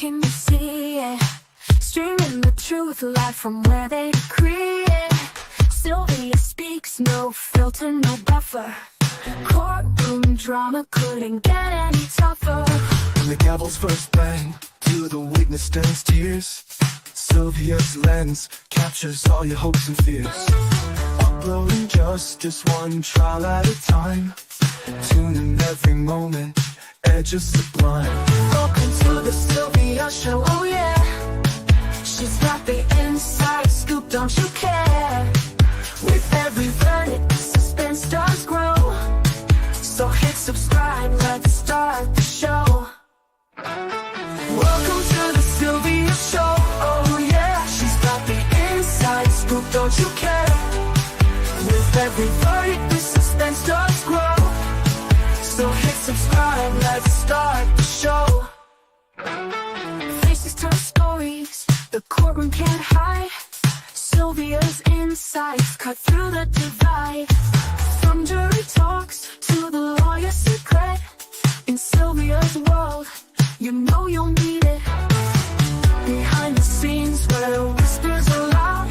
can you see it? Streaming the truth live from where they decree it. Sylvia speaks, no filter, no buffer. Courtroom drama couldn't get any tougher. When the gavel's first bang, to the witness stands tears. Sylvia's lens captures all your hopes and fears. Uploading justice one trial at a time. Tune in every moment, edges sublime. Welcome to the Sylvia Show, oh yeah. She's got the inside scoop, don't you care? With every verdict, suspense does grow. So hit subscribe, let's start the show. Welcome to the Sylvia Show, oh yeah. She's got the inside scoop, don't you care? With every verdict, the suspense does grow. So hit subscribe, let's start the show. Faces tell stories, the courtroom can't hide. Sylvia's insights cut through the divide. From jury talks to the lawyer's secret. In Sylvia's world, you know you'll need it. Behind the scenes where whispers are loud,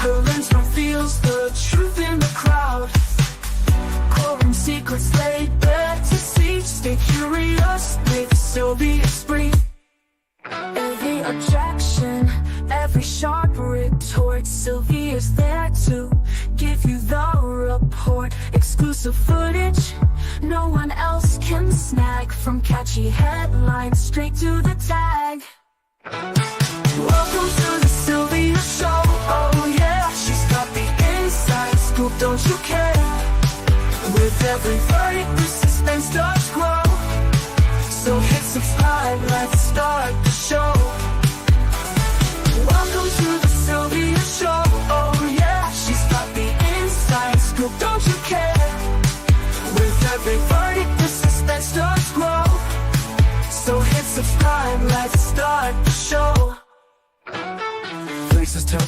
her lens reveals the truth in the crowd. Courtroom secrets laid bare to see. Stay curious with Sylvia Spree. Every objection, every sharp retort, Sylvia's there to give you the report. Exclusive footage no one else can snag. From catchy headlines straight to the tag. Welcome to the Sylvia Show, oh yeah. She's got the inside scoop, don't you care? With every verdict, the suspense does grow. So hit subscribe, let's start the show. Welcome to the Sylvia Show, oh yeah. She's got the inside scoop, don't you care? With every verdict, the suspense does grow. So hit subscribe, let's start the show. Faces tell.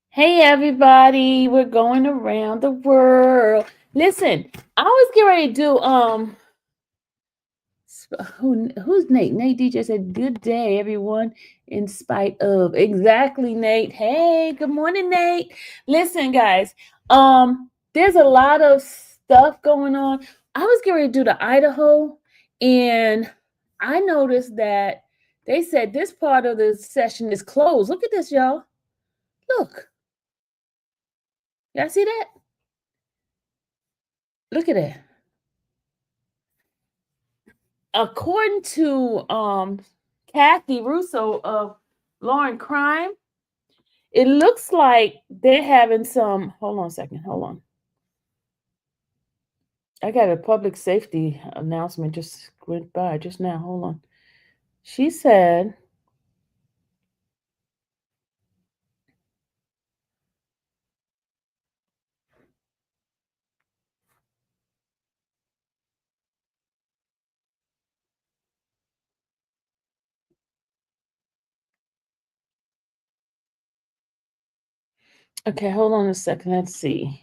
Hey everybody, we're going around the world. Listen, I was getting ready to do who's Nate? Nate DJ said, "Good day, everyone, in spite of." Exactly, Nate. Hey, good morning, Nate. Listen, guys, there's a lot of stuff going on. I was getting ready to do the Idaho, and I noticed that they said this part of the session is closed. Look at this, y'all. Look. Y'all see that? Look at that. According to Kathy Russo of Law and Crime, it looks like they're having some. Hold on a second. Hold on. I got a public safety announcement just went by just now. Hold on. She said, okay, hold on a second. Let's see.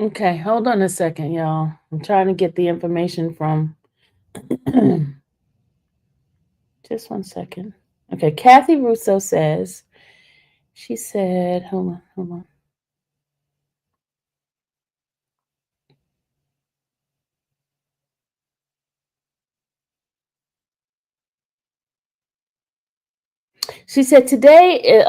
Okay, hold on a second, y'all. I'm trying to get the information from. Just one second. Okay, Kathy Russo says, she said, hold on. She said today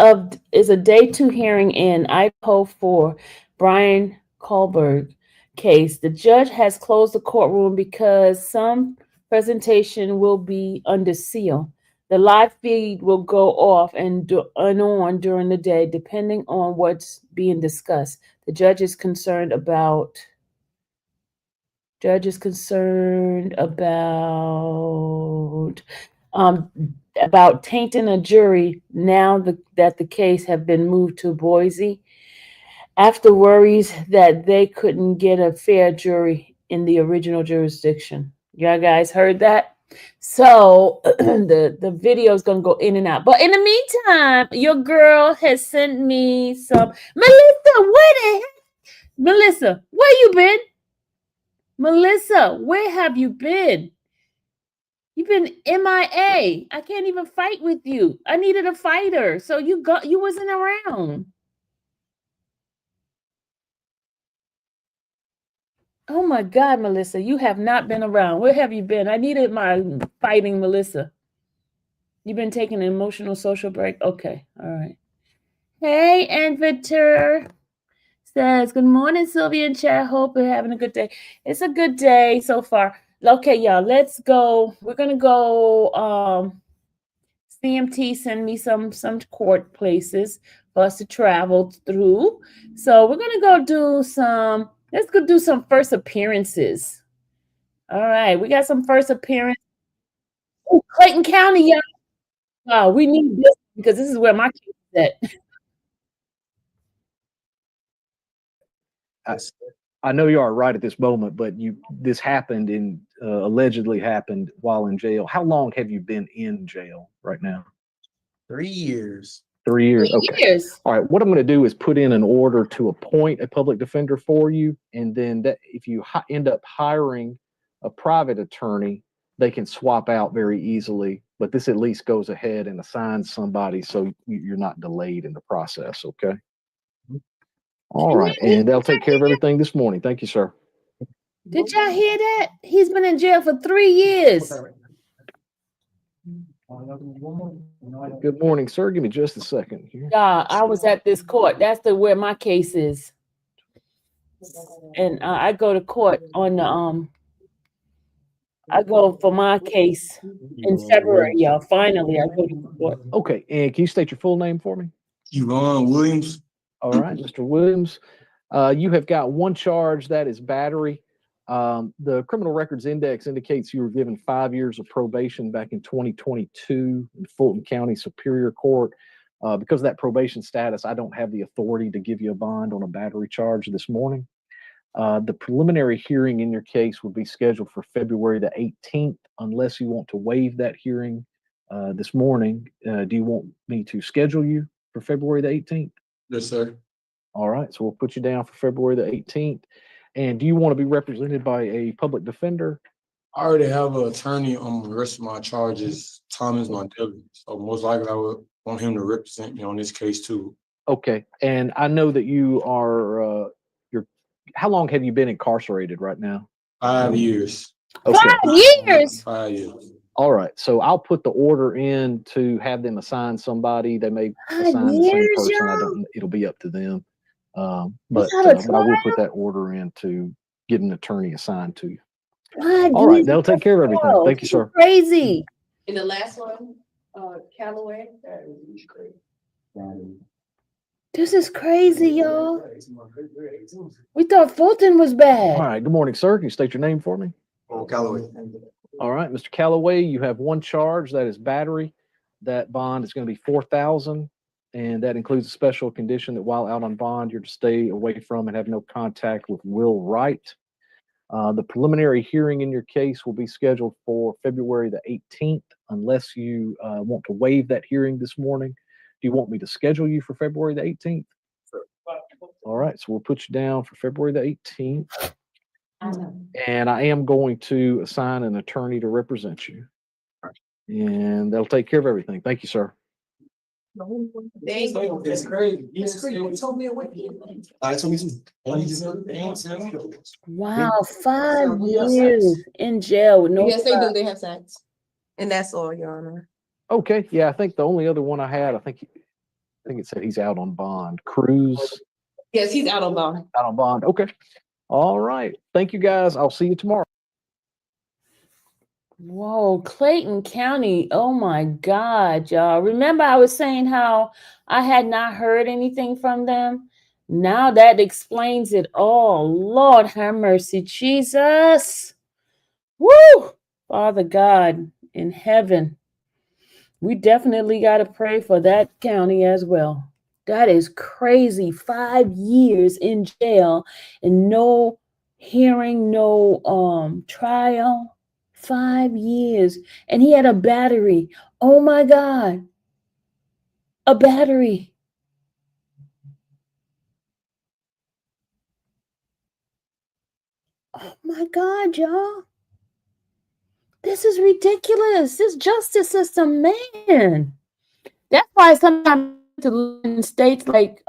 is a day 2 hearing in Idaho for Brian Kohlberg case. The judge has closed the courtroom because some presentation will be under seal. The live feed will go off and on during the day, depending on what's being discussed. The judge is concerned about about tainting a jury now that the case have been moved to Boise, after worries that they couldn't get a fair jury in the original jurisdiction. Y'all guys heard that? So the video is gonna go in and out. But in the meantime, your girl has sent me some. Melissa, where you been? Melissa, where have you been? You've been MIA. I can't even fight with you. I needed a fighter, so you wasn't around. Oh my God, Melissa, you have not been around. Where have you been? I needed my fighting Melissa. You've been taking an emotional social break? Okay, all right. Hey, Envitor says, good morning, Sylvia and Chad. Hope you're having a good day. It's a good day so far. Okay, y'all, let's go. We're going to go, CMT send me some court places for us to travel through. So we're going to go do some, let's go do some first appearances. All right, we got some first appearance. Oh, Clayton County, y'all. Wow, we need this because this is where my kids is at. I know you are right at this moment, but this happened allegedly happened while in jail. How long have you been in jail right now? 3 years. 3 years. 3 Okay. years. All right. What I'm going to do is put in an order to appoint a public defender for you, and then if you end up hiring a private attorney, they can swap out very easily. But this at least goes ahead and assigns somebody so you're not delayed in the process. Okay. All right, and they'll take care of everything this morning. Thank you, sir. Did y'all hear that? He's been in jail for 3 years. Good morning, sir. Give me just a second here. Yeah, I was at this court. That's where my case is. And I go to court on the I go for my case in February, y'all. Finally, I go to court. Okay, and can you state your full name for me? Yvonne Williams. All right, Mr. Williams. You have got one charge, that is battery. The criminal records index indicates you were given 5 years of probation back in 2022 in Fulton County Superior Court. Because of that probation status, I don't have the authority to give you a bond on a battery charge this morning. The preliminary hearing in your case would be scheduled for February the 18th, unless you want to waive that hearing this morning. Do you want me to schedule you for February the 18th? Yes, sir. All right, so we'll put you down for February the 18th. And do you want to be represented by a public defender? I already have an attorney on the rest of my charges, Thomas Montelli. So most likely I would want him to represent me on this case too. Okay, and I know that you are, how long have you been incarcerated right now? 5 years. Okay. 5 years? 5 years. All right, so I'll put the order in to have them assign somebody. They may 5 assign the same years, person. y'all? It'll be up to them. But Without a I will trial? put that order in to get an attorney assigned to you. 5 All right, years they'll take care of everything. trial. Thank you, sir. Crazy. And the last one, Callaway. This is crazy, y'all. We thought Fulton was bad. All right, good morning, sir. Can you state your name for me? Oh, Callaway. All right, Mr. Callaway, you have one charge, that is battery. That bond is going to be $4,000, and that includes a special condition that while out on bond, you're to stay away from and have no contact with Will Wright. The preliminary hearing in your case will be scheduled for February the 18th, unless you want to waive that hearing this morning. Do you want me to schedule you for February the 18th? Sure. All right, so we'll put you down for February the 18th. And I am going to assign an attorney to represent you. And they'll take care of everything. Thank you, sir. Thank you. It's crazy. It's crazy. You told me away. I told me to. Wow, 5 years in jail with no Yes, they do. trial. They have sex. And that's all, Your Honor. Okay, yeah, I think the only other one I had, I think it said he's out on bond. Cruz. Yes, he's out on bond. Out on bond. Okay. All right. Thank you, guys. I'll see you tomorrow. Whoa, Clayton County. Oh my God, y'all. Remember I was saying how I had not heard anything from them? Now that explains it all. Lord have mercy, Jesus. Woo! Father God in heaven. We definitely got to pray for that county as well. That is crazy. 5 years in jail and no hearing, no trial. 5 years. And he had a battery. Oh my God. A battery. Oh my God, y'all. This is ridiculous. This justice system, man. That's why sometimes to live in states like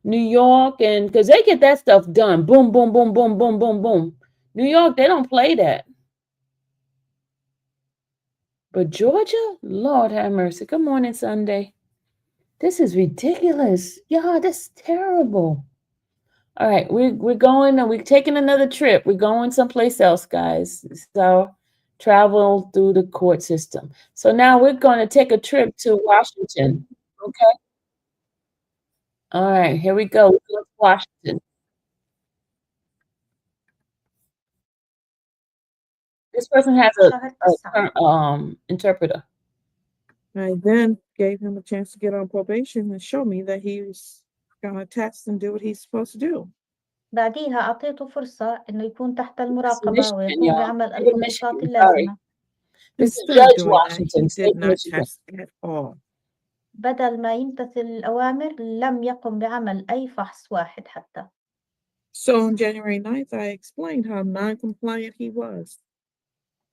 New York, and because they get that stuff done. Boom, boom, boom, boom, boom, boom, boom. New York, they don't play that. But Georgia, Lord have mercy. Good morning, Sunday. This is ridiculous. Yeah, that's terrible. All right, we're going and we're taking another trip. We're going someplace else, guys. So travel through the court system. So now we're going to take a trip to Washington. Okay. All right, here we go. We're going to Washington. This person has a interpreter. I then gave him a chance to get on probation and show me that he was gonna test and do what he's supposed to do. بعديها أعطيته فرصة إنه يكون تحت This is المراقبة Michigan, ويقوم y'all. بعمل We're in الفحوصات Michigan. Sorry. اللازمة. This is Instead of Judge doing that, Washington, he state did of not Michigan. test at all. بدل ما يمتثل الأوامر لم يقم بعمل أي فحص واحد حتى. So on January 9th, I explained how non-compliant he was.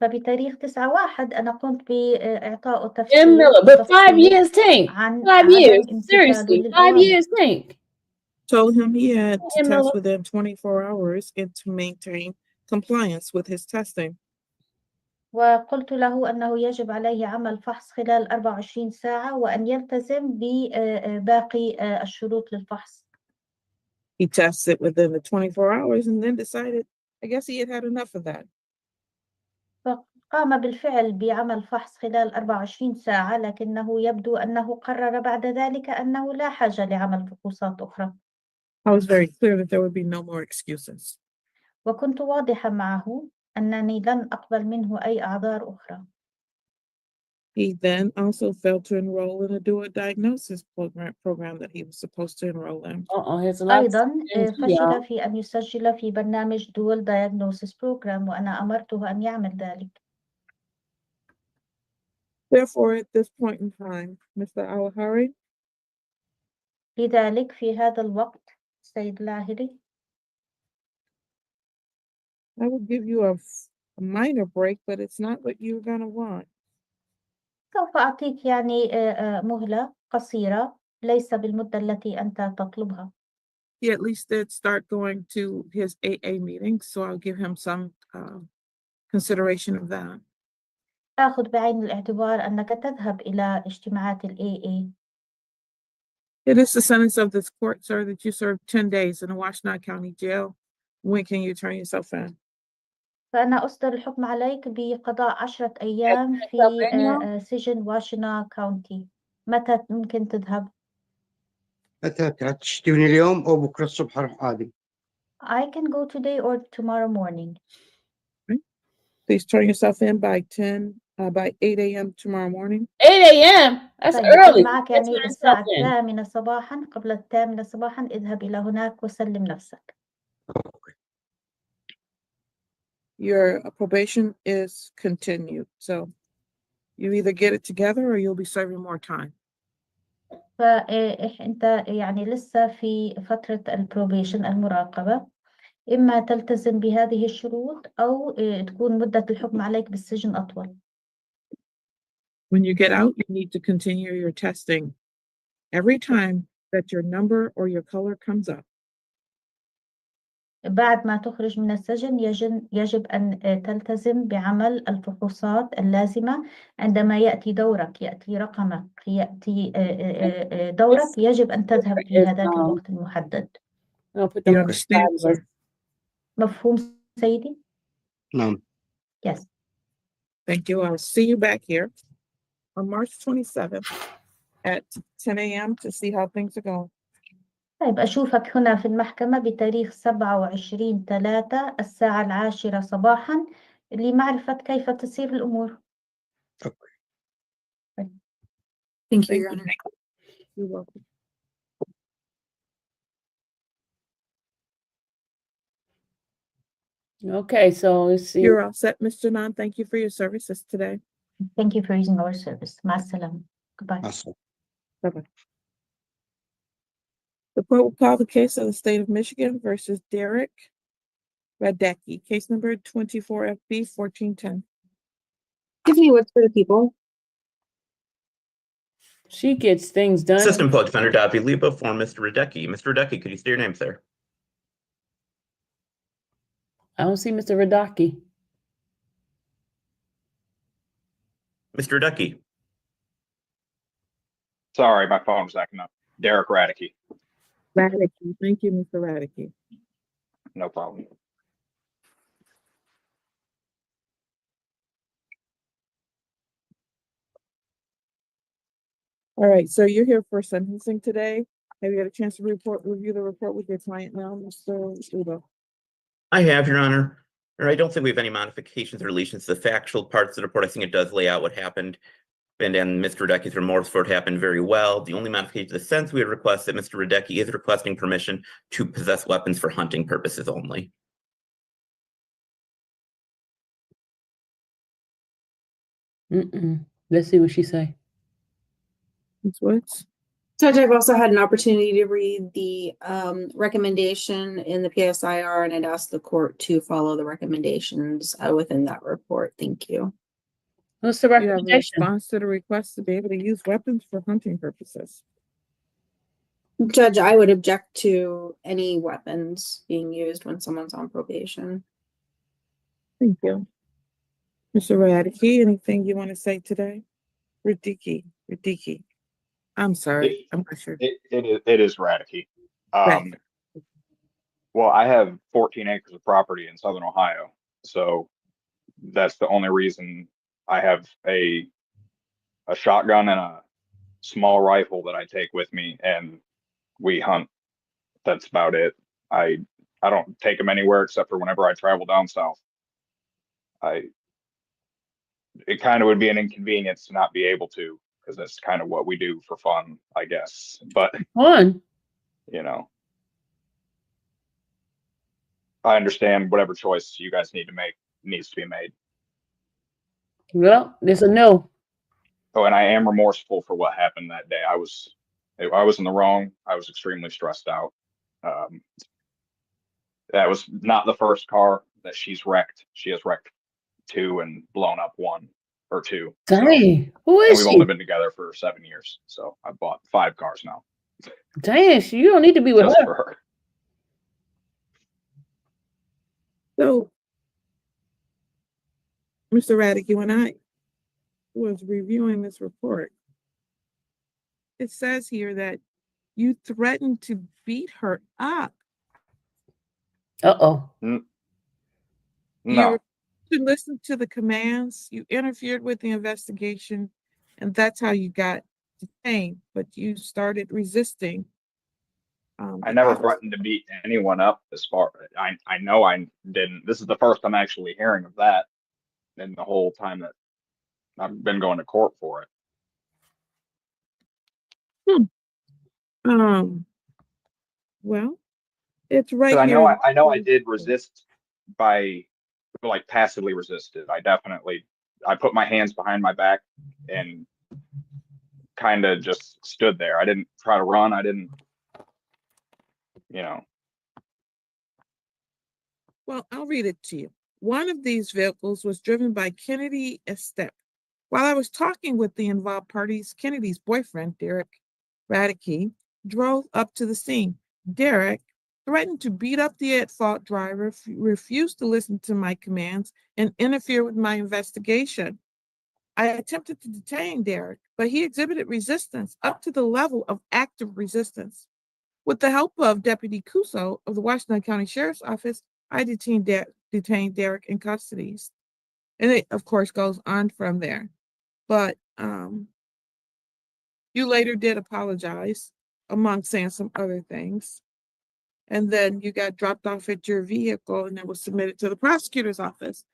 فبتاريخ 9/1 أنا قمت بإعطائه Jim تفسير Miller, but 5 تفصيلي years, Tank. عن 5 عدم years. امتثاله Seriously, 5 للأوامر. years, Tank. Told him he had to Jim Miller. test within 24 hours and to maintain compliance with his testing. وقلت له أنه يجب عليه عمل فحص خلال 24 ساعة وأن يلتزم بباقي الشروط للفحص. He tested within the 24 hours and then decided, I guess he had had enough of that. فقام بالفعل بعمل فحص خلال 24 ساعة لكنه يبدو أنه قرر بعد ذلك أنه لا حاجة لعمل فحوصات أخرى. I was very clear that there would be no more excuses. وكنت واضحة معه أنني لن أقبل منه أي أعذار أخرى. He then also failed to enroll in a dual diagnosis program that he was supposed to enroll in. Here's a lot of أيضا things, y'all. فشل في أن يسجل في برنامج Dual Diagnosis Program وأنا أمرته أن يعمل ذلك. Therefore, at this point in time, Mr. Awahari, لذلك في هذا الوقت سيد لاهري I will give you a minor break, but it's not what you're going to want. سوف أعطيك يعني مهلة قصيرة ليس بالمدة التي أنت تطلبها. He at least did start going to his AA meetings, so I'll give him some consideration of that. آخذ بعين الاعتبار أنك تذهب إلى اجتماعات ال AA. It is the sentence of this court, sir, that you serve 10 days in a Washtenaw County jail. When can you turn yourself in? فأنا أصدر الحكم عليك بقضاء 10 أيام في سجن واشينا كاونتي. متى ممكن تذهب؟ متى تشتوني اليوم أو بكرة الصبح أروح عادي؟ I can go today or tomorrow morning. Please turn yourself in by 8 a.m. tomorrow morning. 8 a.m. That's طيب early. معك That's يعني when I الساعة slept in. 8 صباحا قبل 8 صباحا اذهب إلى هناك وسلم نفسك. Your probation is continued, so you either get it together or you'll be serving more time. فأنت يعني لسه في فترة البروبيشن المراقبة، إما تلتزم بهذه الشروط أو تكون مدة الحكم عليك بالسجن أطول. When you get out, you need to continue your testing every time that your number or your color comes up. بعد ما تخرج من السجن يجب أن تلتزم بعمل الفحوصات اللازمة عندما يأتي دورك، يأتي رقمك، يأتي دورك، يجب أن تذهب في هذاك الوقت المحدد. You understand, sir? مفهوم سيدي؟ نعم. Yes. Thank you. I'll see you back here on March 27th at 10 a.m. to see how things are going. طيب أشوفك هنا في المحكمة بتاريخ 27/3 الساعة 10 صباحا لمعرفة كيف تسير الأمور. Thank Thank you. You're welcome. Okay, so let's see. You're all set, Mr. Nan. Thank you for your services today. Thank you for using our service. مع السلامة. Goodbye. أصلاً. Bye-bye. The court will call the case of the state of Michigan versus Derek Radecki, case number 24FB 1410. Tiffany works for the people. She gets things done. Assistant Public Defender Davi Liba for Mr. Radecki. Mr. Radecki, could you state your name, sir? I don't see Mr. Radaki. Mr. Radecki. Sorry, my phone was acting up. Derek Radecki. Radecki. Thank you, Mr. Radecki. No problem. All right, so you're here for sentencing today. Have you had a chance to review the report with your client now, Mr. Udo? I have, Your Honor. I don't think we have any modifications or deletions to the factual parts of the report. I think it does lay out what happened. And Mr. Radecki's remorse for it happened very well. The only modification to the sense we would request that Mr. Radecki is requesting permission to possess weapons for hunting purposes only. Let's see what she say. Ms. Woods? Judge, I've also had an opportunity to read the recommendation in the PSIR, and I'd ask the court to follow the recommendations within that report. Thank you. What's the You have a recommendation? response to the request to be able to use weapons for hunting purposes. Judge, I would object to any weapons being used when someone's on probation. Thank you. Mr. Radecki, anything you want to say today? Radecki. I'm sorry, I'm not sure. It is Radecki. Right. Well, I have 14 acres of property in Southern Ohio, so that's the only reason I have a shotgun and a small rifle that I take with me, and we hunt. That's about it. I don't take them anywhere except for whenever I travel down south. It kind of would be an inconvenience to not be able to, because that's kind of what we do for fun, I guess. But Fun. you know, I understand whatever choice you guys need to make needs to be made. Well, there's a no. Oh, and I am remorseful for what happened that day. I was in the wrong. I was extremely stressed out. That was not the first car that she's wrecked. She has wrecked 2 and blown up 1 or 2. Dang. Who And is we've she? only been together for 7 years. So I bought 5 cars now. Dang, you don't need to be with Just her. for her. So, Mr. Radecki, when I was reviewing this report, it says here that you threatened to beat her up. Uh-oh. No, You listened to the commands, you interfered with the investigation, and that's how you got detained, but you started resisting. I never threatened to beat anyone up. As far I know, I didn't. This is the first I'm actually hearing of that, in the whole time that I've been going to court for it. Well, it's right I here. know I did resist by passively resisted. I put my hands behind my back and kind of just stood there. I didn't try to run. I didn't, Well, I'll read it to you. One of these vehicles was driven by Kennedy Estep. While I was talking with the involved parties, Kennedy's boyfriend, Derek Radecki, drove up to the scene. Derek threatened to beat up the at-fault driver, refused to listen to my commands, and interfere with my investigation. I attempted to detain Derek, but he exhibited resistance up to the level of active resistance. With the help of Deputy Cuso of the Washington County Sheriff's Office, I detained Derek in custody. And it, of course, goes on from there. But you later did apologize, among saying some other things. And then you got dropped off at your vehicle and it was submitted to the prosecutor's office.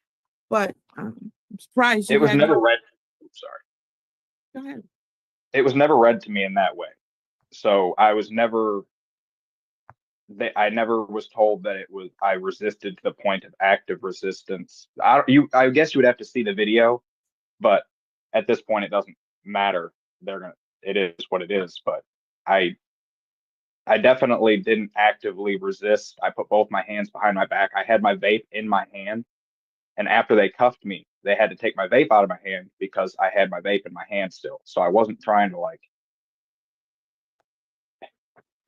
But I'm surprised you It was had never no- read. Oops, sorry. Go ahead. It was never read to me in that way. So I was never, I never was told that it was, I resisted to the point of active resistance. I guess you would have to see the video, but at this point it doesn't matter. It is what it is. But I definitely didn't actively resist. I put both my hands behind my back. I had my vape in my hand. And after they cuffed me, they had to take my vape out of my hand because I had my vape in my hand still. So I wasn't trying to like,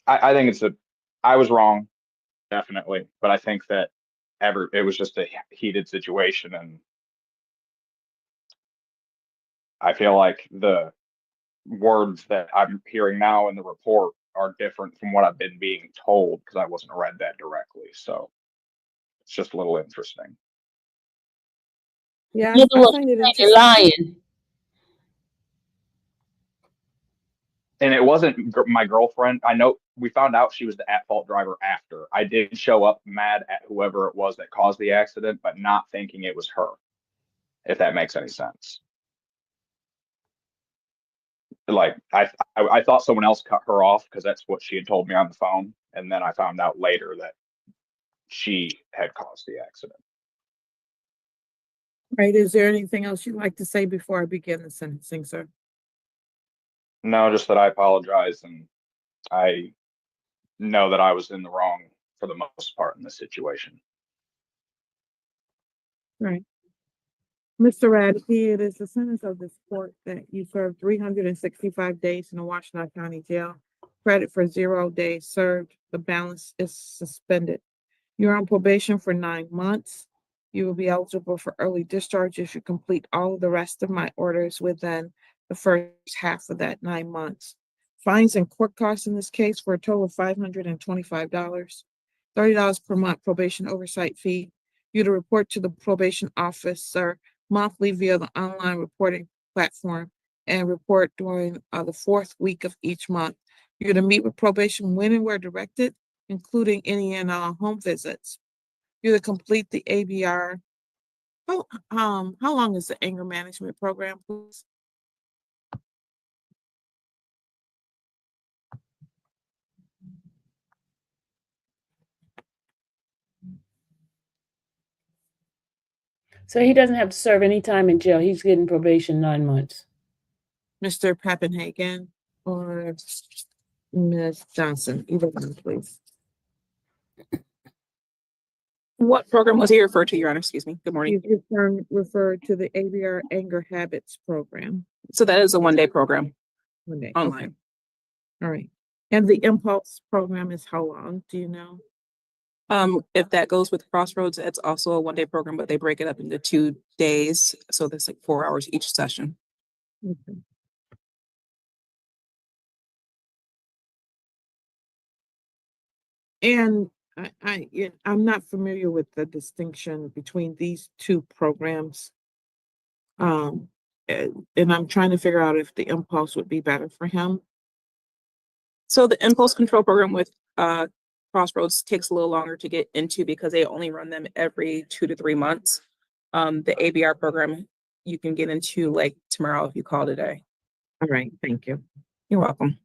I think I was wrong, definitely. But I think that it was just a heated situation. And I feel like the words that I'm hearing now in the report are different from what I've been being told because I wasn't read that directly. So it's just a little interesting. Yeah, You know I what? find it You're interesting. lying. And it wasn't my girlfriend. I know we found out she was the at-fault driver after. I did show up mad at whoever it was that caused the accident, but not thinking it was her, if that makes any sense. Like I thought someone else cut her off because that's what she had told me on the phone. And then I found out later that she had caused the accident. Right. Is there anything else you'd like to say before I begin the sentencing, sir? No, just that I apologize, and I know that I was in the wrong for the most part in this situation. Right. Mr. Radke, it is the sentence of this court that you served 365 days in the Washington County Jail. Credit for 0 days served. The balance is suspended. You're on probation for 9 months. You will be eligible for early discharge if you complete all of the rest of my orders within the first half of that 9 months. Fines and court costs in this case for a total of $525, $30 per month probation oversight fee. You to report to the probation officer monthly via the online reporting platform and report during the 4th week of each month. You're to meet with probation when and where directed, including any and all home visits. You're to complete the ABR. How long is the anger management program, please? So he doesn't have to serve any time in jail. He's getting probation 9 months. Mr. Pappenhagen or Ms. Johnson, either one, please. What program was he referred to, Your Honor? Excuse me. Good morning. He's referred to the ABR Anger Habits Program. So that is a 1-day program Monday. online. Okay. All right. And the Impulse program is how long? Do you know? If that goes with Crossroads, it's also a 1-day program, but they break it up into 2 days. So there's like 4 hours each session. Okay. And I'm not familiar with the distinction between these two programs. And I'm trying to figure out if the Impulse would be better for him. So the impulse control program with Crossroads takes a little longer to get into because they only run them every 2 to 3 months. The ABR program you can get into like tomorrow if you call today. All right, thank you. You're welcome.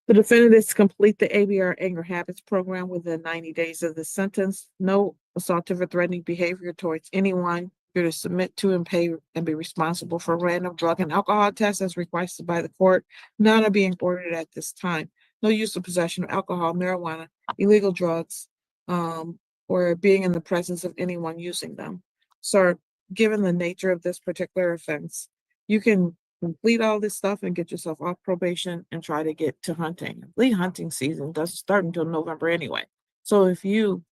The defendant is to complete the ABR Anger Habits Program within 90 days of the sentence. No assaultive or threatening behavior towards anyone. You're to submit to and pay and be responsible for random drug and alcohol tests as requested by the court. None are being ordered at this time. No use of possession of alcohol, marijuana, illegal drugs, or being in the presence of anyone using them. So, given the nature of this particular offense, you can complete all this stuff and get yourself off probation and try to get to hunting. I believe hunting season doesn't start until November anyway. So if you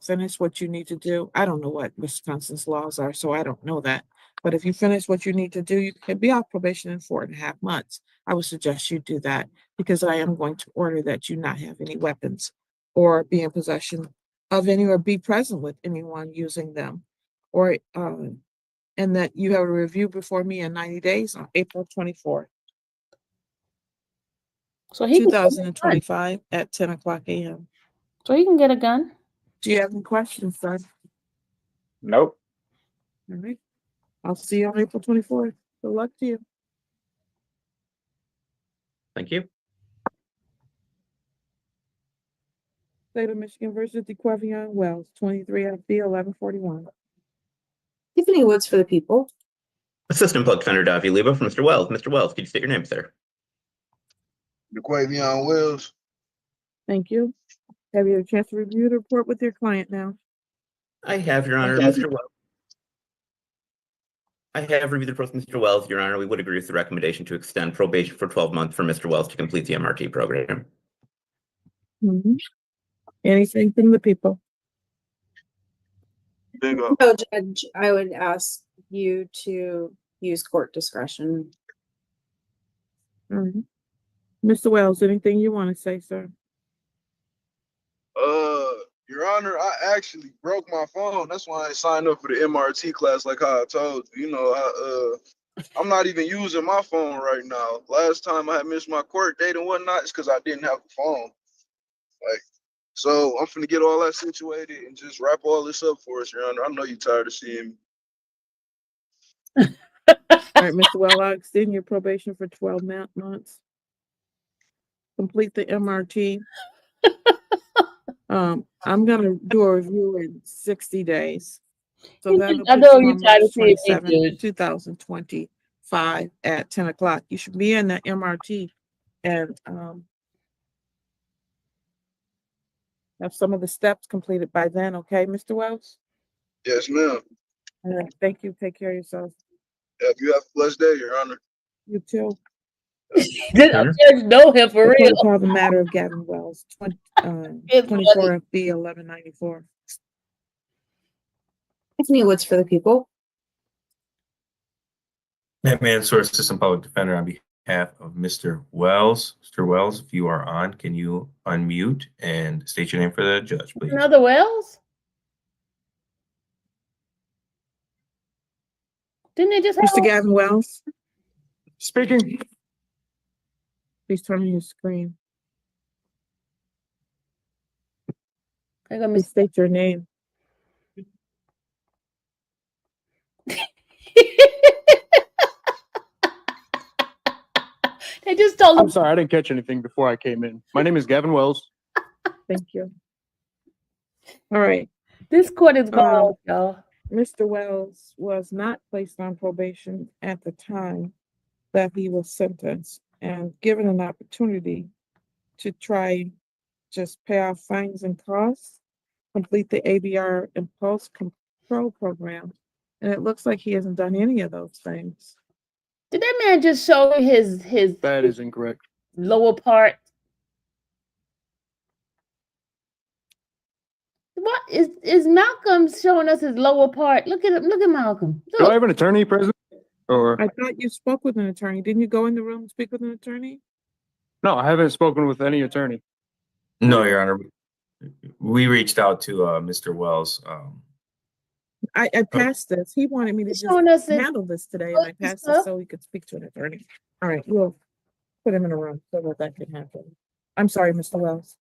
finish what you need to do, I don't know what Wisconsin's laws are, so I don't know that. But if you finish what you need to do, you can be off probation in 4.5 months. I would suggest you do that because I am going to order that you not have any weapons or be in possession of any or be present with anyone using them or and that you have a review before me in 90 days on April 24th, So he can get a gun. 2025 at 10 o'clock a.m. So he can get a gun. Do you have any questions, sir? Nope. All right. I'll see you on April 24th. Good luck to you. Thank you. State of Michigan versus DeQuavion Wells, 23 FB 1141. Tiffany Woods for the people. Assistant Public Defender Davi Leba for Mr. Wells. Mr. Wells, could you state your name, sir? DeQuavion Wells. Thank you. Have you had a chance to review the report with your client now? I have, Your Honor. Mr. Wells. I have reviewed the report with Mr. Wells, Your Honor. We would agree with the recommendation to extend probation for 12 months for Mr. Wells to complete the MRT program. Anything from the people? Bingo. No, Judge, I would ask you to use court discretion. Mr. Wells, anything you want to say, sir? Your Honor, I actually broke my phone. That's why I signed up for the MRT class like how I told you. You know, I'm not even using my phone right now. Last time I had missed my court date and whatnot, it's because I didn't have a phone. Like, so I'm finna get all that situated and just wrap all this up for us, Your Honor. I know you're tired of seeing me. All right, Mr. Wells, I'll extend your probation for 12 months. Complete the MRT. I'm gonna do a review in 60 days. So that'll I put know you you're on tired of March seeing me, 27, Judge. 2025 at 10 o'clock. You should be in the MRT and have some of the steps completed by then, okay, Mr. Wells? Yes, ma'am. All right, thank you. Take care of yourself. You have a blessed day, Your Honor. You too. Judge know him for The real. court will call the matter of Gavin Wells, 24 FB 1194. Tiffany Woods for the people. Matt Mansour, Assistant Public Defender on behalf of Mr. Wells. Mr. Wells, if you are on, can you unmute and state your name for the judge, please? Another Wells? Didn't they just have Mr. Gavin Wells, Speaking. please turn on your screen. I got Please state your name. They just told him. I'm sorry, I didn't catch anything before I came in. My name is Gavin Wells. Thank you. All right. This court is wild, y'all. Mr. Wells was not placed on probation at the time that he was sentenced and given an opportunity to try just pay off fines and costs, complete the ABR impulse control program. And it looks like he hasn't done any of those things. Did that man just show his That is incorrect. lower part? What is Malcolm showing us his lower part? Look at him. Look at Malcolm. Do I Look. have an attorney present? Or I thought you spoke with an attorney. Didn't you go in the room and speak with an attorney? no, I haven't spoken with any attorney. No, Your Honor. We reached out to Mr. Wells. I passed this. He wanted me to He's just showing us his handle this today, and I passed it stuff. so he could speak to an attorney. All right, we'll put him in a room so that can happen. I'm sorry, Mr. Wells.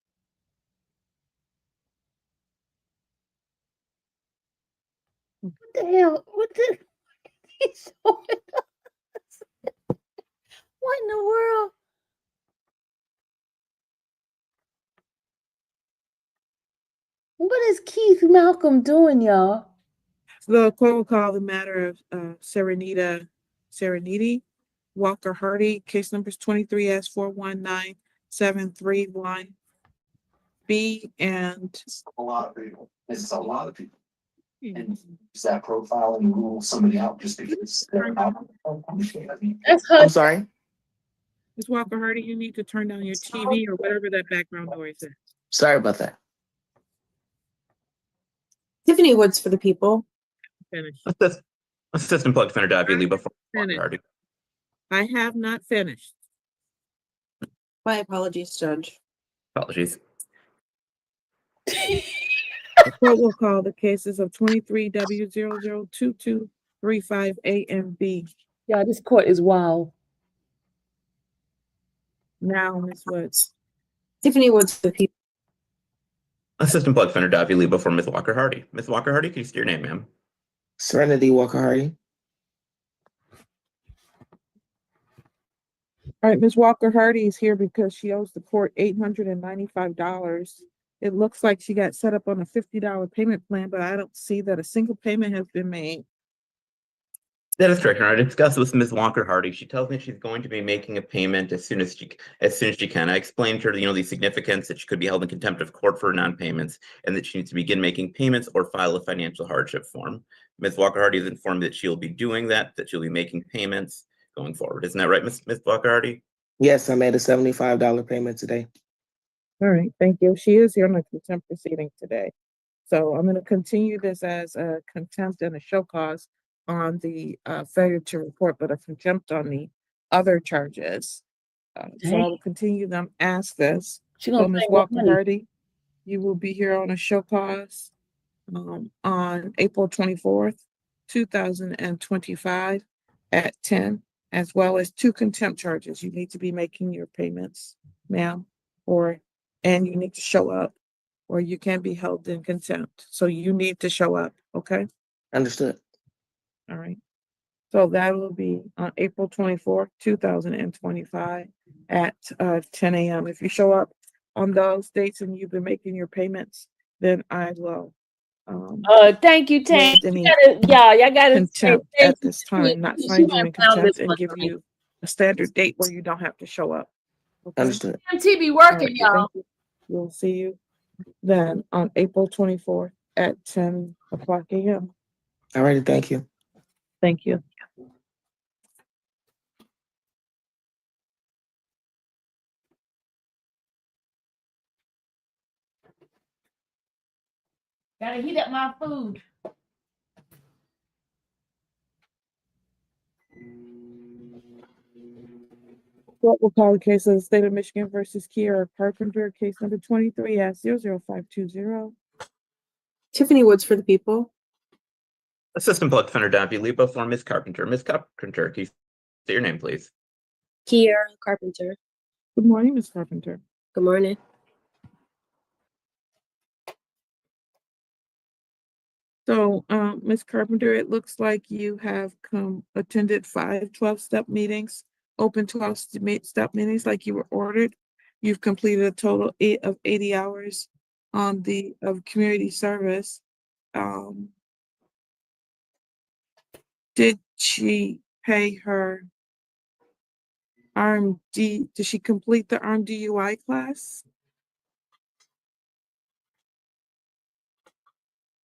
What the hell? What the? He's showing us. What in the world? What is Keith Malcolm doing, y'all? The court will call the matter of Serenity Walker Hardy, case numbers 23S419731 B and A lot of people. This is a lot of people. And use that profile and rule somebody out just because they're out. That's I'm her. sorry. Ms. Walker Hardy, you need to turn down your TV or whatever that background noise is. Sorry about that. Tiffany Woods for the people. Finish. Assistant Public Defender Davi Leba for Finish. Party. I have not finished. My apologies, Judge. Apologies. The court will call the cases of 23W0022 35A and B. Yeah, this court is wild. Now, Ms. Woods. Tiffany Woods for the people. Assistant Public Defender Davi Lee before Ms. Walker Hardy. Ms. Walker Hardy, can you state your name, ma'am? Serenity Walker Hardy. All right, Ms. Walker Hardy is here because she owes the court $895. It looks like she got set up on a $50 payment plan, but I don't see that a single payment has been made. That is correct, Your Honor. I discussed with Ms. Walker Hardy. She tells me she's going to be making a payment as soon as she can. I explained to her, the significance that she could be held in contempt of court for non-payments and that she needs to begin making payments or file a financial hardship form. Ms. Walker Hardy is informed that she'll be doing that she'll be making payments going forward. Isn't that right, Ms. Walker Hardy? Yes, I made a $75 payment today. All right, thank you. She is here on the contempt proceeding today. So I'm going to continue this as a contempt and a show cause on the failure to report, but a contempt on the other charges. So I will continue them as this. She So gonna Ms. pay more Walker money. Hardy, you will be here on a show cause on April 24th, 2025 at 10, as well as 2 contempt charges. You need to be making your payments, ma'am, and you need to show up or you can be held in contempt. So you need to show up, okay? Understood. All right. So that will be on April 24th, 2025 at 10 a.m. If you show up on those dates and you've been making your payments, then I will. Thank you, Tank. Any Y'all gotta contempt say at this time, not she find you in went down contempt this and give you a standard date where you don't have to show up. Okay? Understood. MT be All working, right, y'all. thank you. We'll see you then on April 24th at 10 o'clock a.m. All righty, thank you. Thank you. Gotta heat up my food. Court will call the case of the state of Michigan versus Kiera Carpenter, case number 23-00520. Tiffany Woods for the people. Assistant Public Defender Davi Lee before Ms. Carpenter. Ms. Carpenter, can you state your name, please? Kiera Carpenter. Good morning, Ms. Carpenter. Good morning. So, Ms. Carpenter, it looks like you have attended 5 12-step meetings, open 12-step meetings like you were ordered. You've completed a total of 80 hours of community service. Did she pay her RMD? Did she complete the RMDUI class?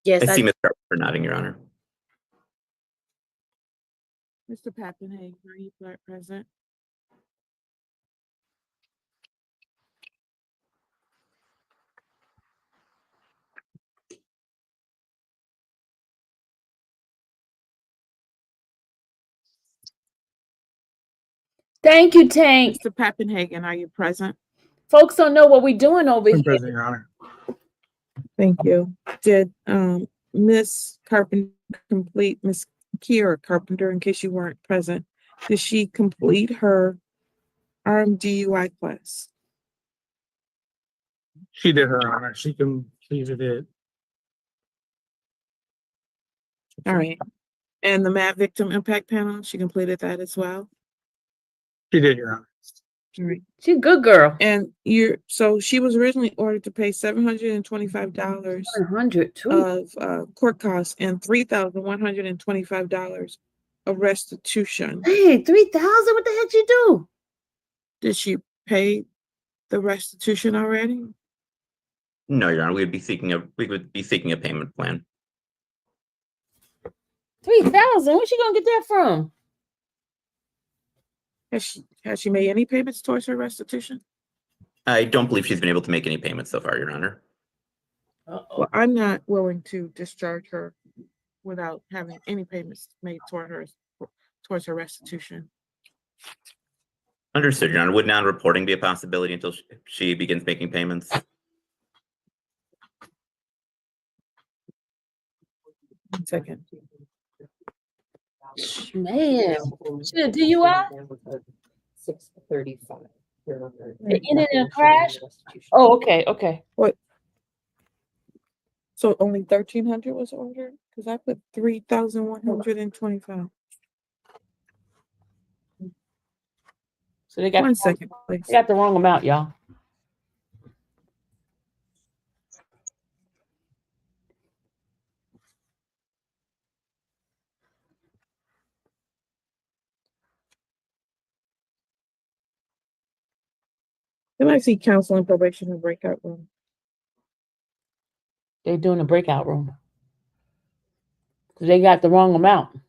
Yes, I see Ms. Carpenter nodding, Your Honor. Mr. Pappenhage, are you present? Thank you, Tank. Mr. Pappenhagen, are you present? Folks don't know what we're doing over I'm here. present, Your Honor. Thank you. Did Ms. Carpenter complete, Ms. Kiera Carpenter, in case you weren't present, did she complete her RMDUI class? She did, Her Honor. She completed it. All right. And the MAD victim impact panel, she completed that as well? She did, Your Honor. All right. She's a good girl. And so she was originally ordered to pay $725 100 too. of court costs and $3,125 of restitution. Hey, 3,000. What the heck you do? Did she pay the restitution already? No, Your Honor, we would be seeking a payment plan. 3,000. Where's she gonna get that from? Has she made any payments towards her restitution? I don't believe she's been able to make any payments so far, Your Honor. Well, I'm not willing to discharge her without having any payments made towards her restitution. Understood, Your Honor. Would non-reporting be a possibility until she begins making payments? One second. Man, she a DUI? 6:35. It ended in a crash? Oh, okay, okay. What? So only 1,300 was ordered? Because I put 3,125. So they got 1 second, please. they got the wrong amount, y'all. Then I see counsel and probation and breakout room. They're doing a breakout room. Because they got the wrong amount.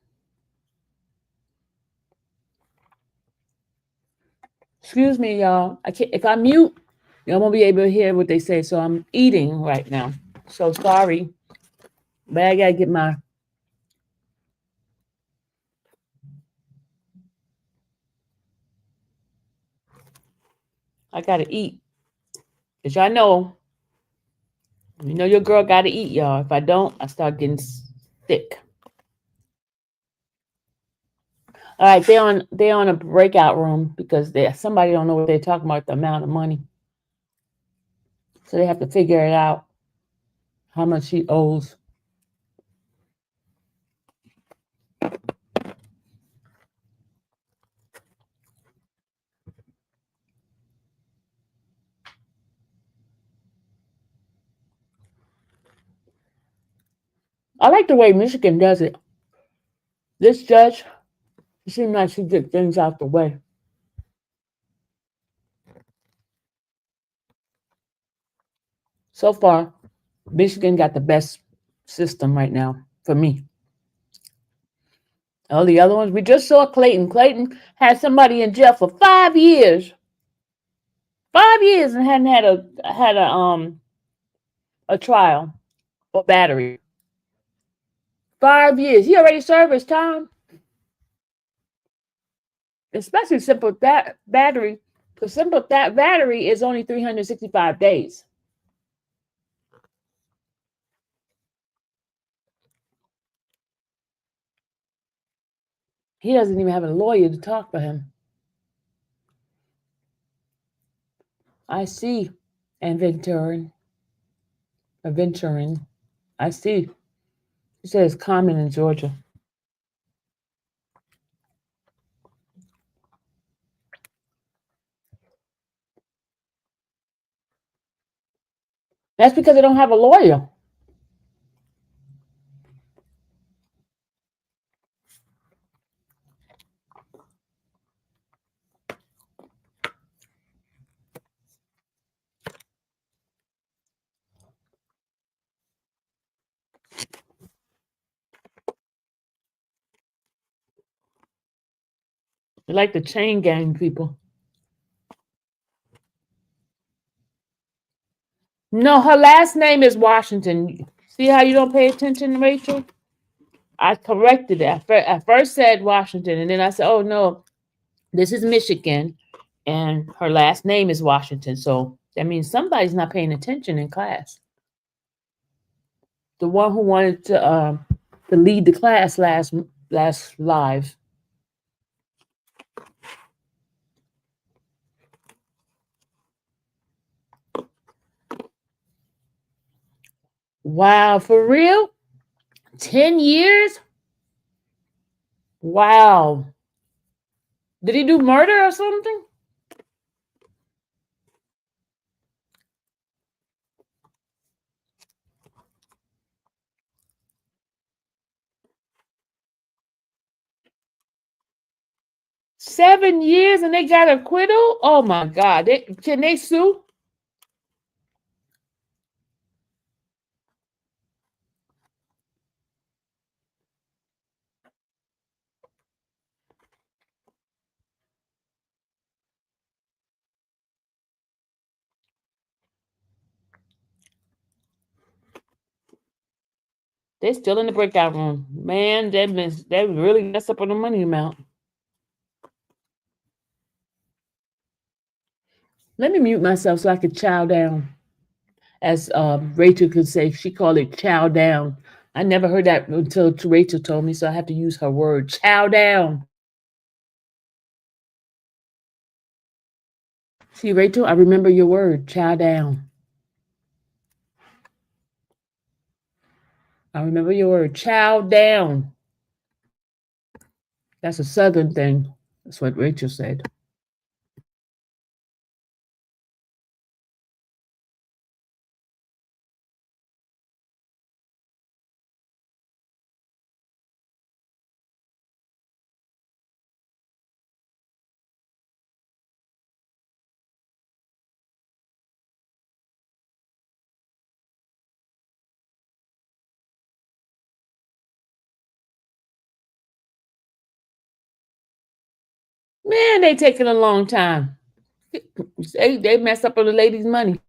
Excuse me, y'all. I can't, if I mute, y'all won't be able to hear what they say. So I'm eating right now. So sorry. But I gotta get my I gotta eat. Cause y'all know, you know your girl gotta eat, y'all. If I don't, I start getting sick. All right, they're on a breakout room because somebody don't know what they're talking about, the amount of money. So they have to figure it out, how much she owes. I like the way Michigan does it. This judge, it seems like she gets things out the way. So far, Michigan got the best system right now for me. All the other ones, we just saw Clayton. Clayton had somebody in jail for 5 years. 5 years and hadn't had a trial for battery. 5 years. He already served his time. Especially simple battery. Because simple battery is only 365 days. He doesn't even have a lawyer to talk for him. I see adventuring. I see. He says common in Georgia. That's because they don't have a lawyer. They like the chain gang people. No, her last name is Washington. See how you don't pay attention, Rachel? I corrected it. I first said Washington, and then I said, oh, no, this is Michigan, and her last name is Washington. So that means somebody's not paying attention in class. The one who wanted to lead the class last live. Wow, for real? 10 years? Wow. Did he do murder or something? $7 years and they got acquittal? Oh my God. Can they sue? They're still in the breakout room. Man, that really messed up on the money amount. Let me mute myself so I could chow down. As Rachel could say, she called it chow down. I never heard that until Rachel told me, so I have to use her word. Chow down. See, Rachel, I remember your word. Chow down. I remember your word. Chow down. That's a Southern thing. That's what Rachel said. Man, they taking a long time. They messed up on the lady's money.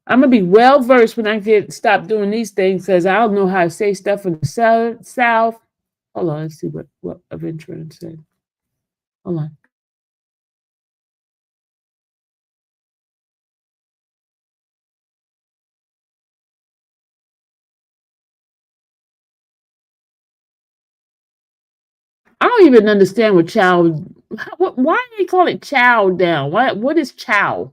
I'm gonna be well versed when I stop doing these things because I don't know how to say stuff from the south. Hold on, let's see what Adjournment said. Hold on. I don't even understand what chow. Why do they call it chow down? What is chow?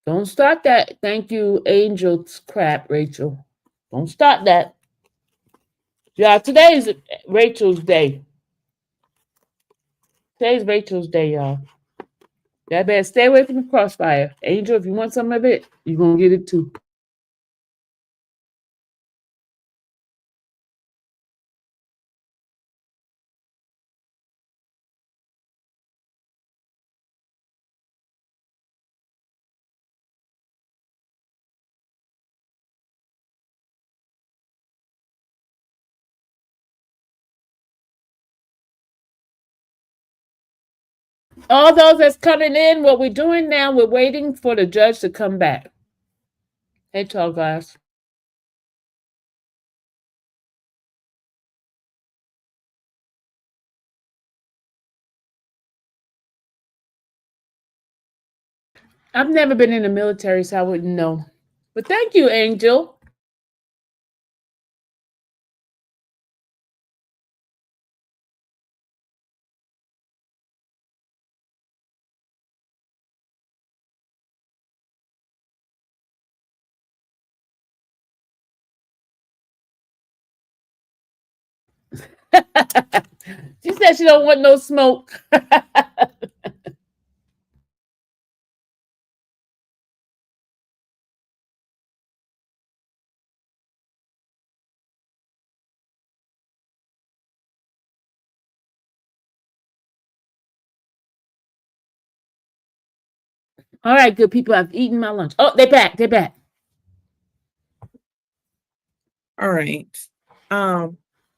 Don't start that. Thank you, Angel's crap, Rachel. Don't start that. Yeah, today is Rachel's day. Today's Rachel's day, y'all. Y'all better stay away from the crossfire. Angel, if you want some of it, you're gonna get it too. All those that's coming in, what we're doing now, we're waiting for the judge to come back. Hey, tall guys. I've never been in the military, so I wouldn't know. But thank you, Angel. She said she don't want no smoke. All right, good people. I've eaten my lunch. Oh, they're back. They're back. All right.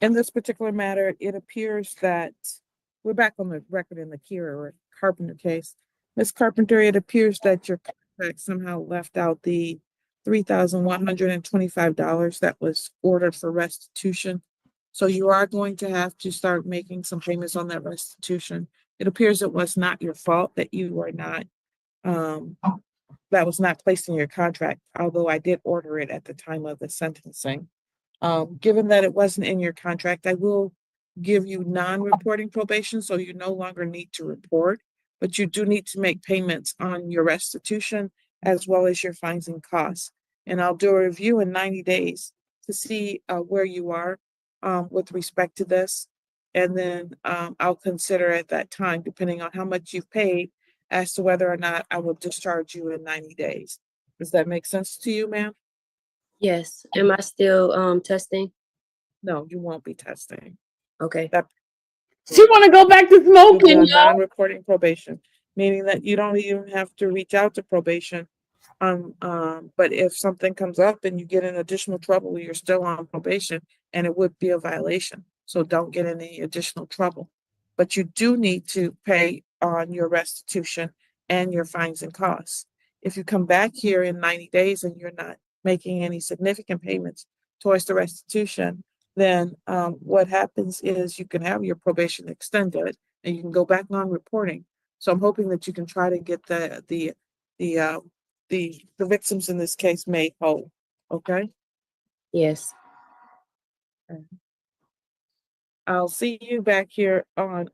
In this particular matter, it appears that we're back on the record in the Kira or Carpenter case. Ms. Carpenter, it appears that your contract somehow left out the $3,125 that was ordered for restitution. So you are going to have to start making some payments on that restitution. It appears it was not your fault that you were not, that was not placed in your contract, although I did order it at the time of the sentencing. Given that it wasn't in your contract, I will give you non-reporting probation, so you no longer need to report, but you do need to make payments on your restitution as well as your fines and costs. And I'll do a review in 90 days to see where you are with respect to this. And then I'll consider at that time, depending on how much you've paid, as to whether or not I will discharge you in 90 days. Does that make sense to you, ma'am? Yes. Am I still testing? No, you won't be testing. Okay. That She want to go back to smoking, the y'all. non-reporting probation, meaning that you don't even have to reach out to probation. But if something comes up and you get in additional trouble, you're still on probation and it would be a violation. So don't get in any additional trouble. But you do need to pay on your restitution and your fines and costs. If you come back here in 90 days and you're not making any significant payments towards the restitution, then what happens is you can have your probation extended and you can go back non-reporting. So I'm hoping that you can try to get the victims in this case made whole. Okay. Yes. I'll see you back here on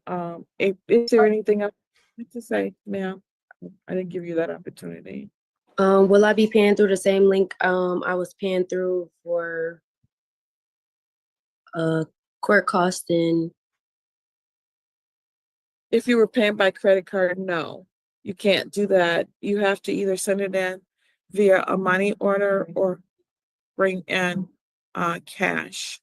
is there anything else to say, ma'am? I didn't give you that opportunity. Will I be paying through the same link I was paying through for court cost and If you were paying by credit card, no, you can't do that. You have to either send it in via a money order or bring in cash.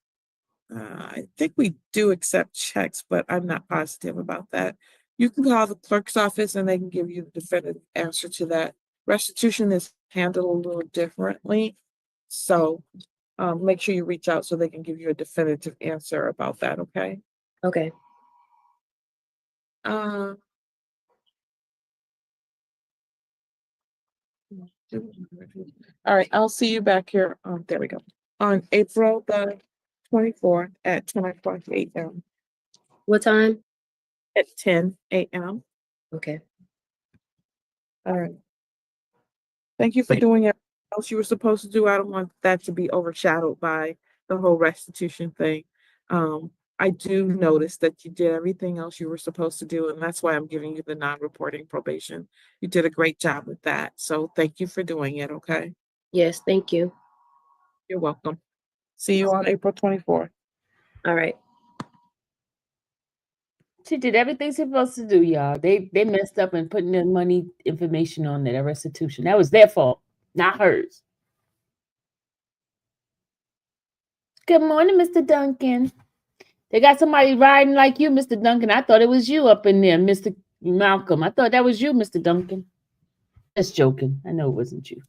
I think we do accept checks, but I'm not positive about that. You can call the clerk's office and they can give you the definitive answer to that. Restitution is handled a little differently. So make sure you reach out so they can give you a definitive answer about that, okay? okay. All right, I'll see you back here. There we go. On April the 24th at 10:00 a.m. What time? At 10 a.m. Okay. All right. Thank you for doing everything else you were supposed to do. I don't want that to be overshadowed by the whole restitution thing. I do notice that you did everything else you were supposed to do, and that's why I'm giving you the non-reporting probation. You did a great job with that. So thank you for doing it, okay? Yes, thank you. You're welcome. See you on April 24th. All right. She did everything she's supposed to do, y'all. They messed up in putting their money information on that restitution. That was their fault, not hers. Good morning, Mr. Duncan. They got somebody riding like you, Mr. Duncan. I thought it was you up in there, Mr. Malcolm. I thought that was you, Mr. Duncan. Just joking. I know it wasn't you.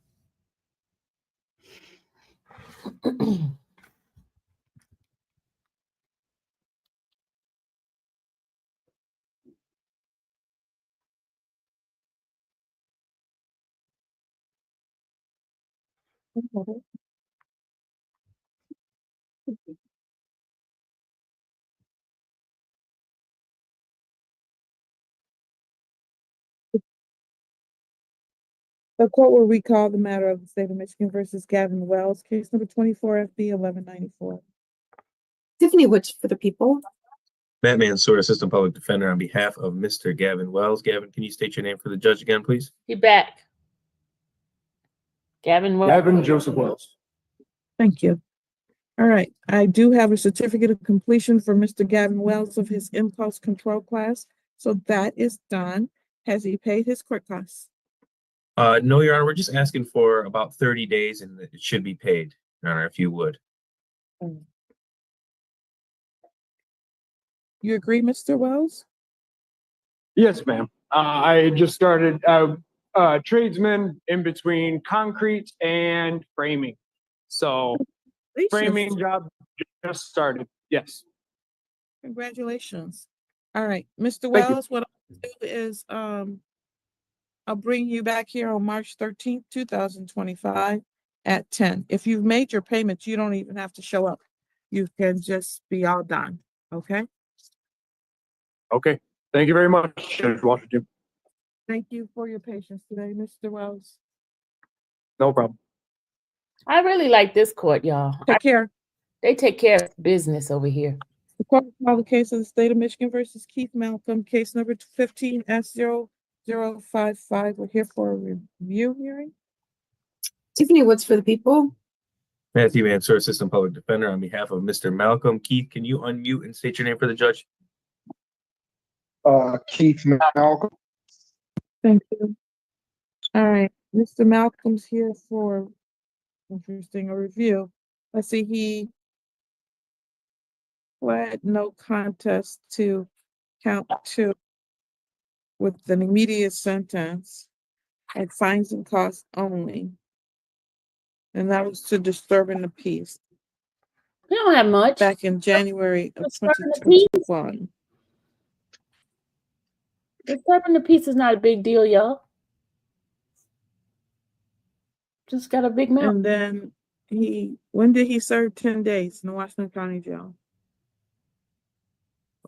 The court will recall the matter of the state of Michigan versus Gavin Wells, case number 24 FB 1194. Tiffany Witch for the people. Batman Sword Assistant Public Defender on behalf of Mr. Gavin Wells. Gavin, can you state your name for the judge again, please? He back. Gavin Joseph Wells. Thank you. All right, I do have a certificate of completion for Mr. Gavin Wells of his impulse control class. So that is done. Has he paid his court costs? No, Your Honor, we're just asking for about 30 days and it should be paid, Your Honor, if you would. You agree, Mr. Wells? Yes, ma'am. I just started tradesman in between concrete and framing. So framing job just started. Yes. Congratulations. All right, Mr. Thank you. Wells, what I'll do is I'll bring you back here on March 13th, 2025 at 10. If you've made your payments, you don't even have to show up. You can just be all done, okay? Okay. Thank you very much, Judge Washington. Thank you for your patience today, Mr. Wells. No problem. I really like this court, y'all. Take care. They take care of business over here. The court will call the case of the state of Michigan versus Keith Malcolm, case number 15S0055. We're here for a review hearing. Tiffany Woods for the people. Matthew Mansour, Assistant Public Defender on behalf of Mr. Malcolm. Keith, can you unmute and state your name for the judge? Keith Malcolm. Thank you. All right, Mr. Malcolm's here for a review. Let's see, he pled no contest to count 2 with an immediate sentence and fines and costs only. And that was to disturbing the peace We don't have much. back in January of Disturbing the peace? 2021. Disturbing the peace is not a big deal, y'all. Just got a big mouth. And then when did he serve 10 days in the Washington County Jail?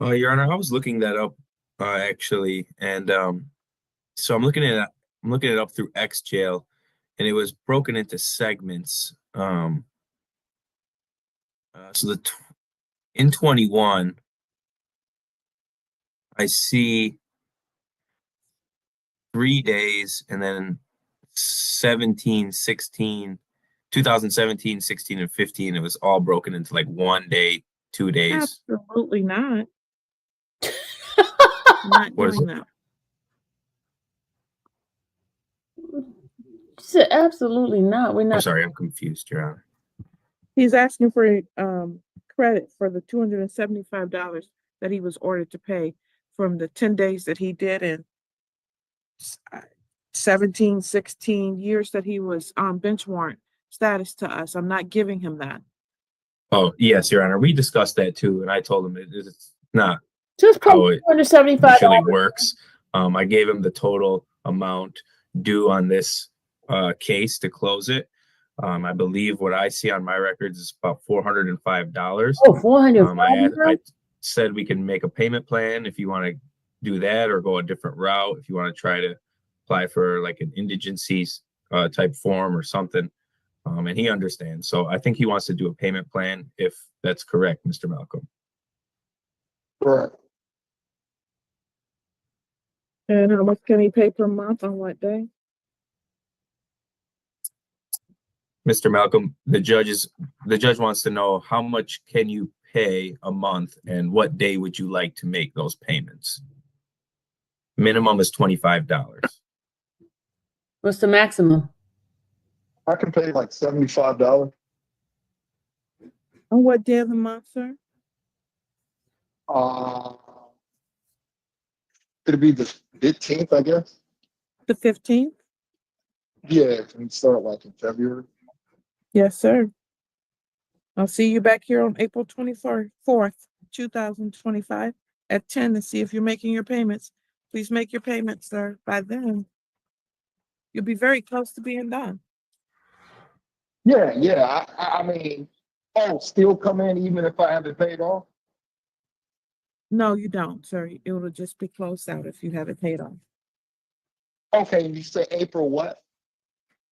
Your Honor, I was looking that up actually, and so I'm looking it up through X Jail, and it was broken into segments. So in 21, I see 3 days, and then 17, 16, 2017, 16, and 15. It was all broken into like 1 day, 2 days. Absolutely not. Not What is doing it? that. She said, absolutely not. We're I'm not. sorry, I'm confused, Your Honor. He's asking for credit for the $275 that he was ordered to pay from the 10 days that he did in 17, 16 years that he was on bench warrant status to us. I'm not giving him that. Oh, yes, Your Honor. We discussed that too, and I told him it's not Just pay how it $275. usually works. I gave him the total amount due on this case to close it. I believe what I see on my records is about $405. Oh, $405. I said we can make a payment plan if you want to do that, or go a different route if you want to try to apply for like an indigency type form or something. And he understands. So I think he wants to do a payment plan, if that's correct, Mr. Malcolm. Correct. And how much can he pay per month on what day? Mr. Malcolm, the judge wants to know how much can you pay a month, and what day would you like to make those payments? Minimum is $25. What's the maximum? I can pay like $75. On what day of the month, sir? It'll be the 15th, I guess. The 15th? Yeah, can start like in February. Yes, sir. I'll see you back here on April 24th, 2025 at 10 to see if you're making your payments. Please make your payments, sir. By then, you'll be very close to being done. Yeah. I mean, still come in even if I haven't paid off? No, you don't, sir. It will just be closed out if you have it paid off. Okay, you say April what?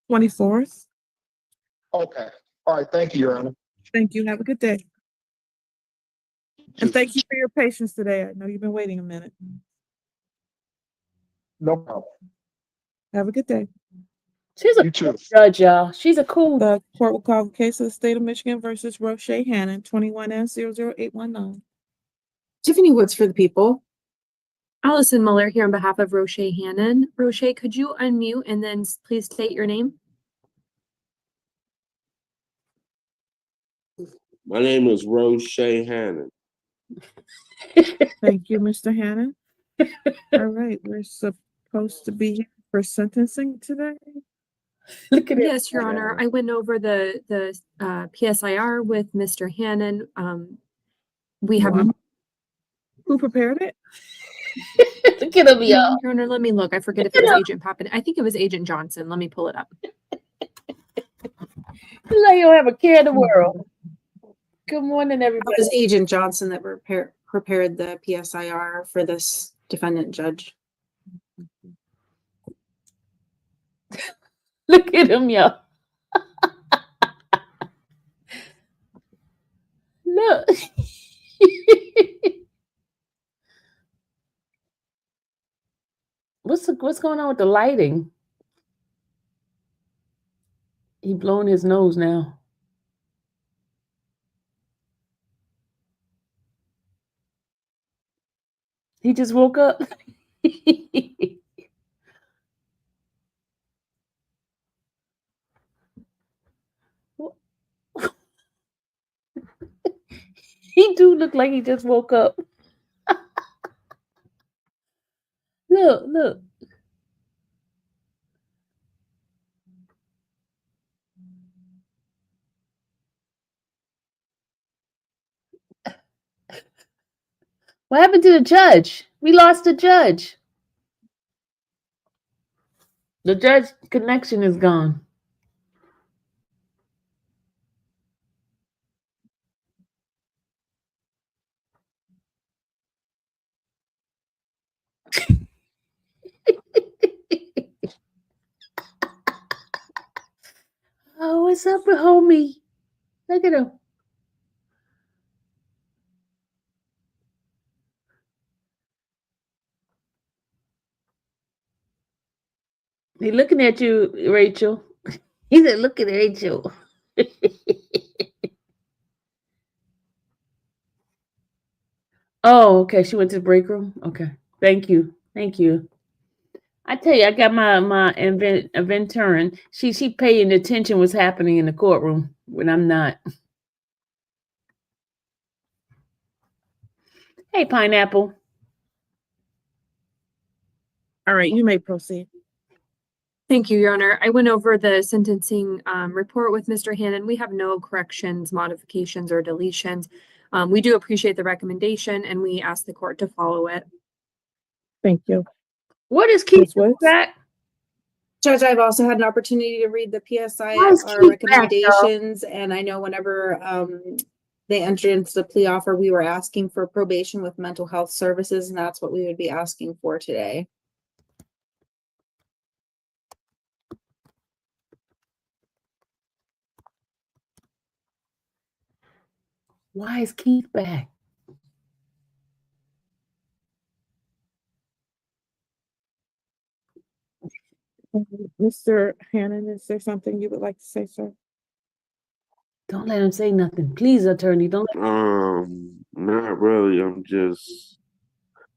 24th. Okay. All right, thank you, Your Honor. Thank you. Have a good day. And thank you for your patience today. I know you've been waiting a minute. No problem. Have a good day. She's a You too. cool judge, y'all. She's a cool. The court will call the case of the state of Michigan versus Roche Hannon, 21N00819. Tiffany Woods for the people. Allison Muller here on behalf of Roche Hannon. Roche, could you unmute and then please state your name? My name is Roche Hannon. Thank you, Mr. Hannon. All right, we're supposed to be here for sentencing today. Look at it. Yes, Your Honor. I went over the PSIR with Mr. Hannon. We have. Wow. Who prepared it? Look at him, y'all. Your Honor, let me look. I forget if it was Agent Pappin. I think it was Agent Johnson. Let me pull it up. You like you don't have a care in the world. Good morning, everybody. It was Agent Johnson that prepared the PSIR for this defendant judge. Look at him, y'all. Look. What's going on with the lighting? He blowing his nose now. He just woke up. He do look like he just woke up. look. What happened to the judge? We lost the judge. The judge connection is gone. Oh, what's up with homie? Look at him. He looking at you, Rachel. He said, look at Rachel. Oh, okay. She went to the break room. Okay. Thank you. Thank you. I tell you, I got my intern. She paying attention what's happening in the courtroom when I'm not. Hey, Pineapple. All right, you may proceed. Thank you, Your Honor. I went over the sentencing report with Mr. Hannon. We have no corrections, modifications, or deletions. We do appreciate the recommendation, and we ask the court to follow it. Thank you. What is Keith back? Judge, I've also had an opportunity to read the PSI Keith back, recommendations, and I know whenever they entered into the plea offer, we were asking for probation with mental health services, and that's what we would be asking for today. Why is Keith back? Mr. Hannon, is there something you would like to say, sir? Don't let him say nothing. Please, attorney, don't let Not really. I'm just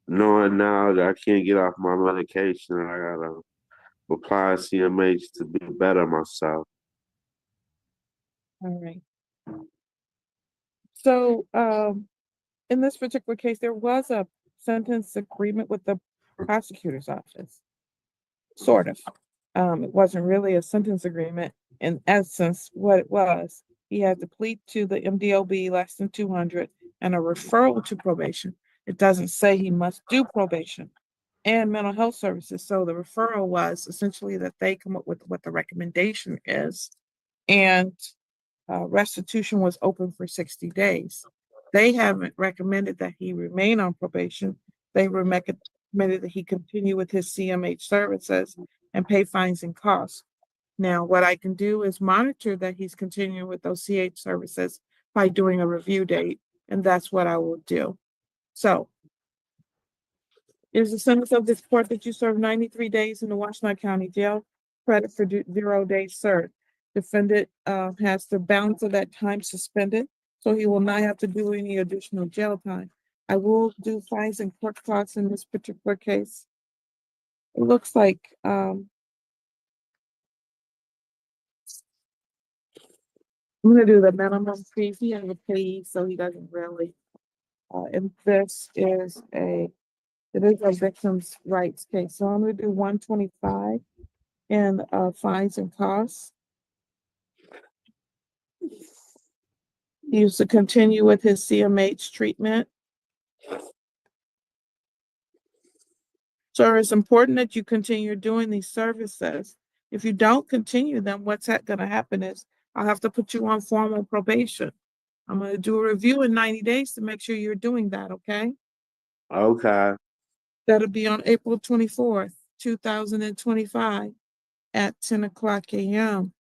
knowing now that I can't get off my medication and I gotta apply CMH to be better myself. All right. So, in this particular case, there was a sentence agreement with the prosecutor's office. Sort of. It wasn't really a sentence agreement. In essence, what it was, he had to plead to the MDLB less than 200 and a referral to probation. It doesn't say he must do probation and mental health services. So the referral was essentially that they come up with what the recommendation is. And restitution was open for 60 days. They haven't recommended that he remain on probation. They recommended that he continue with his CMH services and pay fines and costs. Now, what I can do is monitor that he's continuing with those CH services by doing a review date, and that's what I will do. So, it is the sentence of this court that you serve 93 days in the Washtenaw County Jail, credit for 0 days served. Defendant has the balance of that time suspended, so he will not have to do any additional jail time. I will do fines and court costs in this particular case. It looks like I'm gonna do the minimum fee. He has a pay, so he doesn't really. And this is it is a victim's rights case. So I'm gonna do 125 in fines and costs. He used to continue with his CMH treatment. So it's important that you continue doing these services. If you don't continue them, what's going to happen is I'll have to put you on formal probation. I'm going to do a review in 90 days to make sure you're doing that, okay? Okay. That'll be on April 24th, 2025 at 10:00 a.m.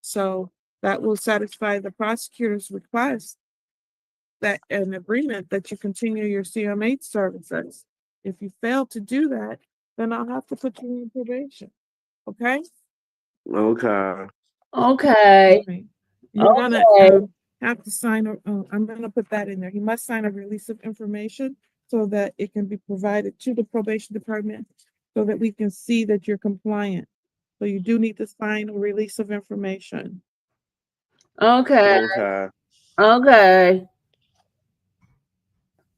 So that will satisfy the prosecutor's request that an agreement that you continue your CMH services. If you fail to do that, then I'll have to put you in probation. Okay? Okay. Okay. Right. You're gonna have to sign. I'm gonna put that in there. He must sign a release of information so that it can be provided to the probation department so that we can see that you're compliant. So you do need to sign a release of information. Okay. Okay. Okay.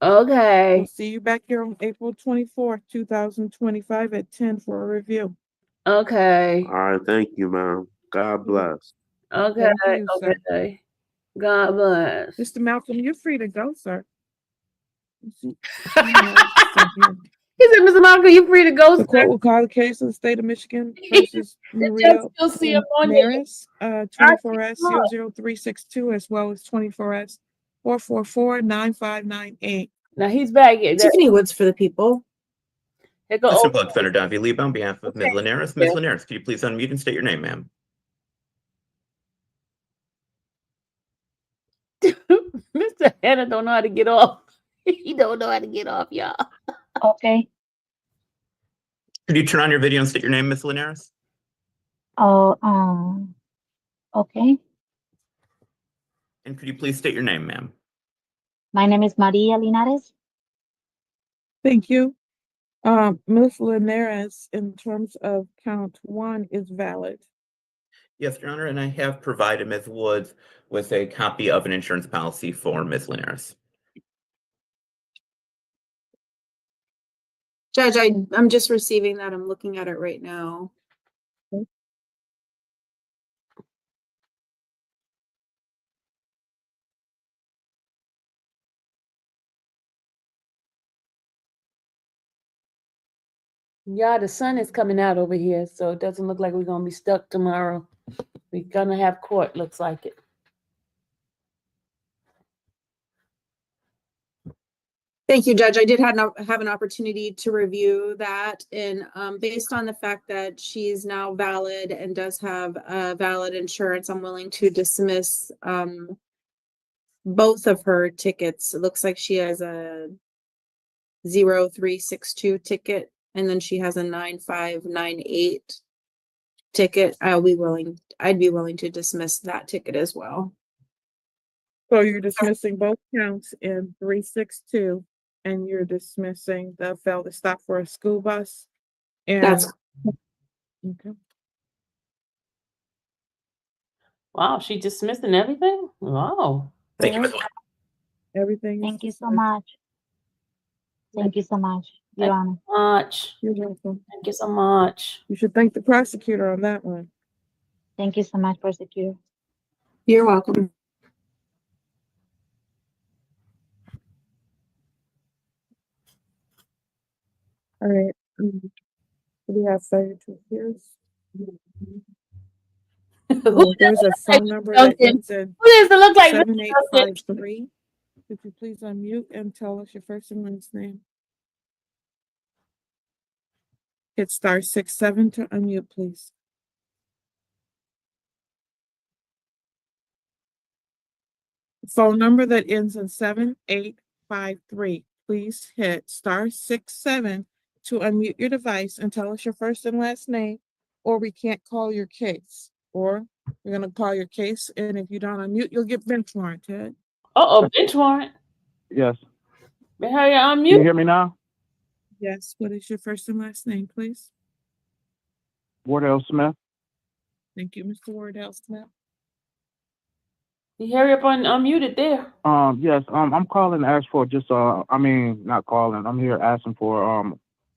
Okay. We'll see you back here on April 24th, 2025 at 10 for a review. Okay. All right, thank you, ma'am. God bless. Okay. Thank you, sir. Okay. God bless. Mr. Malcolm, you're free to go, sir. He said, Mr. Malcolm, you free to go, The sir. court will call the case of the state of Michigan versus Maria You'll see him on Maris, 24S00362, as well as 24S4449598. Now he's back here. Tiffany Woods for the people. Here go Mr. Plug Senator Don Lieb on behalf of Ms. Linares. Ms. Yeah. Linares, could you please unmute and state your name, ma'am? Mr. Hannah don't know how to get off. He don't know how to get off, y'all. Okay. Could you turn on your video and state your name, Ms. Linares? Okay. And could you please state your name, ma'am? My name is Maria Linares. Thank you. Ms. Linares, in terms of count 1, is valid. Yes, Your Honor, and I have provided Ms. Woods with a copy of an insurance policy for Ms. Linares. Judge, I'm just receiving that. I'm looking at it right now. Yeah, the sun is coming out over here, so it doesn't look like we're gonna be stuck tomorrow. We're gonna have court, looks like it. Thank you, Judge. I did have an opportunity to review that, and based on the fact that she's now valid and does have valid insurance, I'm willing to dismiss both of her tickets. It looks like she has a 0362 ticket, and then she has a 9598 ticket. I'd be willing to dismiss that ticket as well. So you're dismissing both counts in 362, and you're dismissing the failure to stop for a school bus. And That's okay. Wow, she dismissing everything? Wow. Thank you, Ms. Woods. Everything. Thank you so much. Thank you so much, Your Honor. Much. You're welcome. Thank you so much. You should thank the prosecutor on that one. Thank you so much, prosecutor. You're welcome. All right. We have failure to appears. There's a phone number that ends in Who does it look like? 7853. Could you please unmute and tell us your first and last name? Hit *67 to unmute, please. Phone number that ends in 7853. Please hit *67 to unmute your device and tell us your first and last name, or we can't call your case. Or we're gonna call your case, and if you don't unmute, you'll get bench warranted. Bench warrant. Yes. Hurry up, Can you unmute. hear me now? Yes. What is your first and last name, please? Wardell Smith. Thank you, Mr. Wardell Smith. You hurry up and unmute it there. Yes. I'm calling to ask for not calling. I'm here asking for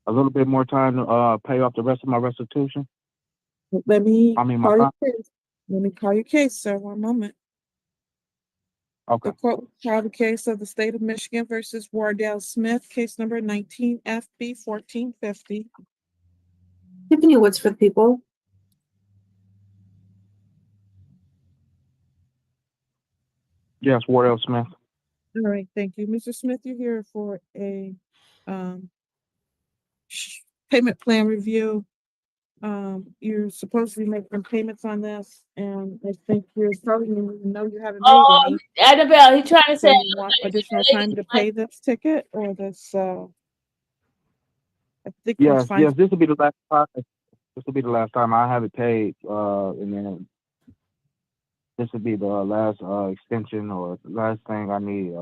a little bit more time to pay off the rest of my restitution. Let me my call your fine. case. Let me call your case, sir. One moment. Okay. The court will call the case of the state of Michigan versus Wardell Smith, case number 19FB 1450. Tiffany Woods for the people. Yes, Wardell Smith. All right, thank you. Mr. Smith, you're here for a payment plan review. You're supposed to be making payments on this, and I think you're probably know you haven't made any. Annabelle, he's trying to So say you want additional time to pay this ticket or this I think Yes, it's fine. yes. This will be the last time. This will be the last time I have it paid. And then this will be the last extension or last thing I need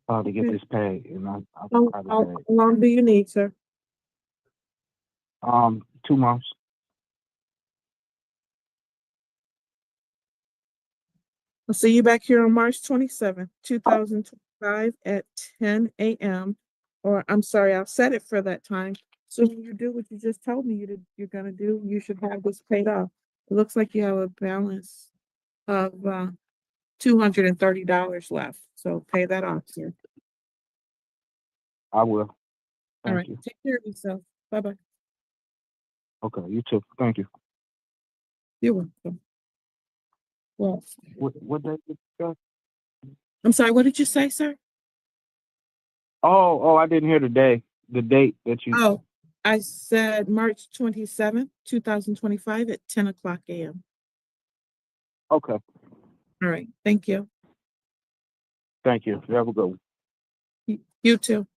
to get this paid. And How long do you need, sir? 2 months. I'll see you back here on March 27th, 2020. 5 at 10 a.m. Or I'm sorry, I'll set it for that time. So when you do what you just told me you're gonna do, you should have this paid off. It looks like you have a balance of $230 left. So pay that off, sir. I will. All Thank right, you. take care of yourself. Bye-bye. Okay, you too. Thank you. You're welcome. Well, What day did you say? I'm sorry, what did you say, sir? Oh, I didn't hear the day, the date that you. Oh, I said March 27th, 2025 at 10 o'clock a.m. Okay, All right, thank you. thank you. You have a good one. You too.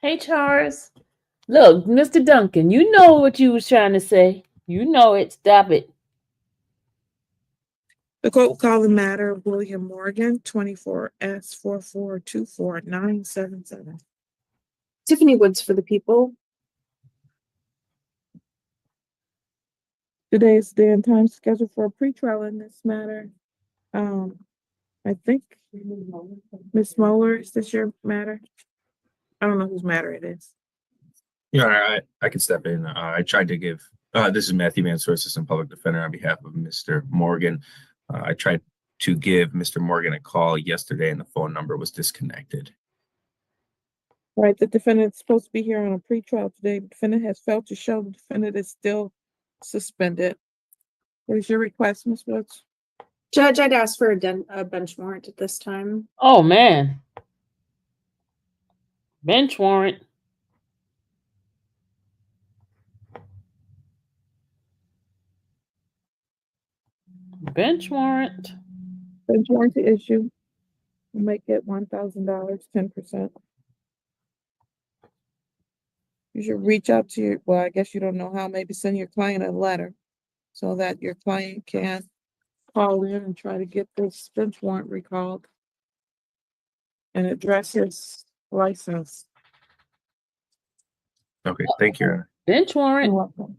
Hey, Charles. Look, Mr. Duncan, you know what you was trying to say. You know it. Stop it. The court will call the matter of William Morgan, 24S4424977. Tiffany Woods for the people. Today is the day and time scheduled for a pretrial in this matter. I think Ms. Moeller, is this your matter? I don't know whose matter it is. Yeah, I can step in. I tried to give, this is Matthew Mansour, Assistant Public Defender on behalf of Mr. Morgan. I tried to give Mr. Morgan a call yesterday and the phone number was disconnected. All right, the defendant is supposed to be here on a pretrial today. The defendant has failed to show the defendant is still suspended. What is your request, Ms. Woods? Judge, I'd ask for a bench warrant at this time. Oh, man. Bench warrant. Bench warrant. Bench warrant to issue. We'll make it $1,000, 10%. You should reach out to your, well, I guess you don't know how, maybe send your client a letter so that your client can call in and try to get this bench warrant recalled and address his license. Okay, thank you, Your Honor. Bench warrant. You're welcome.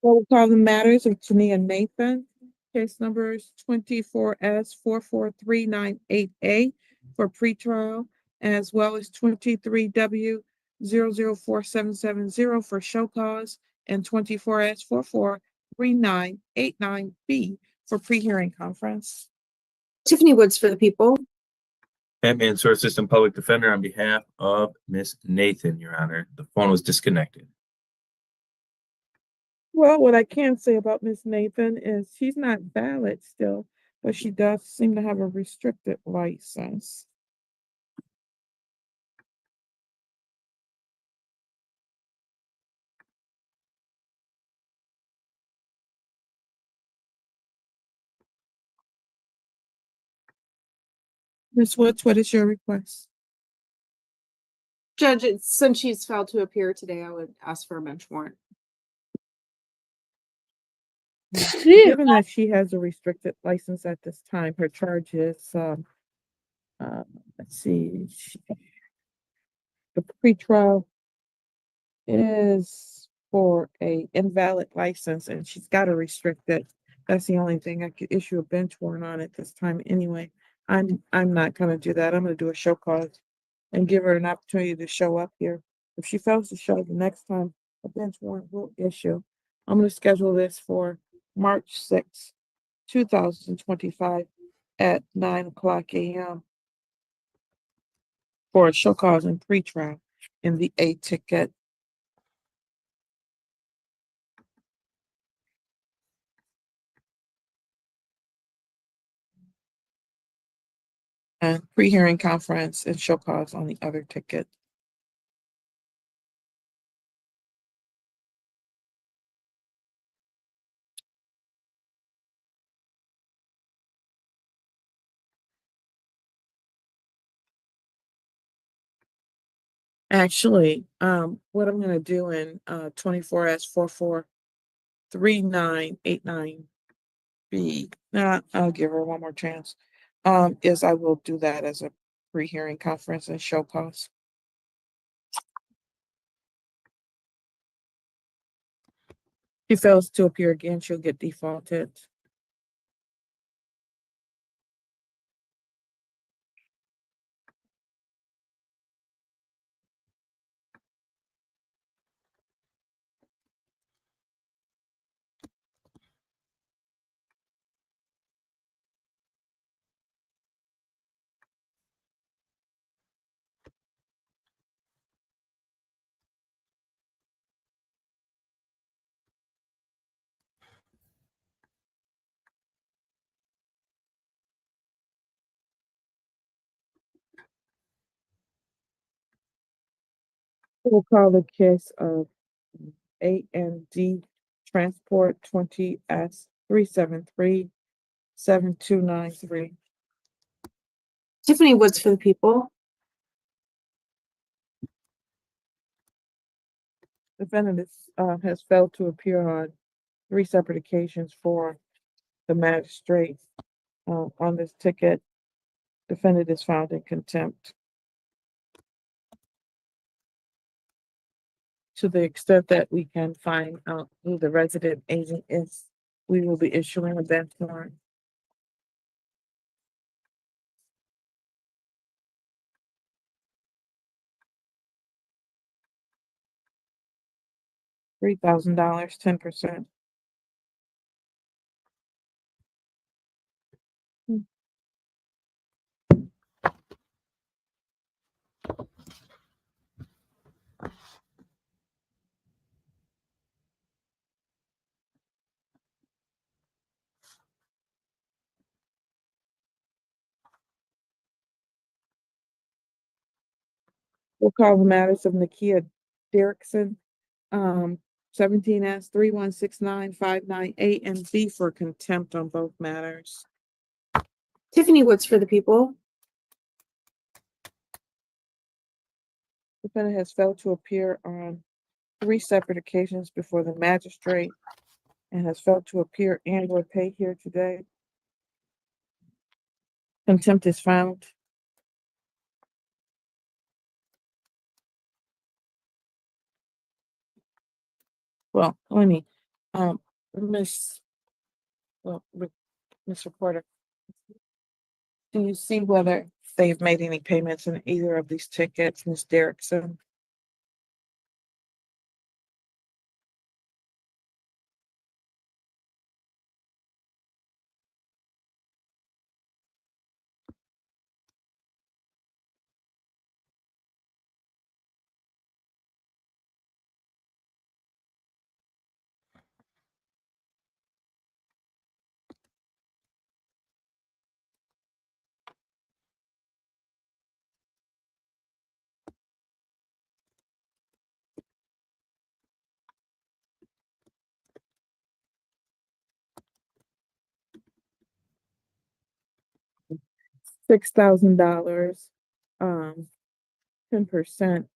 We'll call the matters of Tania Nathan. Case number is 24S44398A for pretrial, as well as 23W004770 for show cause, and 24S443989B for pre-hearing conference. Tiffany Woods for the people. Matt Mansour, Assistant Public Defender on behalf of Miss Nathan, Your Honor. The phone was disconnected. Well, what I can say about Miss Nathan is she's not valid still, but she does seem to have a restricted license. Ms. Woods, what is your request? Judge, since she's failed to appear today, I would ask for a bench warrant. Given that she has a restricted license at this time, her charge is, let's see, the pretrial is for a invalid license and she's got to restrict it. That's the only thing I could issue a bench warrant on at this time anyway. I'm not gonna do that. I'm gonna do a show cause and give her an opportunity to show up here. If she fails to show, the next time a bench warrant will issue. I'm gonna schedule this for March 6th, 2025 at 9:00 a.m. for a show cause and pretrial in the A ticket. And pre-hearing conference and show cause on the other ticket. Actually, what I'm gonna do in 24S443989B, I'll give her one more chance. Is I will do that as a pre-hearing conference and show cause. If she fails to appear again, she'll get defaulted. We'll call the case of A&D Transport 20S3737293. Tiffany Woods for the people. Defendant has failed to appear on 3 separate occasions for the magistrate. On this ticket, defendant is found in contempt. To the extent that we can find out who the resident agent is, we will be issuing a bench warrant. $3,000, 10%. We'll call the matters of Nakia Derrickson, 17S3169598 and B for contempt on both matters. Tiffany Woods for the people. Defendant has failed to appear on 3 separate occasions before the magistrate and has failed to appear and or pay here today. Contempt is found. Well, let me, Miss Reporter, do you see whether they've made any payments in either of these tickets, Ms. Derrickson? $6,000, 10%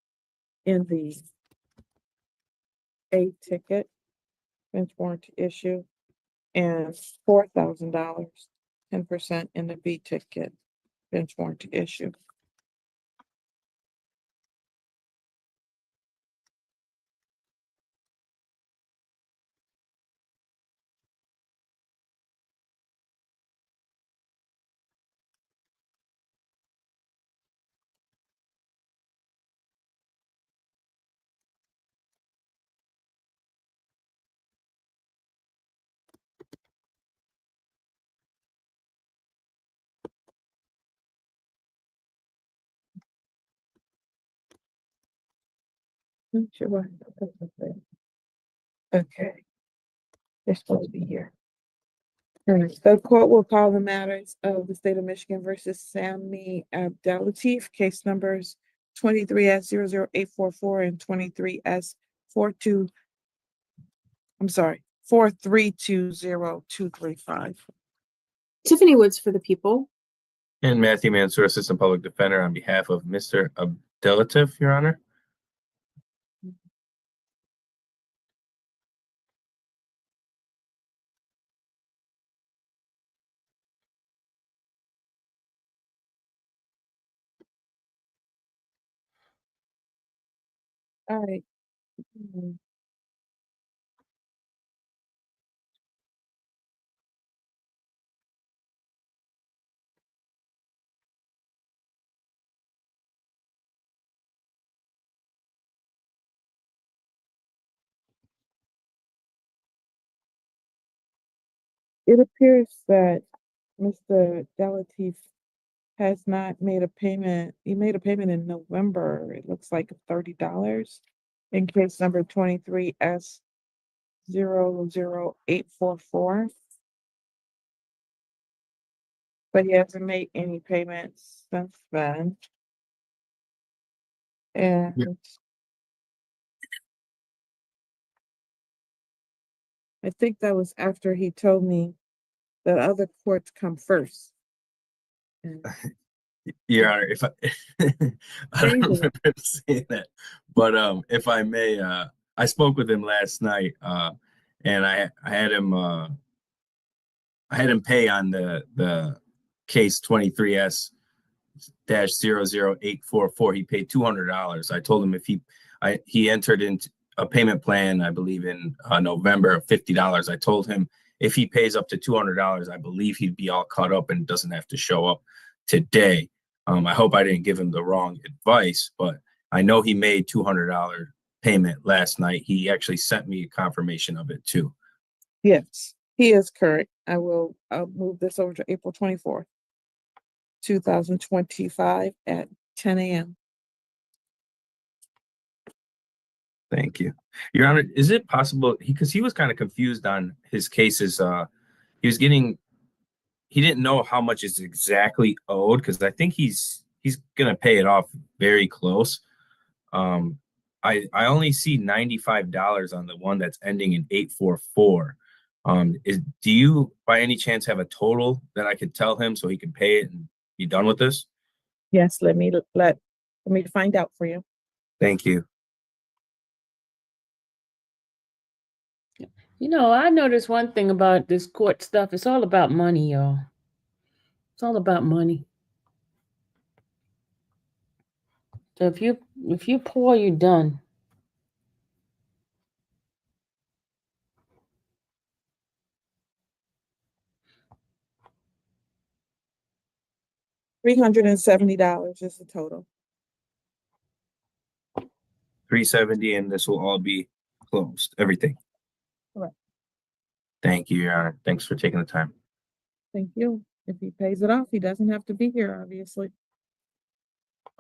in the A ticket, bench warrant to issue, and $4,000, 10% in the B ticket, bench warrant to issue. Sure. Okay. They're supposed to be here. All right. The court will call the matters of the state of Michigan versus Sammy Abdelatif, case numbers 23S00844 and 4320-235. Tiffany Woods for the people. And Matthew Mansour, Assistant Public Defender, on behalf of Mr. Abdelatif, Your Honor. All right. It appears that Mr. Delatif has not made a payment. He made a payment in November. It looks like $30 in case number 23S00844. But he hasn't made any payments since then. And I think that was after he told me that other courts come first. Your Honor, if I, I don't remember him saying that, but if I may, I spoke with him last night, and I had him pay on the case 23S-00844. He paid $200. I told him if he entered into a payment plan, I believe in November, of $50. I told him if he pays up to $200, I believe he'd be all caught up and doesn't have to show up today. I hope I didn't give him the wrong advice, but I know he made $200 payment last night. He actually sent me a confirmation of it too. Yes, he is correct. I'll move this over to April 24th, 2025 at 10 a.m. Thank you. Your Honor, is it possible, because he was kind of confused on his cases, he didn't know how much is exactly owed, because I think he's gonna pay it off very close. I only see $95 on the one that's ending in 844. Do you by any chance have a total that I could tell him so he can pay it and be done with this? Yes, let me find out for you. Thank you. You know, I noticed one thing about this court stuff. It's all about money, y'all. It's all about money. So if you're poor, you're done. $370 is the total. $370, and this will all be closed. Everything. Correct. Thank you, Your Honor. Thanks for taking the time. Thank you. If he pays it off, he doesn't have to be here, obviously.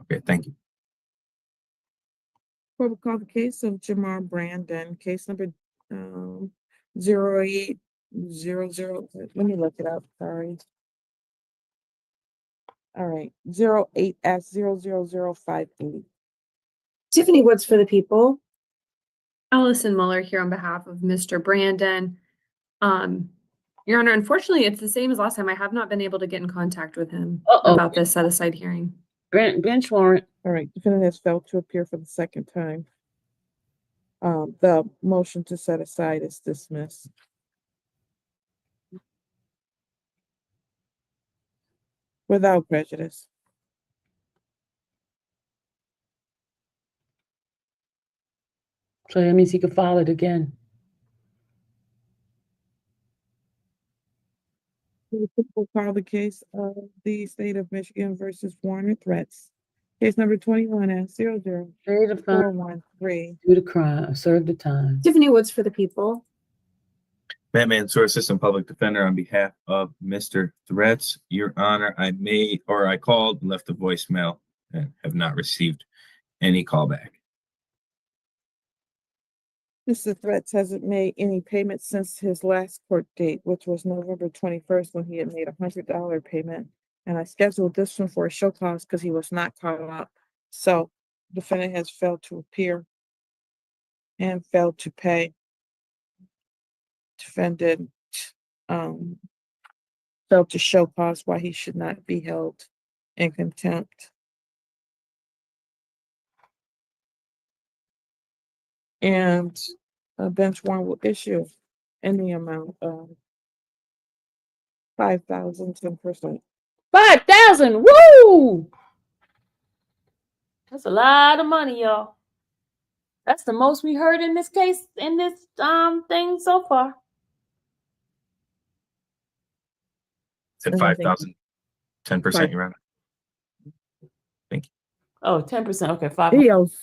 Okay, thank you. Court will call the case of Jamar Brandon, case number 0800. Let me look it up. Sorry. All right, 08S00058. Tiffany Woods for the people. Allison Muller here on behalf of Mr. Brandon. Your Honor, unfortunately, it's the same as last time. I have not been able to get in contact with him about this set-aside hearing. Bench warrant. All right, defendant has failed to appear for the second time. The motion to set aside is dismissed. Without prejudice. So that means he could file it again. The people call the case of the state of Michigan versus warrant threats. Case number 21S00413. Do the crime, serve the time. Tiffany Woods for the people. Matt Mansour, Assistant Public Defender, on behalf of Mr. Threats. Your Honor, I called and left a voicemail and have not received any callback. Mr. Threats hasn't made any payments since his last court date, which was November 21st, when he had made $100 payment. And I scheduled this one for a show cause because he was not caught up. So defendant has failed to appear and failed to pay. Defendant failed to show cause why he should not be held in contempt. And a bench warrant will issue in the amount of 5,000, 10%. 5,000. Woo! That's a lot of money, y'all. That's the most we heard in this case, in this thing so far. Said 5,000, 10%, Your Honor. Thank you. Oh, 10%. Okay, 5. He owes,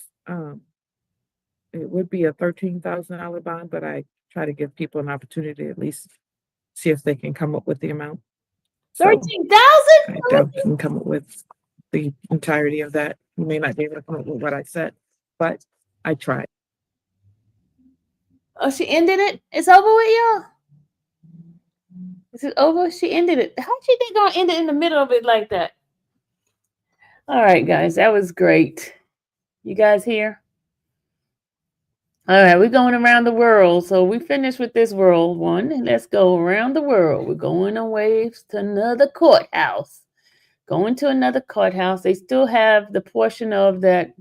it would be a $13,000 bond, but I try to give people an opportunity to at least see if they can come up with the amount. So 13,000? I doubt he can come up with the entirety of that. You may not be able to come up with what I said, but I tried. Oh, she ended it? It's over with, y'all? Is it over? She ended it. How'd she think gonna end it in the middle of it like that? All right, guys, that was great. You guys here? All right, we're going around the world. So we finished with this world one. And let's go around the world. We're going away to another courthouse. Going to another courthouse. They still have the portion of that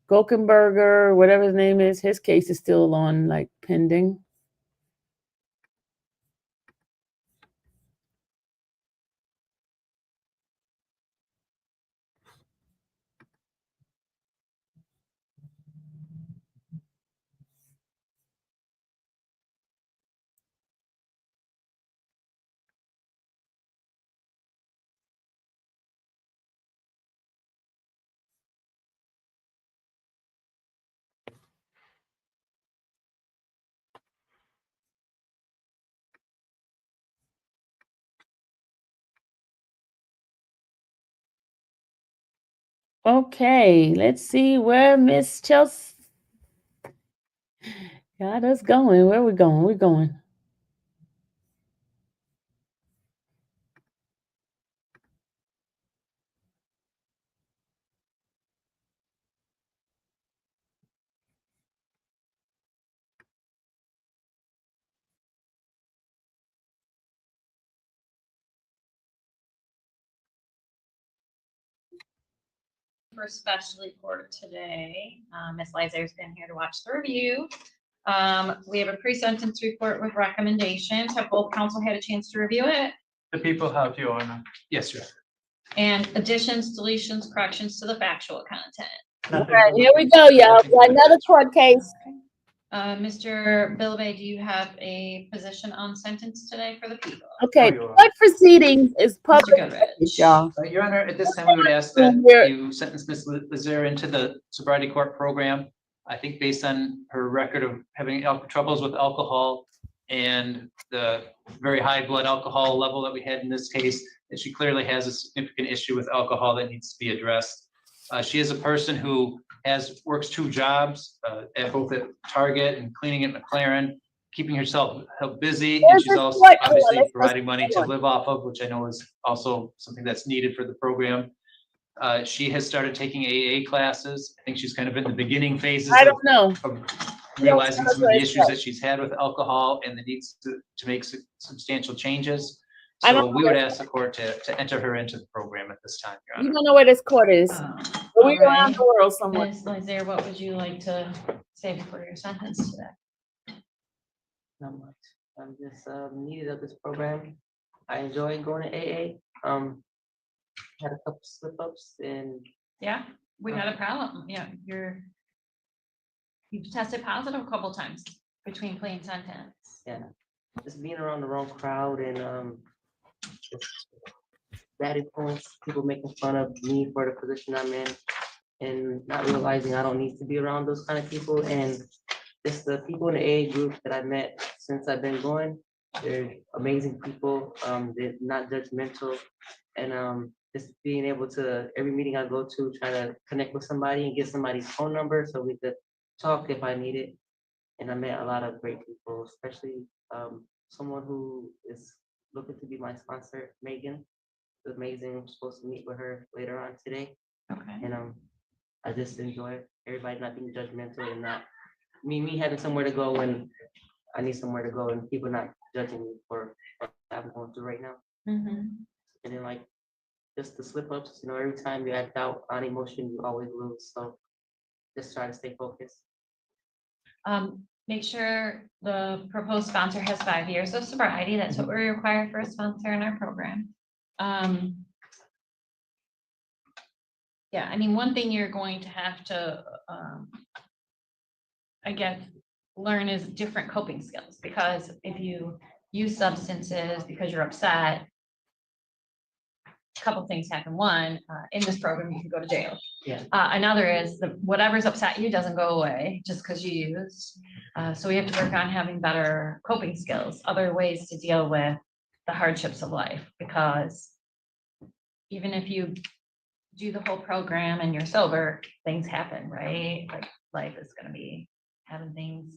Gockenberger, whatever his name is. His case is still on, like, pending. Okay, let's see where Miss Chelsea got us going. Where we going? We're going. For specialty court today. Ms. Lazar's been here to watch the review. We have a pre-sentence report with recommendations. Have both counsel had a chance to review it? The people have, Your Honor. Yes, Your Honor. And additions, deletions, corrections to the factual content. All right, here we go, y'all. We got another court case. Mr. Bilbey, do you have a position on sentence today for the people? Okay, court proceedings is public records, y'all. Your Honor, at this time, we would ask that you sentence Ms. Lazare into the sobriety court program. I think based on her record of having troubles with alcohol and the very high blood alcohol level that we had in this case, that she clearly has a significant issue with alcohol that needs to be addressed. She is a person who works 2 jobs, both at Target and cleaning at McLaren, keeping herself busy, and she's also obviously providing money to live off of, which I know is also something that's needed for the program. She has started taking AA classes. I think she's kind of in the beginning phases of realizing some of the issues that she's had with alcohol and the needs to make substantial changes. So we would ask the court to enter her into the program at this time, Your Honor. You don't know where this court is. But we're around the world somewhere. Ms. Lazare, what would you like to say for your sentence today? Not much. I'm just needed of this program. I enjoy going to AA. Had a couple slip-ups and Yeah, we had a problem. Yeah, you've tested positive a couple times between plea and sentence. yeah, just being around the wrong crowd and just bad influence, people making fun of me for the position I'm in and not realizing I don't need to be around those kind of people. And just the people in the AA group that I met since I've been going, they're amazing people. They're not judgmental, and just being able to, every meeting I go to, try to connect with somebody and get somebody's phone number so we could talk if I need it. and I met a lot of great people, especially someone who is looking to be my sponsor, Megan. It's amazing. I'm supposed to meet with her later on today. Okay. And I just enjoy everybody not being judgmental and not me having somewhere to go when I need somewhere to go and people not judging me for what I'm going through right now. Mm-hmm. And then like just the slip ups, every time you act out on emotion, you always lose. So just try to stay focused. Make sure the proposed sponsor has 5 years of sobriety. That's what we require for a sponsor in our program. Yeah, I mean, one thing you're going to have to, I guess, learn is different coping skills, because if you use substances because you're upset, a couple things happen. One, in this program, you can go to jail. Yeah. Another is whatever's upset you doesn't go away just because you use. So we have to work on having better coping skills, other ways to deal with the hardships of life, because even if you do the whole program and you're sober, things happen, right? Like life is going to be having things.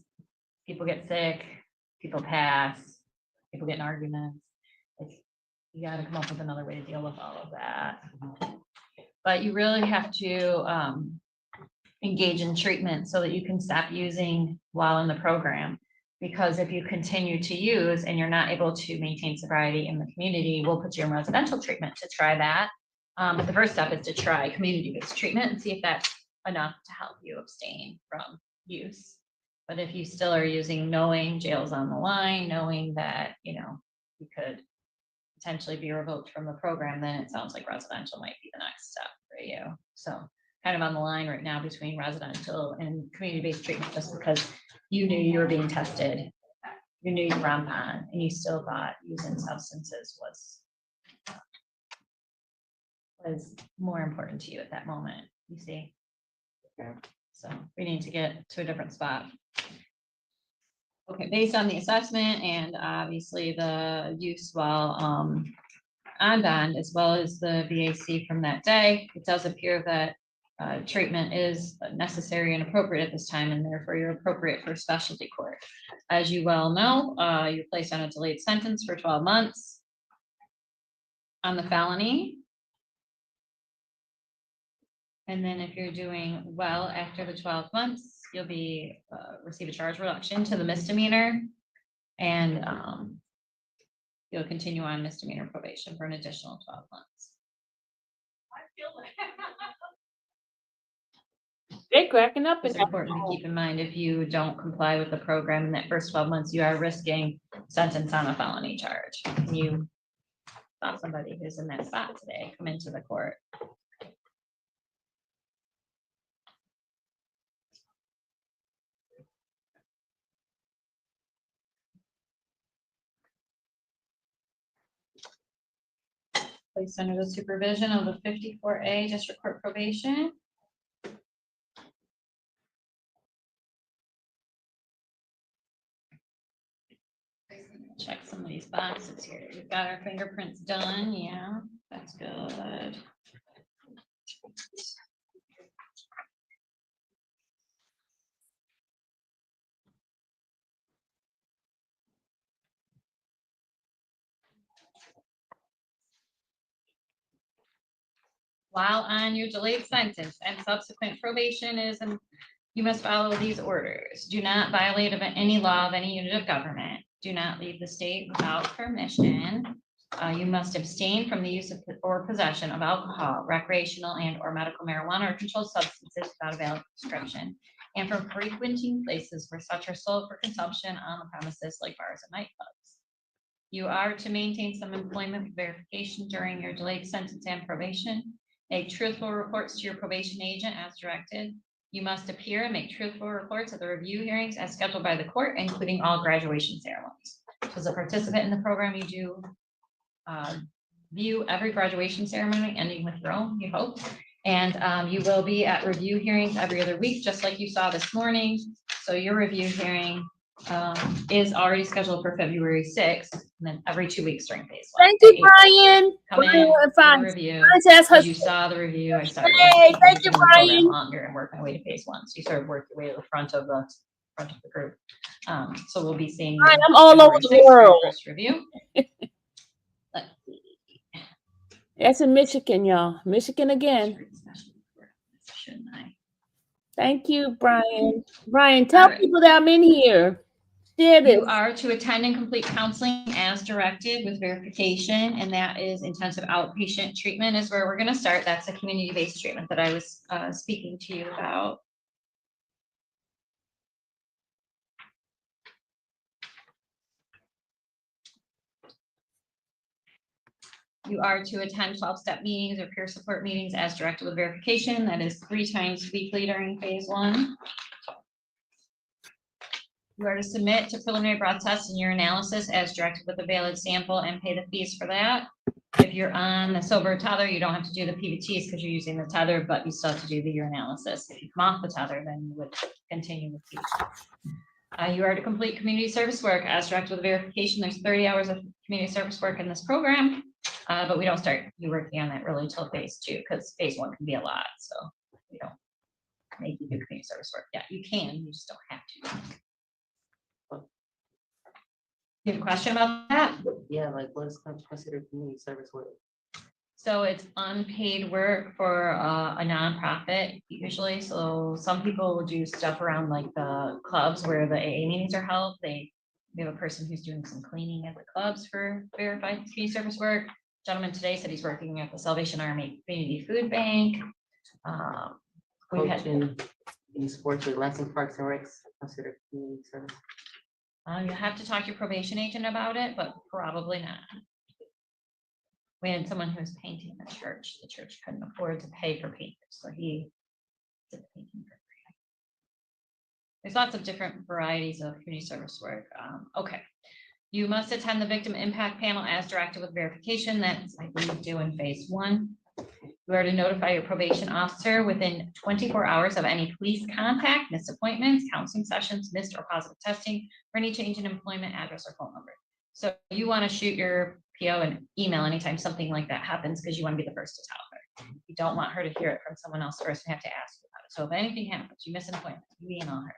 People get sick, people pass, people get in arguments. You got to come up with another way to deal with all of that. But you really have to engage in treatment so that you can stop using while in the program. Because if you continue to use and you're not able to maintain sobriety in the community, we'll put you in residential treatment to try that. But the first step is to try community-based treatment and see if that's enough to help you abstain from use. But if you still are using, knowing jail's on the line, knowing that, you could potentially be revoked from the program, then it sounds like residential might be the next step for you. So kind of on the line right now between residential and community-based treatment, just because you knew you were being tested, you knew you were on bond, and you still thought using substances was more important to you at that moment, you see? Yeah. So we need to get to a different spot. Okay, based on the assessment and obviously the use while on bond, as well as the VAC from that day, it does appear that treatment is necessary and appropriate at this time, and therefore you're appropriate for specialty court. As you well know, you're placed on a delayed sentence for 12 months on the felony. And then if you're doing well after the 12 months, you'll be receive a charge reduction to the misdemeanor, and you'll continue on misdemeanor probation for an additional 12 months. They're cracking up. It's important to keep in mind, if you don't comply with the program in that first 12 months, you are risking sentence on a felony charge. And you saw somebody who's in that spot today come into the court. Placed under the supervision of the 54A District Court Probation. Check some of these boxes here. We've got our fingerprints done. Yeah, that's good. While on your delayed sentence and subsequent probation you must follow these orders. Do not violate any law of any unit of government. Do not leave the state without permission. You must abstain from the use of or possession of alcohol, recreational and or medical marijuana or controlled substances without a valid prescription, and from frequenting places where such are sold for consumption on the premises, like bars and nightclubs. You are to maintain some employment verification during your delayed sentence and probation. Make truthful reports to your probation agent as directed. You must appear and make truthful reports at the review hearings as scheduled by the court, including all graduation ceremonies. So as a participant in the program, you do view every graduation ceremony, ending with your own, you hope. And you will be at review hearings every other week, just like you saw this morning. So your review hearing is already scheduled for February 6th, and then every 2 weeks during phase 1. Thank you, Brian. Come in, do the review. As you saw the review, I started Hey, thank you, Brian. longer and work my way to phase 1. So you sort of work your way to the front of the front of the group. So we'll be seeing. Brian, I'm all over February the 6th for your world. first review. Let's see. That's in Michigan, y'all. Michigan again. Shouldn't I? Thank you, Brian. Brian, tell All right. people that I'm in here. Share this. You are to attend and complete counseling as directed with verification, and that is intensive outpatient treatment is where we're going to start. That's the community-based treatment that I was speaking to you about. You are to attend 12-step meetings or peer support meetings as directed with verification. That is 3 times weekly during phase 1. You are to submit to preliminary breath tests and urine analysis as directed with a valid sample and pay the fees for that. If you're on the sober tether, you don't have to do the PVTs because you're using the tether, but you still have to do the urine analysis. If you come off the tether, then you would continue with PVTs. You are to complete community service work as directed with verification. There's 30 hours of community service work in this program, but we don't start you working on that really until phase 2 because phase 1 can be a lot. So we don't make you do community service work. Yeah, you can, you just don't have to. You have a question about that? Yeah, like what is considered community service work? So it's unpaid work for a nonprofit usually. So some people will do stuff around like the clubs where the AA meetings are held. We have a person who's doing some cleaning at the clubs for verified community service work. Gentleman today said he's working at the Salvation Army Community Food Bank. We had Coaching any sports or Lansing Parks and Recs considered community service? you have to talk to your probation agent about it, but probably not. We had someone who was painting the church. The church couldn't afford to pay for painters, so he did painting for free. There's lots of different varieties of community service work. Okay. You must attend the victim impact panel as directed with verification. That's, I believe, due in phase 1. You are to notify your probation officer within 24 hours of any police contact, missed appointments, counseling sessions, missed or positive testing, or any change in employment address or phone number. So you want to shoot your PO and email anytime something like that happens because you want to be the first to tell her. You don't want her to hear it from someone else first and have to ask you about it. So if anything happens, you miss an appointment, you email her.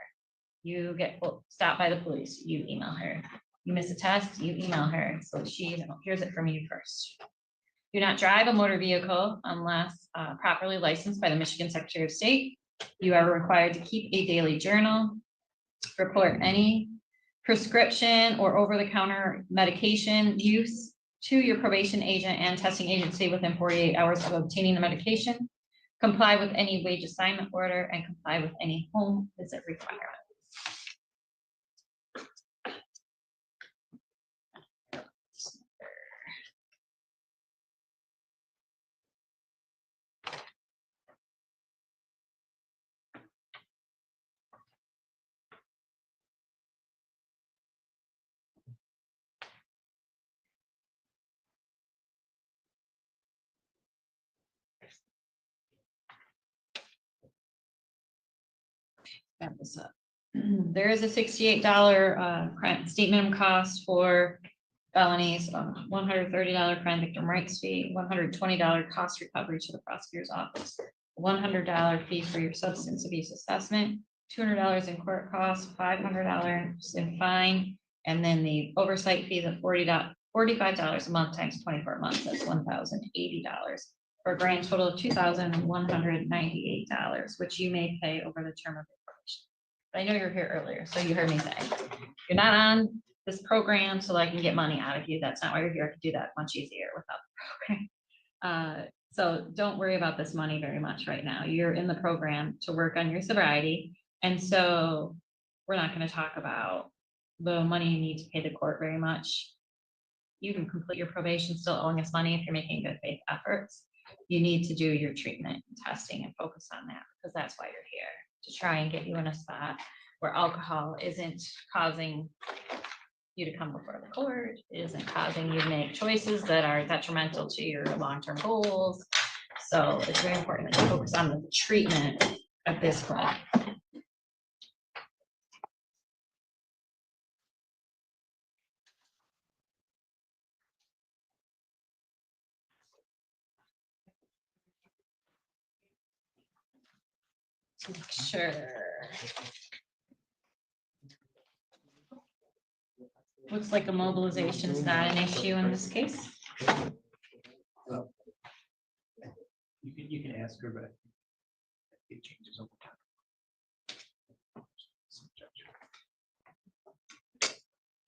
You get stopped by the police, you email her. You miss a test, you email her. So she hears it from you first. Do not drive a motor vehicle unless properly licensed by the Michigan Secretary of State. You are required to keep a daily journal, report any prescription or over-the-counter medication use to your probation agent and testing agency within 48 hours of obtaining the medication, comply with any wage assignment order, and comply with any home visit requirements. Wrap this up. There is a $68 state minimum cost for felonies, $130 crime victim rights fee, $120 cost recovery to the prosecutor's office, $100 fee for your substance abuse assessment, $200 in court costs, $500 in fine, and then the oversight fee of $45 a month times 24 months. That's $1,080 for a grand total of $2,198, which you may pay over the term of your probation. But I know you're here earlier, so you heard me say you're not on this program so I can get money out of you. That's not why you're here. I could do that much easier without the program. So don't worry about this money very much right now. You're in the program to work on your sobriety. And so we're not going to talk about the money you need to pay the court very much. You can complete your probation still owing us money if you're making good faith efforts. You need to do your treatment and testing and focus on that because that's why you're here, to try and get you in a spot where alcohol isn't causing you to come before the court, isn't causing you to make choices that are detrimental to your long-term goals. So it's very important that you focus on the treatment at this point. To make sure Looks like a mobilization is not an issue in this case. You can ask her, but it changes over time.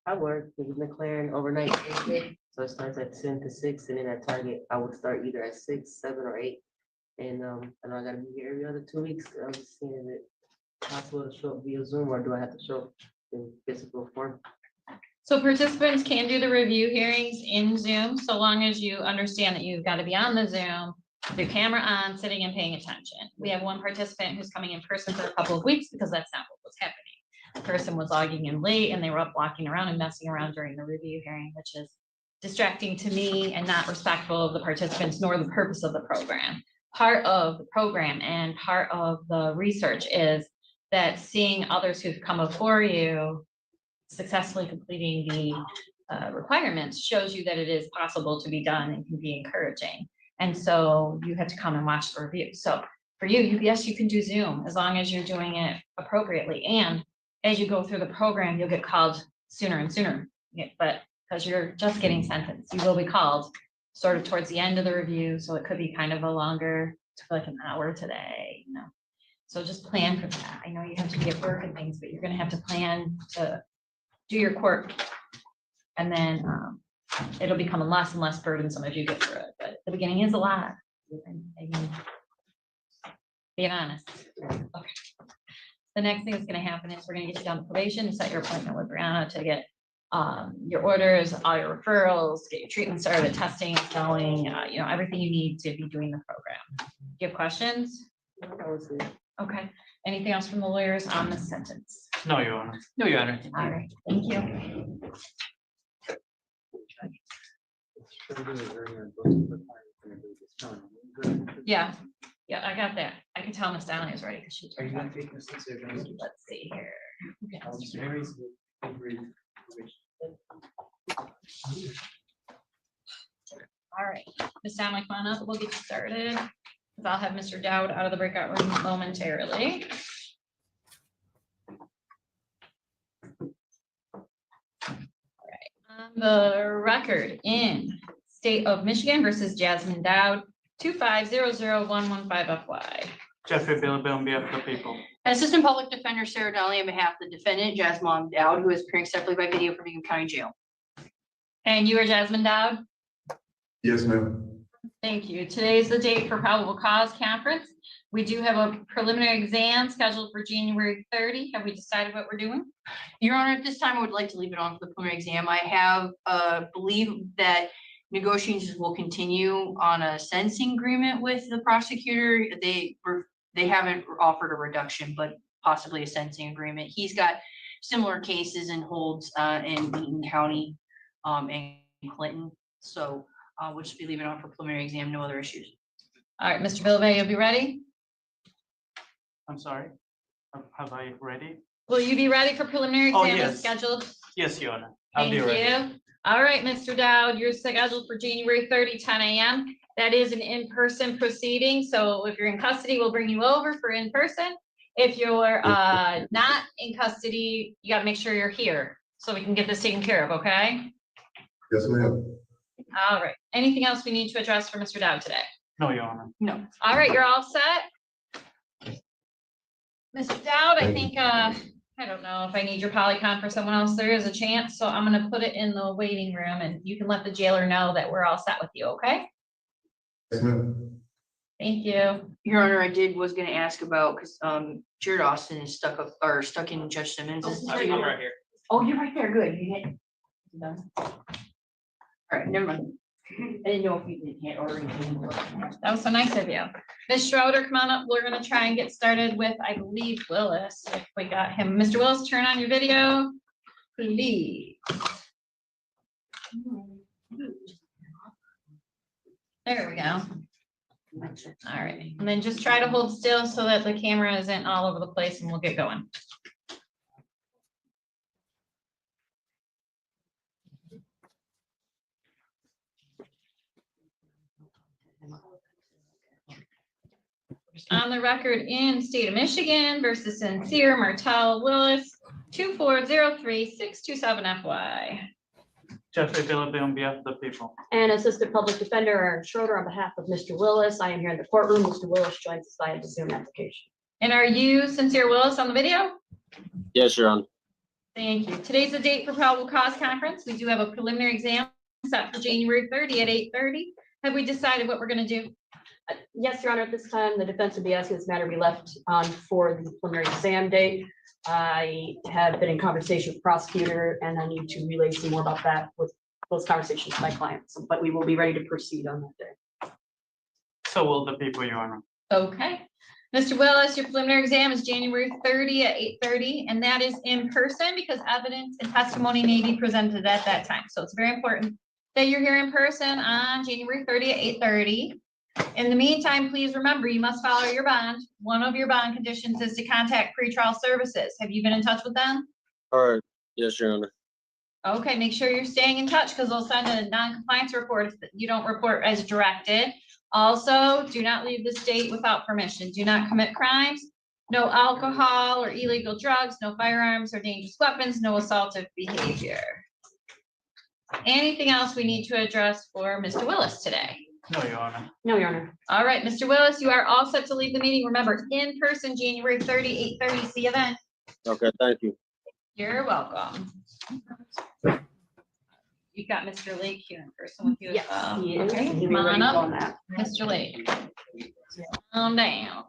I work with McLaren overnight Thursday, so it starts at 10 to 6, and then at Target, I would start either at 6, 7, or 8. And I know I gotta be here every other 2 weeks. I was just seeing if it possible to show up via Zoom, or do I have to show up in physical form? So participants can do the review hearings in Zoom, so long as you understand that you've got to be on the Zoom, your camera on, sitting and paying attention. We have one participant who's coming in person for a couple of weeks because that's not what was happening. The person was logging in late and they were up walking around and messing around during the review hearing, which is distracting to me and not respectful of the participants nor the purpose of the program. Part of the program and part of the research is that seeing others who've come before you successfully completing the requirements shows you that it is possible to be done and can be encouraging. And so you have to come and watch the review. So for you, yes, you can do Zoom as long as you're doing it appropriately. And as you go through the program, you'll get called sooner and sooner. But because you're just getting sentenced, you will be called sort of towards the end of the review. So it could be kind of a longer, like an hour today, you know. So just plan for that. I know you have to be at work and things, but you're going to have to plan to do your court, and then it'll become a less and less burdensome as you get through it. But the beginning is a lot. I mean, being honest. Okay. The next thing that's going to happen is we're going to get you down to probation and set your appointment with Brianna to get your orders, all your referrals, get your treatment started, testing, going, you know, everything you need to be doing the program. Do you have questions? Okay. Anything else from the lawyers on this sentence? No, Your Honor. No, Your Honor. All right. Thank you. Yeah. Yeah, I got that. I can tell Miss Donnelly is ready because she's. Are you going to take this decision? Let's see here. Okay. Mr. Harris, All right, Ms. Donnelly, come on up. We'll get you started. I'll have Mr. Dowd out of the breakout room momentarily. All right, on the record in State of Michigan versus Jasmine Dowd, 2500115FY. Jeffrey Bill on behalf of the people. Assistant Public Defender Sarah Donnelly on behalf of the defendant, Jasmine Dowd, who is appearing separately by video from Bingham County Jail. And you are Jasmine Dowd? Yes, ma'am. Thank you. Today's the date for probable cause conference. We do have a preliminary exam scheduled for January 30. Have we decided what we're doing? Your Honor, at this time, I would like to leave it on for the preliminary exam. I have believe that negotiations will continue on a sentencing agreement with the prosecutor. They haven't offered a reduction, but possibly a sentencing agreement. He's got similar cases and holds in Bingham County and Clinton. So we'll just be leaving on for preliminary exam, no other issues. All right, Mr. Bilbay, you'll be ready? I'm sorry. Have I ready? Will you be ready for preliminary exam as yes. scheduled? Yes, Your Honor. I'll Thank be ready. you. All right, Mr. Dowd, you're scheduled for January 30, 10 a.m. That is an in-person proceeding. So if you're in custody, we'll bring you over for in-person. If you're not in custody, you got to make sure you're here so we can get this taken care of, okay? Yes, ma'am. All right. Anything else we need to address for Mr. Dowd today? No, Your Honor. No. All right, you're all set. Mr. Dowd, I think, I don't know if I need your polycon for someone else. There is a chance, so I'm going to put it in the waiting room and you can let the jailer know that we're all set with you, okay? Yes, ma'am. Thank you. Your Honor, was going to ask about, because Jared Austin is stuck in Judge Simmons. I'm right here. Oh, you're right there. Good. You hit. Done. All right, never mind. I didn't know if you can't order anything. That was so nice of you. Ms. Schroeder, come on up. We're going to try and get started with, I believe, Willis, if we got him. Mr. Willis, turn on your video, please. There we go. All right, and then just try to hold still so that the camera isn't all over the place and we'll get going. On the record in State of Michigan versus Sincere Martell Willis, 2403627FY. Jeffrey Phillippe on behalf of the people. And Assistant Public Defender Aaron Schroeder on behalf of Mr. Willis. I am here in the courtroom. Mr. Willis joins us via the Zoom application. And are you Sincere Willis on the video? Yes, Your Honor. Thank you. Today's the date for probable cause conference. We do have a preliminary exam set for January 30 at 8:30. Have we decided what we're gonna do? Yes, Your Honor, at this time, the defense would be asking this matter be left on for the preliminary exam date. I have been in conversation with the prosecutor and I need to relay some more about that with those conversations with my clients, but we will be ready to proceed on that day. So will the people, Your Honor. Okay. Mr. Willis, your preliminary exam is January 30 at 8:30, and that is in person because evidence and testimony may be presented at that time. So it's very important that you're here in person on January 30 at 8:30. In the meantime, please remember, you must follow your bond. One of your bond conditions is to contact pretrial services. Have you been in touch with them? All right. Yes, Your Honor. Okay, make sure you're staying in touch because they'll send a non-compliance report if you don't report as directed. Also, do not leave the state without permission. Do not commit crimes. No alcohol or illegal drugs, no firearms or dangerous weapons, no assaultive behavior. Anything else we need to address for Mr. Willis today? No, Your Honor. No, Your Honor. All right, Mr. Willis, you are all set to leave the meeting. Remember, in person, January 30, 8:30. See you then. Okay, thank you. You're welcome. You got Mr. Lake here in person with you as Yes, well. he is. Okay, He'll be come on ready to go up, on that. Mr. Lake. Calm down.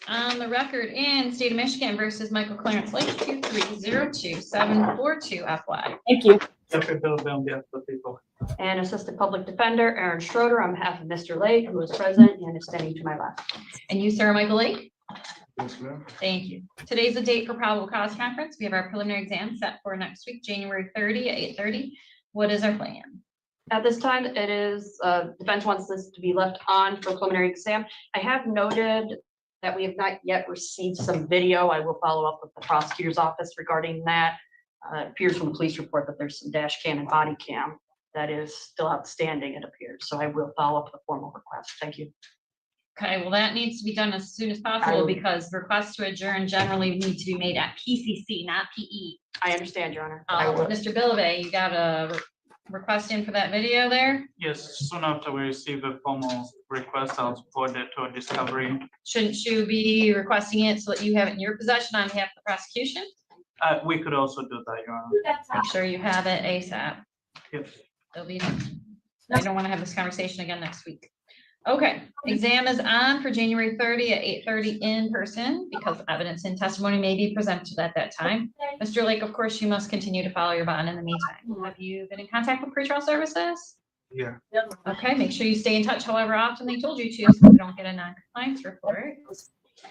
On the record in State of Michigan versus Michael Clarence Lake, 2302742 FY. Thank you. Jeffrey Phillippe on behalf of the people. And Assistant Public Defender Aaron Schroeder on behalf of Mr. Lake, who is present and is standing to my left. And you, sir, Michael Lake? Yes, ma'am. Thank you. Today's the date for probable cause conference. We have our preliminary exam set for next week, January 30 at 8:30. What is our plan? At this time, it is, defense wants this to be left on for preliminary exam. I have noted that we have not yet received some video. I will follow up with the prosecutor's office regarding that. It appears from the police report that there's some dash cam and body cam that is still outstanding, it appears. So I will follow up with a formal request. Thank you. Okay, well, that needs to be done as soon as possible because requests to adjourn generally need to be made at PCC, not PE. I understand, Your Honor. I will. Mr. Billive, you got a request in for that video there? Yes, soon after we receive a formal request, I'll forward it to a discovery. Shouldn't you be requesting it so that you have it in your possession on behalf of the prosecution? We could also do that, Your Honor. Make sure you have it ASAP. Yes. It'll be, I don't want to have this conversation again next week. Okay, exam is on for January 30 at 8:30 in person because evidence and testimony may be presented at that time. Mr. Lake, of course, you must continue to follow your bond in the meantime. Have you been in contact with pretrial services? Yeah. Okay, make sure you stay in touch however often they told you to so you don't get a non-compliance report.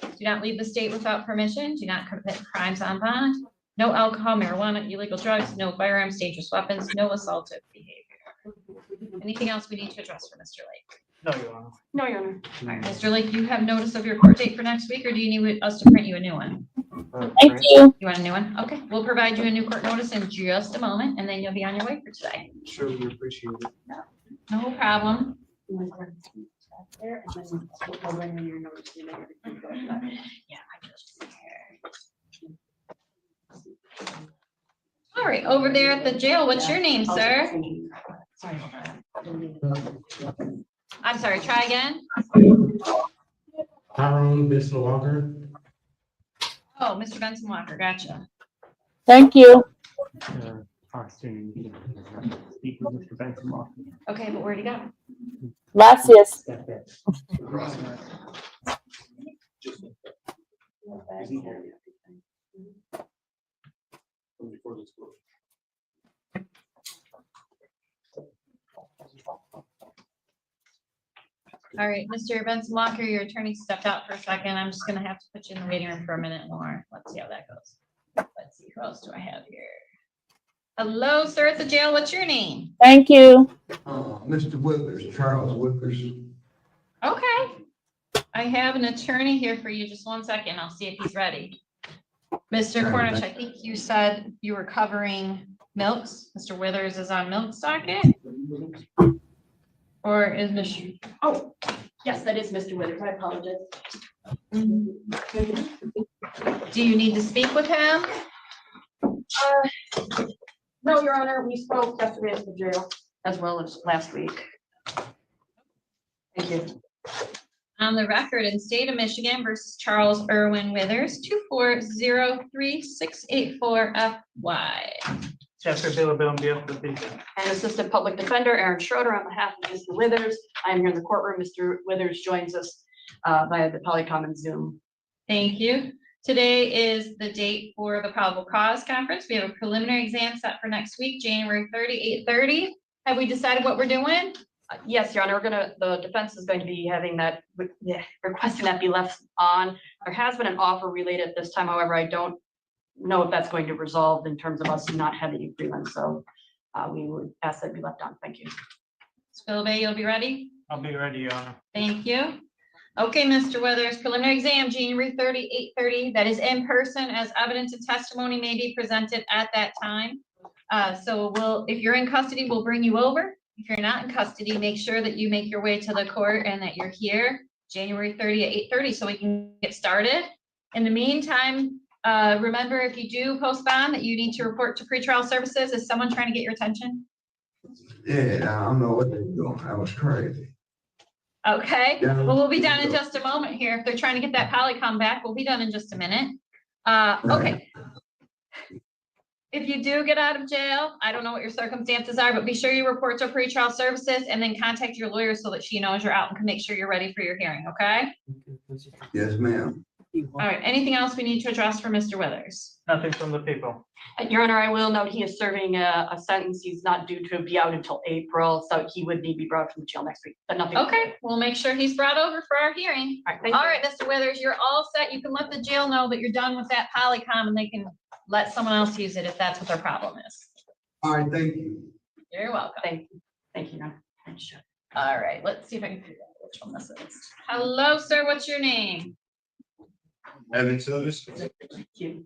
Do not leave the state without permission. Do not commit crimes on bond. No alcohol, marijuana, illegal drugs, no firearms, dangerous weapons, no assaultive behavior. Anything else we need to address for Mr. Lake? No, Your Honor. No, Your Honor. All right, Mr. Lake, you have notice of your court date for next week, or do you need us to print you a new one? Thank you. You want a new one? Okay, we'll provide you a new court notice in just a moment, and then you'll be on your way for today. Sure, we appreciate it. No problem. All right, over there at the jail, what's your name, sir? I'm sorry, try again. Dismissal Walker. Oh, Mr. Benson Walker, gotcha. Thank you. Speak with Mr. Benson Walker. Okay, but where'd he go? Gracias. All right, Mr. Benson Walker, your attorney stepped out for a second. I'm just gonna have to put you in the waiting room for a minute more. Let's see how that goes. Let's see, who else do I have here? Hello, sir at the jail. What's your name? Thank you. Mr. Withers, Charles Withers. Okay. I have an attorney here for you. Just one second. I'll see if he's ready. Mr. Cornish, I think you said you were covering Milks. Mr. Withers is on Milk's docket? Or is Mr. Oh, Yes, that is Mr. Withers. I apologize. Do you need to speak with him? No, Your Honor, we spoke yesterday at the jail as well as last week. Thank you. On the record in state of Michigan versus Charles Irwin Withers, 2403684 FY. Chester Bill on behalf of the people. And Assistant Public Defender Aaron Schroeder on behalf of Mr. Withers. I am here in the courtroom. Mr. Withers joins us via the Polycom and Zoom. Thank you. Today is the date for the probable cause conference. We have a preliminary exam set for next week, January 30, 8:30. Have we decided what we're doing? Yes, Your Honor, the defense is going to be having that, requesting that be left on. There has been an offer relayed at this time. However, I don't know if that's going to resolve in terms of us not having agreement. So we would ask that be left on. Thank you. Spillbay, you'll be ready? I'll be ready, Your Honor. Thank you. Okay, Mr. Withers, preliminary exam, January 30, 8:30. That is in person, as evidence and testimony may be presented at that time. So if you're in custody, we'll bring you over. If you're not in custody, make sure that you make your way to the court and that you're here January 30 at 8:30 so we can get started. In the meantime, remember, if you do postpone, that you need to report to pretrial services. Is someone trying to get your attention? Yeah, I don't know what they're doing. That was crazy. Okay, Yeah. well, we'll be done in just a moment here. If they're trying to get that Polycom back, we'll be done in just a minute. Okay. If you do get out of jail, I don't know what your circumstances are, but be sure you report to pretrial services and then contact your lawyer so that she knows you're out and can make sure you're ready for your hearing, okay? Yes, ma'am. All right, anything else we need to address for Mr. Withers? Nothing from the people. Your Honor, I will note he is serving a sentence. He's not due to be out until April, so he would need to be brought from jail next week, but nothing. Okay, we'll make sure he's brought over for our hearing. All right, thank you. All right, Mr. Withers, you're all set. You can let the jail know that you're done with that Polycom and they can let someone else use it if that's what their problem is. All right, thank you. You're welcome. Thank you. Thank you, Your Honor. All right, let's see if I can figure out which one this is. Hello, sir, what's your name? Evan Silvis. Thank you.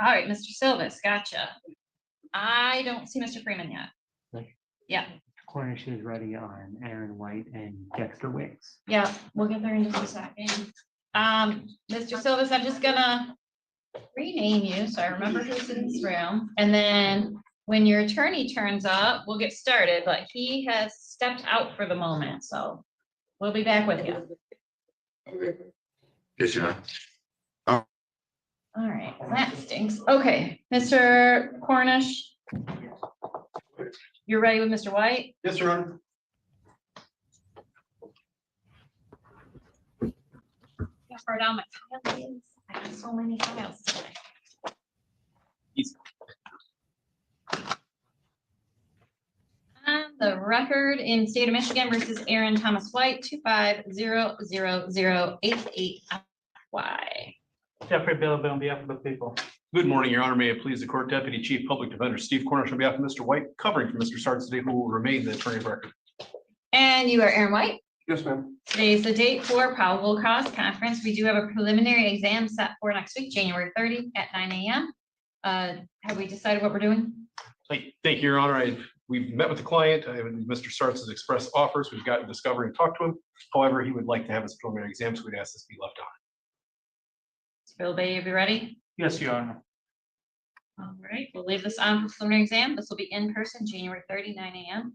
All right, Mr. Silvis, gotcha. I don't see Mr. Freeman yet. Yeah, Cornish is ready on Aaron White and Dexter Wicks. yeah, we'll get there in just a second. Mr. Silvis, I'm just gonna rename you so I remember who's in this room. And then when your attorney turns up, we'll get started, but he has stepped out for the moment, so we'll be back with you. Yes, Your Honor. All right, well, that stinks. Okay, Mr. Cornish. You're ready with Mr. White? Yes, Your Honor. How far down my file is? I have so many files today. On the record in state of Michigan versus Aaron Thomas White, 2500088FY. Jeffrey Bill on behalf of the people. Good morning, Your Honor. May it please the court, Deputy Chief Public Defender Steve Cornish on behalf of Mr. White, covering for Mr. Sarts today, who will remain the attorney of record. And you are Aaron White. Yes, ma'am. Today is the date for probable cause conference. We do have a preliminary exam set for next week, January 30 at 9 a.m. Have we decided what we're doing? Thank you, Your Honor. We've met with the client. Mr. Sarts has expressed offers. We've gotten discovery and talked to him. However, he would like to have his preliminary exam, so we'd ask this be left on. Bill Bay, you be ready? Yes, Your Honor. All right, we'll leave this on for preliminary exam. This will be in person, January 30, 9 a.m.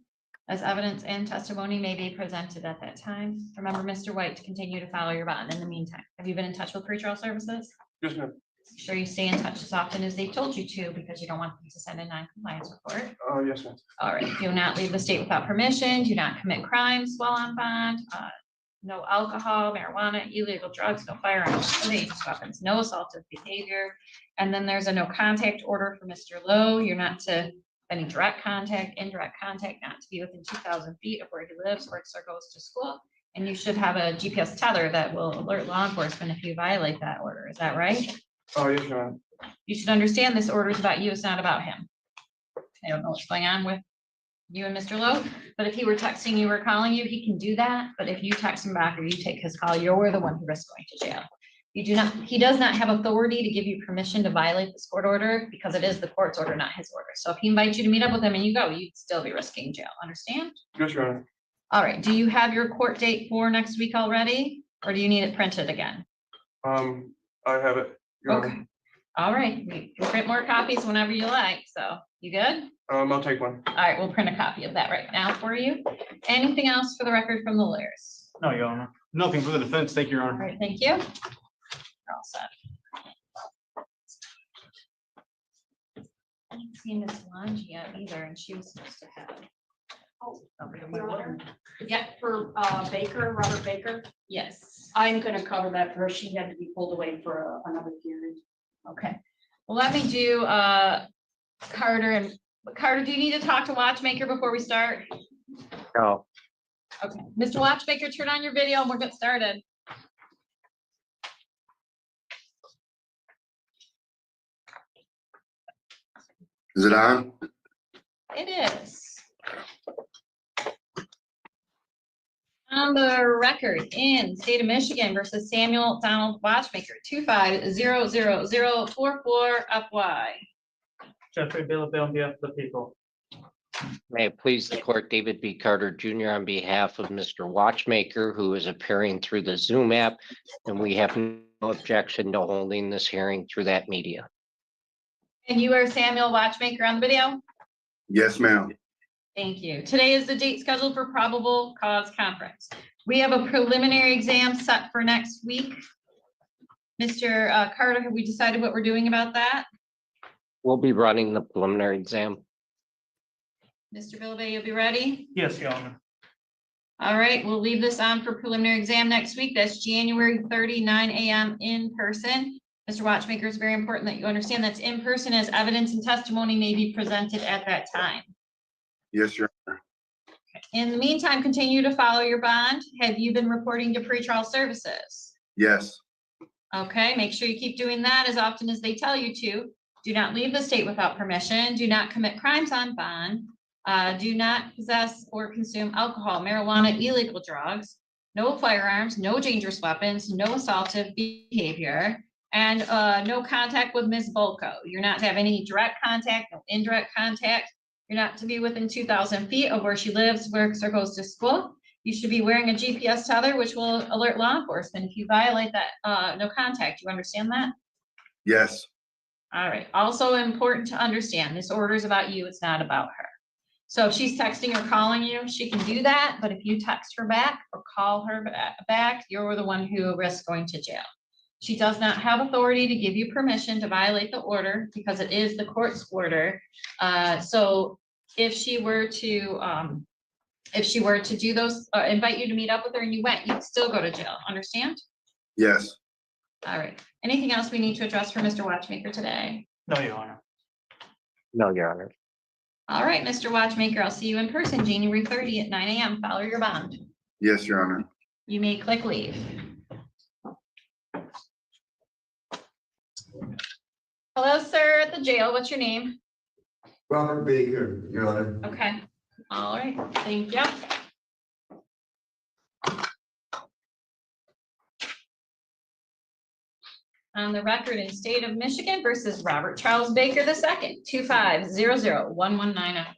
As evidence and testimony may be presented at that time. Remember, Mr. White, to continue to follow your bond in the meantime. Have you been in touch with pretrial services? Yes, ma'am. Make sure you stay in touch as often as they've told you to, because you don't want them to send a non-compliance report. Yes, ma'am. All right, do not leave the state without permission, do not commit crimes while on bond, no alcohol, marijuana, illegal drugs, no firearms, no dangerous weapons, no assaultive behavior. And then there's a no contact order for Mr. Lowe. You're not to any direct contact, indirect contact, not to be within 2,000 feet of where he lives, works, or goes to school. And you should have a GPS tether that will alert law enforcement if you violate that order. Is that right? Yes, Your Honor. You should understand this order is about you, it's not about him. I don't know what's going on with you and Mr. Lowe, but if he were texting you or calling you, he can do that. But if you text him back or you take his call, you're the one who risks going to jail. He does not have authority to give you permission to violate this court order because it is the court's order, not his order. So if he invites you to meet up with him and you go, you'd still be risking jail. Understand? Yes, Your Honor. All right, do you have your court date for next week already, or do you need it printed again? I have it. Your Honor. Okay. All right, we can print more copies whenever you like, so you good? I'll take one. All right, we'll print a copy of that right now for you. Anything else for the record from the lawyers? No, Your Honor. Nothing for the defense. Thank you, Your All Honor. right, thank you. You're all set. I haven't seen Miss Lange yet either, and she was supposed to have. Yeah, for Baker, Robert Baker. Yes. I'm gonna cover that for her. She had to be pulled away for another hearing. Okay, well, let me do Carter, and Carter, do you need to talk to Watchmaker before we start? No. Okay, Mr. Watchmaker, turn on your video and we'll get started. Is it on? It is. On the record in state of Michigan versus Samuel Donald Watchmaker, 2500044 FY. Jeffrey Billabell on behalf of the people. May it please the court, David B. Carter Jr. on behalf of Mr. Watchmaker, who is appearing through the Zoom app, and we have no objection to holding this hearing through that media. And you are Samuel Watchmaker on the video? Yes, ma'am. Thank you. Today is the date scheduled for probable cause conference. We have a preliminary exam set for next week. Mr. Carter, have we decided what we're doing about that? We'll be running the preliminary exam. Mr. Bilbay, you'll be ready? Yes, Your Honor. All right, we'll leave this on for preliminary exam next week. That's January 30, 9 a.m. in person. Mr. Watchmaker, it's very important that you understand that's in person, as evidence and testimony may be presented at that time. Yes, Your Honor. In the meantime, continue to follow your bond. Have you been reporting to pretrial services? Yes. Okay, make sure you keep doing that as often as they tell you to. Do not leave the state without permission. Do not commit crimes on bond. Do not possess or consume alcohol, marijuana, illegal drugs, no firearms, no dangerous weapons, no assaultive behavior, and no contact with Ms. Bolko. You're not to have any direct contact, no indirect contact. You're not to be within 2,000 feet of where she lives, works, or goes to school. You should be wearing a GPS tether, which will alert law enforcement if you violate that no contact. You understand that? Yes. All right. Also important to understand, this order is about you. It's not about her. So if she's texting or calling you, she can do that. But if you text her back or call her back, you're the one who risks going to jail. She does not have authority to give you permission to violate the order because it is the court's order. So if she were to do those, invite you to meet up with her and you went, you'd still go to jail. Understand? Yes. All right. Anything else we need to address for Mr. Watchmaker today? No, Your Honor. No, Your Honor. All right, Mr. Watchmaker, I'll see you in person, January 30 at 9 a.m. Follow your bond. Yes, Your Honor. You may click leave. Hello, sir, at the jail. What's your name? Robert Baker, Your Honor. Okay. All right. Thank you. On the record in state of Michigan versus Robert Charles Baker II, 2500119 FY.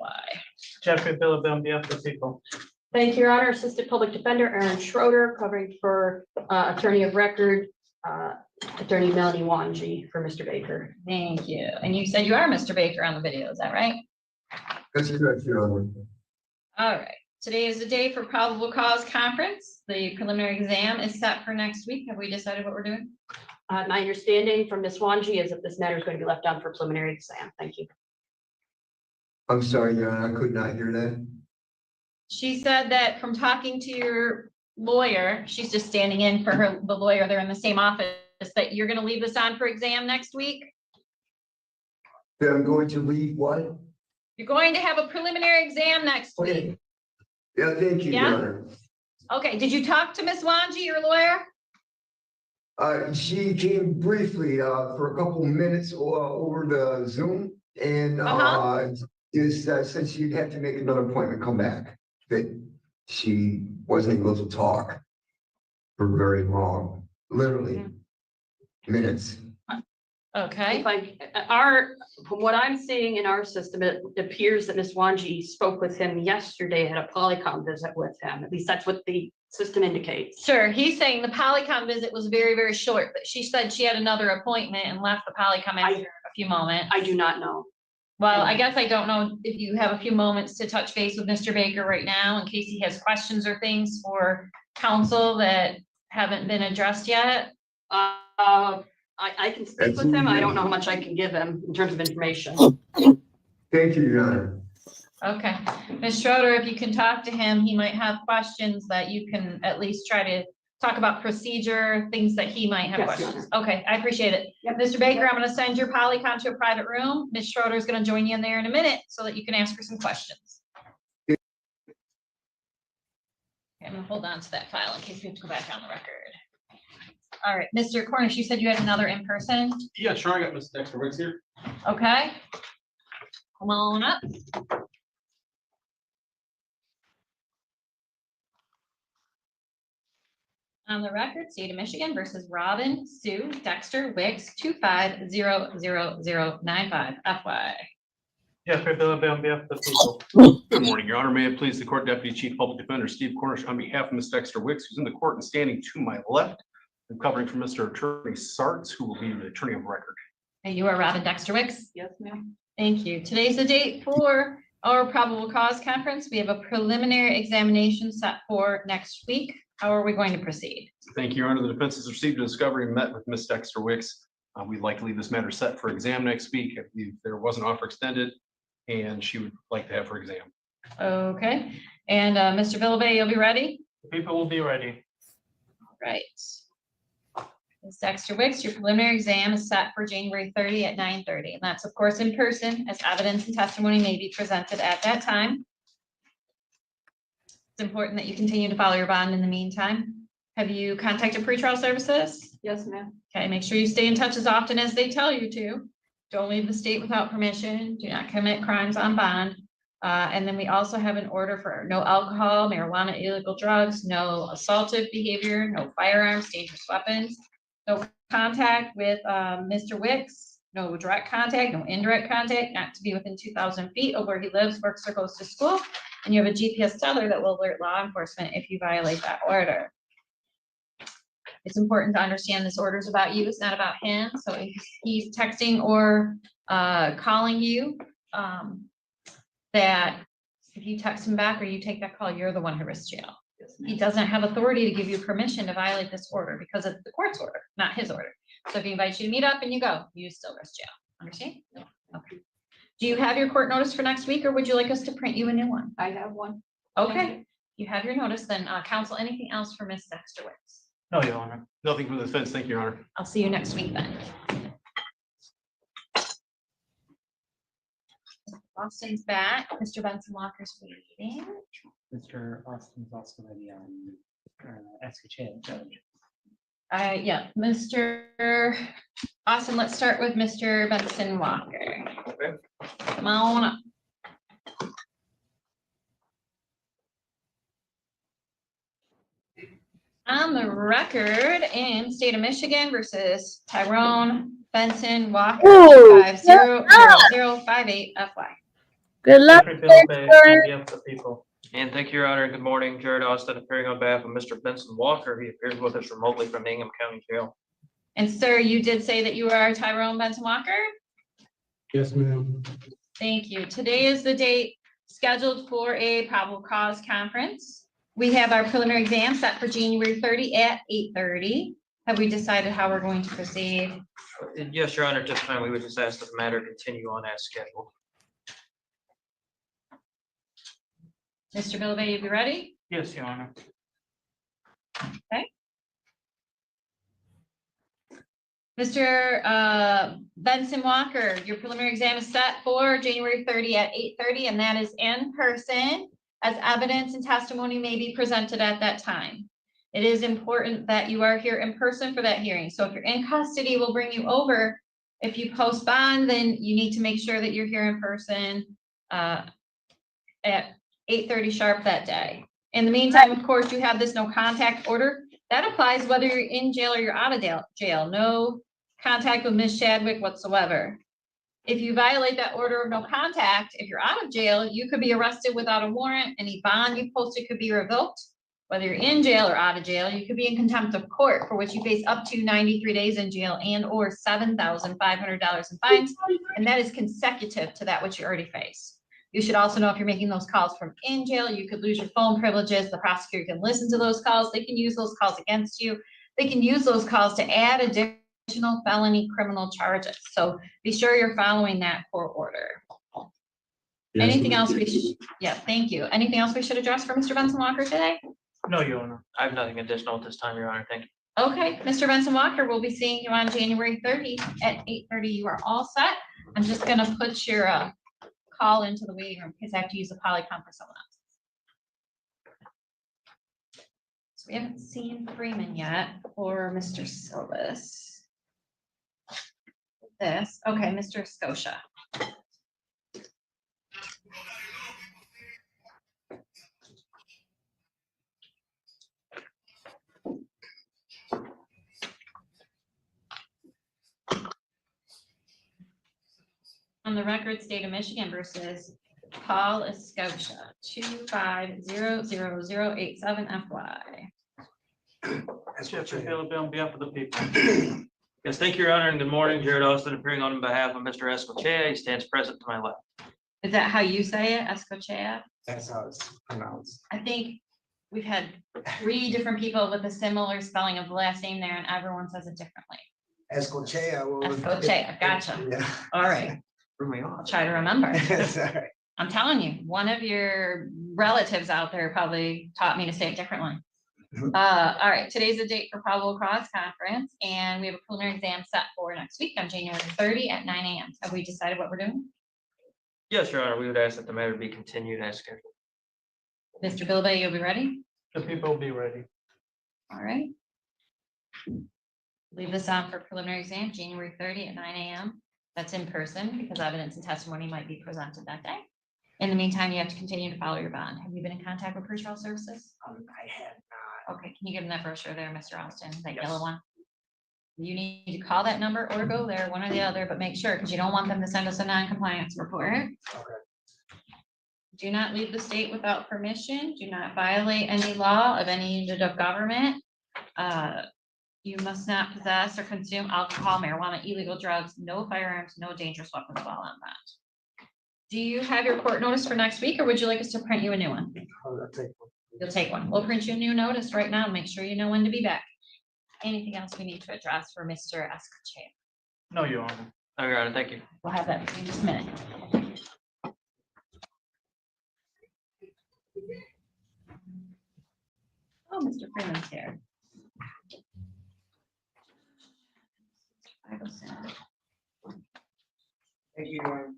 Jeffrey Billabell on behalf of the people. Thank you, Your Honor. Assistant Public Defender Aaron Schroeder, covering for Attorney of Record, Attorney Melanie Wanji for Mr. Baker. Thank you. And you said you are Mr. Baker on the video, is that right? That's correct, Your Honor. All right. Today is the day for probable cause conference. The preliminary exam is set for next week. Have we decided what we're doing? My understanding from Ms. Wanji is that this matter is going to be left on for preliminary exam. Thank you. I'm sorry, Your Honor, I could not hear that. She said that from talking to your lawyer, she's just standing in for the lawyer. They're in the same office, that you're going to leave this on for exam next week. That I'm going to leave what? You're going to have a preliminary exam next week. Yeah, thank you, Yeah? Your Honor. Okay, did you talk to Ms. Wanji, your lawyer? She came briefly for a couple minutes over the Zoom and just said she'd have to make another appointment, come back. That she wasn't able to talk for very long, literally minutes. Okay, If from what I'm seeing in our system, it appears that Ms. Wanji spoke with him yesterday at a Polycom visit with him. At least that's what the system indicates. sure. He's saying the Polycom visit was very, very short, but she said she had another appointment and left the Polycom after a few moments. I do not know. Well, I guess I don't know if you have a few moments to touch base with Mr. Baker right now in case he has questions or things for council that haven't been addressed yet. I can speak with him. I don't know how much I can give him in terms of information. Thank you, Your Honor. Okay, Ms. Schroeder, if you can talk to him, he might have questions that you can at least try to talk about procedure, things that he might have Yes, questions. Okay, I appreciate it. Yep. Mr. Baker, I'm gonna send your Polycom to a private room. Ms. Schroeder is gonna join you in there in a minute so that you can ask her some questions. Okay, I'm gonna hold on to that file in case we have to go back on the record. All right, Mr. Cornish, you said you had another in person? Yeah, sure. I got Ms. Dexter Wicks here. Okay. Come on up. On the record, state of Michigan versus Robin Sue Dexter Wicks, 2500095 FY. Jeffrey Phillips on behalf of the people. Good morning, Your Honor. May it please the court, Deputy Chief Public Defender Steve Cornish on behalf of Ms. Dexter Wicks, who's in the court and standing to my left. I'm covering for Mr. Attorney Sartz, who will be the attorney of record. And you are Robin Dexter Wicks? Yes, ma'am. Thank you. Today's the date for our probable cause conference. We have a preliminary examination set for next week. How are we going to proceed? Thank you, Your Honor. The defense has received a discovery and met with Ms. Dexter Wicks. We'd like to leave this matter set for exam next week. I believe there was an offer extended and she would like to have her exam. Okay. And Mr. Villabay, you'll be ready? The people will be ready. All right. Ms. Dexter Wicks, your preliminary exam is set for January 30 at 9:30. And that's of course in person, as evidence and testimony may be presented at that time. It's important that you continue to follow your bond in the meantime. Have you contacted pretrial services? Yes, ma'am. Okay, make sure you stay in touch as often as they tell you to. Don't leave the state without permission. Do not commit crimes on bond. And then we also have an order for no alcohol, marijuana, illegal drugs, no assaultive behavior, no firearms, dangerous weapons, no contact with Mr. Wicks, no direct contact, no indirect contact, not to be within 2,000 feet of where he lives, works, or goes to school. And you have a GPS tether that will alert law enforcement if you violate that order. It's important to understand this order is about you, it's not about him. So if he's texting or calling you, that if you text him back or you take that call, you're the one who risks jail. He doesn't have authority to give you permission to violate this order because it's the court's order, not his order. So if he invites you to meet up and you go, you still risk jail. Understand? Okay. Do you have your court notice for next week or would you like us to print you a new one? I have one. Okay. You have your notice, then counsel, anything else for Ms. Dexter Wicks? No, Your Honor. Nothing from the defense. Thank you, Your Honor. I'll see you next week then. Austin's back. Mr. Benson Walker's waiting. Mr. Austin's also ready on ask a judge. Yeah, Mr. Austin, let's start with Mr. Benson Walker. Okay. Come on up. On the record in state of Michigan versus Tyrone Benson Walker, Ooh, 500058 FY. Good luck. Jeffrey Phillips on behalf of the people. And thank you, Your Honor. Good morning. Jared Austin appearing on behalf of Mr. Benson Walker. He appears with us remotely from Ingham County Jail. And sir, you did say that you are Tyrone Benson Walker? Yes, ma'am. Thank you. Today is the date scheduled for a probable cause conference. We have our preliminary exam set for January 30 at 8:30. Have we decided how we're going to proceed? Yes, Your Honor. At this time, we would just ask that the matter continue on as scheduled. Mr. Villabay, you be ready? Yes, Your Honor. Okay. Mr. Benson Walker, your preliminary exam is set for January 30 at 8:30, and that is in person, as evidence and testimony may be presented at that time. It is important that you are here in person for that hearing. So if you're in custody, we'll bring you over. If you post bond, then you need to make sure that you're here in person at 8:30 sharp that day. In the meantime, of course, you have this no contact order. That applies whether you're in jail or you're out of jail. No contact with Ms. Shadwick whatsoever. If you violate that order of no contact, if you're out of jail, you could be arrested without a warrant. Any bond you posted could be revoked. Whether you're in jail or out of jail, you could be in contempt of court, for which you face up to 93 days in jail and or $7,500 in fines. And that is consecutive to that which you already face. You should also know if you're making those calls from in jail, you could lose your phone privileges. The prosecutor can listen to those calls. They can use those calls against you. They can use those calls to add additional felony criminal charges. So be sure you're following that court order. Yes, Anything ma'am. else yeah, thank you. Anything else we should address for Mr. Benson Walker today? No, Your Honor. I have nothing additional at this time, Your Honor. Thank you. Okay, Mr. Benson Walker, we'll be seeing you on January 30 at 8:30. You are all set. I'm just gonna put your call into the waiting room because I have to use the polycom for someone else. So we haven't seen Freeman yet or Mr. Silvis. This, okay, Mr. Scotia. On the record, State of Michigan versus Paul Escocia, 2500087 FY. Jeffrey Philip on behalf of the people. Yes, thank you, Your Honor, and good morning. Jared Austin appearing on behalf of Mr. Escochea. He stands present to my left. Is that how you say it, Escochea? That's how it's pronounced. I think we've had 3 different people with a similar spelling of the last name there, and everyone says it differently. Escochea. Escochea, gotcha. Yeah. All right, I'll try to remember. Sorry. I'm telling you, one of your relatives out there probably taught me to say it differently. All right, today's the date for probable cause conference, and we have a preliminary exam set for next week on January 30 at 9 a.m. Have we decided what we're doing? Yes, Your Honor, we would ask that the matter be continued as scheduled. Mr. Bilbay, you'll be ready? The people will be ready. All right. Leave this on for preliminary exam, January 30 at 9 a.m. That's in person because evidence and testimony might be presented that day. In the meantime, you have to continue to follow your bond. Have you been in contact with Parole services? I have not. Okay, can you give them that brochure there, Mr. Austin, that yellow one? You need to call that number or go there, one or the other, but make sure, because you don't want them to send us a non-compliance report. Okay. Do not leave the state without permission. Do not violate any law of any unit of government. You must not possess or consume alcohol, marijuana, illegal drugs, no firearms, no dangerous weapons while on that. Do you have your court notice for next week, or would you like us to print you a new one? I'll take one. You'll take one. We'll print you a new notice right now and make sure you know when to be back. Anything else we need to address for Mr. Escochea? No, Your Honor. No, Your Honor, thank you. We'll have that for you in just a minute. Oh, Mr. Freeman's here. Thank you, Your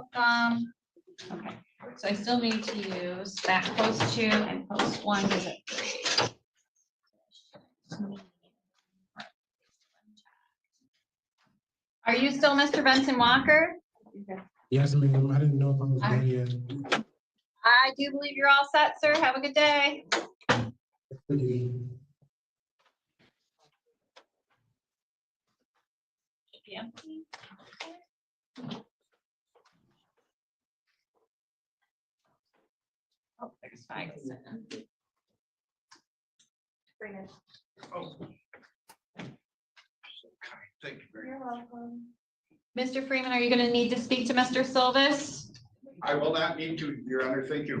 Honor. Okay, so I still need to use that post 2 and post 1 visit 3. Are you still Mr. Benson Walker? Yes, ma'am. I didn't know if I was there yet. I do believe you're all set, sir. Have a good day. Thank you. Should be empty. Oh, there's 5. Bring it. Thank you very You're welcome. Mr. Freeman, are you going to need to speak to Mr. Silvis? I will not need to, Your Honor. Thank you.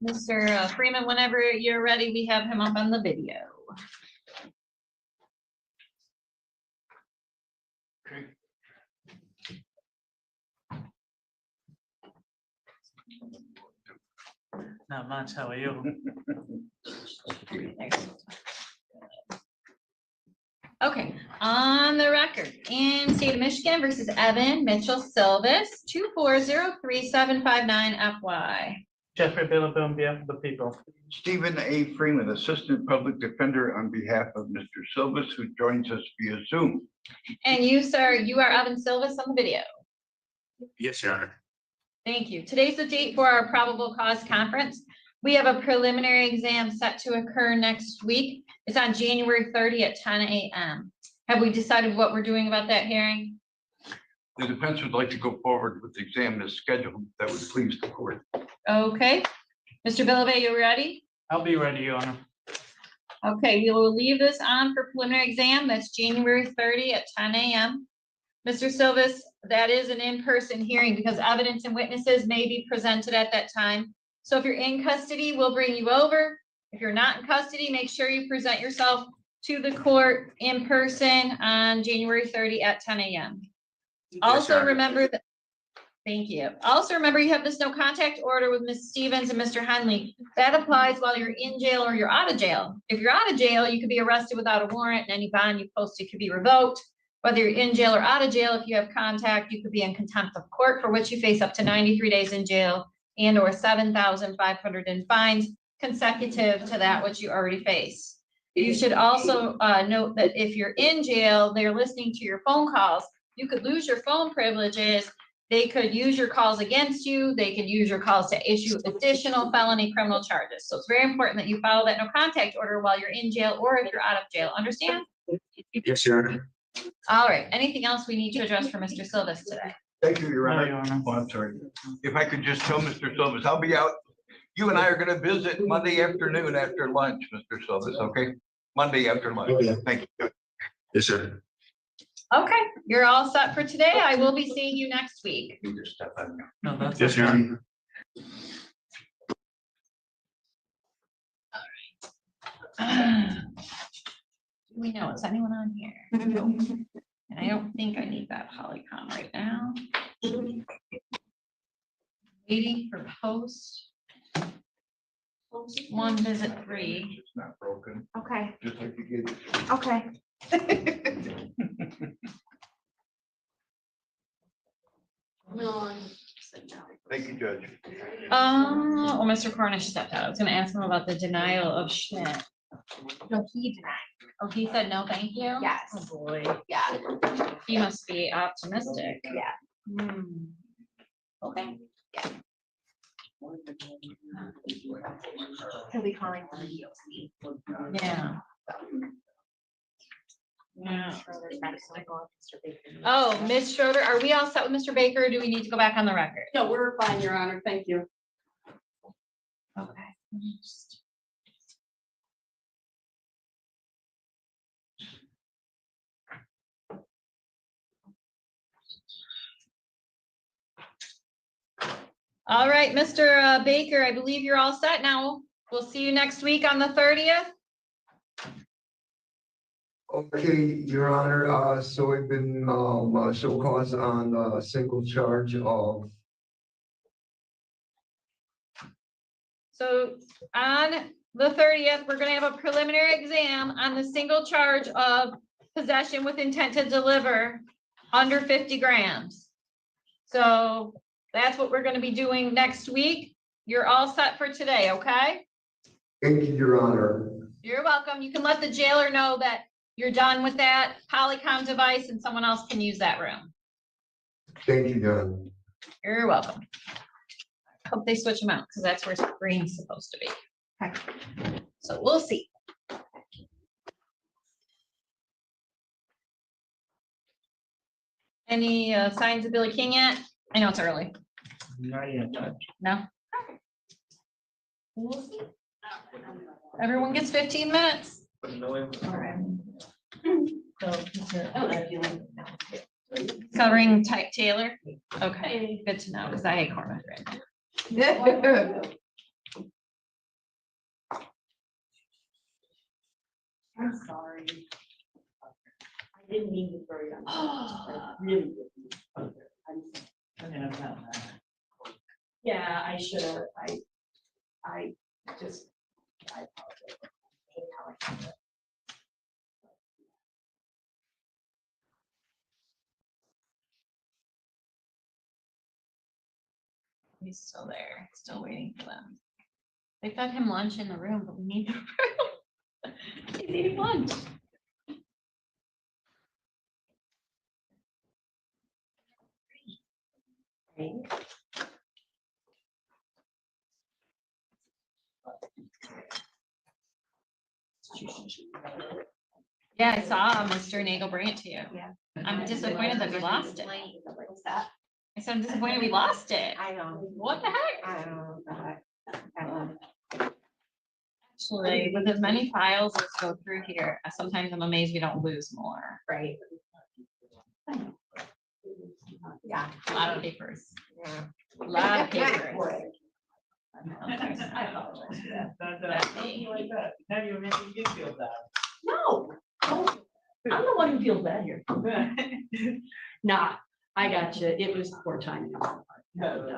Mr. Freeman, whenever you're ready, we have him up on the video. Not much. How are you? Okay, on the record, in state of Michigan versus Evan Mitchell Silvis, 2403759 FY. Jeffrey Billable on behalf of the people. Stephen A. Freeman, Assistant Public Defender on behalf of Mr. Silvis, who joins us via Zoom. And you, sir, you are Evan Silvis on the video. Yes, Your Honor. Thank you. Today's the date for our probable cause conference. We have a preliminary exam set to occur next week. It's on January 30 at 10 a.m. Have we decided what we're doing about that hearing? The defense would like to go forward with the exam as scheduled. That would please the court. Okay. Mr. Billabay, you ready? I'll be ready, Your Honor. Okay, we will leave this on for preliminary exam. That's January 30 at 10 a.m. Mr. Silvis, that is an in-person hearing because evidence and witnesses may be presented at that time. So if you're in custody, we'll bring you over. If you're not in custody, make sure you present yourself to the court in person on January 30 at 10 a.m. Also remember that, thank you. Also remember you have this no contact order with Ms. Stevens and Mr. Henley. That applies while you're in jail or you're out of jail. If you're out of jail, you could be arrested without a warrant and any bond you posted could be revoked. Whether you're in jail or out of jail, if you have contact, you could be in contempt of court, for which you face up to 93 days in jail and or 7,500 in fines consecutive to that which you already face. You should also note that if you're in jail, they're listening to your phone calls. You could lose your phone privileges. They could use your calls against you. They could use your calls to issue additional felony criminal charges. So it's very important that you follow that no contact order while you're in jail or if you're out of jail. Understand? Yes, Your Honor. All right. Anything else we need to address for Mr. Silvis today? Thank you, Your Honor. Oh, I'm sorry. If I could just tell Mr. Silvis, I'll be out. You and I are gonna visit Monday afternoon after lunch, Mr. Silvis, okay? Monday after lunch. Okay. Thank you. Yes, sir. Okay, you're all set for today. I will be seeing you next week. You just step on me. No, that's. Yes, Your Honor. We know, is anyone on here? Nope. And I don't think I need that Polycom right now. Waiting for post. One visit 3. It's not broken, Okay, just like you gave it. okay. Thank you, Judge. Well, Mr. Cornish stepped out. I was gonna ask him about the denial of Schmidt. No, he denied. Oh, he said no, thank you? Yes. Oh, boy. Yeah, He must be optimistic. yeah. Hmm. Okay. He'll be calling from the DOC. Yeah. Yeah. Schroeder's got to go with Mr. Baker. Oh, Ms. Schroeder, are we all set with Mr. Baker? Or do we need to go back on the record? No, we're fine, Your Honor. Thank you. Okay. All right, Mr. Baker, I believe you're all set now. We'll see you next week on the 30th. Okay, Your Honor, so I've been, show cause on a single charge of, So on the 30th, we're gonna have a preliminary exam on the single charge of possession with intent to deliver under 50 grams. So that's what we're gonna be doing next week. You're all set for today, okay? thank you, Your Honor. You're welcome. You can let the jailer know that you're done with that Polycom device and someone else can use that room. Thank you, John. You're welcome. Hope they switch them out because that's where screen's supposed to be. Okay. So we'll see. Any signs of Billy King yet? I know it's early. Not yet, Judge. No? We'll see. Everyone gets 15 minutes. Covering type Taylor. Okay, good to know because I hate Cormac right now. I'm sorry. I didn't mean to throw you on. I really didn't. Yeah, I should have. I just, I apologize. I hate how I did it. He's still there, still waiting for them. They fed him lunch in the room, but we need the room. He's eating lunch. Yeah, I saw Mr. Nagel bring it to you. Yeah. I'm disappointed that we lost it. What's that? I said, I'm disappointed we lost it. I know. What the heck? I don't know what the heck. I don't know. Actually, with as many files as go through here, sometimes I'm amazed we don't lose more. Right. Yeah. A lot of papers. Yeah. A lot of papers. I apologize for that. That's me. Now you're making you feel bad. No, I'm the one who feels bad here. Nah, I got you. It was poor timing. And,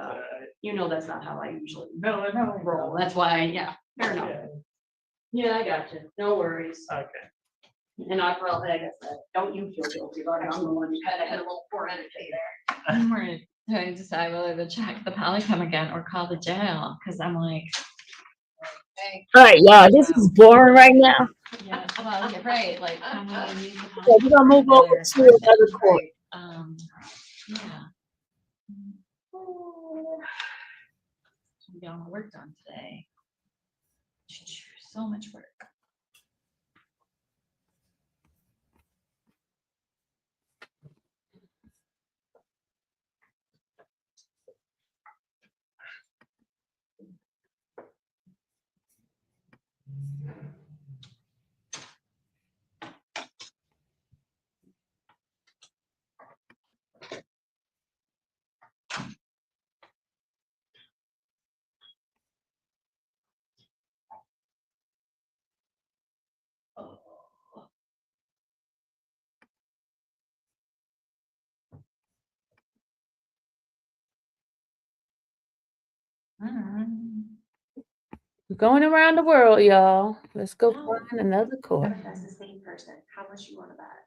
you know, that's not how I usually roll. That's why, yeah, fair enough. Yeah, I got you. No worries. Okay. And I probably, like I said, don't you feel guilty about it. I'm the one who kind of had a little poor energy there. We're trying to decide whether to check the polycom again or call the jail, because I'm like. All right, y'all, this is boring right now. Yeah, well, yeah, right, like. So we're gonna move over to another court. Yeah. We got all my work done today. So much work. We're going around the world, y'all. Let's go find another court. That's the same person. How much you want to bet?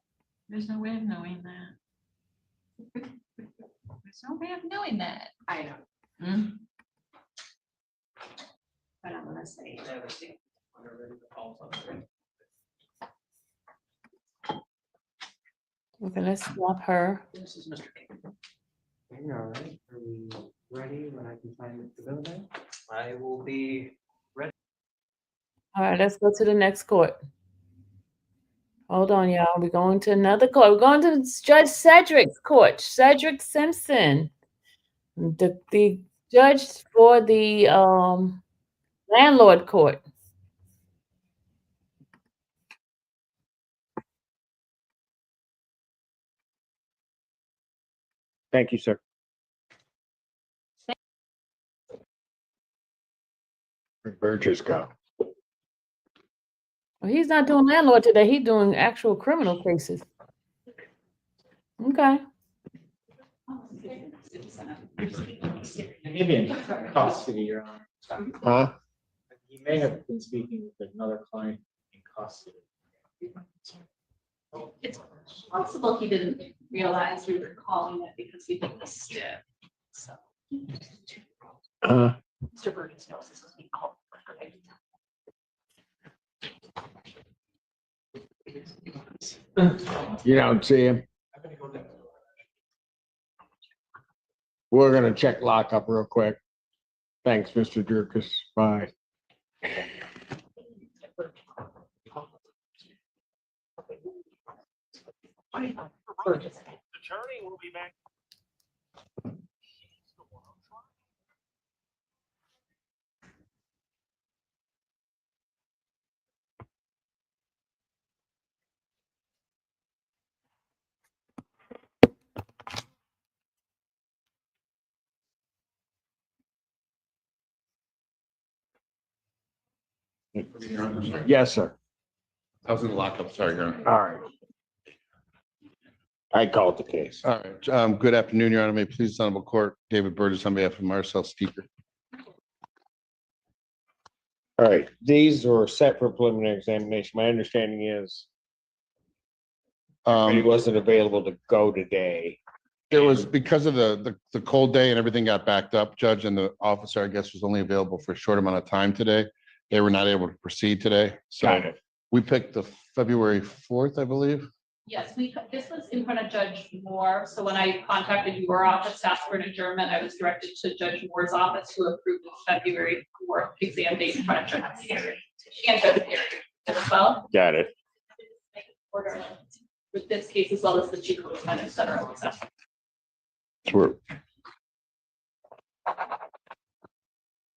There's no way of knowing that. There's no way of knowing that. I know, Hmm? but I'm gonna say. Okay, let's swap her. This is Mr. King. All right, are we ready when I can find Mr. Building? I will be All right, let's go to the next court. Hold on, y'all. We're going to another court. We're going to Judge Cedric's court. Cedric Simpson, the judge for the landlord court. Thank you, sir. Where'd Burgess go? Well, he's not doing landlord today. He's doing actual criminal cases. Okay. Maybe in custody, Your Honor. Huh? He may have been speaking with another client in custody. It's possible he didn't realize we were calling it because we missed it. So. Mr. Burgess knows this is being called. You don't see him? We're gonna check lockup real quick. Thanks, Mr. Jerkus. Bye. Attorney will be back. Yes, sir. I was in the lockup, sorry, Your Honor. All right. I called the case. All right, good afternoon, Your Honor. May it please the Honorable Court, David Burgess on behalf of Marcel Steeper. All right, these were set for preliminary examination. My understanding is he wasn't available to go today. It was because of the cold day and everything got backed up, Judge, and the officer, I guess, was only available for a short amount of time today. They were not able to proceed today. So we picked the February 4th, I believe. Yes, this was in front of Judge Moore, so when I contacted your office, asked for an adjournment, I was directed to Judge Moore's office, who approved the February 4th exam date in front of Judge Perry. And Judge Perry as well. Got it. Order with this case as well as the chief of defense, et cetera. Sure.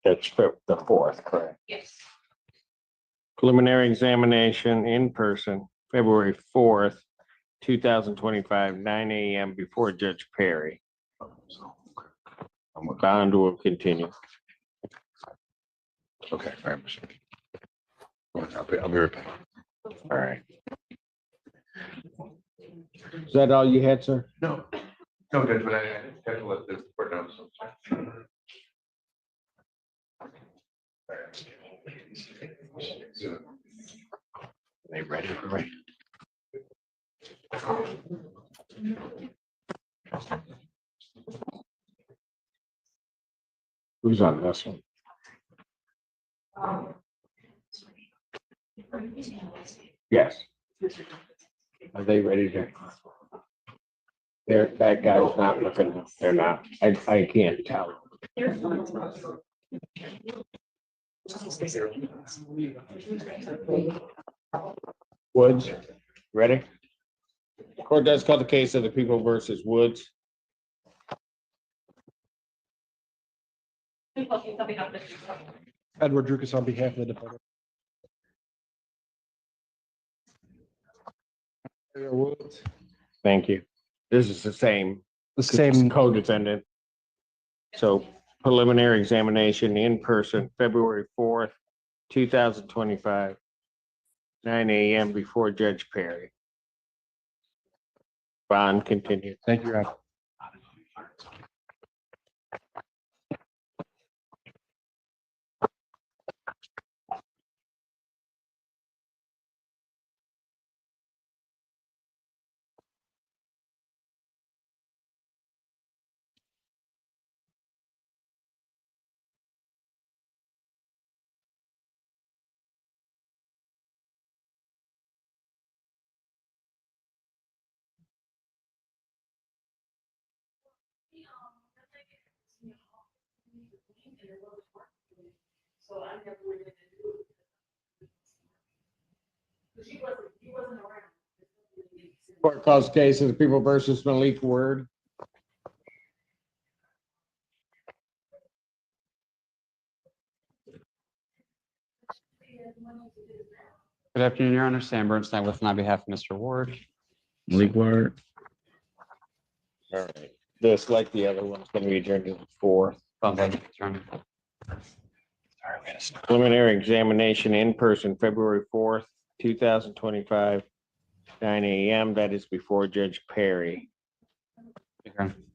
That's the 4th, correct? Yes. Preliminary examination in person, February 4th, 2025, 9 a.m. before Judge Perry. Bond will continue. Okay, all right. I'll be right back. All right. Is that all you had, sir? No, Judge, but I had to let the court know. They ready for me? Who's on this one? Yes. Are they ready to? That guy's not looking, they're not, I can't tell. Woods, ready? Court does call the case of the people versus Woods. Edward Drukas on behalf of the department. Woods. Thank you. This is the same. The same co-defendant. So preliminary examination in person, February 4th, 2025, 9 a.m. before Judge Perry. Bond continued. Thank you, Your Honor. So I never went in and do it. He wasn't around. Court calls case of the people versus Malik Word. Good afternoon, Your Honor. Sam Bernstein with on behalf of Mr. Ward. Malik Word. All right. This, like the other one's going to be adjourned to the 4th. Preliminary examination in person, February 4th, 2025, 9 a.m. That is before Judge Perry.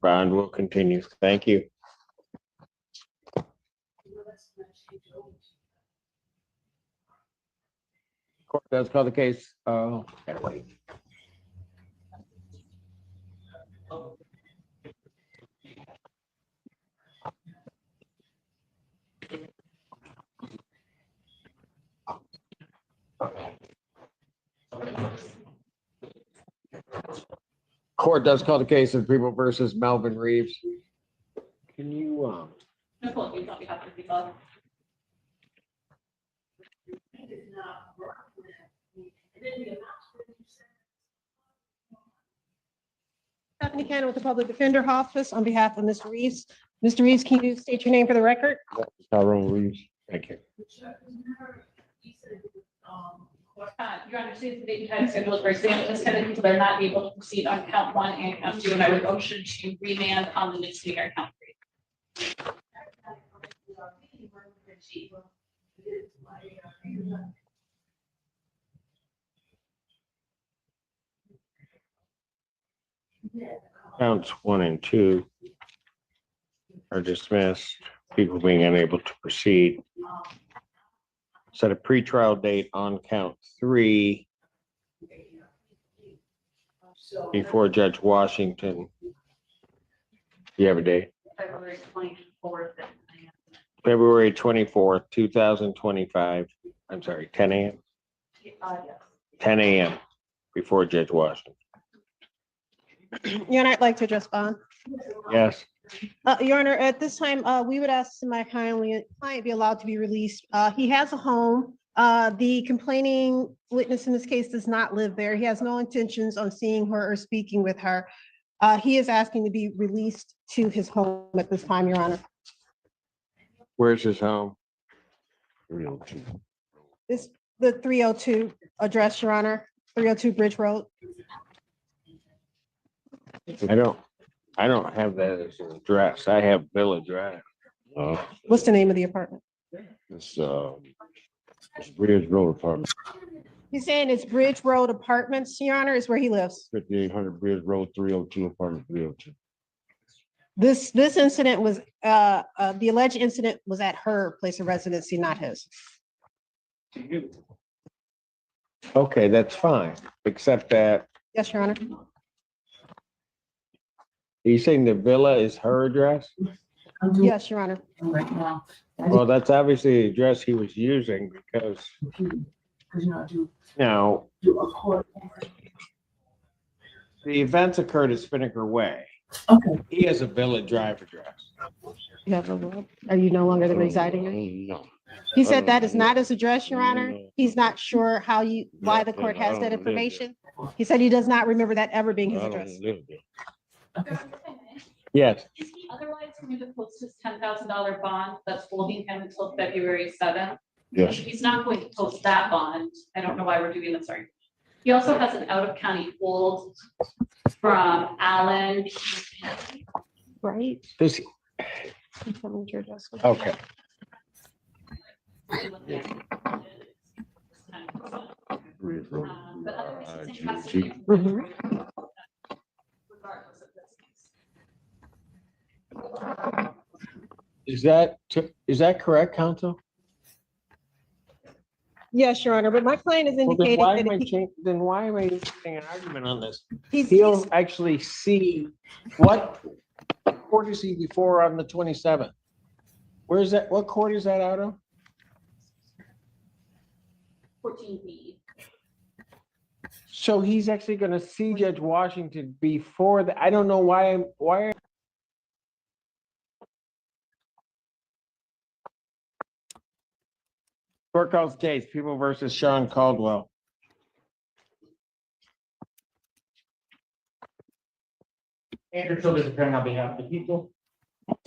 Bond will continue. Thank you. Court does call the case. Oh, gotta wait. Court does call the case of people versus Melvin Reeves. Can you, Nicole, you on behalf of the people. Stephanie Cannon with the Public Defender Office on behalf of Mr. Reeves. Mr. Reeves, can you state your name for the record? Tyrone Reeves. Thank you. Your Honor, since the date and time scheduled for exam, this kind of people are not able to proceed on count 1 and count 2, and I would motion to remand on the misdemeanor count 3. Counts 1 and 2 are dismissed, people being unable to proceed. Set a pretrial date on count 3 before Judge Washington You have a date? February 24th. February 24th, 2025. I'm sorry, 10 a.m. Yes. 10 a.m. before Judge Washington. Your Honor, I'd like to address bond. Yes. Your Honor, at this time, we would ask my client be allowed to be released. He has a home. The complaining witness in this case does not live there. He has no intentions on seeing her or speaking with her. He is asking to be released to his home at this time, Your Honor. Where's his home? This, the 302 address, Your Honor, 302 Bridge Road. I don't have that as an address. I have Villa Drive. What's the name of the apartment? It's Bridge Road Apartment, He's saying it's Bridge Road Apartments, Your Honor, is where he lives. 5800 Bridge Road, 302, apartment 302. This incident was, the alleged incident was at her place of residency, not his. Okay, that's fine, except that Yes, Your Honor. you saying the villa is her address? Yes, Your Honor. Right now. Well, that's obviously the address he was using because now the events occurred at Spinnaker Way. Okay. He has a Villa Drive address. You have a, are you no longer residing here? No. He said that is not his address, Your Honor. He's not sure why the court has that information. He said he does not remember that ever being his address. Yes. Is he otherwise going to post his $10,000 bond that's holding him until February 7th? Yes. He's not going to post that bond. I don't know why we're doing this, sorry. He also has an out-of-county hold from Allen. Right? Does he? Okay. Bridge Road. But otherwise, it's GOG. regardless of this case. Is that correct, counsel? Yes, Your Honor, but my client has Well, indicated that then why am I using an argument on this? he's, He'll actually see what court is he before on the 27th? Where is that? What court is that out of? 14B. So he's actually going to see Judge Washington before the, I don't know why. Court calls case, People versus Sean Caldwell. Andrew Childers appearing on behalf of the people.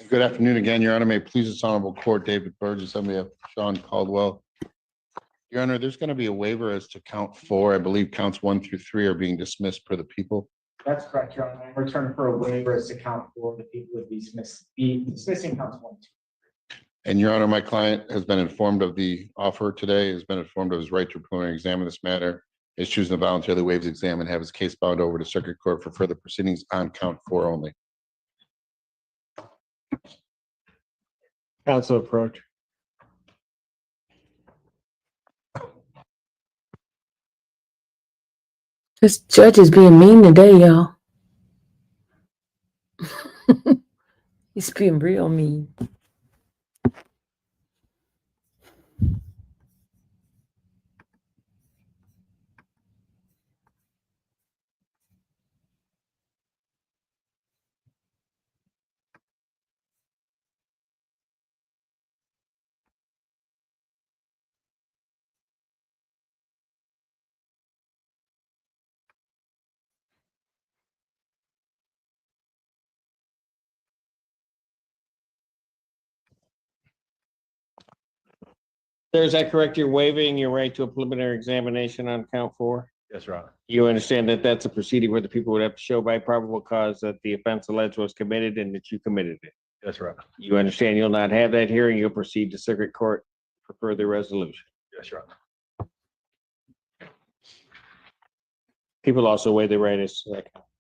Good afternoon again, Your Honor. May it please this honorable court, David Burgess, on behalf of Sean Caldwell. Your Honor, there's going to be a waiver as to count 4. I believe counts 1 through 3 are being dismissed per the people. That's correct, Your Honor. I'm returning for a waiver as to count 4. The people would be dismissing counts 1, 2. And Your Honor, my client has been informed of the offer today, has been informed of his right to preliminary examine this matter, is choosing to voluntarily waive his exam and have his case bound over to circuit court for further proceedings on count 4 only. Counsel approach. This judge is being mean today, y'all. He's being real mean. Sir, is that correct? You're waiving your right to a preliminary examination on count 4? Yes, Your Honor. You understand that that's a proceeding where the people would have to show by probable cause that the offense alleged was committed and that you committed it. Yes, Your Honor. You understand you'll not have that hearing. You'll proceed to circuit court for further resolution. Yes, Your Honor. People also waive their right as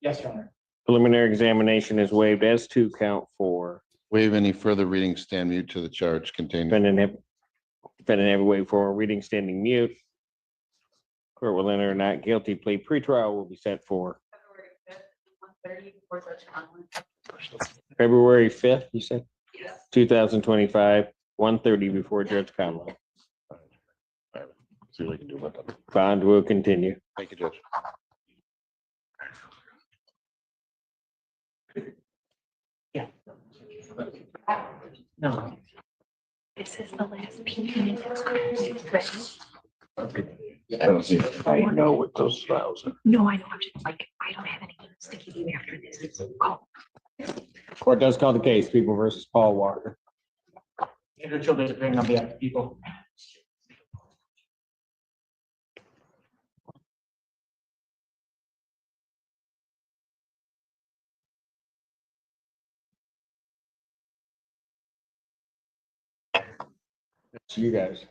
Yes, Your Honor. preliminary examination is waived as to count 4. Waive any further reading, stand mute to the charge contained. Defendant have a waive for reading standing mute. Court will enter a not guilty plea. Pretrial will be set for February 5th, 1:30 before Judge Conlon. February 5th, you said? 2025, 1:30 before Judge Conlon. See what we can do about that. Bond will continue. Thank you, Judge. No. This is the last meeting. I don't see it. I know what those files are. No, I know, I'm just like, I don't have any notes to give you after this. Call. Court does call the case, People versus Paul Walker. Andrew Childers appearing on behalf of people. It's you guys.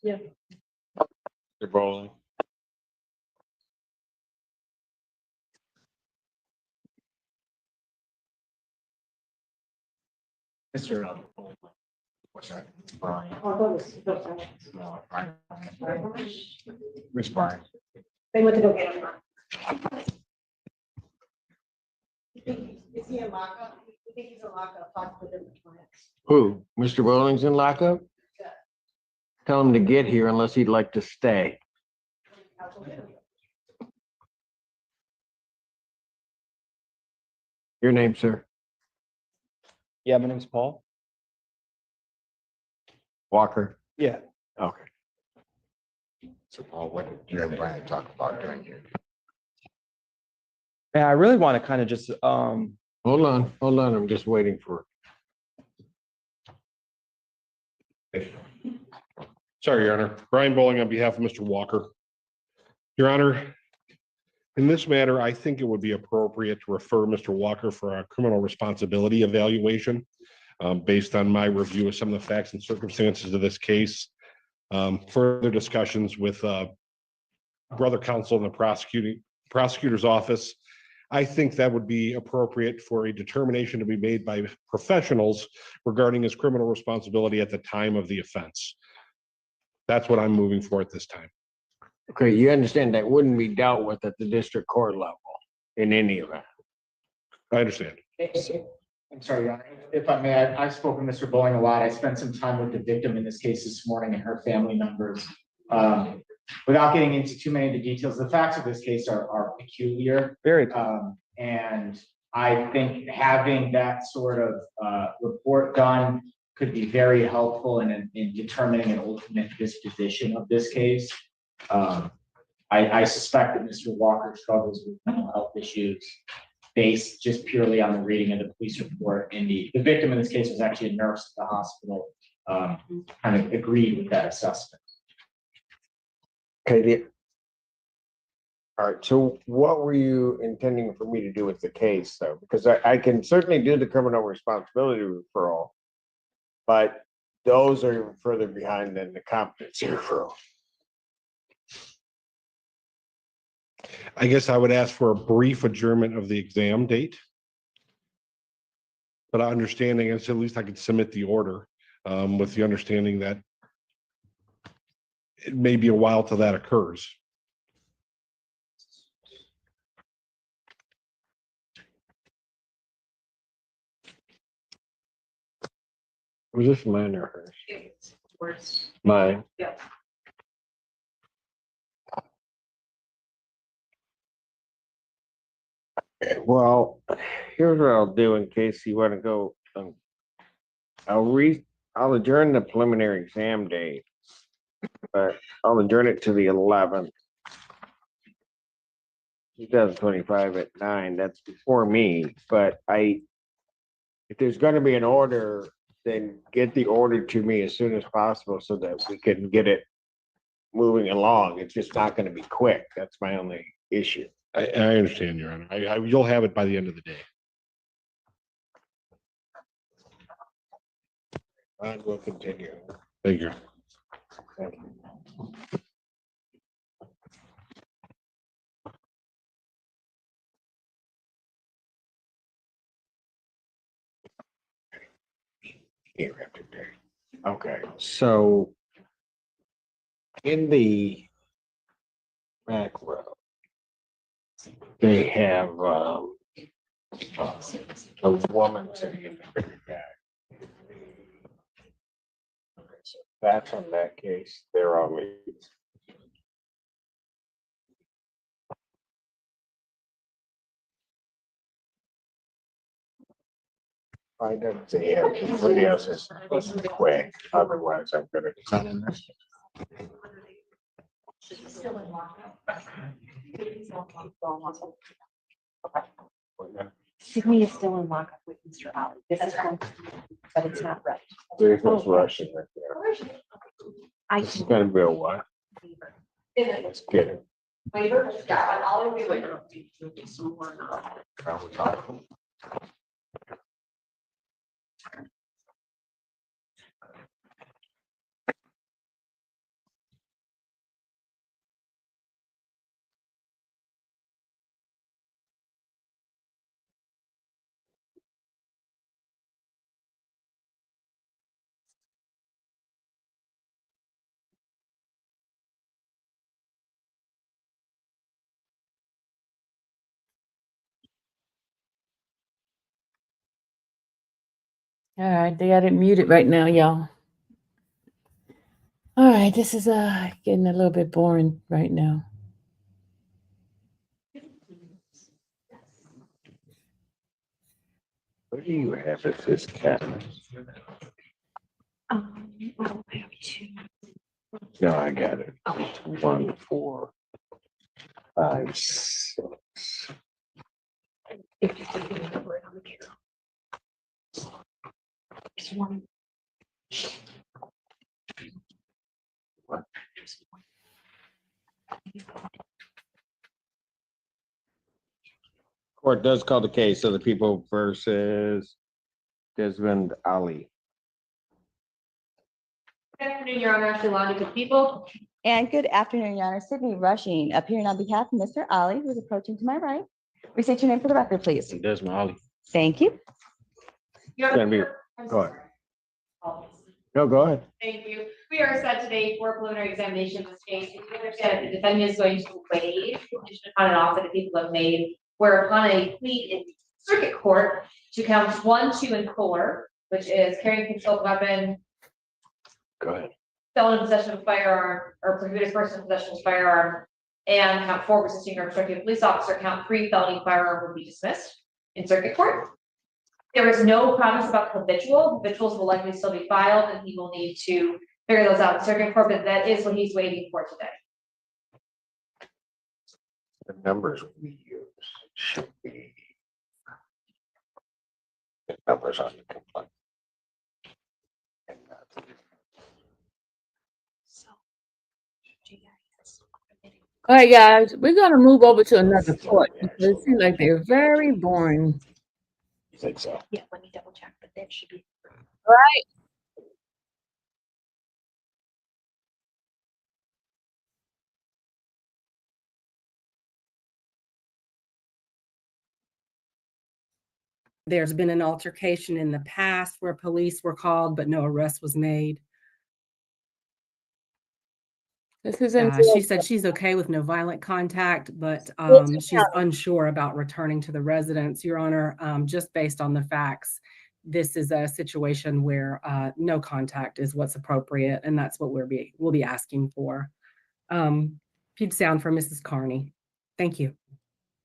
Yeah. They're bowling. Mr. What's that? Rich Brian. They went to go get him. Is he in lockup? I think he's in lockup, talk with different clients. Who? Mr. Bowling's in lockup? Tell him to get here unless he'd like to stay. Your name, sir? Yeah, my name's Paul. Walker? Yeah. Okay. So Paul, what did you and Brian talk about during your? Yeah, I really want to kind of just, Hold on, I'm just waiting for. Sorry, Your Honor. Brian Bowling on behalf of Mr. Walker. Your Honor, in this matter, I think it would be appropriate to refer Mr. Walker for a criminal responsibility evaluation based on my review of some of the facts and circumstances of this case. Further discussions with brother counsel in the prosecutor's office. I think that would be appropriate for a determination to be made by professionals regarding his criminal responsibility at the time of the offense. That's what I'm moving for at this time. Okay, you understand that wouldn't be dealt with at the district court level in any event. I understand. I'm sorry, Your Honor, if I may, I've spoken to Mr. Bowling a lot. I spent some time with the victim in this case this morning and her family members. Without getting into too many of the details, the facts of this case are peculiar. Very. And I think having that sort of report done could be very helpful in determining an ultimate disposition of this case. I suspect that Mr. Walker struggles with mental health issues based just purely on the reading of the police report. And the victim in this case was actually a nurse at the hospital, kind of agreed with that assessment. Okay. All right. So what were you intending for me to do with the case though? Because I can certainly do the criminal responsibility referral, but those are further behind than the competency referral. I guess I would ask for a brief adjournment of the exam date. But understanding is at least I could submit the order with the understanding that it may be a while till that occurs. Was this mine or hers? It's worse. Mine. Yeah. Well, here's what I'll do in case you want to go. I'll adjourn the preliminary exam date, but I'll adjourn it to the 11th, 2025 at 9. That's before me, but if there's going to be an order, then get the order to me as soon as possible so that we can get it moving along. It's just not going to be quick. That's my only issue. I understand, Your Honor. You'll have it by the end of the day. And we'll continue. Thank you. Thank you. Here after day. Okay, so in the back row, They have, a woman sitting. That's on that case. They're on me. I don't see everybody else is quick, otherwise I'm gonna. Sydney is still in lockup with Mr. Ali. This is going, but it's not right. There's no rushing right there. This is gonna be a what? Let's get it. Waiver, yeah, I'll be waiver. All right, they got it muted right now, y'all. All right, this is getting a little bit boring right now. What do you have at this cabinet? I have two. No, I got it. 1, 4, 5, 6. If you can remember it on the bureau. There's one. Court does call the case of the people versus Desmond Ali. Good afternoon, Your Honor, Ashley Lonnie, good people. And good afternoon, Your Honor. Sydney Rushing, appearing on behalf of Mr. Ali, who's approaching to my right. Restate your name for the record, please. Desmond Ali. Thank you. Your Gonna be, go ahead. No, go ahead. Thank you. We are set today for preliminary examination of this case. If you understand that the defendant is going to waive condition upon an offer that people have made, where upon a plea in circuit court to counts 1, 2, and 4, which is carrying concealed weapon, Go ahead. felon in possession of a firearm, or prohibited person in possession of a firearm, and count 4, resisting or obstructing a police officer, count 3, felony firearm will be dismissed in circuit court. There is no promise about habitual. Habituals will likely still be filed, and he will need to figure those out in circuit court, but that is what he's waiting for today. The numbers we use should be the numbers on the complaint. And not- All right, guys, we're gonna move over to another court because it seems like they're very boring. You think so? Yeah, let me double check, but that should be. All right. There's been an altercation in the past where police were called, but no arrest was made. This is She said she's okay with no violent contact, but she's unsure about returning to the residence, Your Honor, just based on the facts. This is a situation where no contact is what's appropriate, and that's what we'll be asking for. If you'd sound for Mrs. Carney. Thank you.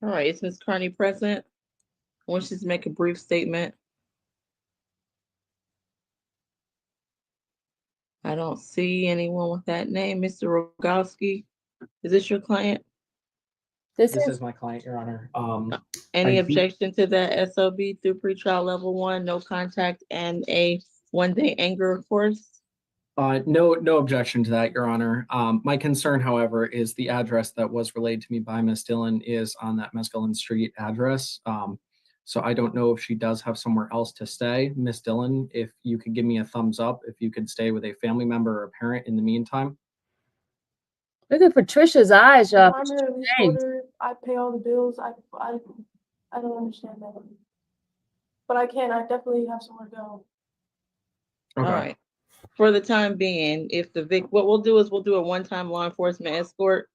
All right, is Ms. Carney present? I want you to make a brief statement. I don't see anyone with that name. Mr. Rogowski, is this your client? This is my client, Your Honor. Any I- objection to that SOB through pretrial level 1, no contact, and a 1-day anger course? No objection to that, Your Honor. My concern, however, is the address that was relayed to me by Ms. Dillon is on that Mescalin Street address. So I don't know if she does have somewhere else to stay. Ms. Dillon, if you could give me a thumbs up, if you could stay with a family member or a parent in the meantime. Look at Patricia's eyes, y'all. I'm her lease holder. I pay all the bills. I don't understand that. But I definitely have somewhere to go. All right. For the time being, if the what we'll do is we'll do a one-time law enforcement escort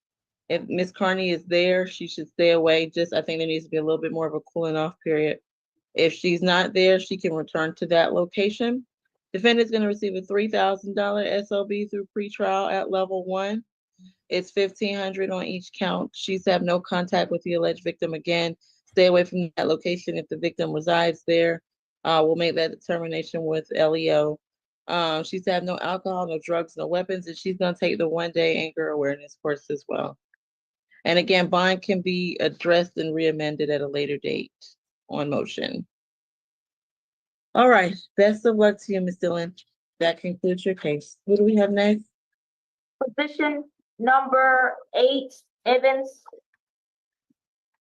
If Miss Carney is there, she should stay away. Just, I think there needs to be a little bit more of a cooling off period. If she's not there, she can return to that location. Defendant's gonna receive a $3,000 SOB through pretrial at level 1. It's $1,500 on each count. She's to have no contact with the alleged victim again. Stay away from that location if the victim resides there. We'll make that determination with LEO. She's to have no alcohol, no drugs, no weapons, and she's gonna take the 1-day anger awareness course as well. And again, bond can be addressed and reamended at a later date on motion. All right, best of luck to you, Ms. Dillon. That concludes your case. Who do we have next? Position number 8, Evans.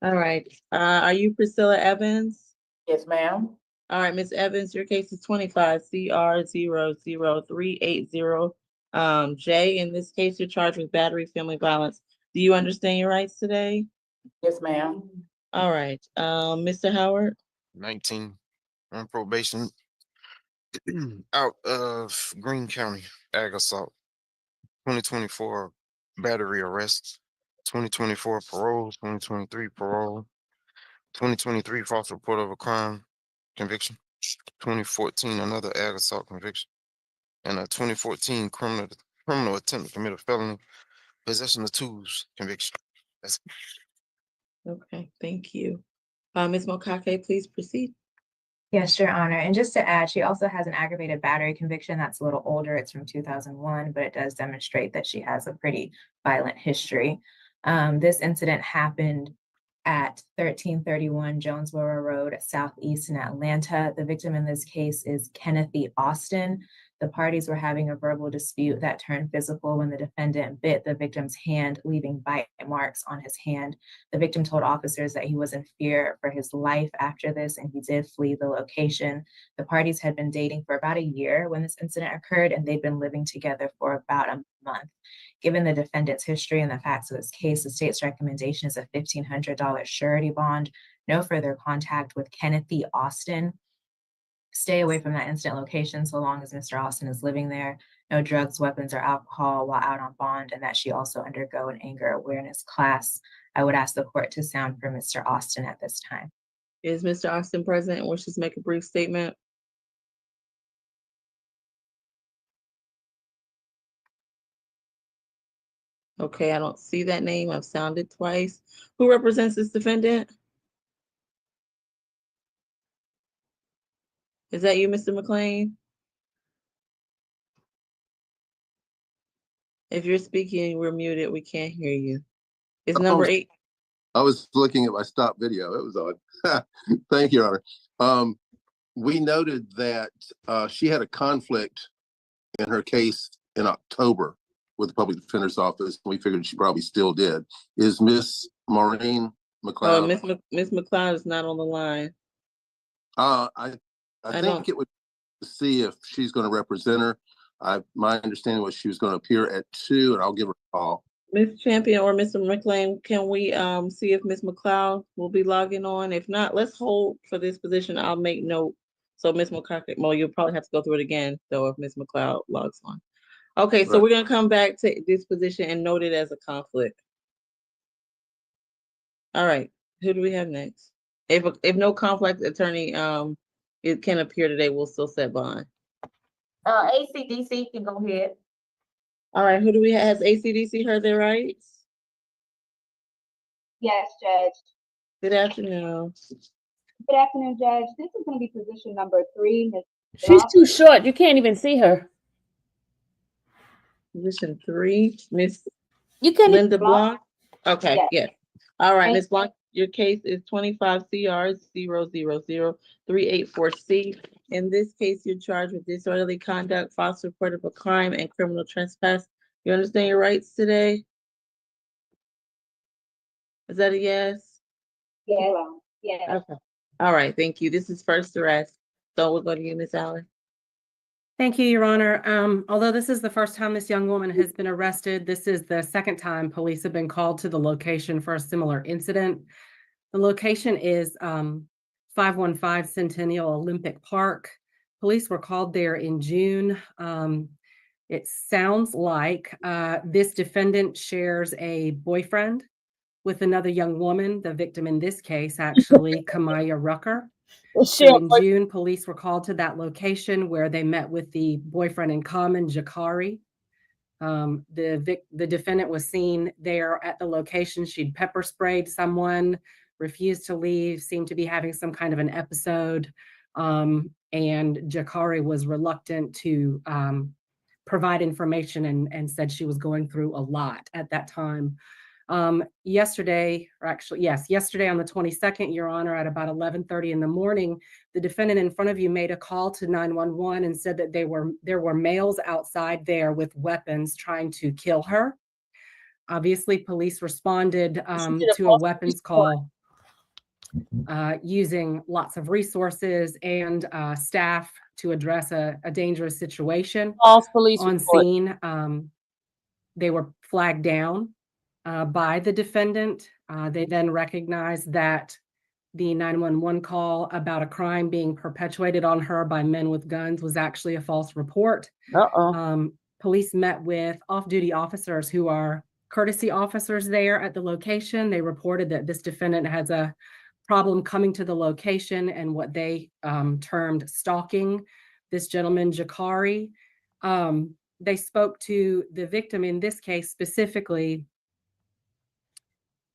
All right, are you Priscilla Evans? Yes, ma'am. All right, Ms. Evans, your case is 25 CR 00380. J, in this case, you're charged with battery, family violence. Do you understand your rights today? Yes, ma'am. All right, Mr. Howard? 19 on probation out of Greene County, ag assault. 2024 battery arrest, 2024 parole, 2023 parole, 2023 false report of a crime conviction, 2014 another ag assault conviction, and a 2014 criminal attempt to commit a felony, possession of tools conviction. That's Okay, thank you. Ms. Mokake, please proceed. Yes, Your Honor. And just to add, she also has an aggravated battery conviction that's a little older. It's from 2001, but it does demonstrate that she has a pretty violent history. This incident happened at 1331 Jonesboro Road, Southeast in Atlanta. The victim in this case is Kenneth E. Austin. The parties were having a verbal dispute that turned physical when the defendant bit the victim's hand, leaving bite marks on his hand. The victim told officers that he was in fear for his life after this, and he did flee the location. The parties had been dating for about a year when this incident occurred, and they'd been living together for about a month. Given the defendant's history and the facts of this case, the state's recommendation is a $1,500 surety bond, no further contact with Kenneth E. Austin. Stay away from that incident location so long as Mr. Austin is living there. No drugs, weapons, or alcohol while out on bond, and that she also undergo an anger awareness class. I would ask the court to sound for Mr. Austin at this time. Is Mr. Austin present and wishes to make a brief statement? Okay, I don't see that name. I've sounded twice. Who represents this defendant? Is that you, Mr. McLean? If you're speaking, we're muted. We can't hear you. Is number 8? I was looking at my stop video. It was odd. Thank you, Your Honor. We noted that she had a conflict in her case in October with the public defender's office. We figured she probably still did. Is Miss Maureen McLeod? Miss McLeod is not on the line. I think it would see if she's going to represent her. My understanding was she was going to appear at 2, and I'll give her a call. Ms. Champion or Mr. McLean, can we see if Ms. McLeod will be logging on? If not, let's hold for this position. I'll make note. So Ms. McCarthy, well, you'll probably have to go through it again, though, if Ms. McLeod logs on. Okay, so we're gonna come back to this position and note it as a conflict. All right, who do we have next? If no conflict, attorney, it can appear today, we'll still set bond. ACDC can go ahead. All right, who do we have? Has ACDC heard their rights? Yes, Judge. Good afternoon. Good afternoon, Judge. This is going to be position number 3. Ms. She's too short. You can't even see her. Position 3, Miss Linda Blanc. Okay, yes. All right, Thank Ms. Blanc, your case is 25 CR 000-384C. In this case, you're charged with disorderly conduct, false report of a crime, and criminal trespass. You understand your rights today? Is that a yes? Yeah. Yeah. Okay. All right, thank you. This is first arrest. So we'll go to you, Ms. Allen. Thank you, Your Honor. Although this is the first time this young woman has been arrested, this is the second time police have been called to the location for a similar incident. The location is 515 Centennial Olympic Park. Police were called there in June. It sounds like this defendant shares a boyfriend with another young woman, the victim in this case, actually, Kamaya Rucker. So in June, police were called to that location where they met with the boyfriend in common, Jakari. The defendant was seen there at the location. She'd pepper sprayed someone, refused to leave, seemed to be having some kind of an episode. And Jakari was reluctant to provide information and said she was going through a lot at that time. Yesterday on the 22nd, Your Honor, at about 11:30 in the morning, the defendant in front of you made a call to 911 and said that there were males outside there with weapons trying to kill her. Obviously, police responded to a weapons call using lots of resources and staff to address a dangerous situation. False police on report. scene. They were flagged down by the defendant. They then recognized that the 911 call about a crime being perpetuated on her by men with guns was actually a false report. Police met with off-duty officers who are courtesy officers there at the location. They reported that this defendant has a problem coming to the location and what they termed stalking this gentleman, Jakari. They spoke to the victim in this case specifically,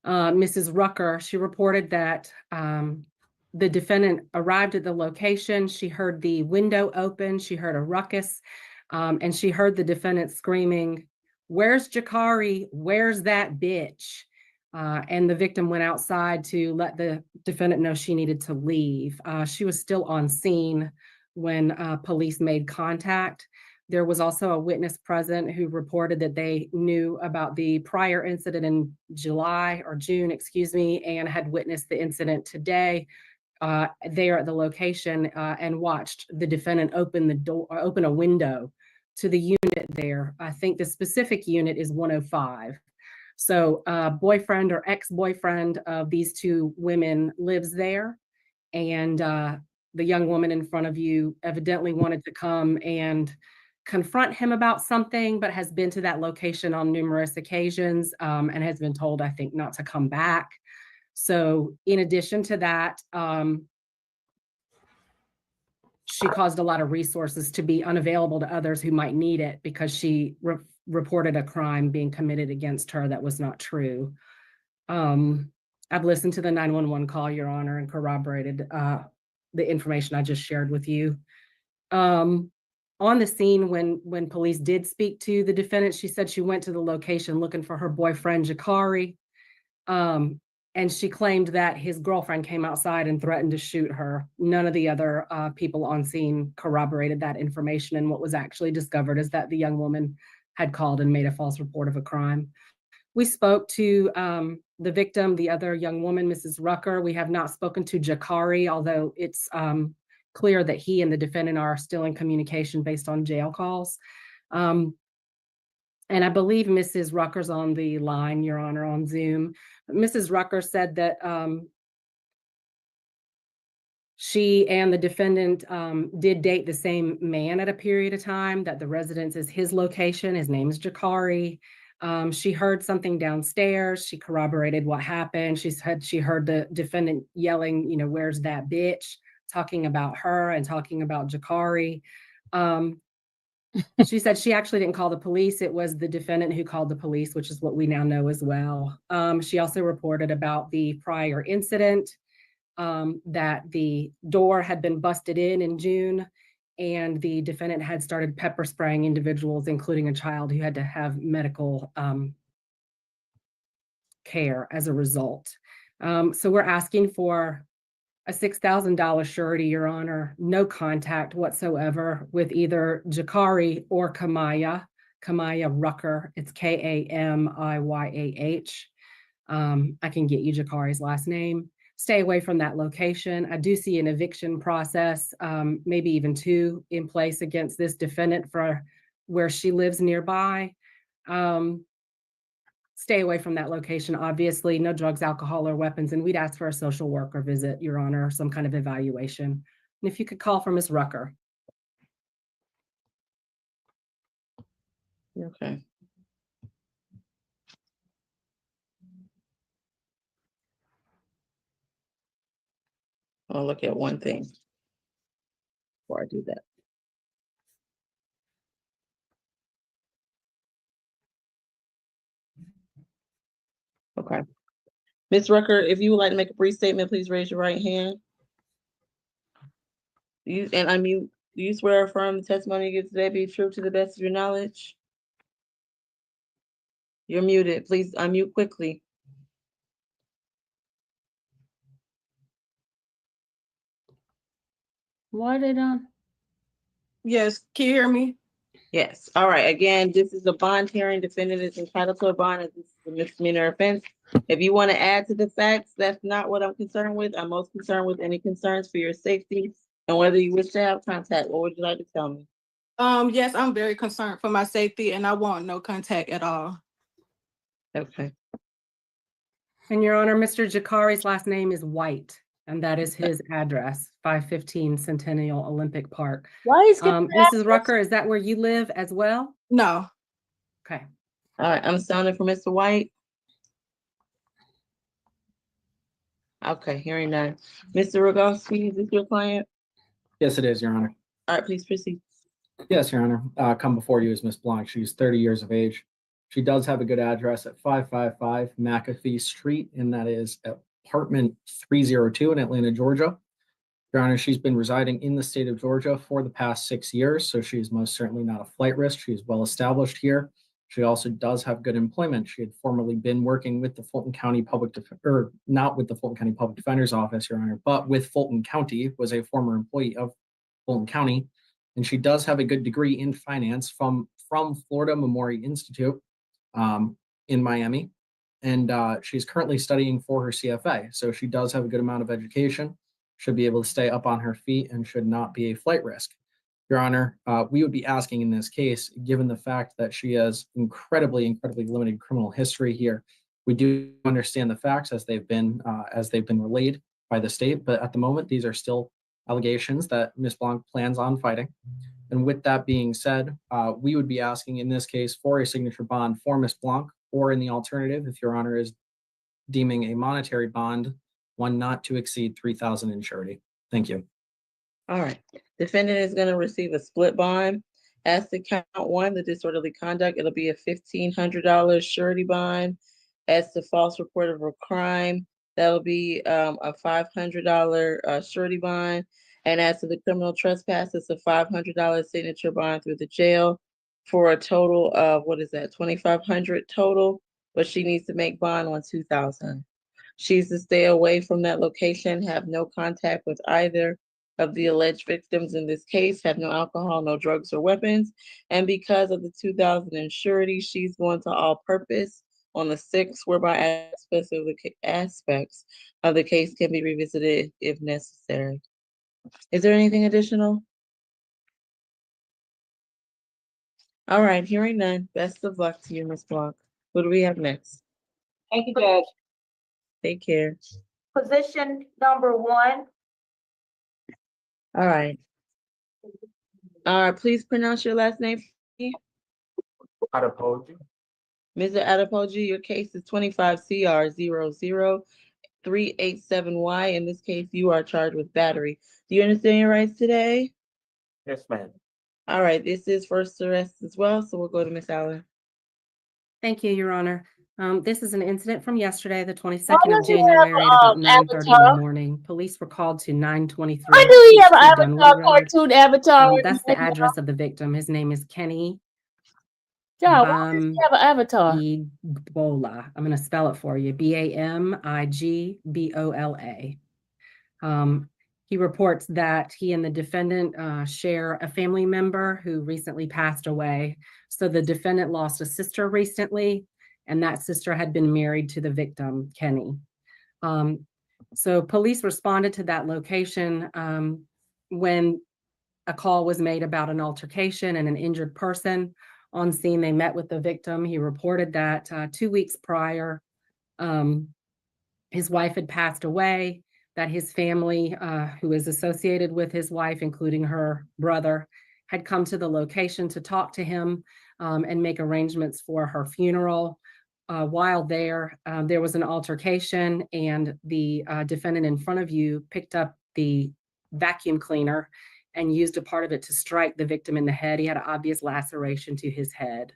Mrs. Rucker. She reported that the defendant arrived at the location. She heard the window open. She heard a ruckus, and she heard the defendant screaming, "Where's Jakari? Where's that bitch?" And the victim went outside to let the defendant know she needed to leave. She was still on scene when police made contact. There was also a witness present who reported that they knew about the prior incident in June, and had witnessed the incident today there at the location and watched the defendant open a window to the unit there. I think the specific unit is 105. So boyfriend or ex-boyfriend of these two women lives there. And the young woman in front of you evidently wanted to come and confront him about something, but has been to that location on numerous occasions and has been told, I think, not to come back. So in addition to that, she caused a lot of resources to be unavailable to others who might need it because she reported a crime being committed against her that was not true. I've listened to the 911 call, Your Honor, and corroborated the information I just shared with you. On the scene, when police did speak to the defendant, she said she went to the location looking for her boyfriend, Jakari, and she claimed that his girlfriend came outside and threatened to shoot her. None of the other people on scene corroborated that information, and what was actually discovered is that the young woman had called and made a false report of a crime. We spoke to the victim, the other young woman, Mrs. Rucker. We have not spoken to Jakari, although it's clear that he and the defendant are still in communication based on jail calls. And I believe Mrs. Rucker's on the line, Your Honor, on Zoom. Mrs. Rucker said that she and the defendant did date the same man at a period of time, that the residence is his location. His name is Jakari. She heard something downstairs. She corroborated what happened. She said she heard the defendant yelling, "Where's that bitch?" talking about her and talking about Jakari. She said she actually didn't call the police. It was the defendant who called the police, which is what we now know as well. She also reported about the prior incident, that the door had been busted in June, and the defendant had started pepper spraying individuals, including a child who had to have medical care as a result. So we're asking for a $6,000 surety, Your Honor, no contact whatsoever with either Jakari or Kamaya Rucker. It's Kamiyah. I can get you Jakari's last name. Stay away from that location. I do see an eviction process, maybe even 2 in place against this defendant for where she lives nearby. Stay away from that location, obviously. No drugs, alcohol, or weapons. And we'd ask for a social worker visit, Your Honor, or some kind of evaluation. And if you could call for Ms. Rucker. Okay. I'll look at one thing before I do that. Okay. Ms. Rucker, if you would like to make a brief statement, please raise your right hand. Do you swear or affirm the testimony you give today be true to the best of your knowledge? You're muted. Please unmute quickly. Why they done? Yes, can you hear me? Yes. All right. Again, this is a bond hearing. Defendant is entitled to a bond as this is a misdemeanor offense. If you want to add to the facts, that's not what I'm concerned with. I'm most concerned with any concerns for your safety and whether you wish to have contact. What would you like to tell me? Yes, I'm very concerned for my safety and I want no contact at all. Okay. And Your Honor, Mr. Jakari's last name is White, and that is his address, 515 Centennial Olympic Park. Why is skipping Mrs. Rucker, is that where you live as well? No. Okay. All right. I'm sounding for Mr. White. Okay, hearing none. Mr. Rogowski, is this your client? Yes, it is, Your Honor. All right, please proceed. Yes, Your Honor. Come before you is Miss Blanc. She's 30 years of age. She does have a good address at 555 McAfee Street, and that is apartment 302 in Atlanta, Georgia. Your Honor, she's been residing in the state of Georgia for the past 6 years, so she is most certainly not a flight risk. She is well established here. She also does have good employment. She had formerly been working with the Fulton County not with the Fulton County Public Defender's Office, Your Honor, but with Fulton County, was a former employee of Fulton County. And she does have a good degree in finance from Florida Memorial Institute in Miami. And she's currently studying for her CFA. So she does have a good amount of education, should be able to stay up on her feet, and should not be a flight risk. Your Honor, we would be asking in this case, given the fact that she has incredibly limited criminal history here. We do understand the facts as they've been relayed by the state, but at the moment, these are still allegations that Ms. Blanc plans on fighting. And with that being said, we would be asking in this case for a signature bond for Ms. Blanc, or in the alternative, if Your Honor is deeming a monetary bond, one not to exceed $3,000 in surety. Thank you. All right. Defendant is going to receive a split bond. As to count one, the disorderly conduct, it'll be a $1,500 surety bond. As to false report of a crime, that'll be a $500 surety bond. And as to the criminal trespass, it's a $500 signature bond through the jail for a total of, what is that, $2,500 total, but she needs to make bond on $2,000. She's to stay away from that location, have no contact with either of the alleged victims in this case, have no alcohol, no drugs or weapons. And because of the $2,000 in surety, she's going to all purpose on the 6th, whereby aspects of the case can be revisited if necessary. Is there anything additional? All right, hearing none. Best of luck to you, Ms. Blanc. What do we have next? Thank you, Judge. Take care. Position number 1. All right. Please pronounce your last name. Adepoju. Mr. Adepoju, your case is 25 CR 00387Y. In this case, you are charged with battery. Do you understand your rights today? Yes, ma'am. All right, this is first arrest as well, so we'll go to Ms. Allen. Thank you, Your Honor. This is an incident from yesterday, the 22nd Why of does he January at have, about 9:30 in avatar? the morning. Police were called to 923. Why do we have an East Street, avatar, Dunwoody Road. cartoon avatar? That's the address of the victim. His name is Kenny John, why does he have an avatar? Bamigbola. I'm going to spell it for you. Bamigbola. He reports that he and the defendant share a family member who recently passed away. So the defendant lost a sister recently, and that sister had been married to the victim, Kenny. So police responded to that location when a call was made about an altercation and an injured person. On scene, they met with the victim. He reported that 2 weeks prior, his wife had passed away, that his family, who is associated with his wife, including her brother, had come to the location to talk to him. and make arrangements for her funeral. While there was an altercation, and the defendant in front of you picked up the vacuum cleaner and used a part of it to strike the victim in the head. He had an obvious laceration to his head.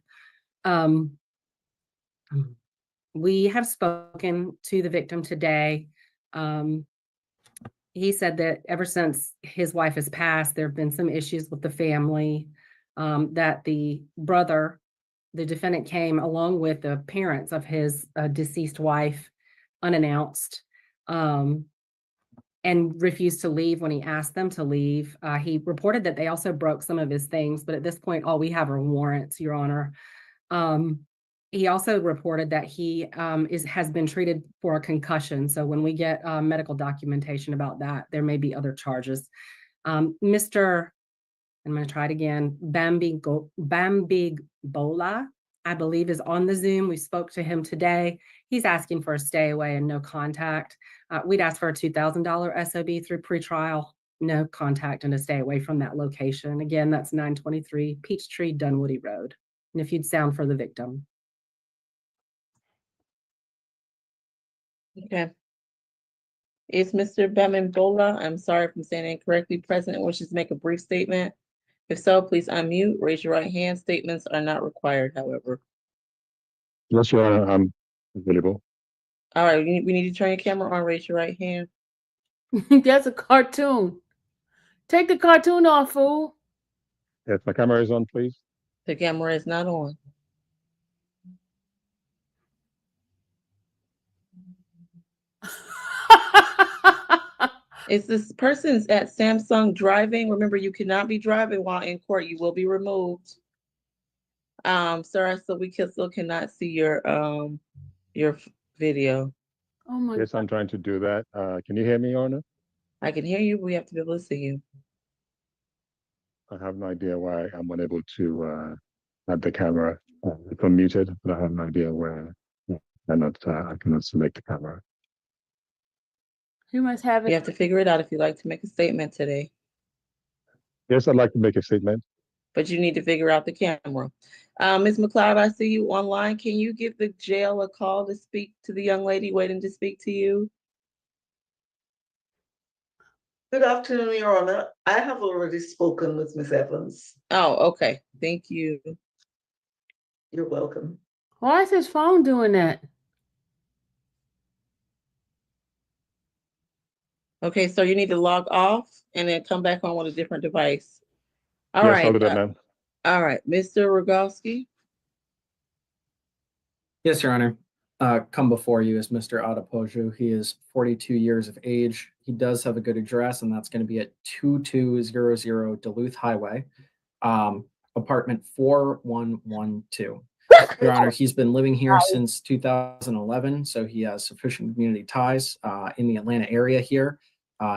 We have spoken to the victim today. He said that ever since his wife has passed, there have been some issues with the family, that the brother, the defendant, came along with the parents of his deceased wife unannounced, and refused to leave when he asked them to leave. He reported that they also broke some of his things, but at this point, all we have are warrants, Your Honor. He also reported that he has been treated for a concussion. So when we get medical documentation about that, there may be other charges. Mr. I'm going to try it again. Bambigbola, I believe, is on the Zoom. We spoke to him today. He's asking for a stay away and no contact. We'd ask for a $2,000 SOB through pretrial, no contact, and a stay away from that location. Again, that's 923 Peachtree, Dunwoody Road. And if you'd sound for the victim. Okay. Is Mr. Bamimbola, I'm sorry if I'm saying it incorrectly, present and wishes to make a brief statement? If so, please unmute, raise your right hand. Statements are not required, however. Yes, Your Honor, I'm available. All right, we need to turn your camera on, raise your right hand. That's a cartoon. Take the cartoon off, fool. Yes, my camera is on, please. The camera is not on. Is this person's at Samsung driving? Remember, you cannot be driving while in court. You will be removed. Sir, so we still cannot see your video. Oh my Yes, I'm trying to do that. Can you hear me, Your Honor? I can hear you, but we have to be able to see you. I have no idea why I'm unable to have the camera. It's unmuted, but I have no idea where I cannot select the camera. You must have it. You have to figure it out if you'd like to make a statement today. Yes, I'd like to make a statement. But you need to figure out the camera. Ms. McLeod, I see you online. Can you give the jail a call to speak to the young lady waiting to speak to you? Good afternoon, Your Honor. I have already spoken with Ms. Evans. Oh, okay. Thank you. You're welcome. Why is his phone doing that? Okay, so you need to log off and then come back on with a different device. All Yes, right. I'll do that now. All right, Mr. Rogowski. Yes, Your Honor. Come before you is Mr. Adepoju. He is 42 years of age. He does have a good address, and that's going to be at 2200 Duluth Highway, apartment 4112. Your Honor, he's been living here since 2011, so he has sufficient community ties in the Atlanta area here.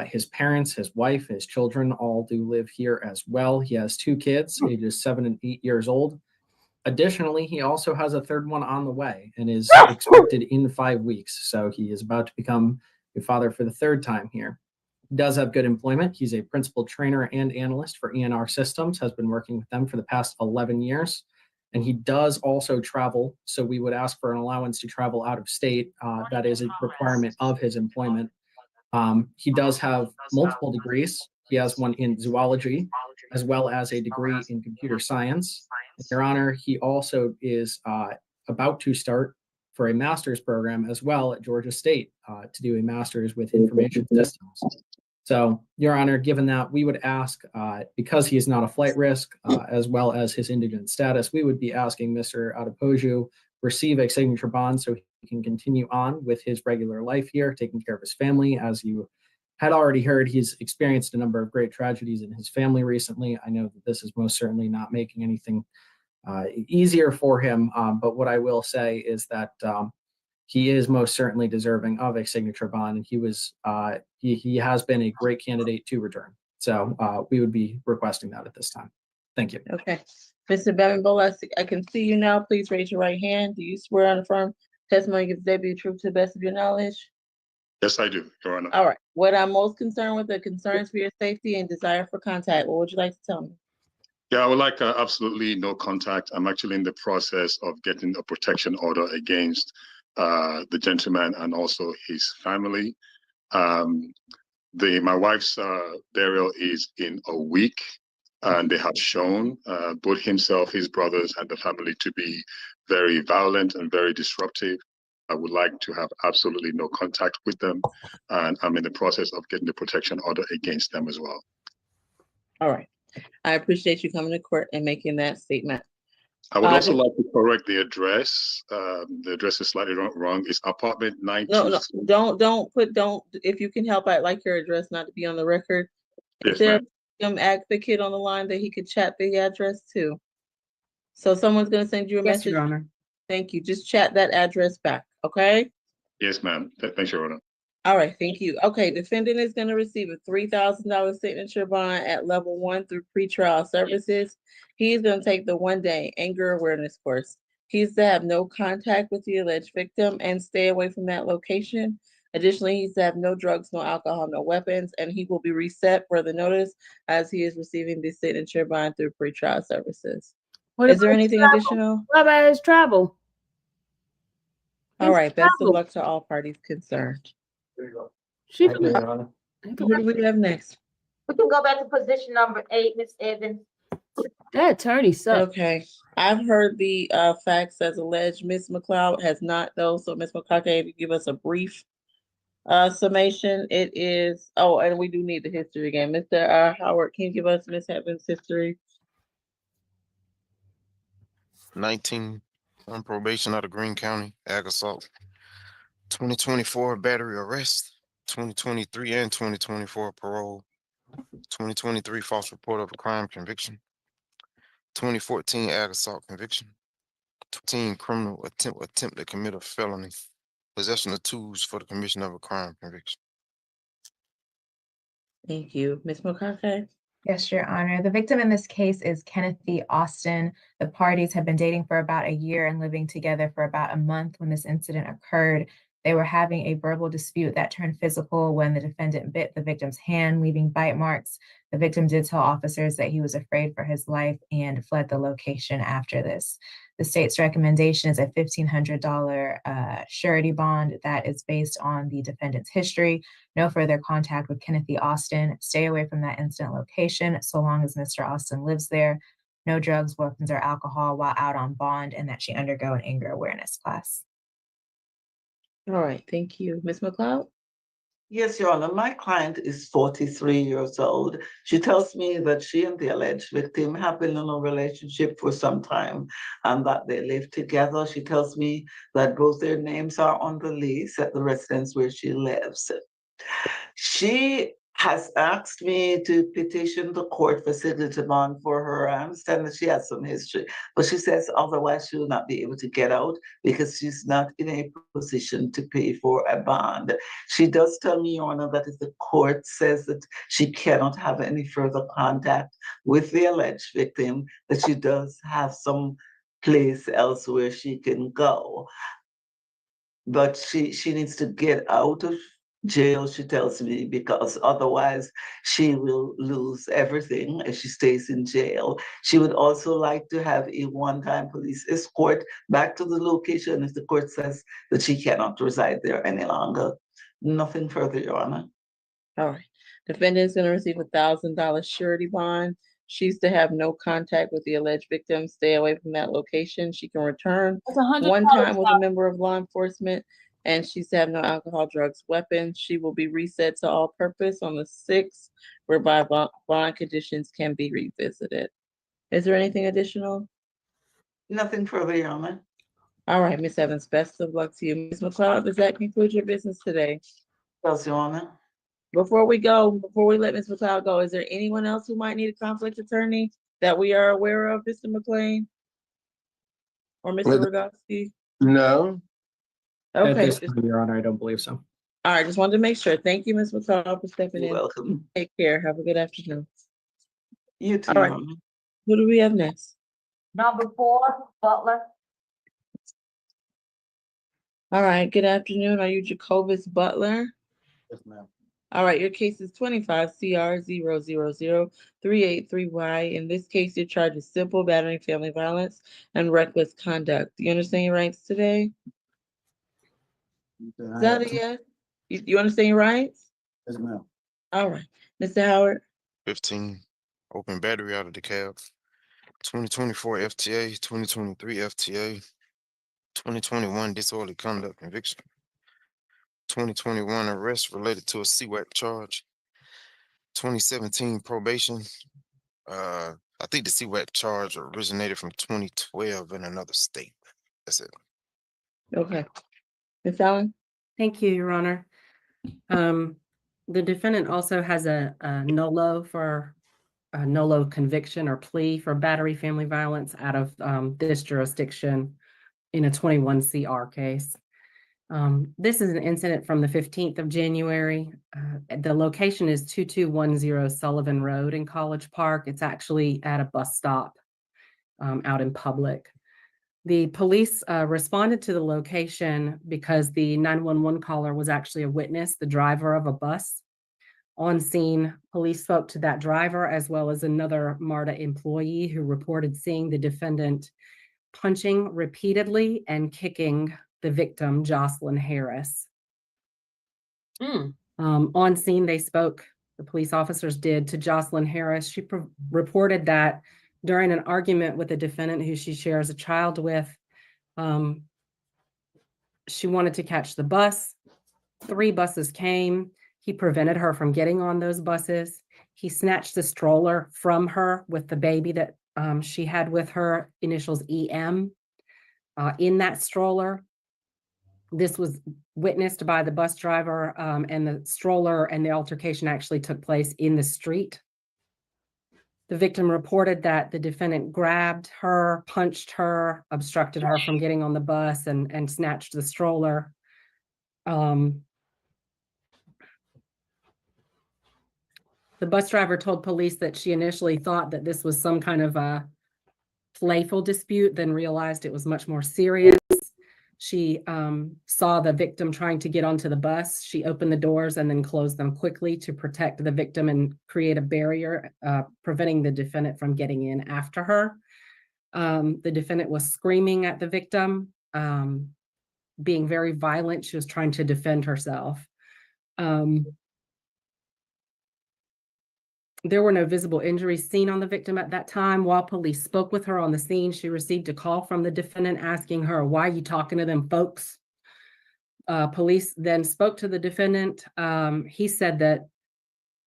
His parents, his wife, his children all do live here as well. He has 2 kids, ages 7 and 8 years old. Additionally, he also has a third one on the way and is expected in 5 weeks. So he is about to become a father for the 3rd time here. He does have good employment. He's a principal trainer and analyst for ENR Systems, has been working with them for the past 11 years. And he does also travel. So we would ask for an allowance to travel out of state. That is a requirement of his employment. He does have multiple degrees. He has one in zoology, as well as a degree in computer science. Your Honor, he also is about to start for a master's program as well at Georgia State to do a master's with information systems. So, Your Honor, given that, we would ask, because he is not a flight risk, as well as his indigent status, we would be asking Mr. Adepoju receive a signature bond so he can continue on with his regular life here, taking care of his family. As you had already heard, he's experienced a number of great tragedies in his family recently. I know that this is most certainly not making anything easier for him, but what I will say is that he is most certainly deserving of a signature bond, and he has been a great candidate to return. So we would be requesting that at this time. Thank you. Okay. Mr. Bamimbola, I can see you now. Please raise your right hand. Do you swear on the firm testimony gives the truth to the best of your knowledge? Yes, I do, Your Honor. All right. What I'm most concerned with are concerns for your safety and desire for contact. What would you like to tell me? Yeah, I would like absolutely no contact. I'm actually in the process of getting a protection order against the gentleman and also his family. My wife's burial is in a week, and they have shown both himself, his brothers, and the family to be very violent and very disruptive. I would like to have absolutely no contact with them, and I'm in the process of getting the protection order against them as well. All right. I appreciate you coming to court and making that statement. I would also like to correct the address. The address is slightly wrong. It's apartment 926. No, don't, if you can help, I'd like your address not to be on the record. Yes, Is there a ma'am. victim advocate on the line that he could chat the address to? So someone's gonna send you a Yes, message. Your Honor. Thank you. Just chat that address back, okay? Yes, ma'am. Thanks, Your Honor. All right, thank you. Okay, defendant is gonna receive a $3,000 signature bond at level 1 through pretrial services. He's gonna take the 1-day anger awareness course. He's to have no contact with the alleged victim and stay away from that location. Additionally, he's to have no drugs, no alcohol, no weapons, and he will be reset for the notice as he is receiving the signature bond through pretrial services. What Is there about his anything travel? additional? What about his travel? All His right, best of travel. luck to all parties concerned. She Who do we have next? We can go back to position number 8, Ms. Evans. That attorney sucks. Okay, I've heard the facts as alleged. Ms. McLeod has not though, so Ms. McCockey, if you give us a brief summation, it is, oh, and we do need the history again. Mr. Howard, can you give us Ms. Evans' history? 19 on probation out of Greene County, ag assault. 2024 battery arrest, 2023 and 2024 parole, 2023 false report of a crime conviction, 2014 ag assault conviction, 2015 criminal attempt to commit a felony, possession of tools for the commission of a crime conviction. Thank you. Ms. McCockey? Yes, Your Honor. The victim in this case is Kenneth V. Austin. The parties had been dating for about a year and living together for about a month when this incident occurred. They were having a verbal dispute that turned physical when the defendant bit the victim's hand, leaving bite marks. The victim did tell officers that he was afraid for his life and fled the location after this. The state's recommendation is a $1,500 surety bond that is based on the defendant's history. No further contact with Kenneth V. Austin. Stay away from that incident location so long as Mr. Austin lives there. No drugs, weapons, or alcohol while out on bond, and that she undergo an anger awareness class. All right, thank you. Ms. McLeod? Yes, Your Honor. My client is 43 years old. She tells me that she and the alleged victim have been in a relationship for some time and that they live together. She tells me that both their names are on the lease at the residence where she lives. She has asked me to petition the court for signature bond for her. I understand that she has some history, but she says otherwise she will not be able to get out because she's not in a position to pay for a bond. She does tell me, Your Honor, that if the court says that she cannot have any further contact with the alleged victim, that she does have some place else where she can go. But she needs to get out of jail, she tells me, because otherwise she will lose everything if she stays in jail. She would also like to have a one-time police escort back to the location if the court says that she cannot reside there any longer. Nothing further, Your Honor. All right. Defendant is going to receive $1,000 surety bond. She's to have no contact with the alleged victim, stay away from that location. She can return That's $100 one time with a member of law enforcement, and she's to have no alcohol, drugs, weapons. She will be reset to all purpose on the 6th, whereby bond conditions can be revisited. Is there anything additional? Nothing further, Your Honor. All right, Ms. Evans, best of luck to you. Ms. McLeod, does that conclude your business today? Yes, Your Honor. Before we let Ms. McLeod go, is there anyone else who might need a conflict attorney that we are aware of, Mr. McLean? Or Mr. Rogowski? No. Okay. At this time, Your Honor, I don't believe so. All right, just wanted to make sure. Thank you, Ms. McLeod, for stepping in. You're welcome. Take care. Have a good afternoon. You too, All right. Your Honor. Who do we have next? Number 4, Butler. All right, good afternoon. Are you Jacobus Butler? Yes, ma'am. All right, your case is 25 CR 0000383Y. In this case, you're charged with simple battery, family violence, and reckless conduct. Do you understand your rights today? Is that a yes? You understand your rights? Yes, ma'am. All right, Mr. Howard. 15, open battery out of the cab. 2024 FTA, 2023 FTA, 2021 disorderly conduct conviction. 2021 arrest related to a CWAP charge. 2017 probation. I think the CWAP charge originated from 2012 in another state. That's it. Okay. Ms. Allen? Thank you, Your Honor. The defendant also has a nolo conviction or plea for battery family violence out of this jurisdiction in a 21 CR case. This is an incident from the 15th of January. The location is 2210 Sullivan Road in College Park. It's actually at a bus stop out in public. The police responded to the location because the 911 caller was actually a witness, the driver of a bus. On scene, police spoke to that driver as well as another MARTA employee who reported seeing the defendant punching repeatedly and kicking the victim, Jocelyn Harris. On scene, they spoke, the police officers did, to Jocelyn Harris. She reported that during an argument with a defendant who she shares a child with, she wanted to catch the bus. 3 buses came. He prevented her from getting on those buses. He snatched the stroller from her with the baby that she had with her, initials EM, in that stroller. This was witnessed by the bus driver, and the stroller and the altercation actually took place in the street. The victim reported that the defendant grabbed her, punched her, obstructed her from getting on the bus, and snatched the stroller. The bus driver told police that she initially thought that this was some kind of a playful dispute, then realized it was much more serious. She saw the victim trying to get onto the bus. She opened the doors and then closed them quickly to protect the victim and create a barrier, preventing the defendant from getting in after her. The defendant was screaming at the victim, being very violent. She was trying to defend herself. There were no visible injuries seen on the victim at that time. While police spoke with her on the scene, she received a call from the defendant asking her, "Why are you talking to them folks?" Police then spoke to the defendant. He said that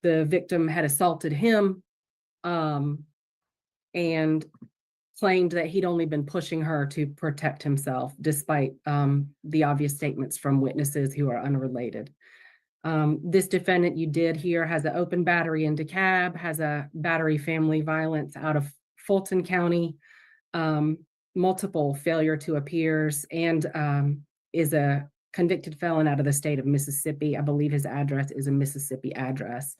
the victim had assaulted him and claimed that he'd only been pushing her to protect himself, despite the obvious statements from witnesses who are unrelated. This defendant you did hear has an open battery in DeKalb, has a battery family violence out of Fulton County, multiple failure to appears, and is a convicted felon out of the state of Mississippi. I believe his address is a Mississippi address.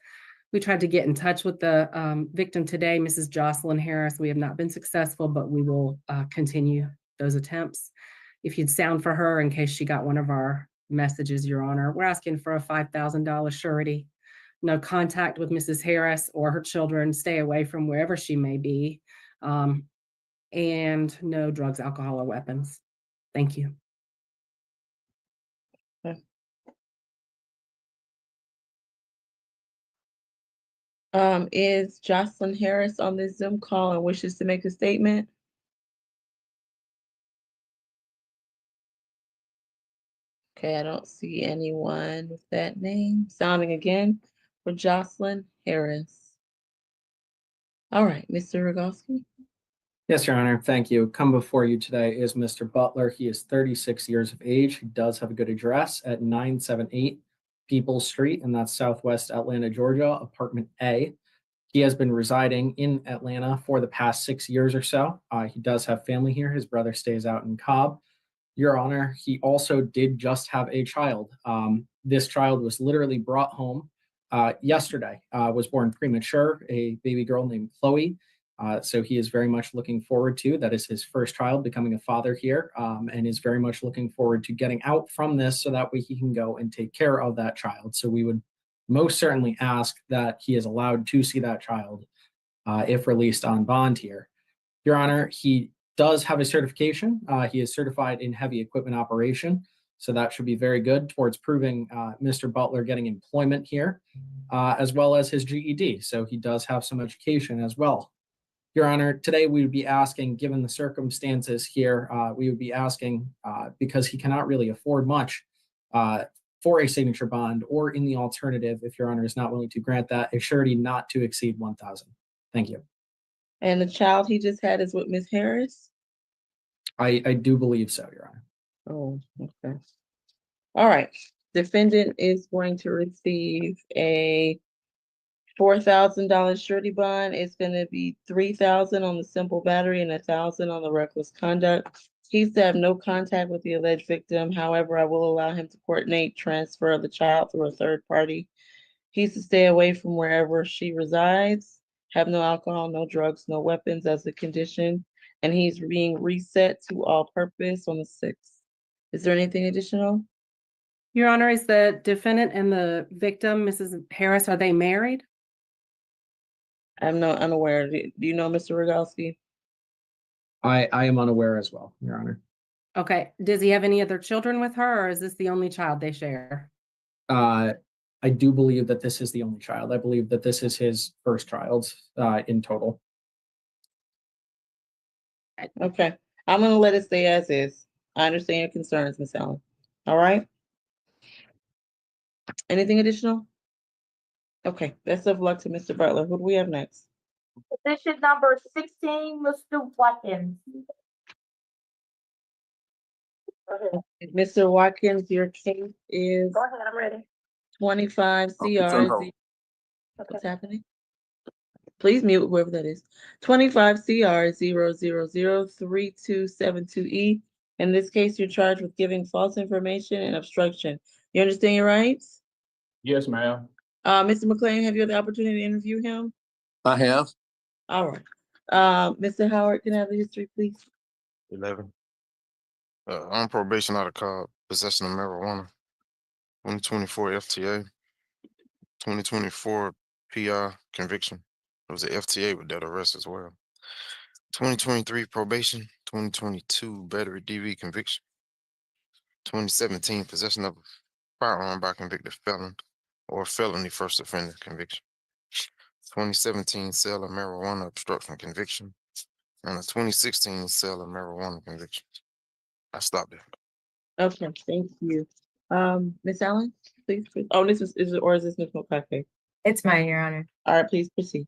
We tried to get in touch with the victim today, Mrs. Jocelyn Harris. We have not been successful, but we will continue those attempts. If you'd sound for her in case she got one of our messages, Your Honor. We're asking for a $5,000 surety. No contact with Mrs. Harris or her children. Stay away from wherever she may be. And no drugs, alcohol, or weapons. Thank you. Is Jocelyn Harris on this Zoom call and wishes to make a statement? Okay, I don't see anyone with that name. Sounding again for Jocelyn Harris. All right, Mr. Rogowski. Yes, Your Honor. Thank you. Come before you today is Mr. Butler. He is 36 years of age. He does have a good address at 978 Peoples Street, and that's Southwest Atlanta, Georgia, apartment A. He has been residing in Atlanta for the past 6 years or so. He does have family here. His brother stays out in Cobb. Your Honor, he also did just have a child. This child was literally brought home yesterday, was born premature, a baby girl named Chloe. So he is very much looking forward to, that is his first child, becoming a father here, and is very much looking forward to getting out from this so that way he can go and take care of that child. So we would most certainly ask that he is allowed to see that child if released on bond here. Your Honor, he does have a certification. He is certified in heavy equipment operation. So that should be very good towards proving Mr. Butler getting employment here, as well as his GED. So he does have some education as well. Your Honor, today we would be asking, given the circumstances here, we would be asking, because he cannot really afford much for a signature bond, or in the alternative, if Your Honor is not willing to grant that, a surety not to exceed 1,000. Thank you. And the child he just had is with Ms. Harris? I do believe so, Your Honor. Oh, okay. All right. Defendant is going to receive a $4,000 surety bond. It's going to be $3,000 on the simple battery and $1,000 on the reckless conduct. He's to have no contact with the alleged victim. However, I will allow him to coordinate transfer of the child through a third party. He's to stay away from wherever she resides, have no alcohol, no drugs, no weapons as a condition, and he's being reset to all purpose on the 6th. Is there anything additional? Your Honor, is the defendant and the victim, Mrs. Harris, are they married? I'm not unaware. Do you know Mr. Rogalski? I am unaware as well, Your Honor. Okay. Does he have any other children with her, or is this the only child they share? I do believe that this is the only child. I believe that this is his first child in total. Okay. I'm going to let it stay as is. I understand your concerns, Ms. Allen. All right. Anything additional? Okay. Best of luck to Mr. Butler. Who do we have next? Position number 16, Mr. Watkins. Mr. Watkins, your case is Go ahead, I'm ready. 25 Oh, it's on hold. CR. What's happening? Please mute whoever that is. 25 CR 0003272E. In this case, you're charged with giving false information and obstruction. You understand your rights? Yes, ma'am. Mr. McLean, have you had the opportunity to interview him? I have. All right. Mr. Howard, can I have the history, please? 11. On probation out of card, possession of marijuana. 2024 FTA. 2024 PR conviction. It was an FTA with that arrest as well. 2023 probation. 2022 battery DV conviction. 2017 possession of a firearm by convicted felon or felony first offender conviction. 2017 sale of marijuana obstruction conviction, and a 2016 sale of marijuana conviction. I stopped there. Okay, thank you. Ms. Allen, please. Oh, this is it, or is this Ms. McCarthy? It's mine, Your Honor. All right, please proceed.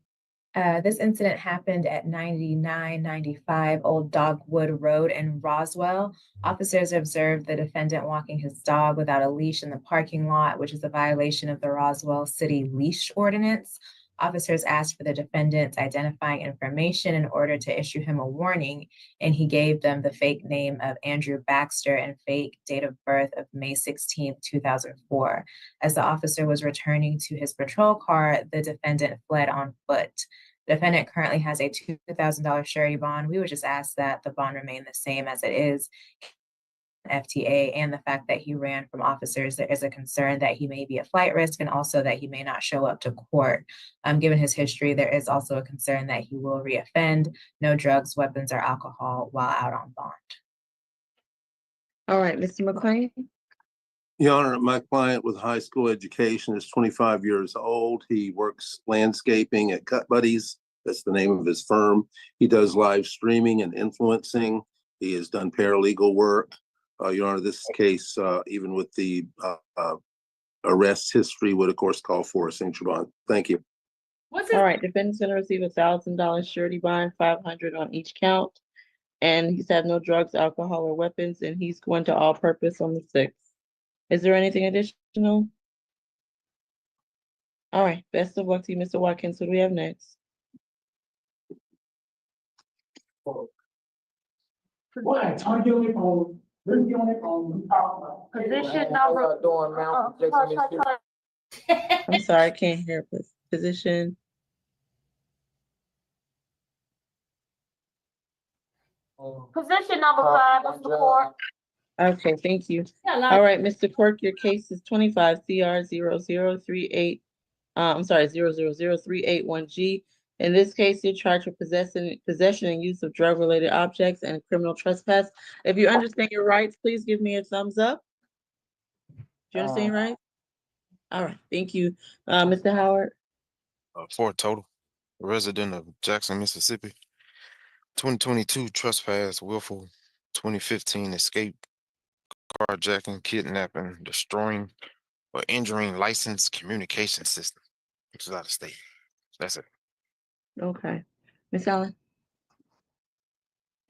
This incident happened at 9995 Old Dogwood Road in Roswell. Officers observed the defendant walking his dog without a leash in the parking lot, which is a violation of the Roswell City Leash Ordinance. Officers asked for the defendant's identifying information in order to issue him a warning, and he gave them the fake name of Andrew Baxter and fake date of birth of May 16th, 2004. As the officer was returning to his patrol car, the defendant fled on foot. The defendant currently has a $2,000 surety bond. We would just ask that the bond remain the same as it is. FTA and the fact that he ran from officers, there is a concern that he may be a flight risk and also that he may not show up to court. Given his history, there is also a concern that he will reoffend. No drugs, weapons, or alcohol while out on bond. All right, Mr. McLean. Your Honor, my client with high school education is 25 years old. He works landscaping at Cut Buddies. That's the name of his firm. He does live streaming and influencing. He has done paralegal work. Your Honor, this case, even with the arrest history, would of course call for a signature bond. Thank you. All right, defendant's gonna receive $1,000 surety bond, 500 on each count. And he's had no drugs, alcohol, or weapons, and he's going to all purpose on the 6th. Is there anything additional? All right, best of luck to you, Mr. Watkins. What do we have next? Position number. I'm sorry, I can't hear, please. Position. Position number 5, Mr. Court. Okay, thank you. Yeah, All right, Mr. Quirk, your case is 25 CR 00383. I'm sorry, 0000381G. In this case, you're charged with possession and use of drug-related objects and criminal trespass. If you understand your rights, please give me a thumbs up. Do you understand your rights? All right, thank you. Mr. Howard? 4 total. Resident of Jackson, Mississippi. 2022 trespass, willful. 2015 escape, carjacking, kidnapping, destroying, or injuring licensed communication system, which is out of state. That's it. Okay. Ms. Allen?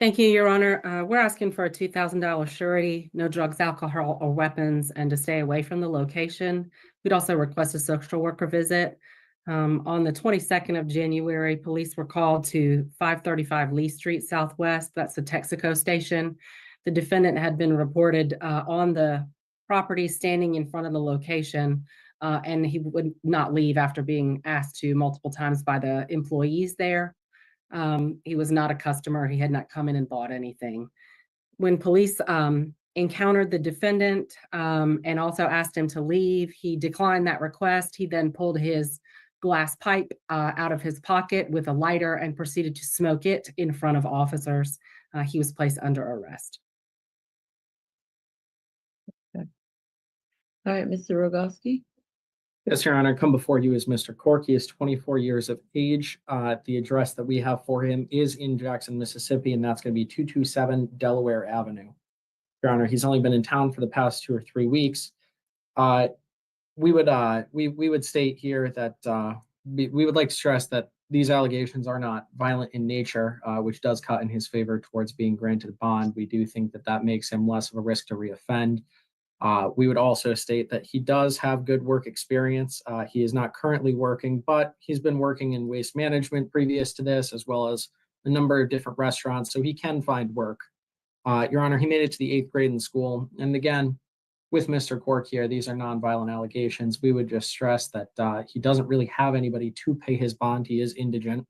Thank you, Your Honor. We're asking for a $2,000 surety, no drugs, alcohol, or weapons, and to stay away from the location. We'd also request a social worker visit. On the 22nd of January, police were called to 535 Lee Street Southwest. That's the Texaco station. The defendant had been reported on the property standing in front of the location, and he would not leave after being asked to multiple times by the employees there. He was not a customer. He had not come in and bought anything. When police encountered the defendant and also asked him to leave, he declined that request. He then pulled his glass pipe out of his pocket with a lighter and proceeded to smoke it in front of officers. He was placed under arrest. Okay. All right, Mr. Rogowski? Yes, Your Honor, come before you is Mr. Cork. He is 24 years of age. The address that we have for him is in Jackson, Mississippi, and that's going to be 227 Delaware Avenue. Your Honor, he's only been in town for the past 2 or 3 weeks. We would state here that we would like to stress that these allegations are not violent in nature, which does cut in his favor towards being granted a bond. We do think that that makes him less of a risk to reoffend. We would also state that he does have good work experience. He is not currently working, but he's been working in waste management previous to this, as well as a number of different restaurants, so he can find work. Your Honor, he made it to the 8th grade in school. And again, with Mr. Cork here, these are nonviolent allegations. We would just stress that he doesn't really have anybody to pay his bond. He is indigent.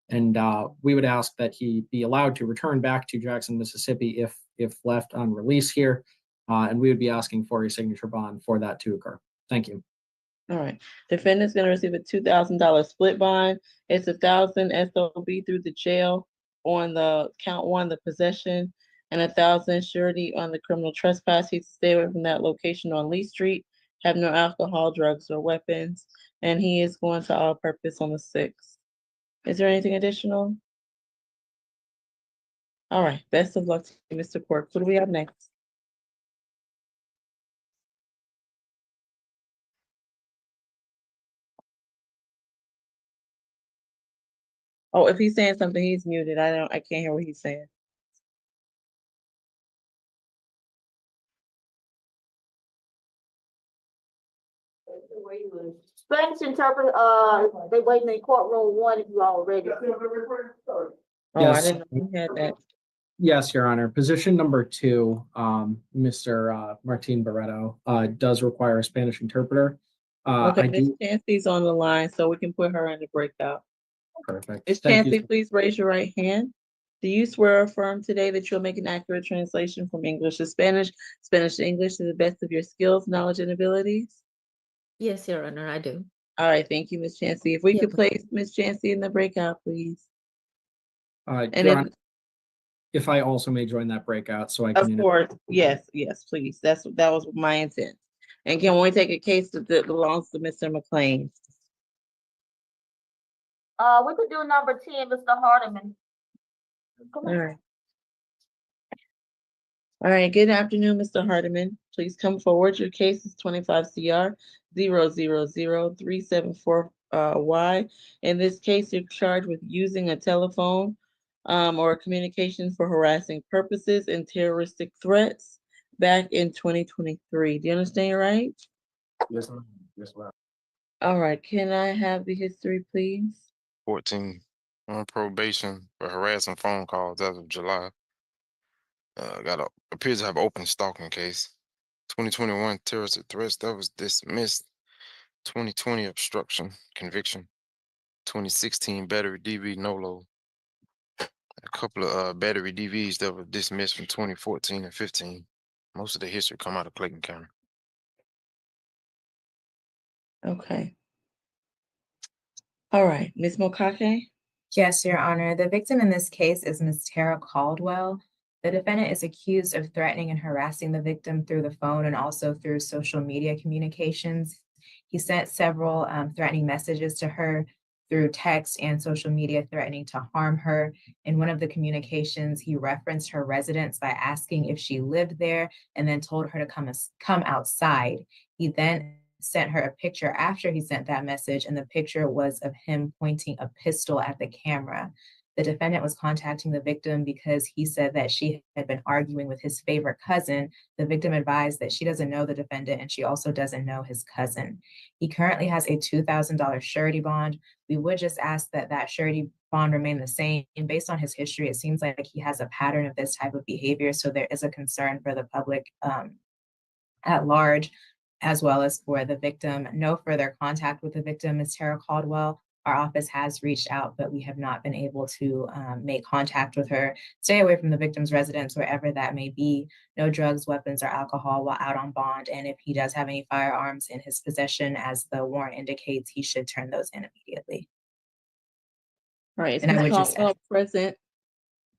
And we would ask that he be allowed to return back to Jackson, Mississippi if left on release here. And we would be asking for a signature bond for that to occur. Thank you. All right. Defendant's going to receive a $2,000 split bond. It's $1,000 SOB through the jail on the count 1, the possession, and $1,000 surety on the criminal trespass. He's to stay away from that location on Lee Street, have no alcohol, drugs, or weapons, and he is going to all purpose on the 6th. Is there anything additional? All right. Best of luck to you, Mr. Cork. What do we have next? Oh, if he's saying something, he's muted. I can't hear what he's saying. Spanish interpreter, they waiting in courtroom 1 if you already. Oh, Yes. I didn't know we had that. Yes, Your Honor. Position number 2, Mr. Martin Barreto does require a Spanish interpreter. Okay, Ms. Chancey's on the line, so we can put her in the breakout. Perfect. Ms. Thank you. Chancey, please raise your right hand. Do you swear or affirm today that you'll make an accurate translation from English to Spanish, Spanish to English to the best of your skills, knowledge, and abilities? Yes, Your Honor, I do. All right, thank you, Ms. Chancey. If we could place Ms. Chancey in the breakout, please. And Your Honor, if I also may join that breakout so I can. Of course, yes, please. That was my intent. And can we take a case that belongs to Mr. McLean? We could do number 10, Mr. Hardiman. Come on. All right, good afternoon, Mr. Hardiman. Please come forward. Your case is 25 CR 0000374 Y. In this case, you're charged with using a telephone or communication for harassing purposes and terroristic threats back in 2023. Do you understand your rights? Yes, ma'am. Yes, ma'am. All right, can I have the history, please? 14 on probation for harassing phone calls as of July. Appears to have an open stalking case. 2021 terroristic threats that was dismissed. 2020 obstruction conviction. 2016 battery DV no load. A couple of battery DVs that were dismissed from 2014 and 15. Most of the history come out of Clayton County. Okay. All right, Ms. Mokake? Yes, Your Honor. The victim in this case is Ms. Tara Caldwell. The defendant is accused of threatening and harassing the victim through the phone and also through social media communications. He sent several threatening messages to her through text and social media, threatening to harm her. In one of the communications, he referenced her residence by asking if she lived there and then told her to come outside. He then sent her a picture after he sent that message, and the picture was of him pointing a pistol at the camera. The defendant was contacting the victim because he said that she had been arguing with his favorite cousin. The victim advised that she doesn't know the defendant and she also doesn't know his cousin. He currently has a $2,000 surety bond. We would just ask that that surety bond remain the same. And based on his history, it seems like he has a pattern of this type of behavior. So there is a concern for the public at large, as well as for the victim. No further contact with the victim, Ms. Tara Caldwell. Our office has reached out, but we have not been able to make contact with her. Stay away from the victim's residence, wherever that may be. No drugs, weapons, or alcohol while out on bond. And if he does have any firearms in his possession, as the warrant indicates, he should turn those in immediately. All right, is And I Ms. would just Caldwell present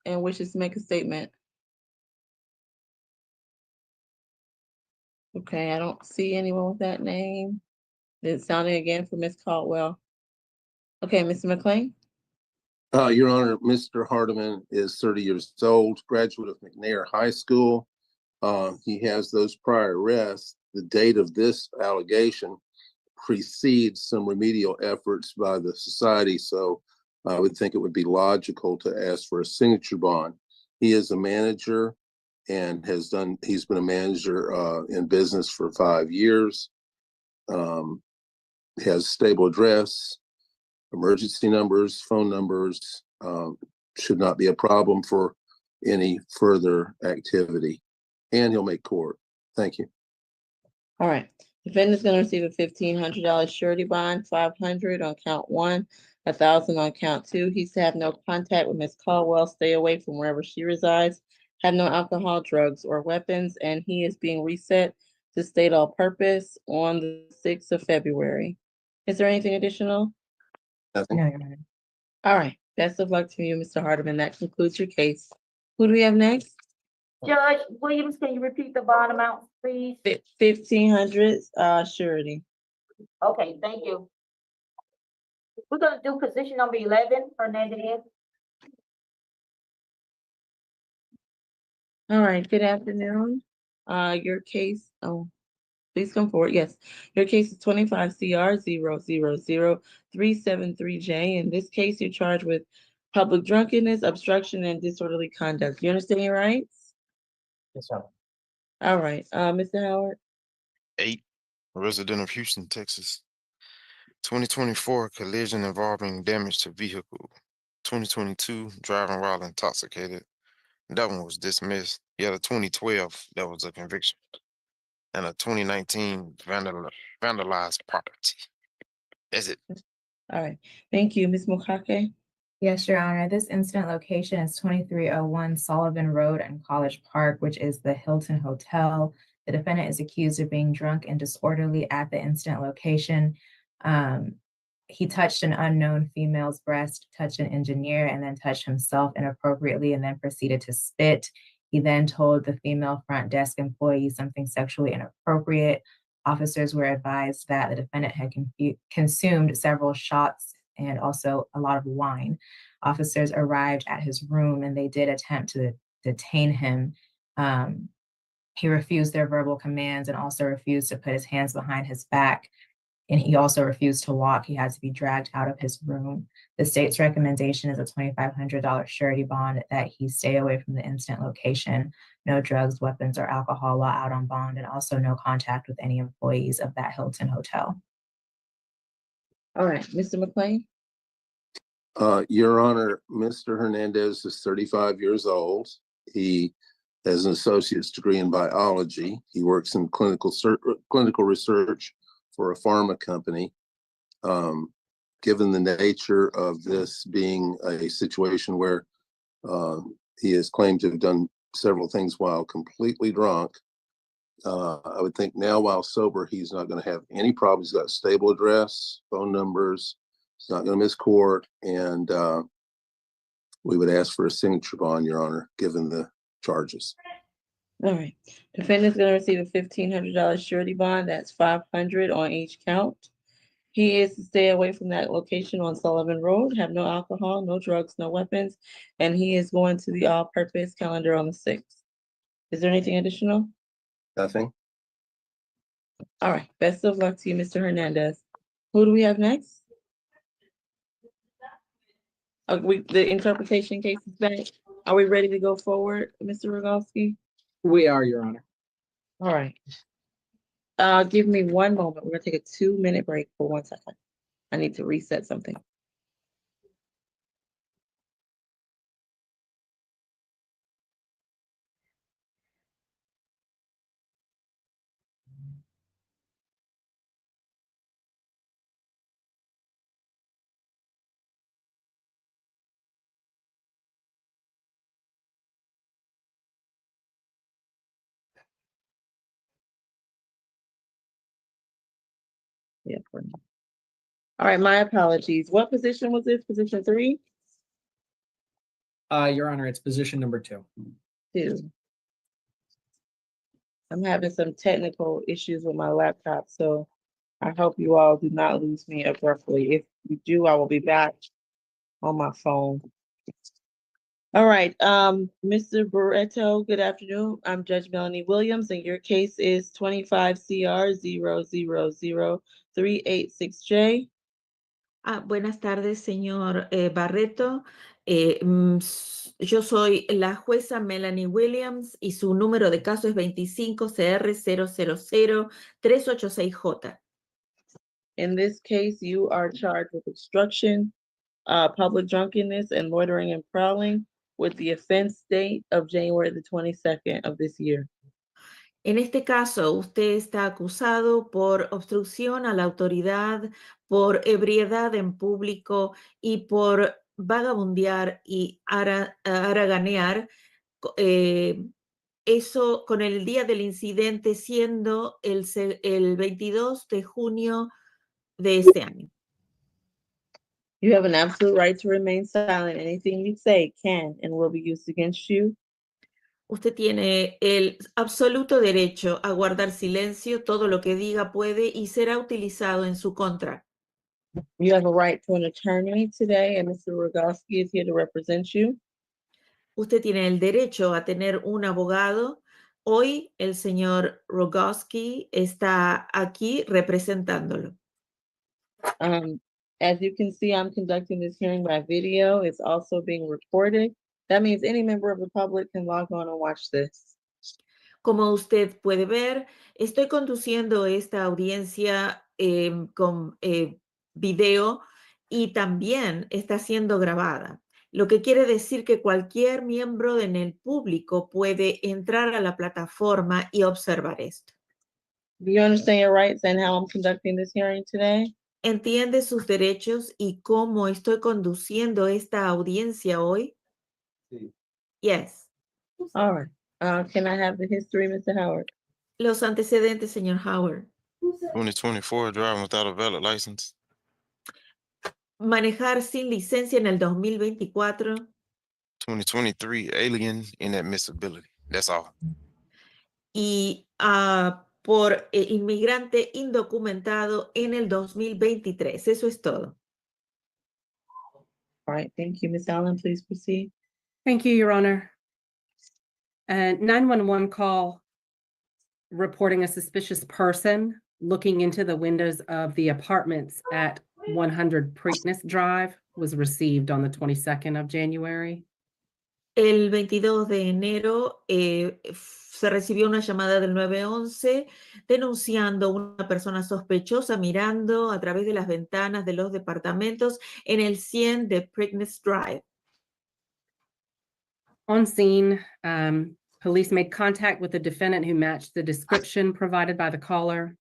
and wishes to make a statement? Okay, I don't see anyone with that name. It's sounding again for Ms. Caldwell. Okay, Mr. McLean? Your Honor, Mr. Hardiman is 30 years old, graduate of McNair High School. He has those prior arrests. The date of this allegation precedes some remedial efforts by the society, so I would think it would be logical to ask for a signature bond. He is a manager and he's been a manager in business for 5 years. Has stable address, emergency numbers, phone numbers, should not be a problem for any further activity. And he'll make court. Thank you. All right, defendant's gonna receive a $1,500 surety bond, 500 on count 1, 1,000 on count 2. He's to have no contact with Ms. Caldwell, stay away from wherever she resides, have no alcohol, drugs, or weapons, and he is being reset to state all purpose on the 6th of February. Is there anything additional? Nothing. No, Your Honor. All right, best of luck to you, Mr. Hardiman. That concludes your case. Who do we have next? Judge Williams, can you repeat the bond amount, please? 1,500 surety. Okay, thank you. We're gonna do position number 11, Hernandez. All right, good afternoon. Your case, please come forward. Yes, your case is 25 CR 0000373J. In this case, you're charged with public drunkenness, obstruction, and disorderly conduct. You understand your rights? Yes, sir. All right, Mr. Howard. 8, resident of Houston, Texas. 2024 collision involving damage to vehicle. 2022 driving while intoxicated. That one was dismissed. You had a 2012, that was a conviction. And a 2019 vandalized property. That's it. All right, thank you, Ms. Mokake. Yes, Your Honor. This incident location is 2301 Sullivan Road in College Park, which is the Hilton Hotel. The defendant is accused of being drunk and disorderly at the incident location. He touched an unknown female's breast, touched an engineer, and then touched himself inappropriately and then proceeded to spit. He then told the female front desk employee something sexually inappropriate. Officers were advised that the defendant had consumed several shots and also a lot of wine. Officers arrived at his room and they did attempt to detain him. He refused their verbal commands and also refused to put his hands behind his back. And he also refused to walk. He had to be dragged out of his room. The state's recommendation is a $2,500 surety bond that he stay away from the incident location, no drugs, weapons, or alcohol while out on bond, and also no contact with any employees of that Hilton Hotel. All right, Mr. McLean. Your Honor, Mr. Hernandez is 35 years old. He has an associate's degree in biology. He works in clinical research for a pharma company. Given the nature of this being a situation where he is claimed to have done several things while completely drunk, I would think now while sober, he's not going to have any problems. He's got a stable address, phone numbers, He's not going to miss court, and we would ask for a signature bond, Your Honor, given the charges. All right. Defendant's gonna receive a $1,500 surety bond. That's $500 on each count. He is to stay away from that location on Sullivan Road, have no alcohol, no drugs, no weapons, and he is going to the all-purpose calendar on the 6th. Is there anything additional? Nothing. All right, best of luck to you, Mr. Hernandez. Who do we have next? The interpretation case is back. Are we ready to go forward, Mr. Rogowski? We are, Your Honor. All right. Give me one moment. We're gonna take a 2-minute break for 1 second. I need to reset something. Yeah. All right, my apologies. What position was this? Position 3? Your Honor, it's position number 2. 2. I'm having some technical issues with my laptop, so I hope you all do not lose me abruptly. If you do, I will be back on my phone. All right, Mr. Barreto, good afternoon. I'm Judge Melanie Williams, and your case is 25 CR 0000386J. Buenas tardes, señor Barreto. Yo soy la jueza Melanie Williams y su número de caso es 25 CR 000-386J. In this case, you are charged with obstruction, public drunkenness, and loitering and prowling with the offense date of January the 22nd of this year. En este caso, usted está acusado por obstrucción a la autoridad, por ebriedad en público y por vagabundear y haraganear. Eso con el día del incidente siendo el 22 de junio de este año. You have an absolute right to remain silent. Anything you say can and will be used against you. Usted tiene el absoluto derecho a guardar silencio. Todo lo que diga puede y será utilizado en su contra. You have a right to an attorney today, and Mr. Rogowski is here to represent you. Usted tiene el derecho a tener un abogado. Hoy el señor Rogowski está aquí representándolo. As you can see, I'm conducting this hearing by video. It's also being recorded. That means any member of the public can log on and watch this. Como usted puede ver, estoy conduciendo esta audiencia con video y también está siendo grabada. Lo que quiere decir que cualquier miembro en el público puede entrar a la plataforma y observar esto. Do you understand your rights and how I'm conducting this hearing today? ¿Entiende sus derechos y cómo estoy conduciendo esta audiencia hoy? Sí. Yes. All right. Can I have the history, Mr. Howard? Los antecedentes, señor Howard. 2024, driving without a valid license. Manejar sin licencia en el 2024. 2023, alien inadmissibility. That's all. Y por inmigrante indocumentado en el 2023. Eso es todo. All right, thank you. Ms. Allen, please proceed. Thank you, Your Honor. 911 call reporting a suspicious person looking into the windows of the apartments at 100 Preakness Drive was received on the 22nd of January. El 22 de enero se recibió una llamada del 911 denunciando una persona sospechosa mirando a través de las ventanas de los departamentos en el 100 de Preakness Drive. On scene, police made contact with the defendant who matched the description provided by the caller.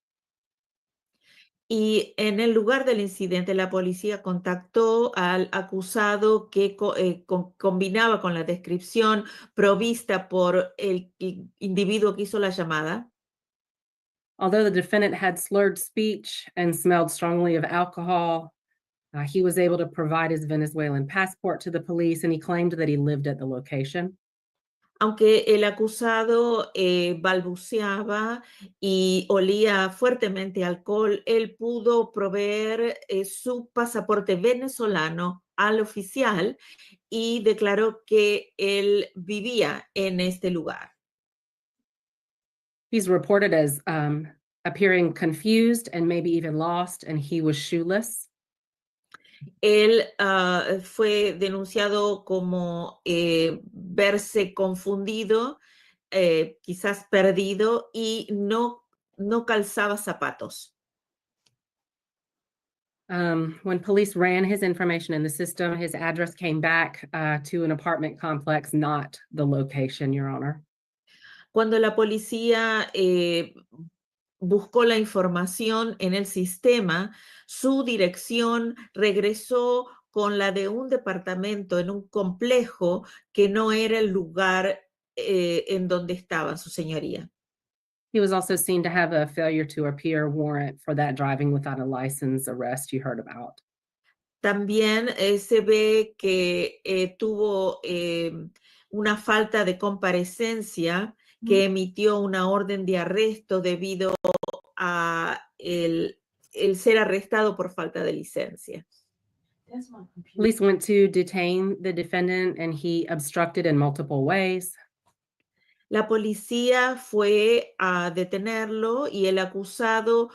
Y en el lugar del incidente, la policía contactó al acusado que combinaba con la descripción provista por el individuo que hizo la llamada. Although the defendant had slurred speech and smelled strongly of alcohol, He was able to provide his Venezuelan passport to the police, and he claimed that he lived at the location. Aunque el acusado balbuceaba y olía fuertemente a alcohol, él pudo proveer su pasaporte venezolano al oficial y declaró que él vivía en este lugar. He's reported as appearing confused and maybe even lost, and he was shoeless. Él fue denunciado como verse confundido, quizás perdido, y no calzaba zapatos. When police ran his information in the system, his address came back to an apartment complex, not the location, Your Honor. Cuando la policía buscó la información en el sistema, su dirección regresó con la de un departamento en un complejo que no era el lugar en donde estaba su señoría. He was also seen to have a failure to appear warrant for that driving without a license arrest you heard about. También se ve que tuvo una falta de comparecencia que emitió una orden de arresto debido a el ser arrestado por falta de licencia. Police went to detain the defendant and he obstructed in multiple ways. La policía fue a detenerlo y el acusado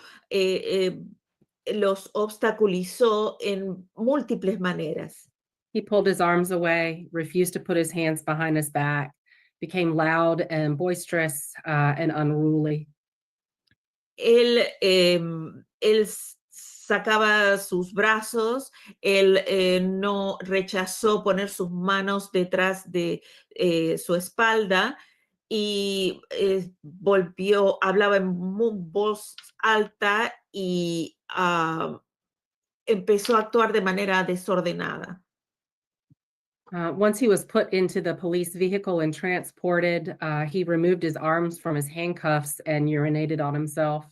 los obstaculizó en múltiples maneras. He pulled his arms away, refused to put his hands behind his back, became loud and boisterous and unruly. Él sacaba sus brazos, él no rechazó poner sus manos detrás de su espalda y hablaba en voz alta y empezó a actuar de manera desordenada. Once he was put into the police vehicle and transported, he removed his arms from his handcuffs and urinated on himself.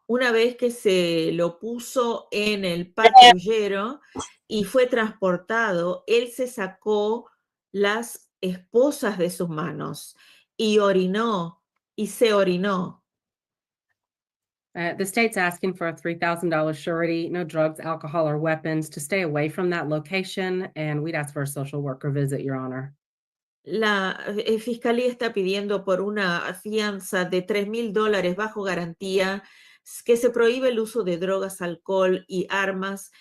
Una vez que se lo puso en el patrullero y fue transportado, él se sacó las esposas de sus manos y orinó y se orinó. The state's asking for a $3,000 surety, no drugs, alcohol, or weapons, to stay away from that location, and we'd ask for a social worker visit, Your Honor. La fiscalía está pidiendo por una fianza de $3,000 bajo garantía, que se prohíbe el uso de drogas, alcohol y armas,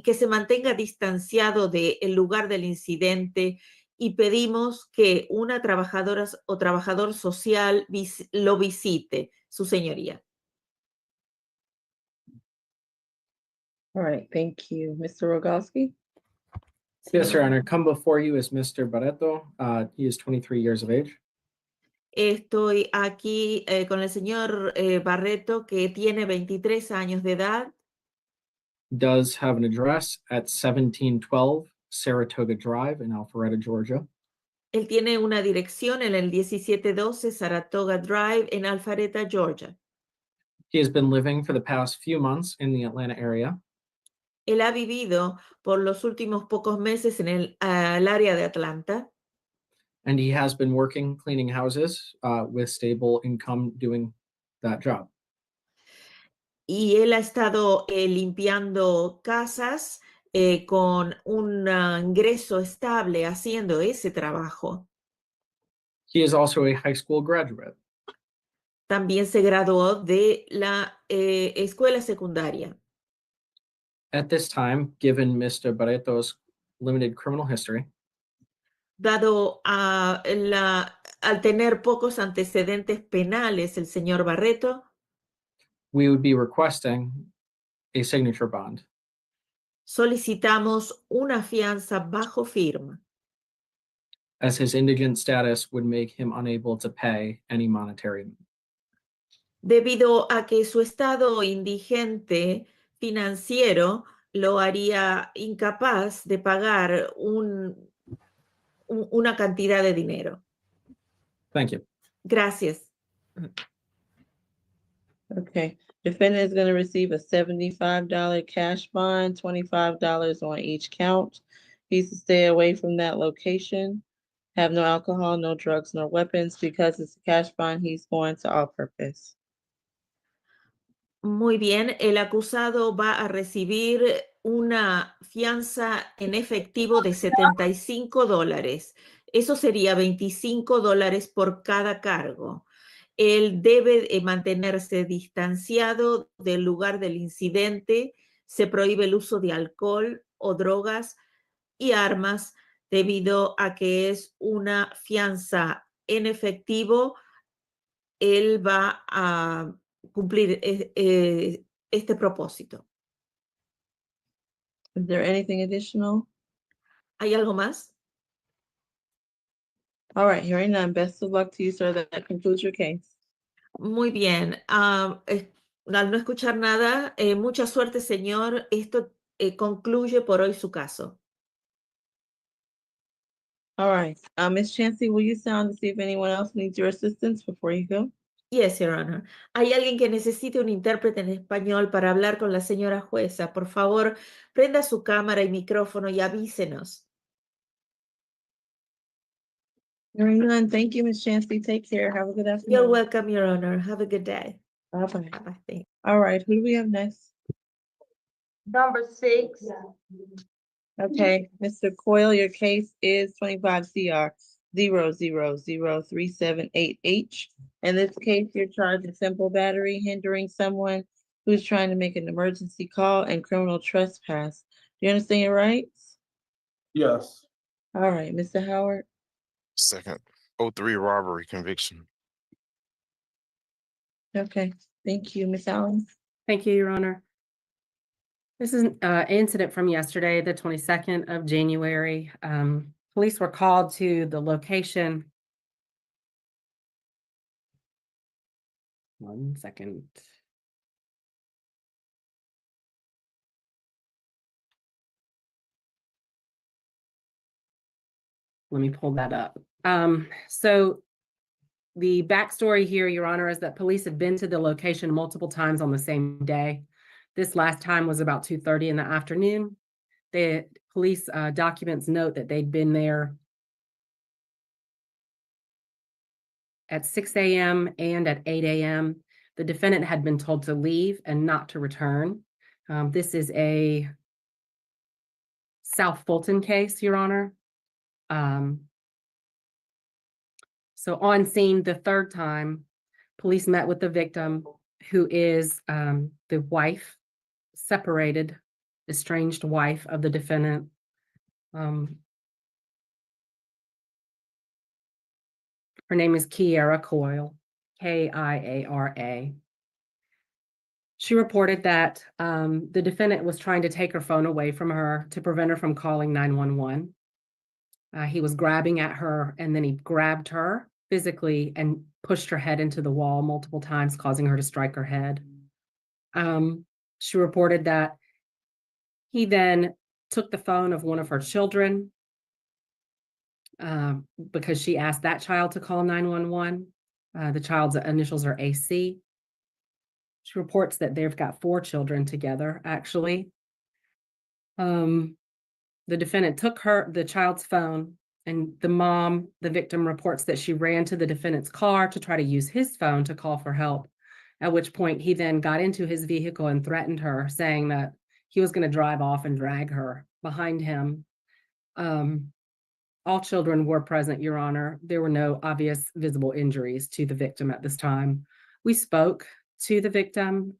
que se mantenga distanciado del lugar del incidente y pedimos que una trabajadora o trabajador social lo visite, su señoría. All right, thank you. Mr. Rogowski? Yes, Your Honor. Come before you is Mr. Barreto. He is 23 years of age. Estoy aquí con el señor Barreto, que tiene 23 años de edad. Does have an address at 1712 Saratoga Drive in Alpharetta, Georgia. Él tiene una dirección en el 1712 Saratoga Drive en Alpharetta, Georgia. He has been living for the past few months in the Atlanta area. Él ha vivido por los últimos pocos meses en el área de Atlanta. And he has been working cleaning houses with stable income doing that job. Y él ha estado limpiando casas con un ingreso estable haciendo ese trabajo. He is also a high school graduate. También se graduó de la escuela secundaria. At this time, given Mr. Barreto's limited criminal history, dado al tener pocos antecedentes penales el señor Barreto, we would be requesting a signature bond. Solicitamos una fianza bajo firma, as his indigent status would make him unable to pay any monetary. debido a que su estado indigente financiero lo haría incapaz de pagar una cantidad de dinero. Thank you. Gracias. Okay, Defendant is gonna receive a $75 cash bond, $25 on each count. He's to stay away from that location. Have no alcohol, no drugs, no weapons. Because it's a cash bond, he's going to all purpose. Muy bien, el acusado va a recibir una fianza en efectivo de $75. Eso sería $25 por cada cargo. Él debe mantenerse distanciado del lugar del incidente. Se prohíbe el uso de alcohol o drogas y armas debido a que es una fianza en efectivo. Él va a cumplir este propósito. Is there anything additional? ¿Hay algo más? All right, hearing none. Best of luck to you, sir. That concludes your case. Muy bien. Al no escuchar nada, mucha suerte, señor. Esto concluye por hoy su caso. All right, Ms. Chancey, will you sound to see if anyone else needs your assistance before you go? Yes, Your Honor. ¿Hay alguien que necesite un intérprete en español para hablar con la señora jueza? Por favor, prenda su cámara y micrófono y avísenos. Hearing none. Thank you, Ms. Chancey. Take care. Have a good afternoon. You're welcome, Your Honor. Have a good day. Bye-bye. Bye-bye. All right, who do we have next? Number 6. Okay, Mr. Coyle, your case is 25 CR 0003788H. In this case, you're charged with simple battery, hindering someone who's trying to make an emergency call, and criminal trespass. Do you understand your rights? Yes. All right, Mr. Howard. Second, 03 robbery conviction. Okay, thank you, Ms. Allen. Thank you, Your Honor. This is an incident from yesterday, the 22nd of January. Police were called to the location. One second. Let me pull that up. So the backstory here, Your Honor, is that police have been to the location multiple times on the same day. This last time was about 2:30 in the afternoon. The police documents note that they'd been there at 6 a.m. and at 8 a.m. The defendant had been told to leave and not to return. This is a South Fulton case, Your Honor. So on scene the third time, police met with the victim, who is the wife, separated, estranged wife of the defendant. Her name is Kiara Coyle, Kiara. She reported that the defendant was trying to take her phone away from her to prevent her from calling 911. He was grabbing at her, and then he grabbed her physically and pushed her head into the wall multiple times, causing her to strike her head. She reported that he then took the phone of one of her children because she asked that child to call 911. The child's initials are AC. She reports that they've got 4 children together, actually. The defendant took the child's phone, and the mom, the victim, reports that she ran to the defendant's car to try to use his phone to call for help, at which point he then got into his vehicle and threatened her, saying that he was going to drive off and drag her behind him. All children were present, Your Honor. There were no obvious visible injuries to the victim at this time. We spoke to the victim,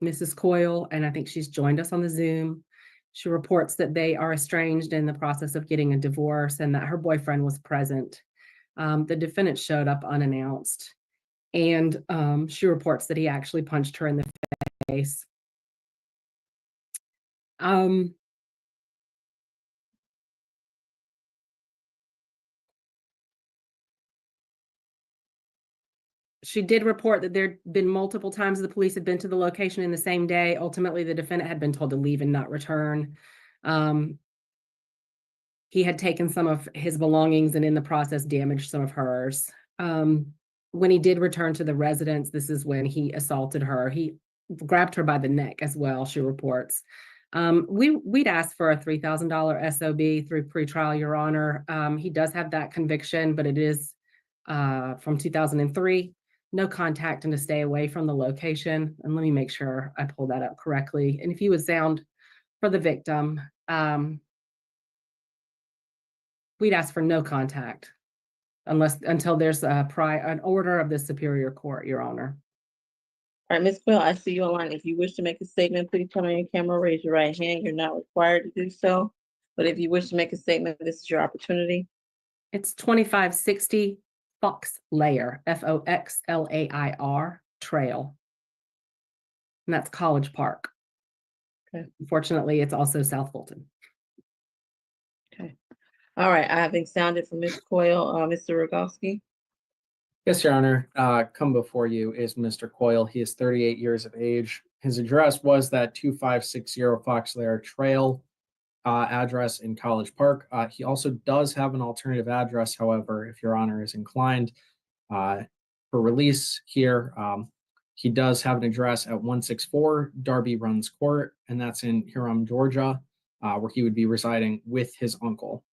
Mrs. Coyle, and I think she's joined us on the Zoom. She reports that they are estranged in the process of getting a divorce and that her boyfriend was present. The defendant showed up unannounced, and she reports that he actually punched her in the face. She did report that there'd been multiple times the police had been to the location in the same day. Ultimately, the defendant had been told to leave and not return. He had taken some of his belongings and in the process damaged some of hers. When he did return to the residence, this is when he assaulted her. He grabbed her by the neck as well, she reports. We'd asked for a $3,000 SOB through pretrial, Your Honor. He does have that conviction, but it is from 2003. No contact and to stay away from the location. And let me make sure I pull that up correctly. And if you would sound for the victim, we'd ask for no contact until there's an order of the Superior Court, Your Honor. All right, Ms. Quill, I see you online. If you wish to make a statement, please come on your camera, raise your right hand. You're not required to do so. But if you wish to make a statement, this is your opportunity. It's 2560 Fox Layer, Foxlair Trail. And that's College Park. Okay. Unfortunately, it's also South Fulton. Okay. All right, having sounded from Ms. Coyle, Mr. Rogowski. Yes, Your Honor. Come before you is Mr. Coyle. He is 38 years of age. His address was that 2560 Fox Lair Trail address in College Park. He also does have an alternative address, however, if Your Honor is inclined for release here. He does have an address at 164 Darby Runs Court, and that's in Huron, Georgia, where he would be residing with his uncle.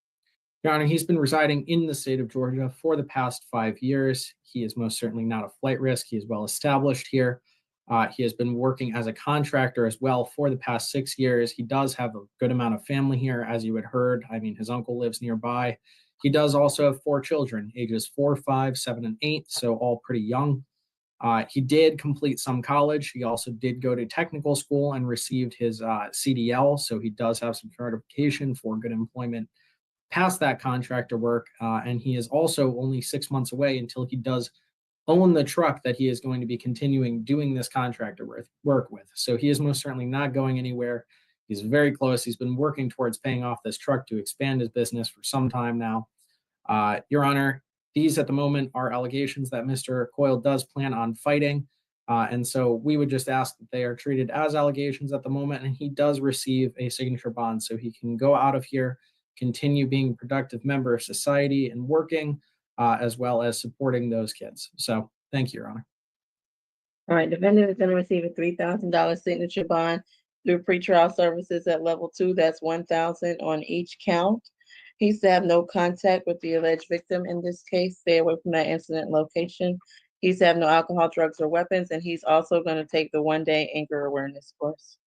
Your Honor, he's been residing in the state of Georgia for the past 5 years. He is most certainly not a flight risk. He is well established here. He has been working as a contractor as well for the past 6 years. He does have a good amount of family here, as you had heard. I mean, his uncle lives nearby. He does also have 4 children, ages 4, 5, 7, and 8, so all pretty young. He did complete some college. He also did go to technical school and received his CDL, so he does have some certification for good employment past that contractor work. And he is also only 6 months away until he does own the truck that he is going to be continuing doing this contractor work with. So he is most certainly not going anywhere. He's very close. He's been working towards paying off this truck to expand his business for some time now. Your Honor, these at the moment are allegations that Mr. Coyle does plan on fighting. And so we would just ask that they are treated as allegations at the moment, and he does receive a signature bond so he can go out of here, continue being a productive member of society and working, as well as supporting those kids. So thank you, Your Honor. All right, defendant is going to receive a $3,000 signature bond through pretrial services at level 2. That's $1,000 on each count. He's to have no contact with the alleged victim in this case. Stay away from that incident location. He's to have no alcohol, drugs, or weapons, and he's also going to take the 1-day anger awareness course.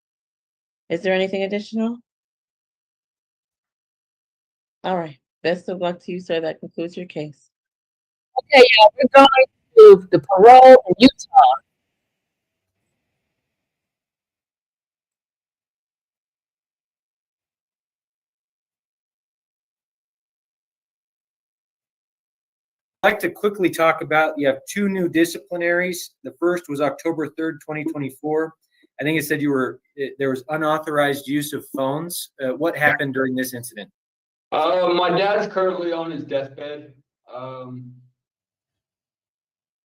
Is there anything additional? All right. Best of luck to you, sir. That concludes your case. Okay, y'all, we're going to the parole in Utah. I'd like to quickly talk about, you have 2 new disciplinaries. The first was October 3rd, 2024. I think it said there was unauthorized use of phones. What happened during this incident? My dad's currently on his deathbed.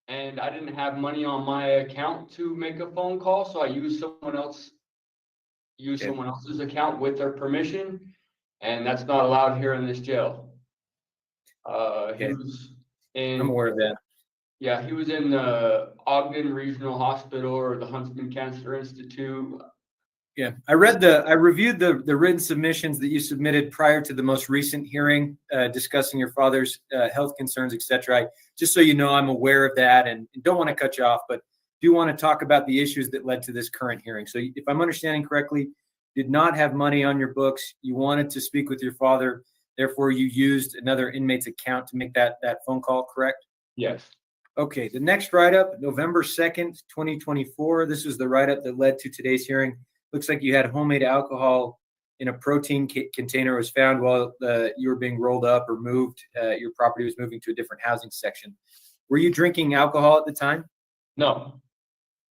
And I didn't have money on my account to make a phone call, so I used someone else's account with their permission, and that's not allowed here in this jail. He was in, I'm aware of that. Yeah, he was in the Ogden Regional Hospital or the Huntsman Cancer Institute. Yeah, I reviewed the written submissions that you submitted prior to the most recent hearing, discussing your father's health concerns, etc. Just so you know, I'm aware of that and don't want to cut you off, but do want to talk about the issues that led to this current hearing. So if I'm understanding correctly, you did not have money on your books. You wanted to speak with your father. Therefore, you used another inmate's account to make that phone call, correct? Yes. Okay, the next write-up, November 2nd, 2024. This was the write-up that led to today's hearing. Looks like you had homemade alcohol in a protein container was found while you were being rolled up or moved. Your property was moving to a different housing section. Were you drinking alcohol at the time? No.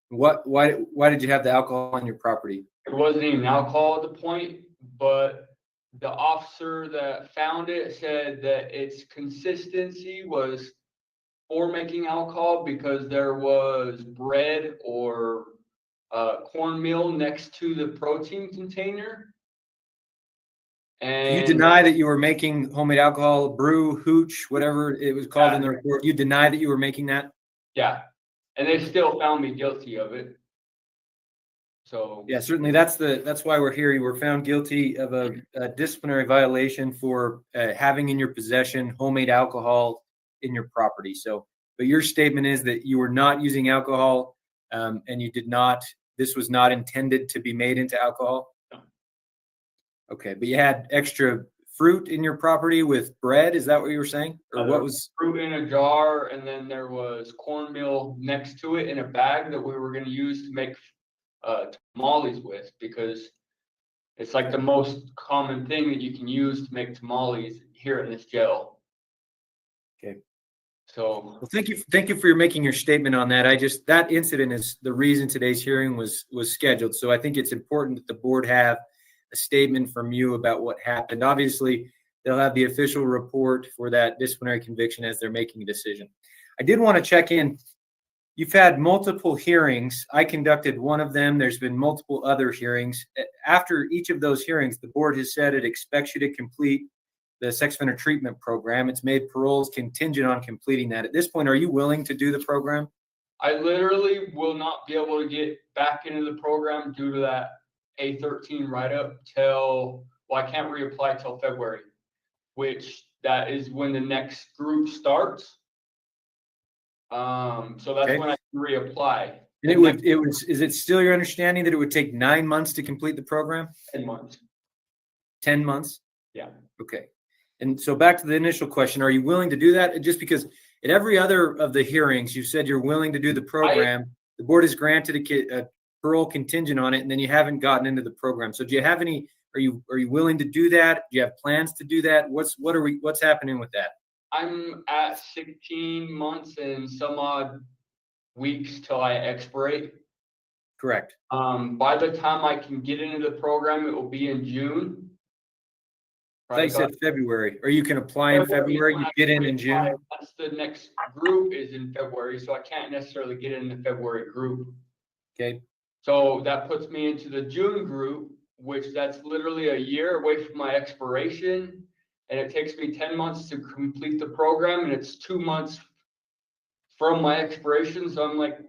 Why did you have the alcohol on your property? It wasn't even alcohol at the point, but the officer that found it said that its consistency was for making alcohol because there was bread or cornmeal next to the protein container. And you deny that you were making homemade alcohol, brew, hooch, whatever it was called in the report. You deny that you were making that? Yeah. And they still found me guilty of it. So Yeah, certainly. That's why we're here. You were found guilty of a disciplinary violation for having in your possession homemade alcohol in your property. So, but your statement is that you were not using alcohol, and you did not. This was not intended to be made into alcohol. No. Okay, but you had extra fruit in your property with bread. Is that what you were saying, or what was fruit in a jar, and then there was cornmeal next to it in a bag that we were going to use to make tamales with, because it's like the most common thing that you can use to make tamales here in this jail. Okay. So well, thank you for making your statement on that. That incident is the reason today's hearing was scheduled. So I think it's important that the board have a statement from you about what happened. Obviously, they'll have the official report for that disciplinary conviction as they're making a decision. I did want to check in. You've had multiple hearings. I conducted one of them. There's been multiple other hearings. After each of those hearings, the board has said it expects you to complete the sex offender treatment program. It's made paroles contingent on completing that. At this point, are you willing to do the program? I literally will not be able to get back into the program due to that A13 write-up well, I can't reapply till February, which that is when the next group starts. So that's Okay. when I can reapply. And is it still your understanding that it would take 9 months to complete the program? 10 months. 10 months? Yeah. Okay. And so back to the initial question, are you willing to do that? Just because at every other of the hearings, you said you're willing to do the program, the board has granted a parole contingent on it, and then you haven't gotten into the program. So do you have any, are you willing to do that? Do you have plans to do that? What's happening with that? I'm at 16 months and some odd weeks till I expirate. Correct. By the time I can get into the program, it will be in June. They said February, or you can apply in February, you get in June. That's the next group is in February, so I can't necessarily get in the February group. Okay. So that puts me into the June group, which that's literally a year away from my expiration. And it takes me 10 months to complete the program, and it's 2 months from my expiration. So I'm like,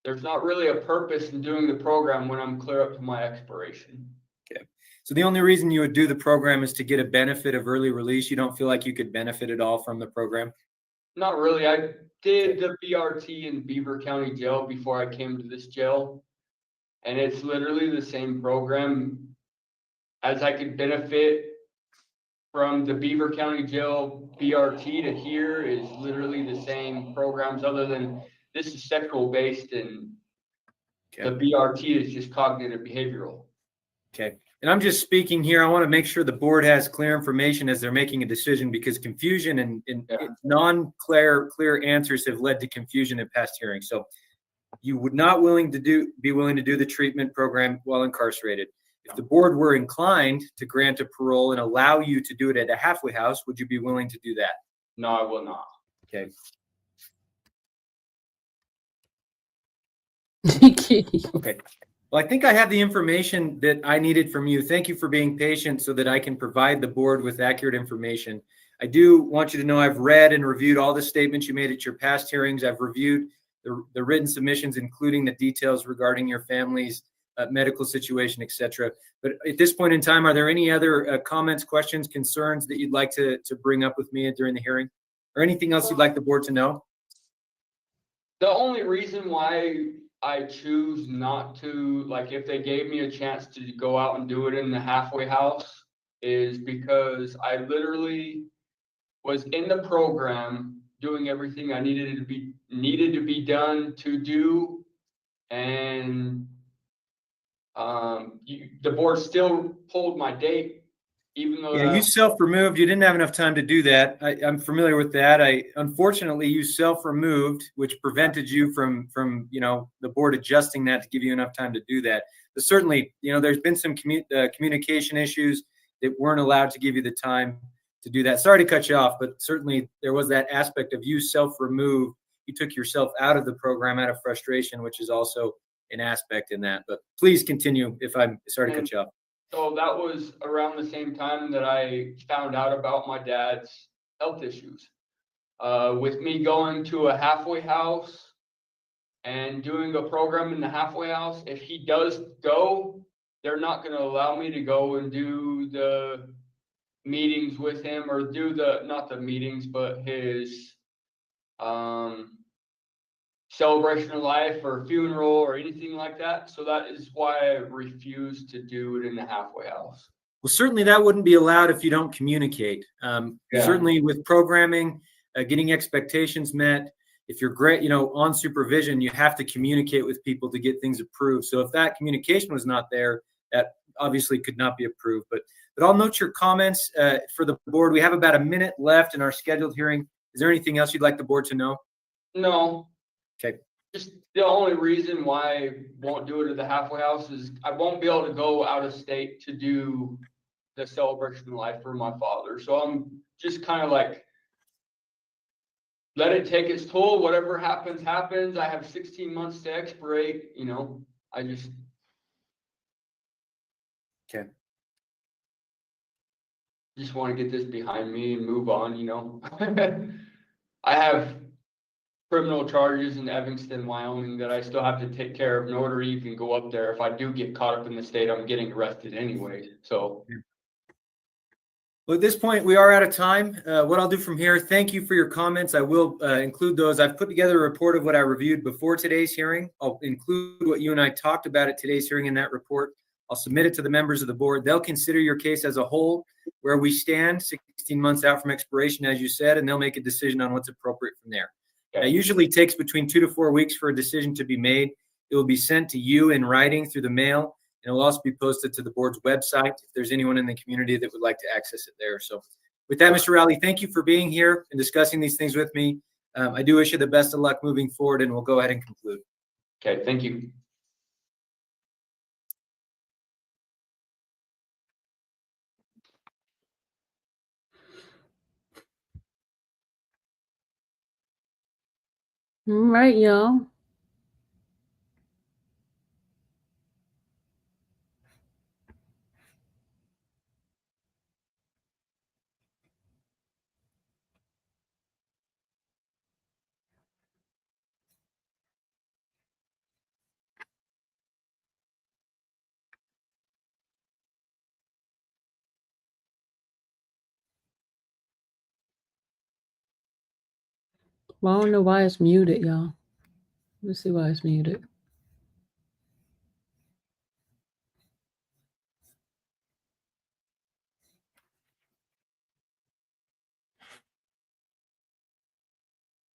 there's not really a purpose in doing the program when I'm clear up to my expiration. Okay. So the only reason you would do the program is to get a benefit of early release. You don't feel like you could benefit at all from the program? Not really. I did the BRT in Beaver County Jail before I came to this jail. And it's literally the same program. As I could benefit from the Beaver County Jail BRT to here is literally the same programs, other than this is sexual based and the BRT is just cognitive behavioral. Okay. And I'm just speaking here. I want to make sure the board has clear information as they're making a decision, because confusion and non-clear answers have led to confusion in past hearings. So you would not be willing to do the treatment program while incarcerated. If the board were inclined to grant a parole and allow you to do it at a halfway house, would you be willing to do that? No, I will not. Okay. Okay. Well, I think I have the information that I needed from you. Thank you for being patient so that I can provide the board with accurate information. I do want you to know I've read and reviewed all the statements you made at your past hearings. I've reviewed the written submissions, including the details regarding your family's medical situation, etc. But at this point in time, are there any other comments, questions, concerns that you'd like to bring up with me during the hearing, or anything else you'd like the board to know? The only reason why I choose not to, like, if they gave me a chance to go out and do it in the halfway house, is because I literally was in the program doing everything I needed to be done to do, and the board still pulled my date, even though you self-removed. You didn't have enough time to do that. I'm familiar with that. Unfortunately, you self-removed, which prevented you from the board adjusting that to give you enough time to do that. But certainly, there's been some communication issues that weren't allowed to give you the time to do that. Sorry to cut you off, but certainly there was that aspect of you self-removed. You took yourself out of the program out of frustration, which is also an aspect in that. But please continue if I'm sorry to cut you off. So that was around the same time that I found out about my dad's health issues. With me going to a halfway house and doing a program in the halfway house. If he does go, they're not going to allow me to go and do the meetings with him, or do not the meetings, but his celebration of life or funeral or anything like that. So that is why I refuse to do it in the halfway house. Well, certainly that wouldn't be allowed if you don't communicate. Certainly with programming, getting expectations met. If you're great, on supervision, you have to communicate with people to get things approved. So if that communication was not there, that obviously could not be approved. But I'll note your comments for the board. We have about a minute left in our scheduled hearing. Is there anything else you'd like the board to know? No. Okay. Just the only reason why I won't do it at the halfway house is I won't be able to go out of state to do the celebration of life for my father. So I'm just kind of like, let it take its toll. Whatever happens, happens. I have 16 months to expirate, I just. Okay. Just want to get this behind me and move on, I have criminal charges in Evanston, Wyoming that I still have to take care of in order to even go up there. If I do get caught up in the state, I'm getting arrested anyway. So. Well, at this point, we are out of time. What I'll do from here, thank you for your comments. I will include those. I've put together a report of what I reviewed before today's hearing. I'll include what you and I talked about at today's hearing in that report. I'll submit it to the members of the board. They'll consider your case as a whole, where we stand 16 months out from expiration, as you said, and they'll make a decision on what's appropriate from there. It usually takes between 2 to 4 weeks for a decision to be made. It will be sent to you in writing through the mail. And it will also be posted to the board's website if there's anyone in the community that would like to access it there. So with that, Mr. Rowley, thank you for being here and discussing these things with me. I do wish you the best of luck moving forward, and we'll go ahead and conclude. Okay, thank you. All right, y'all. Well, I don't know why it's muted, y'all. Let's see why it's muted.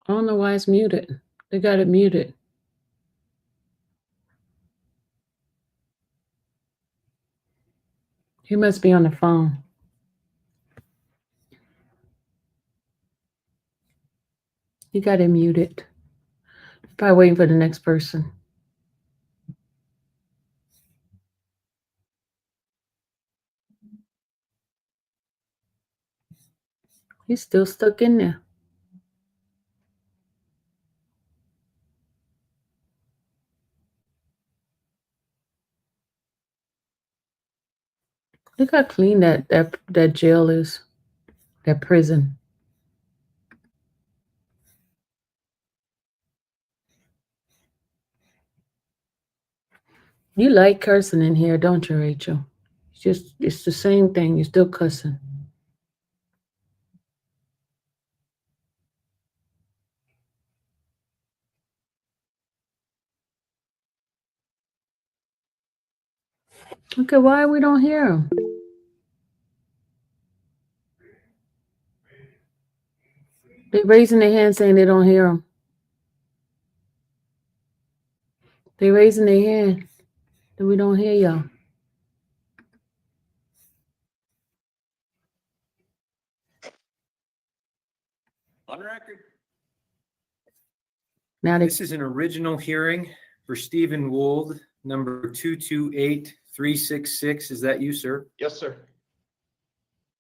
I don't know why it's muted. They got it muted. He must be on the phone. You got it muted. Probably waiting for the next person. He's still stuck in there. Look how clean that jail is, that prison. You like cursing in here, don't you, Rachel? It's the same thing. You're still cussing. Okay, why we don't hear him? They're raising their hand saying they don't hear him. They're raising their hand and we don't hear y'all. On record. Now this is an original hearing for Stephen Wold, number 228366. Is that you, sir? Yes, sir.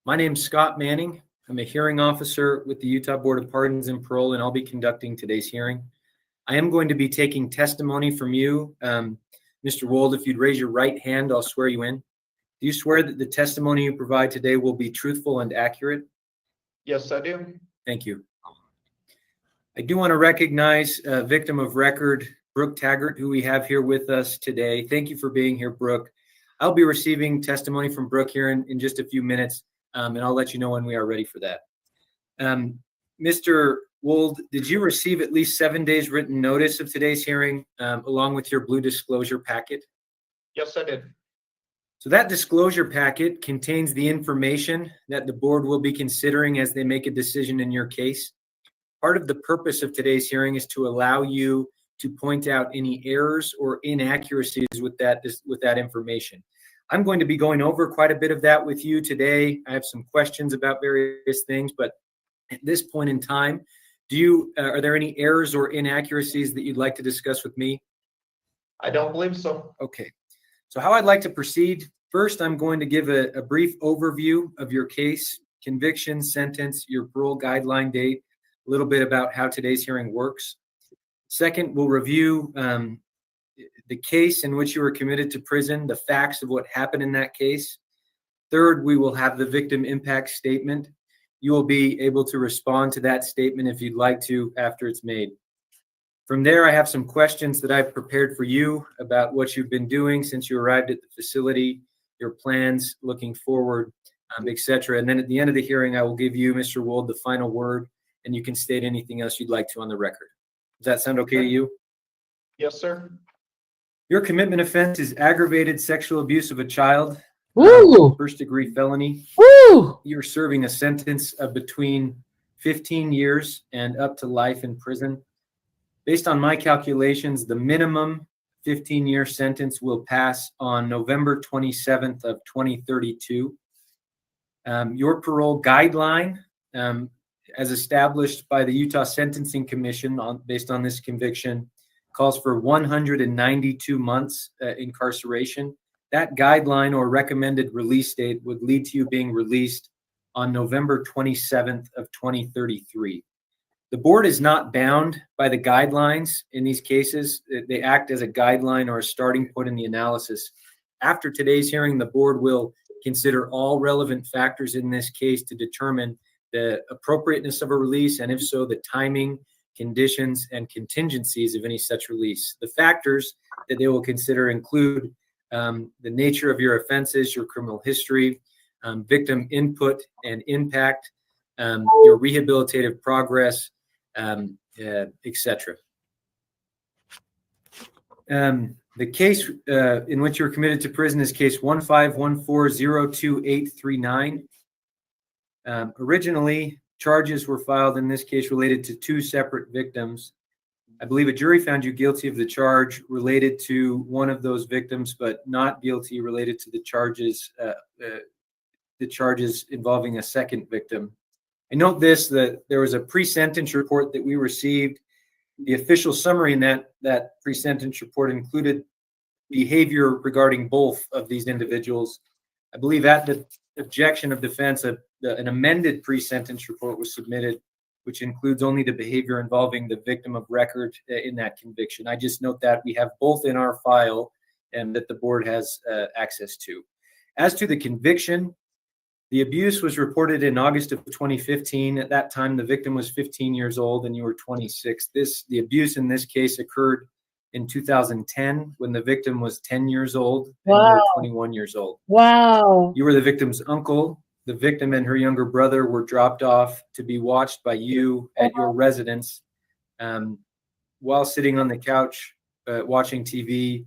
My name's Scott Manning. I'm a hearing officer with the Utah Board of Pardons and Parole, and I'll be conducting today's hearing. I am going to be taking testimony from you. Mr. Wold, if you'd raise your right hand, I'll swear you in. Do you swear that the testimony you provide today will be truthful and accurate? Yes, I do. Thank you. I do want to recognize victim of record Brooke Taggart, who we have here with us today. Thank you for being here, Brooke. I'll be receiving testimony from Brooke here in just a few minutes, and I'll let you know when we are ready for that. Mr. Wold, did you receive at least 7 days written notice of today's hearing, along with your blue disclosure packet? Yes, I did. So that disclosure packet contains the information that the board will be considering as they make a decision in your case. Part of the purpose of today's hearing is to allow you to point out any errors or inaccuracies with that information. I'm going to be going over quite a bit of that with you today. I have some questions about various things, but at this point in time, are there any errors or inaccuracies that you'd like to discuss with me? I don't believe so. Okay. So how I'd like to proceed, first, I'm going to give a brief overview of your case, conviction, sentence, your parole guideline date, a little bit about how today's hearing works. Second, we'll review the case in which you were committed to prison, the facts of what happened in that case. Third, we will have the victim impact statement. You will be able to respond to that statement if you'd like to after it's made. From there, I have some questions that I've prepared for you about what you've been doing since you arrived at the facility, your plans looking forward, etc. And then at the end of the hearing, I will give you, Mr. Wold, the final word, and you can state anything else you'd like to on the record. Does that sound okay to you? Yes, sir. Your commitment offense is aggravated sexual abuse of a child. First-degree felony. You're serving a sentence of between 15 years and up to life in prison. Based on my calculations, the minimum 15-year sentence will pass on November 27th of 2032. Your parole guideline, as established by the Utah Sentencing Commission based on this conviction, calls for 192 months incarceration. That guideline or recommended release date would lead to you being released on November 27th of 2033. The board is not bound by the guidelines in these cases. They act as a guideline or a starting point in the analysis. After today's hearing, the board will consider all relevant factors in this case to determine the appropriateness of a release, and if so, the timing, conditions, and contingencies of any such release. The factors that they will consider include the nature of your offenses, your criminal history, victim input and impact, your rehabilitative progress, etc. The case in which you're committed to prison is case 151402839. Originally, charges were filed in this case related to two separate victims. I believe a jury found you guilty of the charge related to one of those victims, but not guilty related to the charges involving a second victim. I note this, that there was a pre-sentence report that we received. The official summary in that pre-sentence report included behavior regarding both of these individuals. I believe at the objection of defense, an amended pre-sentence report was submitted, which includes only the behavior involving the victim of record in that conviction. I just note that we have both in our file and that the board has access to. As to the conviction, the abuse was reported in August of 2015. At that time, the victim was 15 years old and you were 26. The abuse in this case occurred in 2010 when the victim was 10 years old and you were 21 years old. Wow. You were the victim's uncle. The victim and her younger brother were dropped off to be watched by you at your residence. While sitting on the couch watching TV,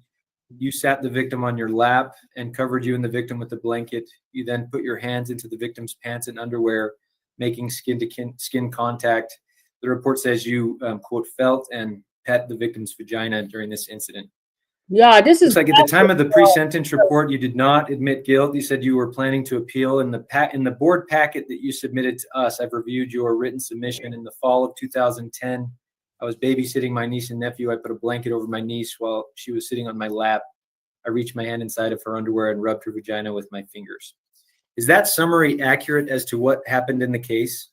you sat the victim on your lap and covered you and the victim with a blanket. You then put your hands into the victim's pants and underwear, making skin-to-skin contact. The report says you, quote, felt and pet the victim's vagina during this incident. Yeah, this is like at the time of the pre-sentence report, you did not admit guilt. You said you were planning to appeal. In the board packet that you submitted to us, I've reviewed your written submission in the fall of 2010. I was babysitting my niece and nephew. I put a blanket over my niece while she was sitting on my lap. I reached my hand inside of her underwear and rubbed her vagina with my fingers. Is that summary accurate as to what happened in the case?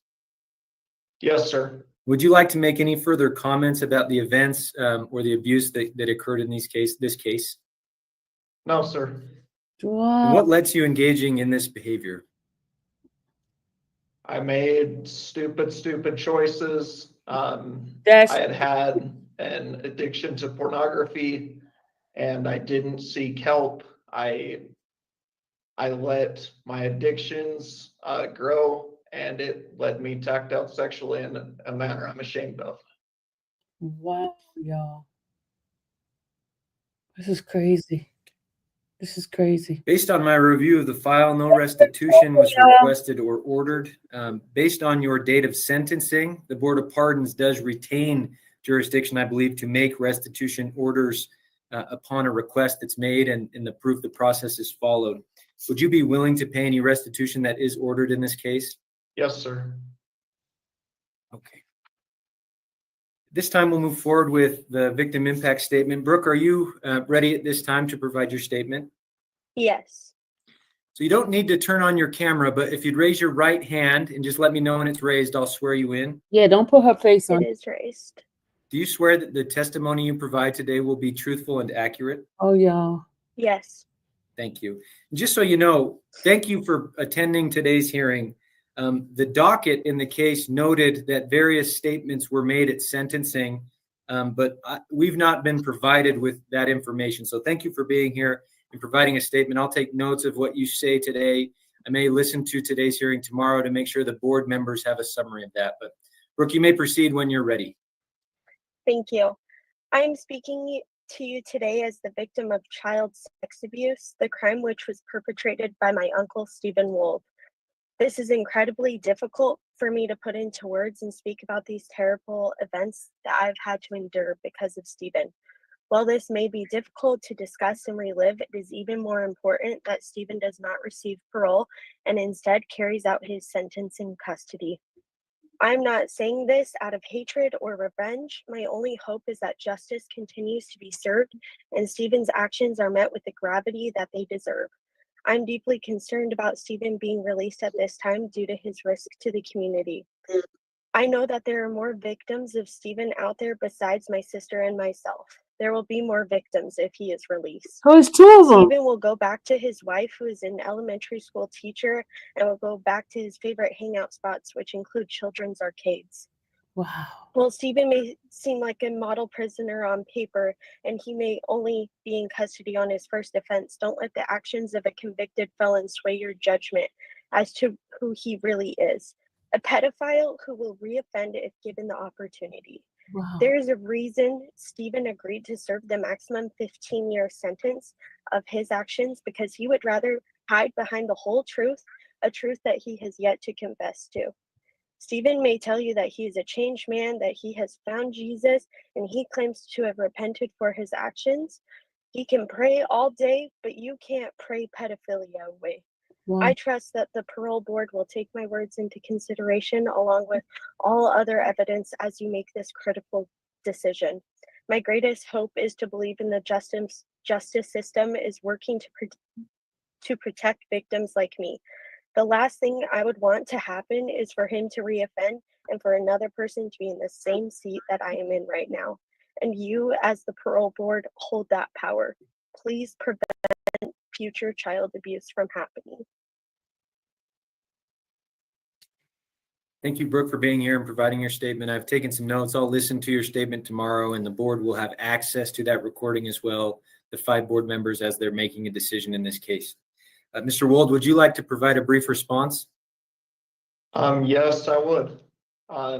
Yes, sir. Would you like to make any further comments about the events or the abuse that occurred in this case? No, sir. Wow. And what led to you engaging in this behavior? I made stupid choices. I had an addiction to pornography and I didn't seek help. I let my addictions grow, and it led me to act out sexually in a manner I'm ashamed of. Wow, y'all. This is crazy. This is crazy. Based on my review of the file, no restitution was requested or ordered. Based on your date of sentencing, the Board of Pardons does retain jurisdiction, I believe, to make restitution orders upon a request that's made and the proof the process is followed. Would you be willing to pay any restitution that is ordered in this case? Yes, sir. Okay. This time we'll move forward with the victim impact statement. Brooke, are you ready at this time to provide your statement? Yes. So you don't need to turn on your camera, but if you'd raise your right hand and just let me know when it's raised, I'll swear you in. Yeah, don't put her face on. It is raised. Do you swear that the testimony you provide today will be truthful and accurate? Oh, y'all. Yes. Thank you. And just so you know, thank you for attending today's hearing. The docket in the case noted that various statements were made at sentencing, but we've not been provided with that information. So thank you for being here and providing a statement. I'll take notes of what you say today. I may listen to today's hearing tomorrow to make sure the board members have a summary of that. But Brooke, you may proceed when you're ready. Thank you. I am speaking to you today as the victim of child sex abuse, the crime which was perpetrated by my uncle, Stephen Wolf. This is incredibly difficult for me to put into words and speak about these terrible events that I've had to endure because of Stephen. While this may be difficult to discuss and relive, it is even more important that Stephen does not receive parole and instead carries out his sentence in custody. I'm not saying this out of hatred or revenge. My only hope is that justice continues to be served and Stephen's actions are met with the gravity that they deserve. I'm deeply concerned about Stephen being released at this time due to his risk to the community. I know that there are more victims of Stephen out there besides my sister and myself. There will be more victims if he is released. Oh, it's two of them. Stephen will go back to his wife, who is an elementary school teacher, and will go back to his favorite hangout spots, which include children's arcades. Wow. Well, Stephen may seem like a model prisoner on paper, and he may only be in custody on his first offense. Don't let the actions of a convicted felon sway your judgment as to who he really is. A pedophile who will reoffend if given the opportunity. Wow. There is a reason Stephen agreed to serve the maximum 15-year sentence of his actions, because he would rather hide behind the whole truth, a truth that he has yet to confess to. Stephen may tell you that he is a changed man, that he has found Jesus, and he claims to have repented for his actions. He can pray all day, but you can't pray pedophilia away. Wow. I trust that the parole board will take my words into consideration along with all other evidence as you make this critical decision. My greatest hope is to believe in the justice system is working to protect victims like me. The last thing I would want to happen is for him to reoffend and for another person to be in the same seat that I am in right now. And you, as the parole board, hold that power. Please prevent future child abuse from happening. Thank you, Brooke, for being here and providing your statement. I've taken some notes. I'll listen to your statement tomorrow, and the board will have access to that recording as well, the 5 board members, as they're making a decision in this case. Mr. Wold, would you like to provide a brief response? Yes, I would. I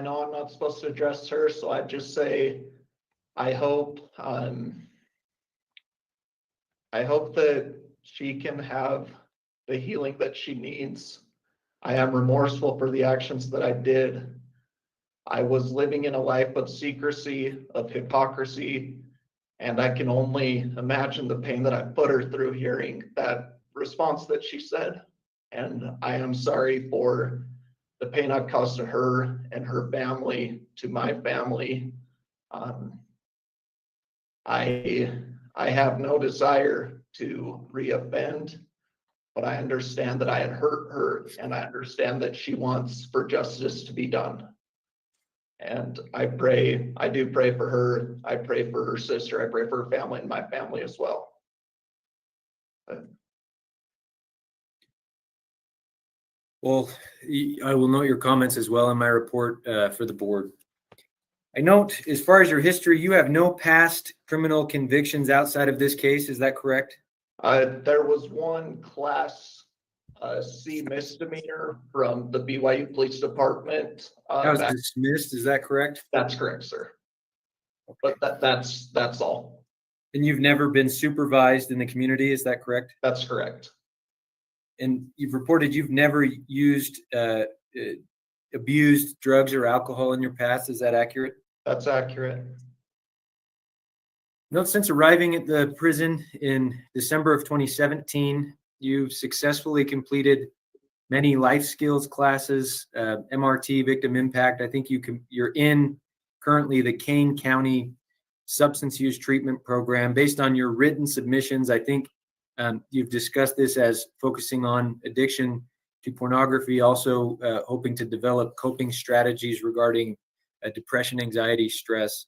know I'm not supposed to address her, so I'd just say I hope that she can have the healing that she needs. I am remorseful for the actions that I did. I was living in a life of secrecy, of hypocrisy, and I can only imagine the pain that I put her through hearing that response that she said. And I am sorry for the pain I've caused to her and her family, to my family. I have no desire to reoffend, but I understand that I had hurt her, and I understand that she wants for justice to be done. And I do pray for her. I pray for her sister. I pray for her family and my family as well. Well, I will note your comments as well in my report for the board. I note, as far as your history, you have no past criminal convictions outside of this case. Is that correct? There was one class C misdemeanor from the BYU Police Department. That was dismissed. Is that correct? That's correct, sir. But that's all. And you've never been supervised in the community. Is that correct? That's correct. And you've reported you've never used abused drugs or alcohol in your past. Is that accurate? That's accurate. Note, since arriving at the prison in December of 2017, you've successfully completed many life skills classes, MRT, victim impact. I think you're in currently the Clayton County substance use treatment program. Based on your written submissions, I think you've discussed this as focusing on addiction to pornography, also hoping to develop coping strategies regarding depression, anxiety, stress.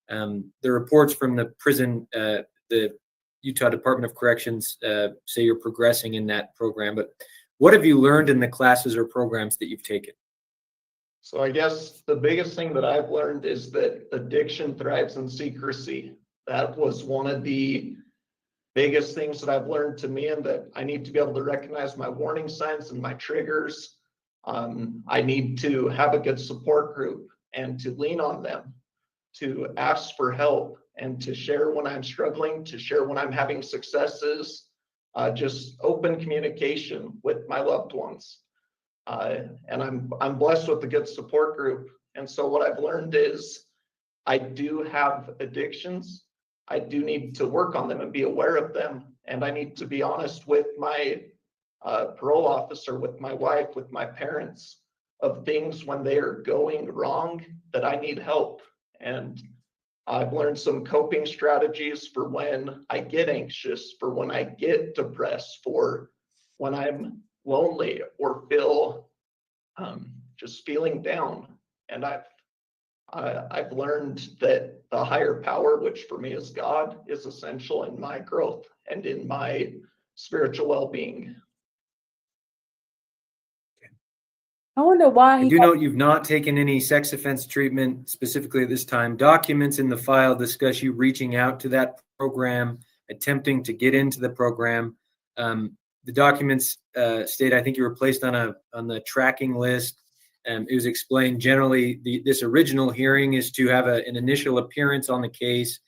The reports from the prison, the Utah Department of Corrections say you're progressing in that program. But what have you learned in the classes or programs that you've taken? So I guess the biggest thing that I've learned is that addiction thrives in secrecy. That was one of the biggest things that I've learned to me, and that I need to be able to recognize my warning signs and my triggers. I need to have a good support group and to lean on them, to ask for help, and to share when I'm struggling, to share when I'm having successes, just open communication with my loved ones. And I'm blessed with a good support group. And so what I've learned is I do have addictions. I do need to work on them and be aware of them. And I need to be honest with my parole officer, with my wife, with my parents, of things when they are going wrong that I need help. And I've learned some coping strategies for when I get anxious, for when I get depressed, for when I'm lonely or feel just feeling down. And I've learned that the higher power, which for me is God, is essential in my growth and in my spiritual well-being. I wonder why I do note you've not taken any sex offense treatment specifically at this time. Documents in the file discuss you reaching out to that program, attempting to get into the program. The documents state, I think you were placed on the tracking list. It was explained generally this original hearing is to have an initial appearance on the case.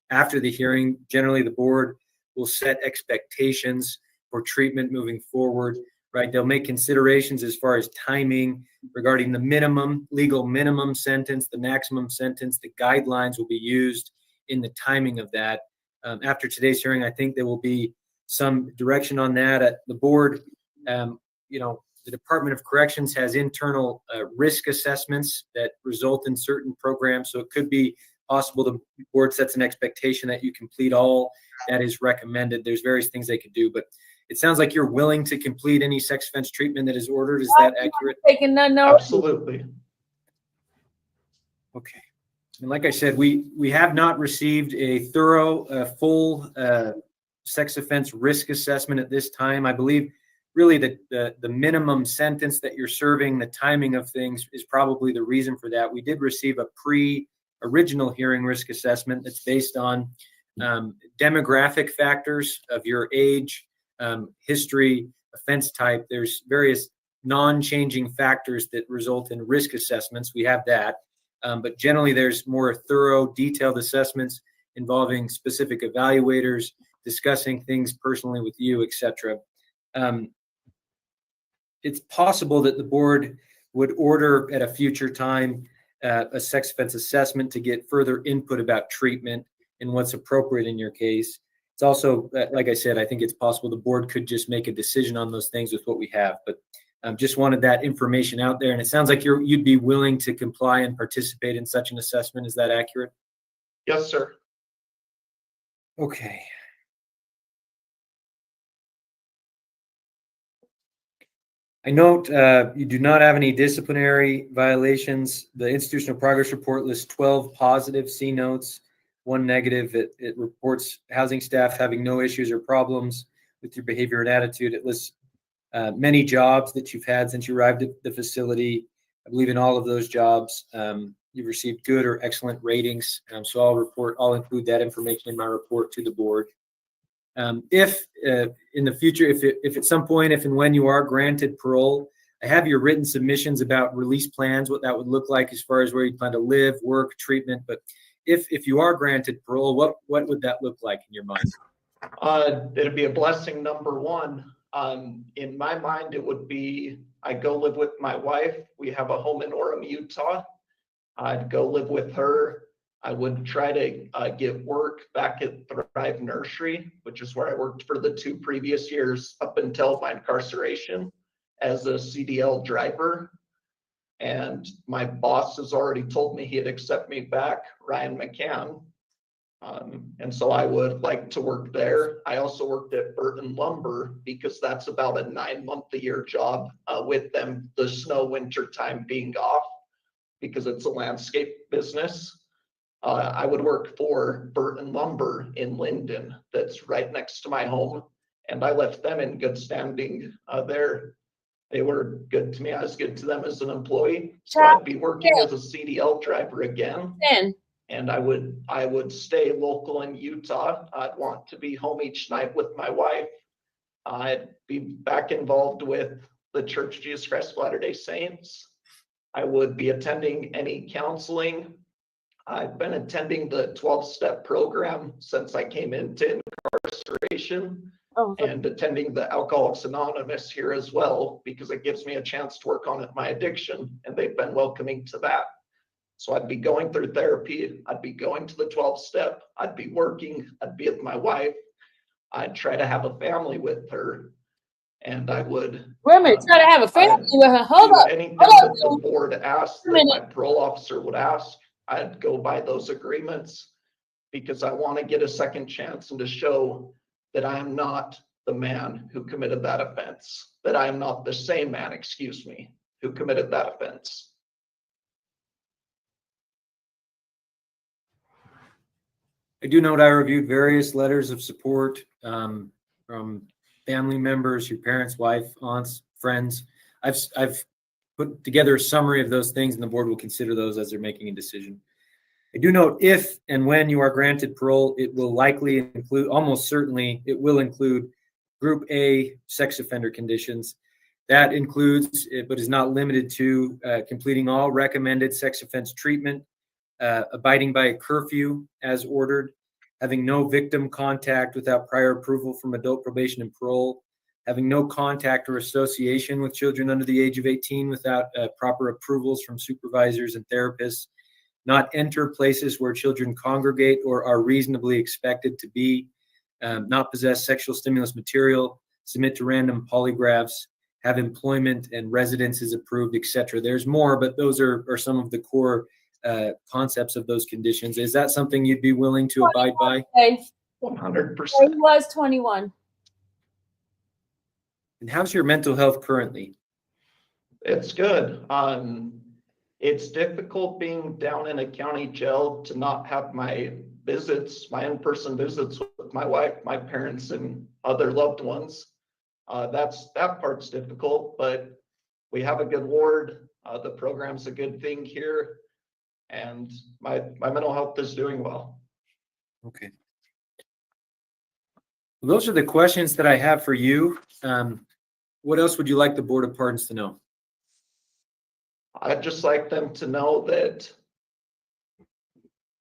After the hearing, generally the board will set expectations for treatment moving forward. Right, they'll make considerations as far as timing regarding the legal minimum sentence, the maximum sentence. The guidelines will be used in the timing of that. After today's hearing, I think there will be some direction on that at the board. The Department of Corrections has internal risk assessments that result in certain programs. So it could be possible the board sets an expectation that you complete all that is recommended. There's various things they could do, but it sounds like you're willing to complete any sex offense treatment that is ordered. Is that accurate? Taking none. Absolutely. Okay. And like I said, we have not received a thorough, full sex offense risk assessment at this time. I believe really the minimum sentence that you're serving, the timing of things is probably the reason for that. We did receive a original hearing risk assessment that's based on demographic factors of your age, history, offense type. There's various non-changing factors that result in risk assessments. We have that. But generally, there's more thorough, detailed assessments involving specific evaluators, discussing things personally with you, etc. It's possible that the board would order at a future time a sex offense assessment to get further input about treatment and what's appropriate in your case. It's also, like I said, I think it's possible the board could just make a decision on those things with what we have. But just wanted that information out there. And it sounds like you'd be willing to comply and participate in such an assessment. Is that accurate? Yes, sir. Okay. I note you do not have any disciplinary violations. The institutional progress report lists 12 positive C notes, 1 negative. It reports housing staff having no issues or problems with your behavior and attitude. It lists many jobs that you've had since you arrived at the facility, I believe in all of those jobs. You've received good or excellent ratings. So I'll include that information in my report to the board. If in the future, if at some point, if and when you are granted parole, I have your written submissions about release plans, what that would look like as far as where you plan to live, work, treatment. But if you are granted parole, what would that look like in your mind? It'd be a blessing, number one. In my mind, it would be, I go live with my wife. We have a home in Orem, Utah. I'd go live with her. I would try to get work back at Thrive Nursery, which is where I worked for the 2 previous years up until my incarceration as a CDL driver. And my boss has already told me he'd accept me back, Ryan McCann. And so I would like to work there. I also worked at Burton Lumber because that's about a 9-month-a-year job with them, the snow winter time being off because it's a landscape business. I would work for Burton Lumber in Linden, that's right next to my home. And I left them in good standing there. They were good to me. I was good to them as an employee. So I'd be working as a CDL driver again. And I would stay local in Utah. I'd want to be home each night with my wife. I'd be back involved with the Church of Jesus Christ of Latter-day Saints. I would be attending any counseling. I've been attending the 12-step program since I came into incarceration. And attending the Alcoholics Anonymous here as well, because it gives me a chance to work on my addiction, and they've been welcoming to that. So I'd be going through therapy. I'd be going to the 12-step. I'd be working. I'd be with my wife. I'd try to have a family with her. And I would Wait a minute, try to have a family with her. Hold up. Anything that the board asked that my parole officer would ask, I'd go by those agreements because I want to get a second chance and to show that I am not the man who committed that offense, that I am not the same man, who committed that offense. I do note I reviewed various letters of support from family members, your parents, wife, aunts, friends. I've put together a summary of those things, and the board will consider those as they're making a decision. I do note if and when you are granted parole, it will likely include, almost certainly, it will include Group A sex offender conditions. That includes, but is not limited to, completing all recommended sex offense treatment, abiding by a curfew as ordered, having no victim contact without prior approval from adult probation and parole, having no contact or association with children under the age of 18 without proper approvals from supervisors and therapists, not enter places where children congregate or are reasonably expected to be, not possess sexual stimulus material, submit to random polygraphs, have employment and residences approved, etc. There's more, but those are some of the core concepts of those conditions. Is that something you'd be willing to abide by? 100%. He was 21. And how's your mental health currently? It's good. It's difficult being down in a county jail to not have my visits, my in-person visits with my wife, my parents, and other loved ones. That part's difficult, but we have a good ward. The program's a good thing here, and my mental health is doing well. Okay. Well, those are the questions that I have for you. What else would you like the Board of Pardons to know? I'd just like them to know that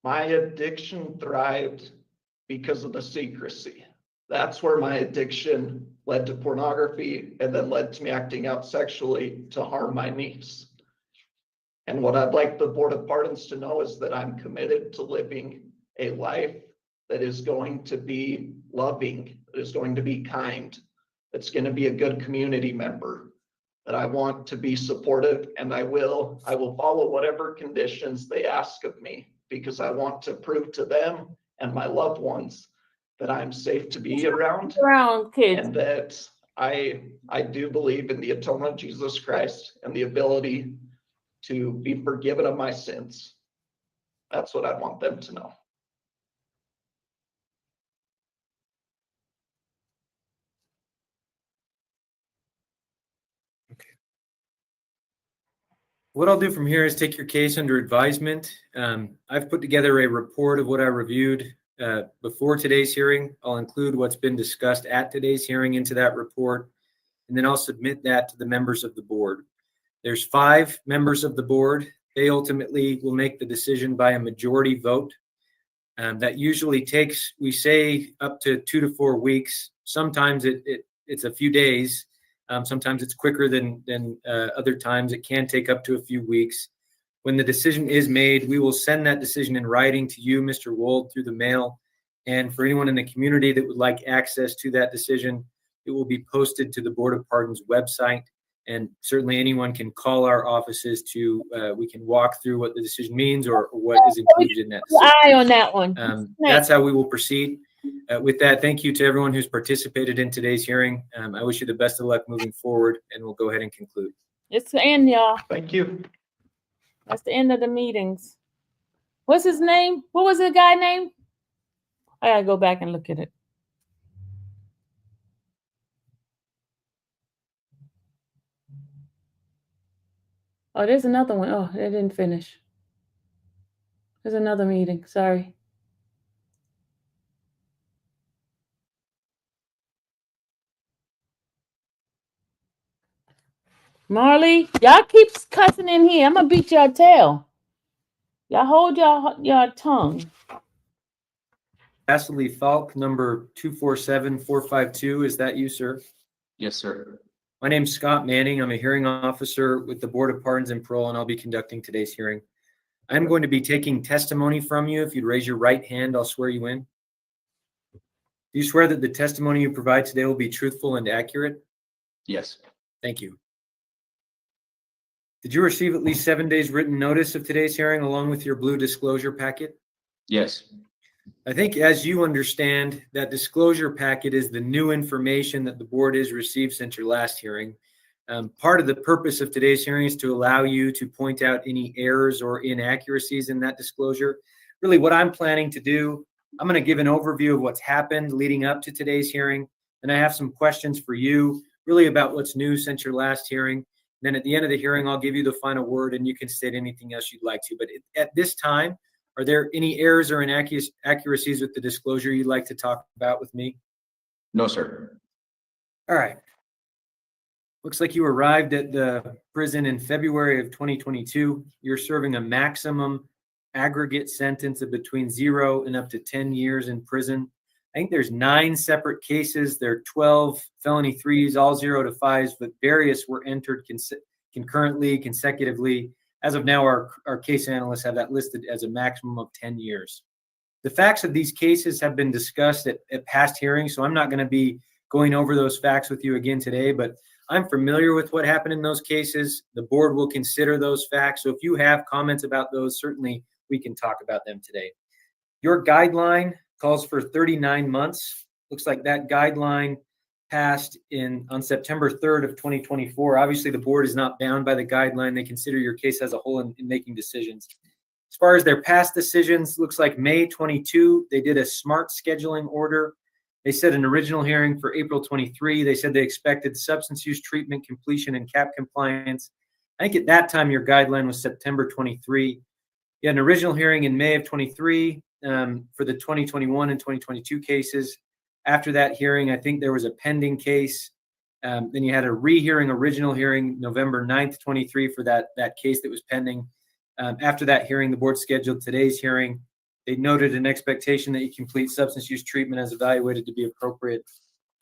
my addiction thrived because of the secrecy. That's where my addiction led to pornography and then led to me acting out sexually to harm my niece. And what I'd like the Board of Pardons to know is that I'm committed to living a life that is going to be loving, that is going to be kind, that's going to be a good community member, that I want to be supportive, and I will follow whatever conditions they ask of me, because I want to prove to them and my loved ones that I'm safe to be around kids. And that I do believe in the atonement of Jesus Christ and the ability to be forgiven of my sins. That's what I want them to know. What I'll do from here is take your case under advisement. I've put together a report of what I reviewed before today's hearing. I'll include what's been discussed at today's hearing into that report, and then I'll submit that to the members of the board. There's 5 members of the board. They ultimately will make the decision by a majority vote. That usually takes, we say, up to 2 to 4 weeks. Sometimes it's a few days. Sometimes it's quicker than other times. It can take up to a few weeks. When the decision is made, we will send that decision in writing to you, Mr. Wold, through the mail. And for anyone in the community that would like access to that decision, it will be posted to the Board of Pardons website. And certainly anyone can call our offices to, we can walk through what the decision means or what is included in that decision. Eye on that one. That's how we will proceed. With that, thank you to everyone who's participated in today's hearing. I wish you the best of luck moving forward, and we'll go ahead and conclude. It's the end, y'all. Thank you. That's the end of the meetings. What's his name? What was the guy name? I gotta go back and look at it. Oh, there's another one. Oh, they didn't finish. There's another meeting. Sorry. Marley, y'all keep cussing in here. I'm gonna beat y'all tail. Y'all hold y'all tongue. Ashley Falk, number 247452. Is that you, sir? Yes, sir. My name's Scott Manning. I'm a hearing officer with the Board of Pardons and Parole, and I'll be conducting today's hearing. I'm going to be taking testimony from you. If you'd raise your right hand, I'll swear you in. Do you swear that the testimony you provide today will be truthful and accurate? Yes. Thank you. Did you receive at least 7 days written notice of today's hearing along with your blue disclosure packet? Yes. I think as you understand, that disclosure packet is the new information that the board has received since your last hearing. Part of the purpose of today's hearing is to allow you to point out any errors or inaccuracies in that disclosure. Really what I'm planning to do, I'm going to give an overview of what's happened leading up to today's hearing. And I have some questions for you really about what's new since your last hearing. Then at the end of the hearing, I'll give you the final word and you can state anything else you'd like to. But at this time, are there any errors or inaccuracies with the disclosure you'd like to talk about with me? No, sir. All right. Looks like you arrived at the prison in February of 2022. You're serving a maximum aggregate sentence of between 0 and up to 10 years in prison. I think there's 9 separate cases. There are 12 felony 3s, all 0 to 5s, but various were entered concurrently, consecutively. As of now, our case analysts have that listed as a maximum of 10 years. The facts of these cases have been discussed at past hearings, so I'm not going to be going over those facts with you again today, but I'm familiar with what happened in those cases. The board will consider those facts. So if you have comments about those, certainly we can talk about them today. Your guideline calls for 39 months. Looks like that guideline passed on September 3rd of 2024. Obviously, the board is not bound by the guideline. They consider your case as a whole in making decisions. As far as their past decisions, looks like May 22, they did a smart scheduling order. They set an original hearing for April 23. They said they expected substance use treatment completion and CAP compliance. I think at that time, your guideline was September 23. You had an original hearing in May of 23 for the 2021 and 2022 cases. After that hearing, I think there was a pending case. Then you had a rehearing, original hearing, November 9th, 23 for that case that was pending. After that hearing, the board scheduled today's hearing. They noted an expectation that you complete substance use treatment as evaluated to be appropriate.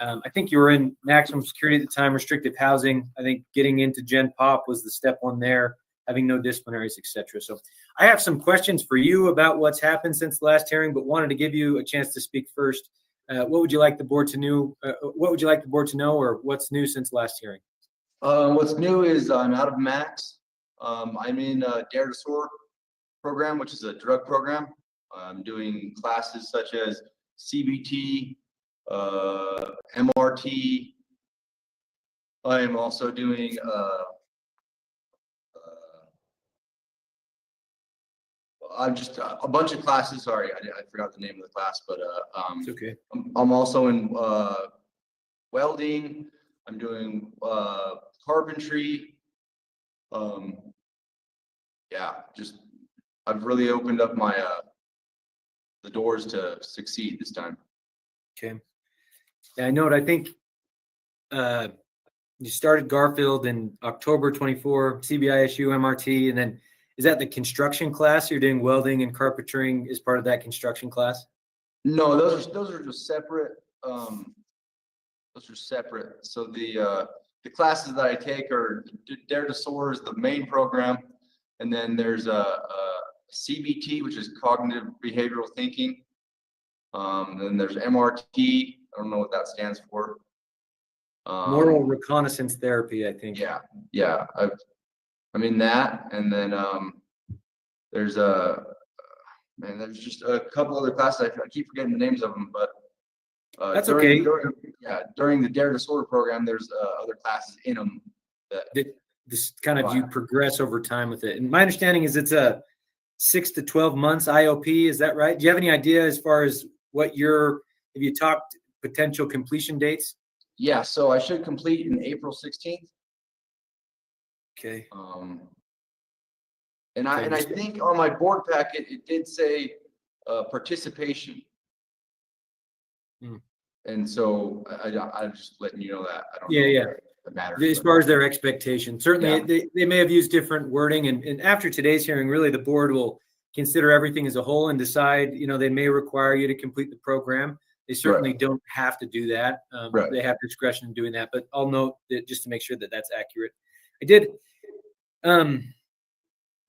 I think you were in maximum security at the time, restrictive housing. I think getting into Gen Pop was the step one there, having no disciplinaries, et cetera. So I have some questions for you about what's happened since the last hearing, but wanted to give you a chance to speak first. What would you like the board to know? What would you like the board to know, or what's new since last hearing? What's new is I'm out of max. I'm in a Dare to Soar program, which is a drug program. I'm doing classes such as CBT, MRT. I am also doing I'm just a bunch of classes. Sorry, I forgot the name of the class, but it's okay. I'm also in welding. I'm doing carpentry. yeah, just, I've really opened up my, the doors to succeed this time. Okay. Yeah, I know. I think you started Garfield in October 24, CBISU, MRT, and then is that the construction class? You're doing welding and carpentering as part of that construction class? No, those are just separate. Those are separate. So the classes that I take are Dare to Soar is the main program, and then there's a CBT, which is cognitive behavioral thinking. Then there's MRT. I don't know what that stands for. Moral reconnaissance therapy, I think. Yeah. I'm in that, and then there's there's just a couple other classes. I keep forgetting the names of them, but that's okay. During the Dare to Soar program, there's other classes in them that this kind of you progress over time with it. And my understanding is it's a 6 to 12 months IOP. Is that right? Do you have any idea as far as have you talked potential completion dates? Yeah, so I should complete in April 16th. Okay. And I think on my board packet it did say participation. And so I'm just letting you know that. I don't know if it matters. As far as their expectation, certainly they may have used different wording, and after today's hearing, really the board will consider everything as a whole and decide. They may require you to complete the program. They certainly don't have to do that. They have discretion in doing that, but I'll note that just to make sure that that's accurate. I did.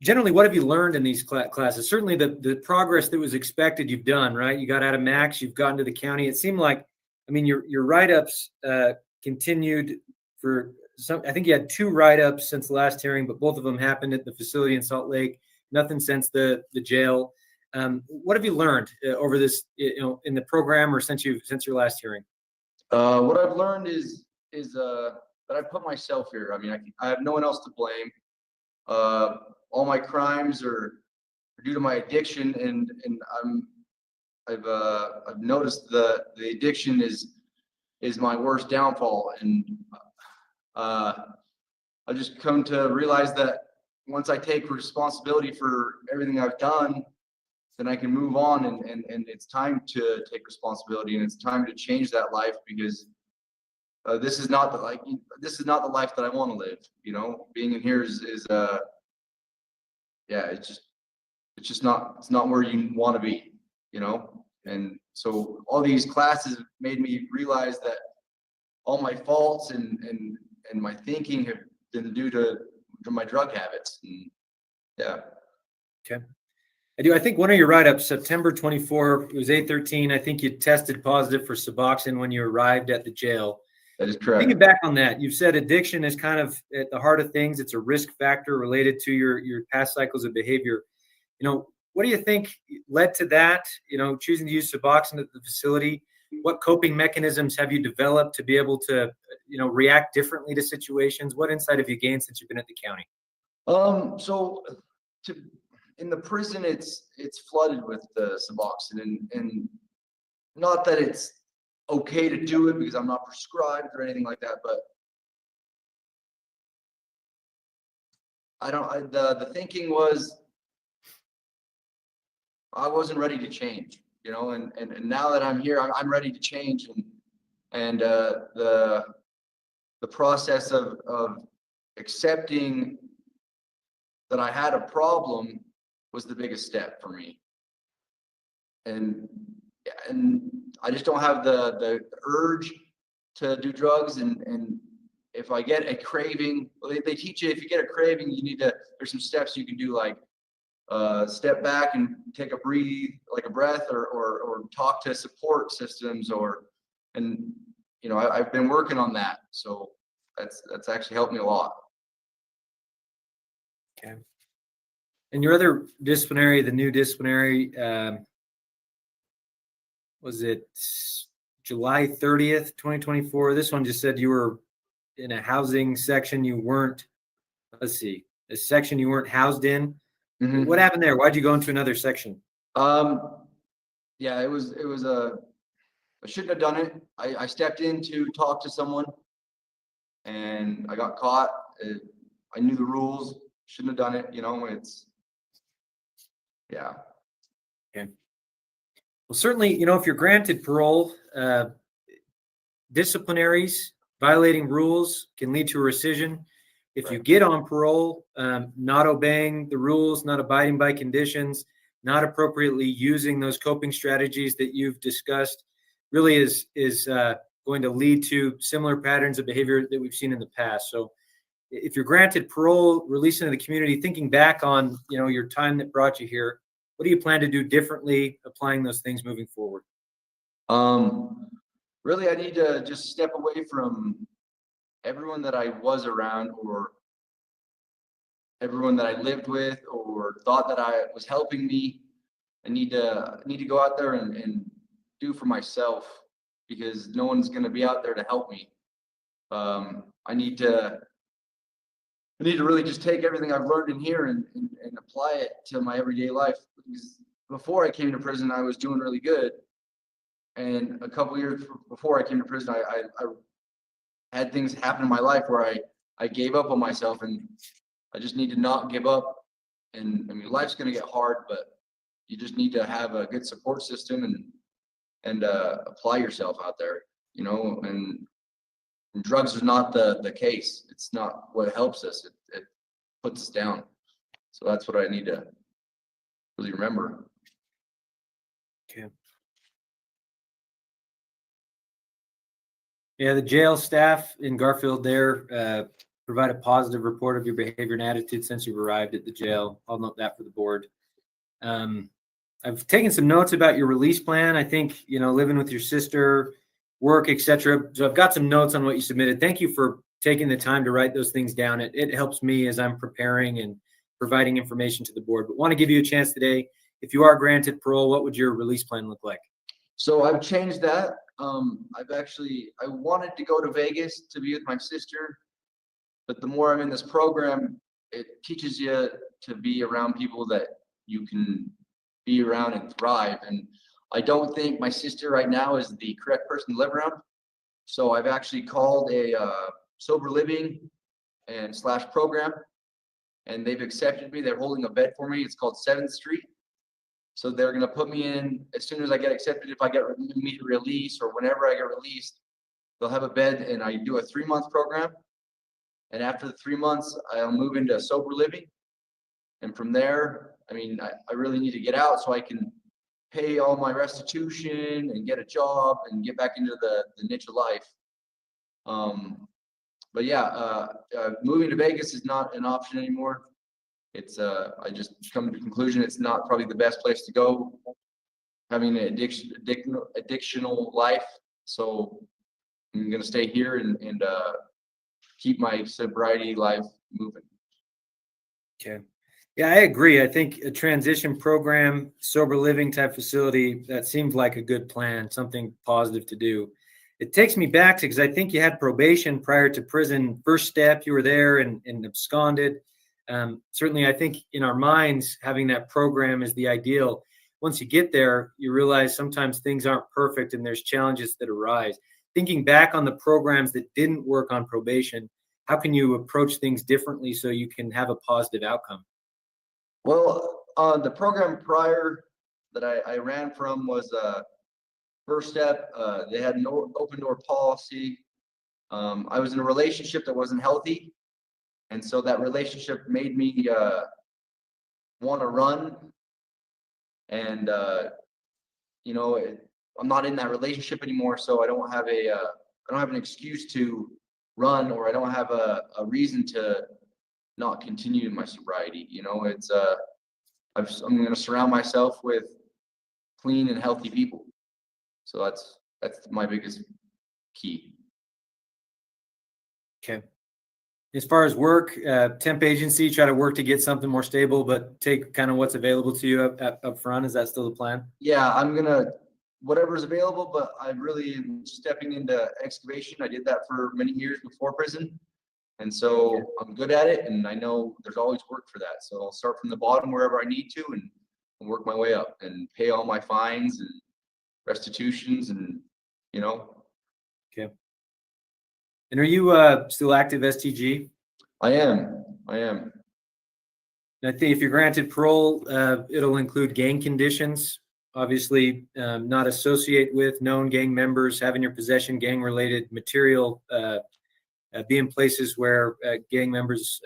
Generally, what have you learned in these classes? Certainly the progress that was expected, you've done, right? You got out of max, you've gotten to the county. It seemed like, your write-ups continued for some. I think you had 2 write-ups since the last hearing, but both of them happened at the facility in Salt Lake. Nothing since the jail. What have you learned over this, in the program or since your last hearing? What I've learned is that I put myself here. I have no one else to blame. All my crimes are due to my addiction, and I've noticed the addiction is my worst downfall, and I've just come to realize that once I take responsibility for everything I've done, then I can move on, and it's time to take responsibility, and it's time to change that life, because this is not the life that I want to live. Being in here is it's not where you want to be, and so all these classes made me realize that all my faults and my thinking have been due to my drug habits. And Okay. I think one of your write-ups, September 24, it was 8/13. I think you tested positive for Suboxone when you arrived at the jail. That is correct. Thinking back on that, you've said addiction is kind of at the heart of things. It's a risk factor related to your past cycles of behavior. What do you think led to that? Choosing to use Suboxone at the facility. What coping mechanisms have you developed to be able to, react differently to situations? What insight have you gained since you've been at the county? In the prison, it's flooded with the Suboxone, and not that it's okay to do it because I'm not prescribed or anything like that, but the thinking was I wasn't ready to change, and now that I'm here, I'm ready to change, and the process of accepting that I had a problem was the biggest step for me, and I just don't have the urge to do drugs, and if I get a craving, they teach you if you get a craving, there's some steps you can do, like step back and take a breath, or talk to support systems, I've been working on that, so that's actually helped me a lot. Okay. And your other disciplinary, the new disciplinary, was it July 30th, 2024? This one just said you were in a housing section you weren't, a section you weren't housed in. Mm-hmm. What happened there? Why'd you go into another section? Yeah, it was I shouldn't have done it. I stepped in to talk to someone and I got caught. I knew the rules, shouldn't have done it. Yeah. Okay. Well, certainly, if you're granted parole, disciplinaries, violating rules can lead to a rescission. If you get on parole, not obeying the rules, not abiding by conditions, not appropriately using those coping strategies that you've discussed, really is going to lead to similar patterns of behavior that we've seen in the past. So if you're granted parole, released into the community, thinking back on your time that brought you here, what do you plan to do differently, applying those things moving forward? Really, I need to just step away from everyone that I was around, or everyone that I lived with, or thought that I was helping me. I need to go out there and do for myself, because no one's going to be out there to help me. I need to really just take everything I've learned in here and apply it to my everyday life. Because before I came to prison, I was doing really good. And a couple years before I came to prison, I had things happen in my life where I gave up on myself, and I just need to not give up. And I mean, life's going to get hard, but you just need to have a good support system and apply yourself out there, and drugs is not the case. It's not what helps us. It puts us down. So that's what I need to really remember. Okay. Yeah, the jail staff in Garfield there provide a positive report of your behavior and attitude since you've arrived at the jail. I'll note that for the board. I've taken some notes about your release plan. I think, living with your sister, work, etc. So I've got some notes on what you submitted. Thank you for taking the time to write those things down. It helps me as I'm preparing and providing information to the board. But want to give you a chance today. If you are granted parole, what would your release plan look like? So I've changed that. I wanted to go to Vegas to be with my sister, but the more I'm in this program, it teaches you to be around people that you can be around and thrive. And I don't think my sister right now is the correct person to live around. So I've actually called a sober living and / program, and they've accepted me. They're holding a bed for me. It's called 7th Street. So they're going to put me in as soon as I get accepted. If I get immediate release or whenever I get released, they'll have a bed, and I do a 3-month program. And after the 3 months, I'll move into sober living. And from there, I really need to get out so I can pay all my restitution and get a job and get back into the niche of life. But yeah, moving to Vegas is not an option anymore. It's I just come to the conclusion it's not probably the best place to go, having an addictional life. So I'm gonna stay here and keep my sobriety life moving. Okay. Yeah, I agree. I think a transition program, sober living type facility, that seems like a good plan, something positive to do. It takes me back to, because I think you had probation prior to prison. First step, you were there and absconded. Certainly, I think in our minds, having that program is the ideal. Once you get there, you realize sometimes things aren't perfect and there's challenges that arise. Thinking back on the programs that didn't work on probation, how can you approach things differently so you can have a positive outcome? Well, the program prior that I ran from was First Step. They had no open door policy. I was in a relationship that wasn't healthy. And so that relationship made me want to run. And, I'm not in that relationship anymore. So I don't have an excuse to run, or I don't have a reason to not continue my sobriety. I'm going to surround myself with clean and healthy people. So that's my biggest key. Okay. As far as work, temp agency, try to work to get something more stable, but take kind of what's available to you up front. Is that still the plan? Yeah, I'm gonna whatever's available, but I really am stepping into excavation. I did that for many years before prison, and so I'm good at it, and I know there's always work for that. So I'll start from the bottom wherever I need to, and work my way up and pay all my fines and restitutions, and Okay. And are you still active STG? I am. I think if you're granted parole, it'll include gang conditions. Obviously, not associate with known gang members, have in your possession gang-related material, be in places where gang members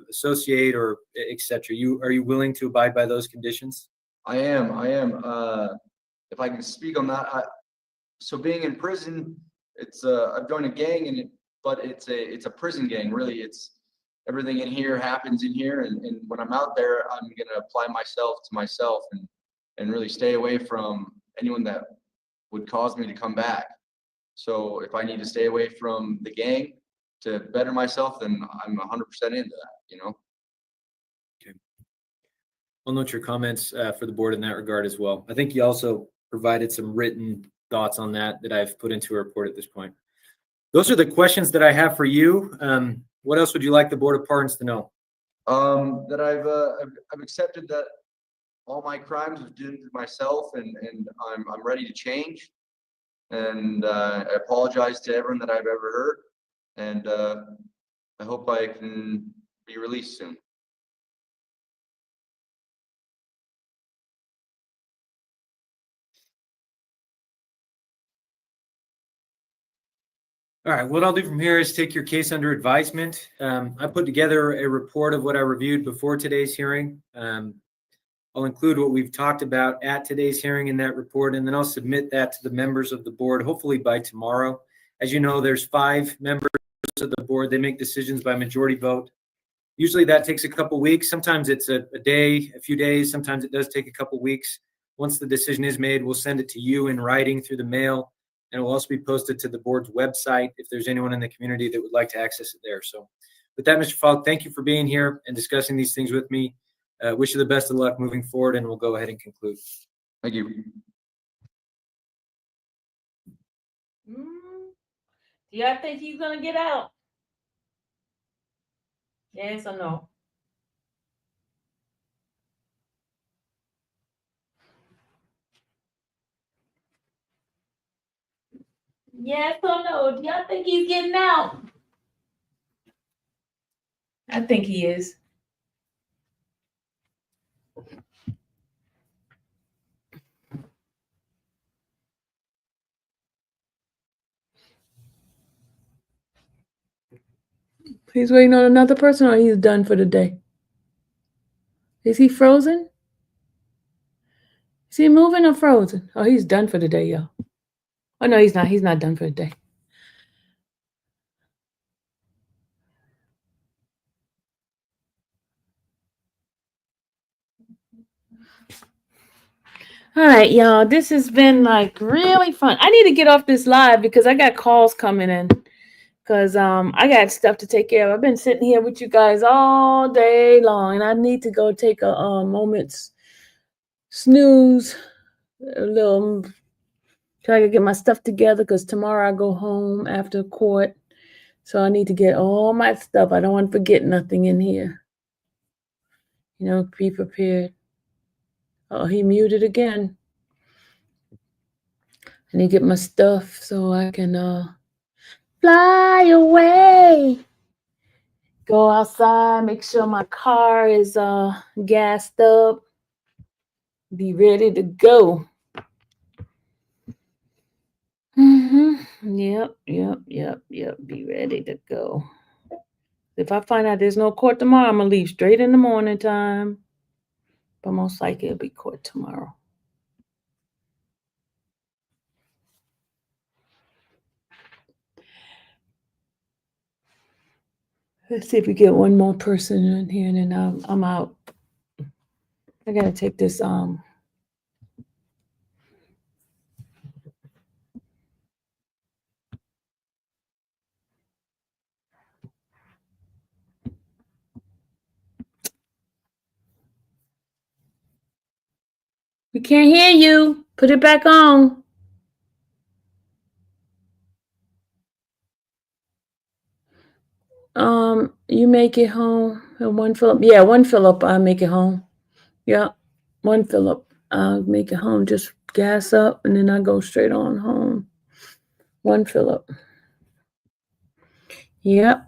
associate, or et cetera. Are you willing to abide by those conditions? I am. If I can speak on that, so being in prison, it's I've joined a gang, but it's a prison gang. Really, it's everything in here happens in here, and when I'm out there, I'm gonna apply myself to myself and really stay away from anyone that would cause me to come back. So if I need to stay away from the gang to better myself, then I'm 100% into that, you know? Okay. I'll note your comments for the board in that regard as well. I think you also provided some written thoughts on that I've put into a report at this point. Those are the questions that I have for you. What else would you like the Board of Pardons to know? That I've accepted that all my crimes was due to myself, and I'm ready to change. And I apologize to everyone that I've ever hurt, and I hope I can be released soon. All right, what I'll do from here is take your case under advisement. I put together a report of what I reviewed before today's hearing. I'll include what we've talked about at today's hearing in that report, and then I'll submit that to the members of the board, hopefully by tomorrow. As you know, there's 5 members of the board. They make decisions by majority vote. Usually that takes a couple weeks. Sometimes it's a day, a few days. Sometimes it does take a couple weeks. Once the decision is made, we'll send it to you in writing through the mail, and it will also be posted to the board's website if there's anyone in the community that would like to access it there. So with that, Mr. Falk, thank you for being here and discussing these things with me. Wish you the best of luck moving forward, and we'll go ahead and conclude. Thank you. Do y'all think he's gonna get out? Yes or no? Yes or no? Do y'all think he's getting out? I think he is. He's waiting on another person, or he's done for the day? Is he frozen? Is he moving or frozen? Oh, he's done for the day, y'all. Oh, no, he's not. He's not done for the day. All right, y'all. This has been like really fun. I need to get off this live because I got calls coming in. Because I got stuff to take care of. I've been sitting here with you guys all day long, and I need to go take a moment's snooze, a little, try to get my stuff together, because tomorrow I go home after court. So I need to get all my stuff. I don't want to forget nothing in here. You know, be prepared. Oh, he muted again. I need to get my stuff so I can fly away. Go outside, make sure my car is gassed up. Be ready to go. Yep. Be ready to go. If I find out there's no court tomorrow, I'm gonna leave straight in the morning time. But most likely it'll be court tomorrow. Let's see if we get one more person in here, and then I'm out. I gotta take this We can't hear you. Put it back on. You make it home. One fill up. Yeah, one fill up. I'll make it home. Yeah, one fill up. I'll make it home. Just gas up, and then I go straight on home. One fill up. Yep.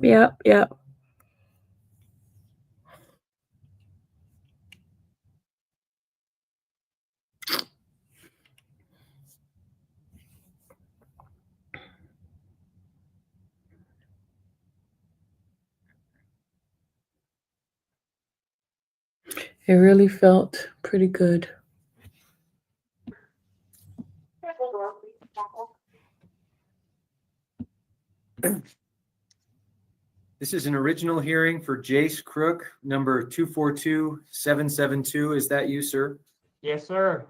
It really felt pretty good. This is an original hearing for Jace Crook, number 242772. Is that you, sir? Yes, sir.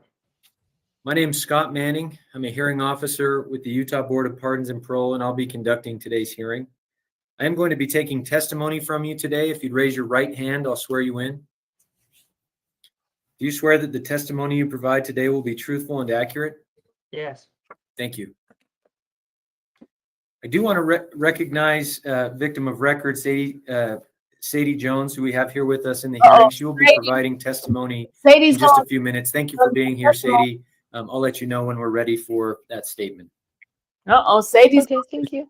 My name's Scott Manning. I'm a hearing officer with the Utah Board of Pardons and Parole, and I'll be conducting today's hearing. I am going to be taking testimony from you today. If you'd raise your right hand, I'll swear you in. Do you swear that the testimony you provide today will be truthful and accurate? Yes. Thank you. I do want to recognize victim of record, Sadie Jones, who we have here with us in the hearing. She will be providing testimony in just a few minutes. Thank you for being here, Sadie. I'll let you know when we're ready for that statement. Sadie's. Okay, thank you.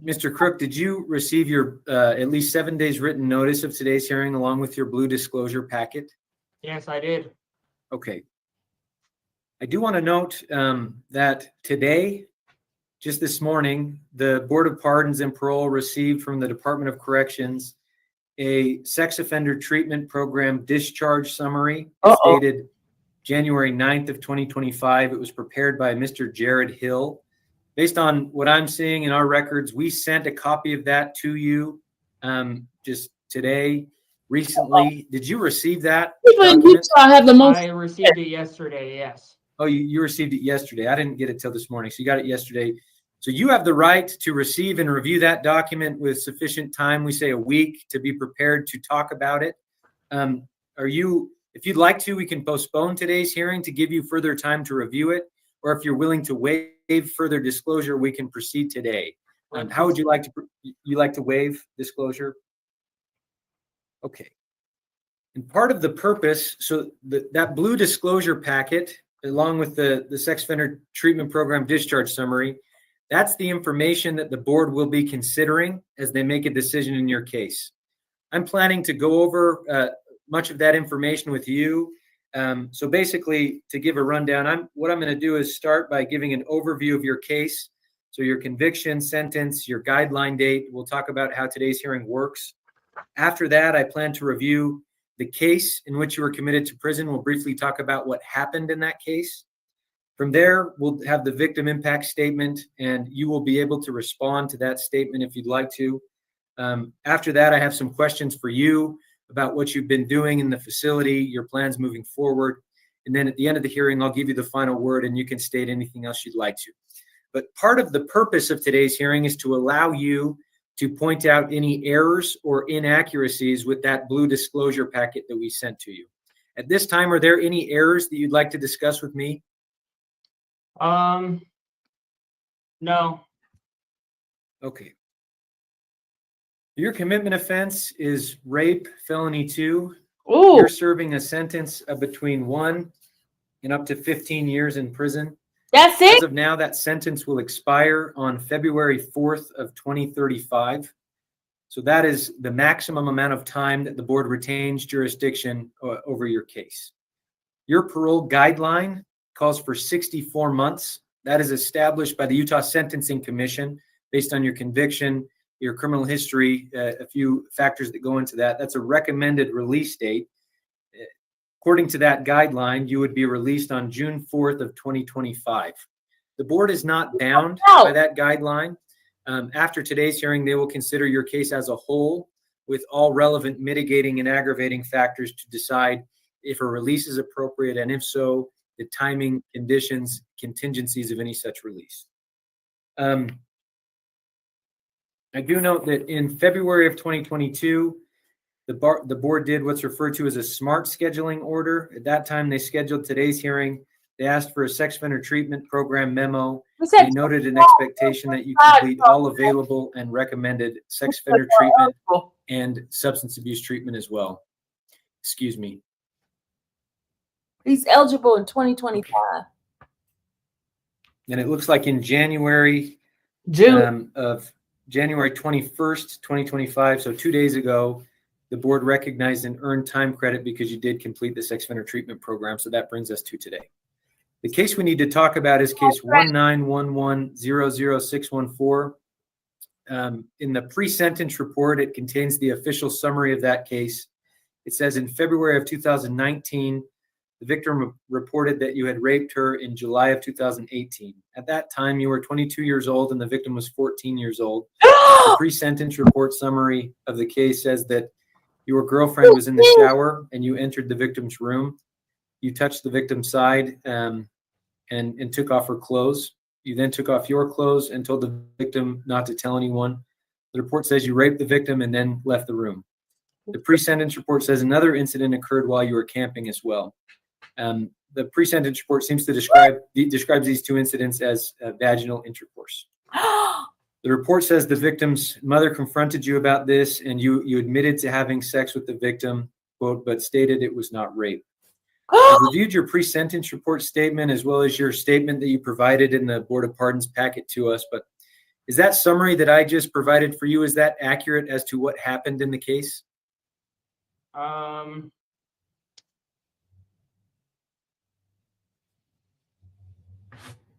Mr. Crook, did you receive your at least 7 days written notice of today's hearing along with your blue disclosure packet? Yes, I did. Okay. I do want to note that today, just this morning, the Board of Pardons and Parole received from the Department of Corrections a sex offender treatment program discharge summary dated January 9th of 2025. It was prepared by Mr. Jared Hill. Based on what I'm seeing in our records, we sent a copy of that to you just today, recently. Did you receive that? I received it yesterday, yes. Oh, you received it yesterday. I didn't get it till this morning, so you got it yesterday. So you have the right to receive and review that document with sufficient time. We say a week to be prepared to talk about it. If you'd like to, we can postpone today's hearing to give you further time to review it. Or if you're willing to waive further disclosure, we can proceed today. How would you like to waive disclosure? Okay. And part of the purpose, so that blue disclosure packet, along with the sex offender treatment program discharge summary, that's the information that the board will be considering as they make a decision in your case. I'm planning to go over much of that information with you. So basically, to give a rundown, what I'm going to do is start by giving an overview of your case. So your conviction, sentence, your guideline date. We'll talk about how today's hearing works. After that, I plan to review the case in which you were committed to prison. We'll briefly talk about what happened in that case. From there, we'll have the victim impact statement, and you will be able to respond to that statement if you'd like to. After that, I have some questions for you about what you've been doing in the facility, your plans moving forward. And then at the end of the hearing, I'll give you the final word and you can state anything else you'd like to. But part of the purpose of today's hearing is to allow you to point out any errors or inaccuracies with that blue disclosure packet that we sent to you. At this time, are there any errors that you'd like to discuss with me? No. Okay. Your commitment offense is rape, felony 2. Ooh. You're serving a sentence of between 1 and up to 15 years in prison. That's it? As of now, that sentence will expire on February 4th of 2035. So that is the maximum amount of time that the board retains jurisdiction over your case. Your parole guideline calls for 64 months. That is established by the Utah Sentencing Commission based on your conviction, your criminal history, a few factors that go into that. That's a recommended release date. According to that guideline, you would be released on June 4th of 2025. The board is not bound by that guideline. After today's hearing, they will consider your case as a whole with all relevant mitigating and aggravating factors to decide if a release is appropriate, and if so, the timing, conditions, contingencies of any such release. I do note that in February of 2022, the board did what's referred to as a SMART scheduling order. At that time, they scheduled today's hearing. They asked for a sex offender treatment program memo. They noted an expectation that you complete all available and recommended sex offender treatment and substance abuse treatment as well. Excuse me. He's eligible in 2025. And it looks like in January of January 21st, 2025, so 2 days ago, the board recognized an earned time credit because you did complete the sex offender treatment program. So that brings us to today. The case we need to talk about is case 191100614. In the pre-sentence report, it contains the official summary of that case. It says in February of 2019, the victim reported that you had raped her in July of 2018. At that time, you were 22 years old and the victim was 14 years old. The pre-sentence report summary of the case says that your girlfriend was in the shower and you entered the victim's room. You touched the victim's side and took off her clothes. You then took off your clothes and told the victim not to tell anyone. The report says you raped the victim and then left the room. The pre-sentence report says another incident occurred while you were camping as well. The pre-sentence report seems to describes these two incidents as vaginal intercourse. The report says the victim's mother confronted you about this and you admitted to having sex with the victim, quote, but stated it was not rape. I've reviewed your pre-sentence report statement as well as your statement that you provided in the Board of Pardons packet to us, but is that summary that I just provided for you, is that accurate as to what happened in the case?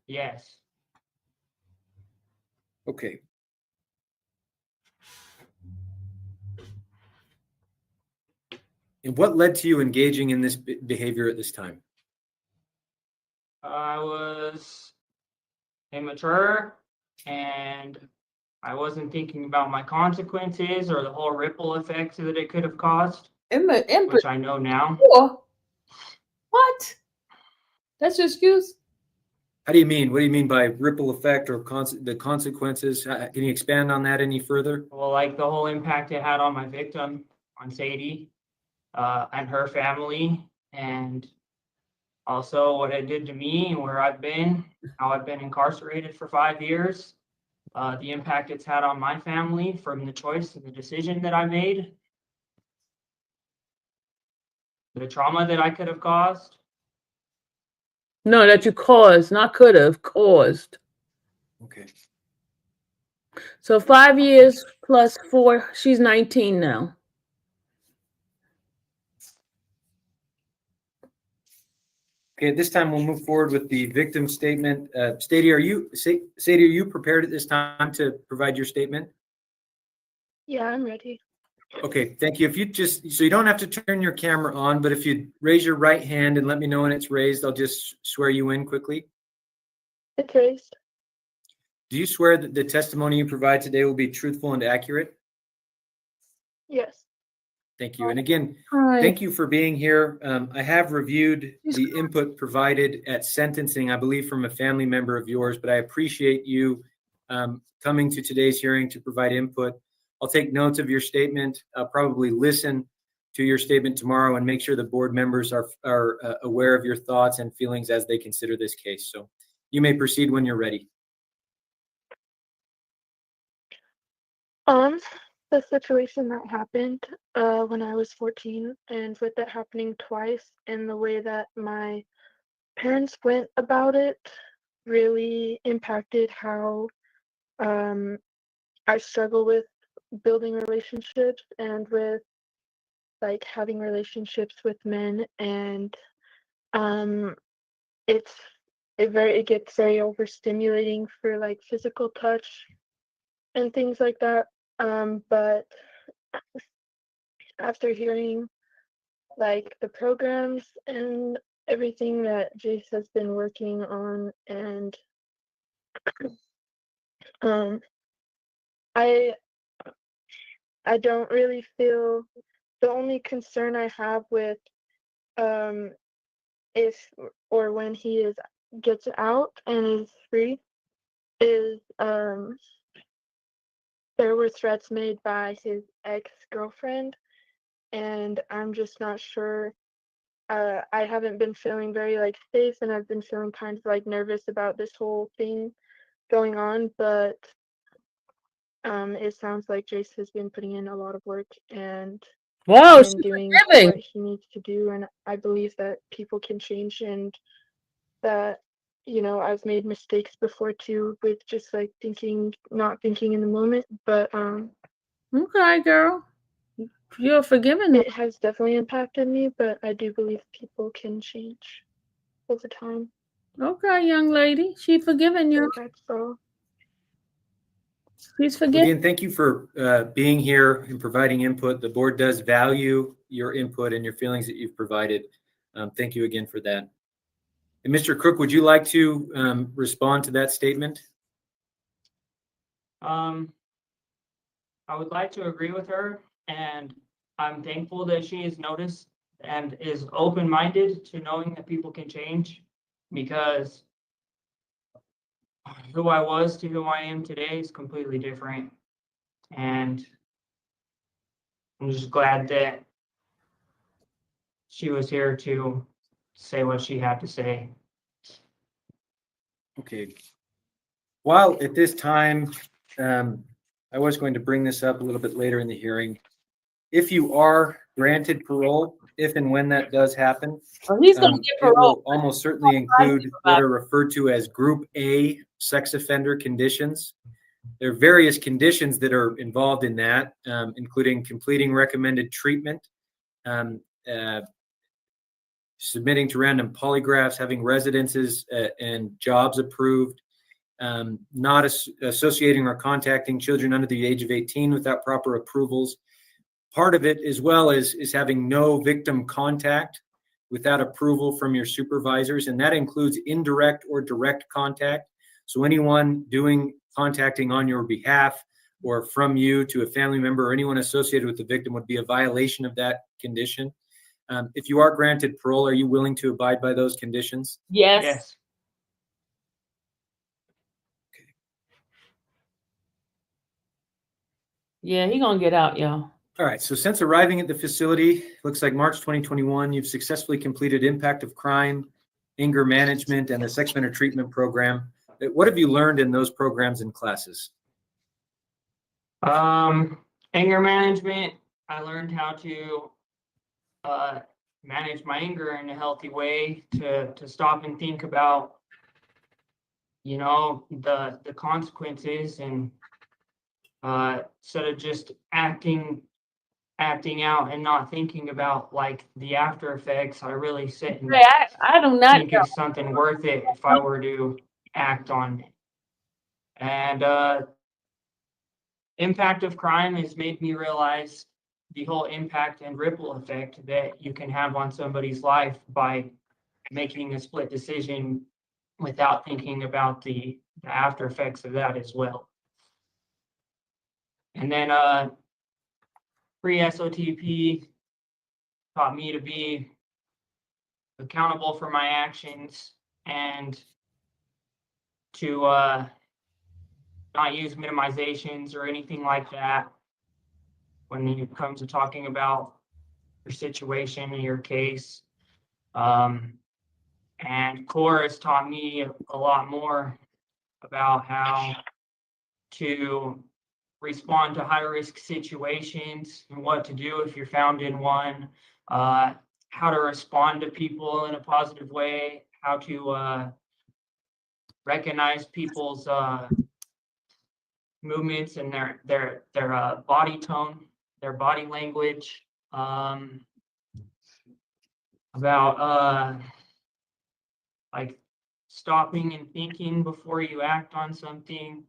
Yes. Okay. And what led to you engaging in this behavior at this time? I was immature and I wasn't thinking about my consequences or the whole ripple effects that it could have caused, which I know now. What? That's your excuse? How do you mean? What do you mean by ripple effect or the consequences? Can you expand on that any further? Well, like the whole impact it had on my victim, on Sadie, and her family, and also what it did to me and where I've been, how I've been incarcerated for 5 years, the impact it's had on my family from the choice and the decision that I made, the trauma that I could have caused. No, that you caused, not could have, caused. Okay. So 5 years plus 4, she's 19 now. Okay, at this time we'll move forward with the victim statement. Sadie, are you prepared at this time to provide your statement? Yeah, I'm ready. Okay, thank you. If you just, so you don't have to turn your camera on, but if you raise your right hand and let me know when it's raised, I'll just swear you in quickly. It's raised. Do you swear that the testimony you provide today will be truthful and accurate? Yes. Thank you. And again, Hi. thank you for being here. I have reviewed the input provided at sentencing, I believe from a family member of yours, but I appreciate you coming to today's hearing to provide input. I'll take notes of your statement. I'll probably listen to your statement tomorrow and make sure the board members are aware of your thoughts and feelings as they consider this case. So you may proceed when you're ready. The situation that happened when I was 14, and with that happening twice, and the way that my parents went about it really impacted how I struggle with building relationships and with like having relationships with men, and it gets very overstimulating for like physical touch and things like that. But after hearing like the programs and everything that Jace has been working on, and I don't really feel, the only concern I have with if or when he gets out and is free is there were threats made by his ex-girlfriend, and I'm just not sure. I haven't been feeling very like safe, and I've been feeling kind of like nervous about this whole thing going on, but it sounds like Jace has been putting in a lot of work and Wow, been doing what he needs to do, and I believe that people can change, and that, you know, I've made mistakes before too with just like not thinking in the moment, but okay, girl, you're forgiven. It has definitely impacted me, but I do believe people can change over time. Okay, young lady, she forgiven you. That's all. Please forgive. Again, thank you for being here and providing input. The board does value your input and your feelings that you've provided. Thank you again for that. And Mr. Crook, would you like to respond to that statement? I would like to agree with her, and I'm thankful that she has noticed and is open-minded to knowing that people can change, because who I was to who I am today is completely different. And I'm just glad that she was here to say what she had to say. Okay. While at this time, I was going to bring this up a little bit later in the hearing. If you are granted parole, if and when that does happen, he's going to get it will parole. almost certainly include what are referred to as Group A sex offender conditions. There are various conditions that are involved in that, including completing recommended treatment, submitting to random polygraphs, having residences and jobs approved, not associating or contacting children under the age of 18 without proper approvals. Part of it as well is having no victim contact without approval from your supervisors, and that includes indirect or direct contact. So anyone contacting on your behalf or from you to a family member or anyone associated with the victim would be a violation of that condition. If you are granted parole, are you willing to abide by those conditions? Yes. Yes. Yeah, he gonna get out, y'all. All right, so since arriving at the facility, looks like March 2021, you've successfully completed impact of crime, anger management, and the sex offender treatment program. What have you learned in those programs and classes? Anger management, I learned how to manage my anger in a healthy way, to stop and think about, you know, the consequences, and instead of just acting out and not thinking about like the after effects, I really sit and I do not think it's something worth it if I were to act on it. And impact of crime has made me realize the whole impact and ripple effect that you can have on somebody's life by making a split decision without thinking about the after effects of that as well. And then pre-SOTP taught me to be accountable for my actions and to not use minimizations or anything like that when it comes to talking about your situation and your case. And CORE has taught me a lot more about how to respond to high-risk situations and what to do if you're found in one, how to respond to people in a positive way, how to recognize people's movements and their body tone, their body language, about like stopping and thinking before you act on something.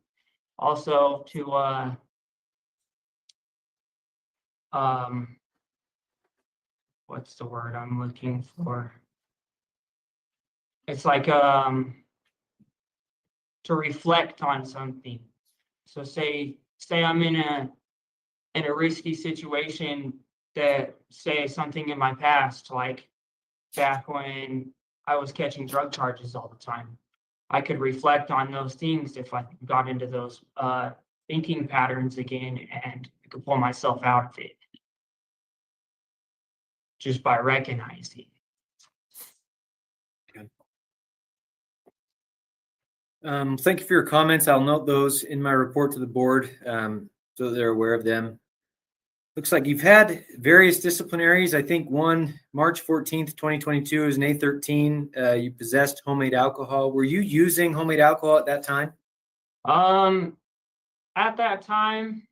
Also to what's the word I'm looking for? It's like to reflect on something. So say I'm in a risky situation, that say something in my past, like back when I was catching drug charges all the time. I could reflect on those things if I got into those thinking patterns again, and I could pull myself out of it just by recognizing. Thank you for your comments. I'll note those in my report to the board so they're aware of them. Looks like you've had various disciplinaries. I think one, March 14th, 2022 is an A13. You possessed homemade alcohol. Were you using homemade alcohol at that time? At that time,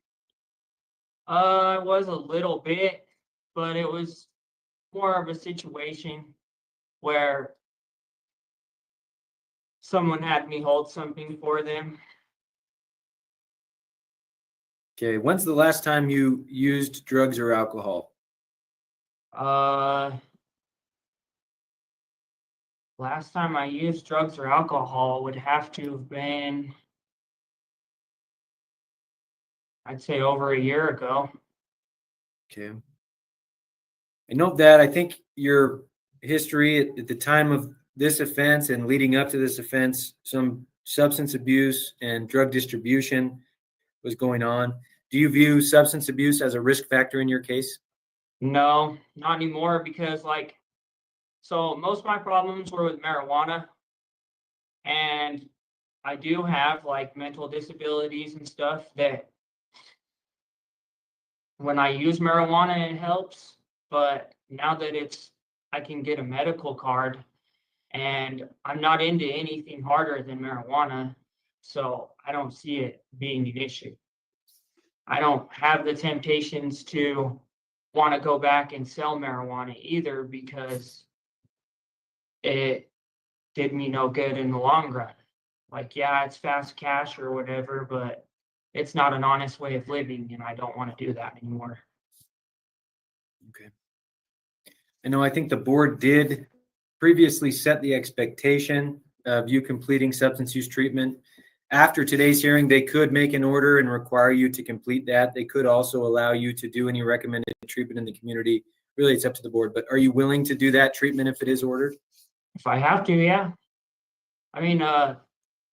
I was a little bit, but it was more of a situation where someone had me hold something for them. Okay. When's the last time you used drugs or alcohol? Last time I used drugs or alcohol would have to have been, I'd say, over a year ago. Okay. I note that I think your history at the time of this offense and leading up to this offense, some substance abuse and drug distribution was going on. Do you view substance abuse as a risk factor in your case? No, not anymore, because so most of my problems were with marijuana, and I do have mental disabilities and stuff that when I use marijuana, it helps. But now that I can get a medical card, and I'm not into anything harder than marijuana, so I don't see it being an issue. I don't have the temptations to want to go back and sell marijuana either, because it did me no good in the long run. Yeah, it's fast cash or whatever, but it's not an honest way of living, and I don't want to do that anymore. Okay. I think the board did previously set the expectation of you completing substance use treatment. After today's hearing, they could make an order and require you to complete that. They could also allow you to do any recommended treatment in the community. Really, it's up to the board, but are you willing to do that treatment if it is ordered? If I have to, yeah. I mean, I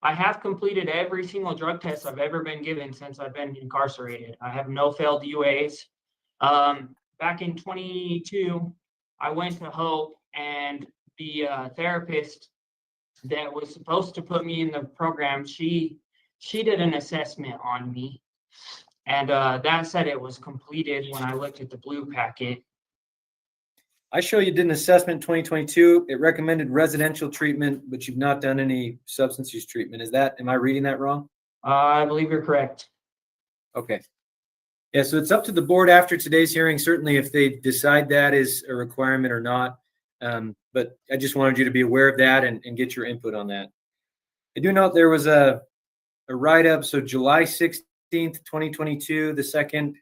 have completed every single drug test I've ever been given since I've been incarcerated. I have no failed UAs. Back in 22, I went to Hope, and the therapist that was supposed to put me in the program, she did an assessment on me, and that said it was completed when I looked at the blue packet. I show you did an assessment in 2022. It recommended residential treatment, but you've not done any substance use treatment. Am I reading that wrong? I believe you're correct. Okay. Yeah, so it's up to the board after today's hearing, certainly if they decide that is a requirement or not. But I just wanted you to be aware of that and get your input on that. I do note there was a write-up. So July 16th, 2022, the second,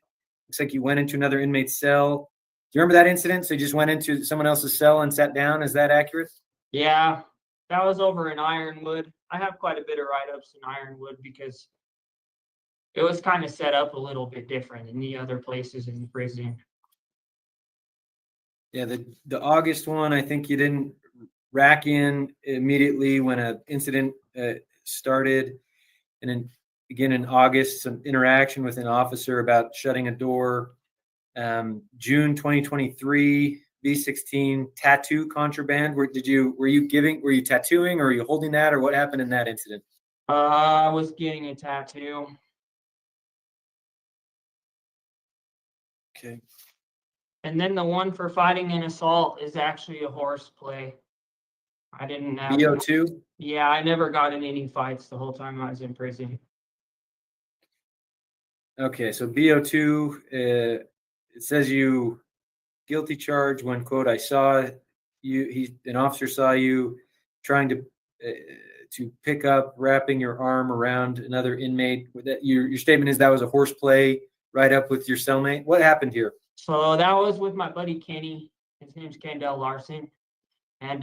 looks like you went into another inmate's cell. Do you remember that incident? So you just went into someone else's cell and sat down. Is that accurate? Yeah, that was over in Ironwood. I have quite a bit of write-ups in Ironwood because it was kind of set up a little bit different than the other places in the prison. Yeah, the August one, I think you didn't rack in immediately when an incident started. And then again in August, some interaction with an officer about shutting a door. June 2023, B16 tattoo contraband. Were you tattooing, or were you holding that, or what happened in that incident? I was getting a tattoo. Okay. And then the one for fighting an assault is actually a horseplay. I didn't have BO2? Yeah, I never got in any fights the whole time I was in prison. Okay, so BO2, it says you guilty charge when, quote, I saw you, an officer saw you trying to pick up, wrapping your arm around another inmate. Your statement is that was a horseplay right up with your cellmate. What happened here? So that was with my buddy Kenny. His name's Kendall Larson. And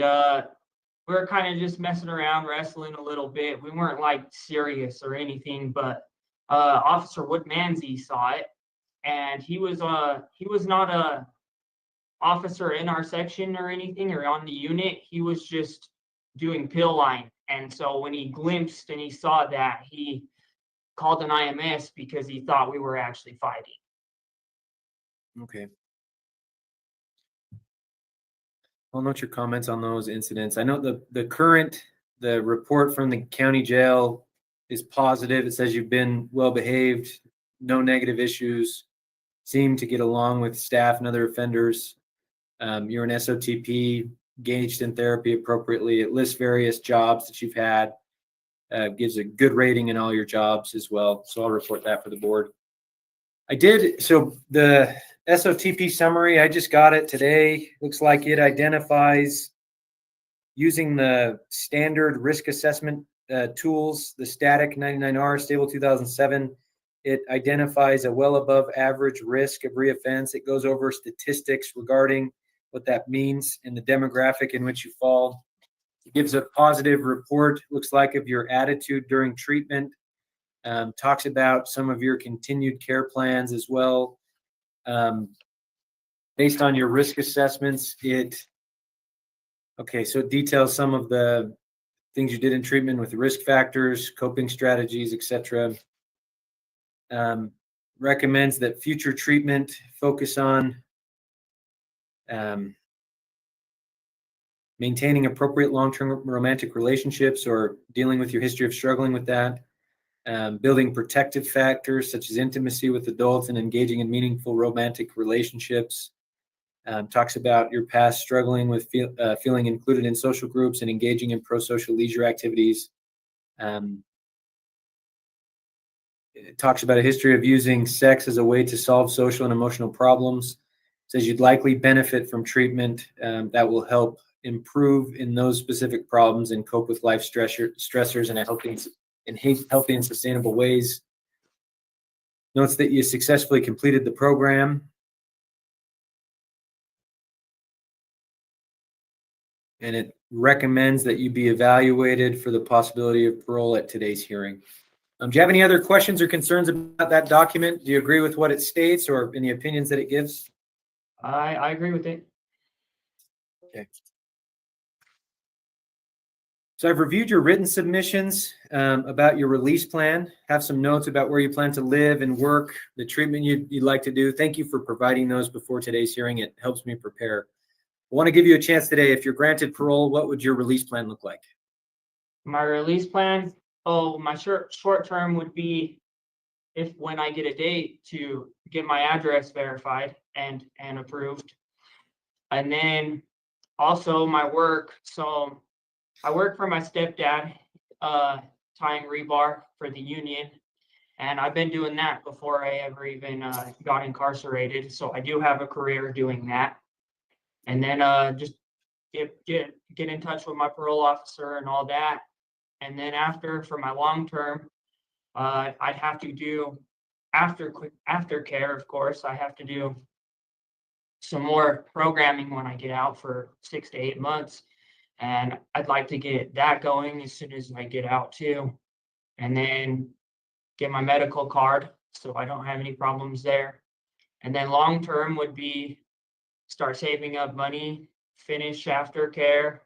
we were kind of just messing around, wrestling a little bit. We weren't serious or anything, but Officer Woodmansey saw it, and he was not a officer in our section or anything or on the unit. He was just doing pill line. And so when he glimpsed and he saw that, he called an IMS because he thought we were actually fighting. Okay. I'll note your comments on those incidents. I know the report from the county jail is positive. It says you've been well behaved, no negative issues, seem to get along with staff and other offenders. You're an SOTP, engaged in therapy appropriately. It lists various jobs that you've had, gives a good rating in all your jobs as well. So I'll report that for the board. So the SOTP summary, I just got it today. Looks like it identifies using the standard risk assessment tools, the static 99R, stable 2007, It identifies a well above average risk of reoffense. It goes over statistics regarding what that means and the demographic in which you fall. It gives a positive report, looks like, of your attitude during treatment. Talks about some of your continued care plans as well. Based on your risk assessments, it details some of the things you did in treatment with risk factors, coping strategies, etc. Recommends that future treatment focus on maintaining appropriate long-term romantic relationships or dealing with your history of struggling with that. Building protective factors such as intimacy with adults and engaging in meaningful romantic relationships. Talks about your past struggling with feeling included in social groups and engaging in pro-social leisure activities. It talks about a history of using sex as a way to solve social and emotional problems. Says you'd likely benefit from treatment that will help improve in those specific problems and cope with life stressors in healthy and sustainable ways. Notes that you successfully completed the program. And it recommends that you be evaluated for the possibility of parole at today's hearing. Do you have any other questions or concerns about that document? Do you agree with what it states or any opinions that it gives? I agree with it. Okay. So I've reviewed your written submissions about your release plan, have some notes about where you plan to live and work, the treatment you'd like to do. Thank you for providing those before today's hearing. It helps me prepare. I want to give you a chance today. If you're granted parole, what would your release plan look like? My release plan, my short term would be when I get a date to get my address verified and approved. And then also my work. So I work for my stepdad, tying rebar for the union. And I've been doing that before I ever even got incarcerated. So I do have a career doing that. And then just get in touch with my parole officer and all that. And then for my long term, I'd have to do aftercare, of course. I have to do some more programming when I get out for 6 to 8 months. And I'd like to get that going as soon as I get out too. And then get my medical card so I don't have any problems there. And then long term would be start saving up money, finish aftercare,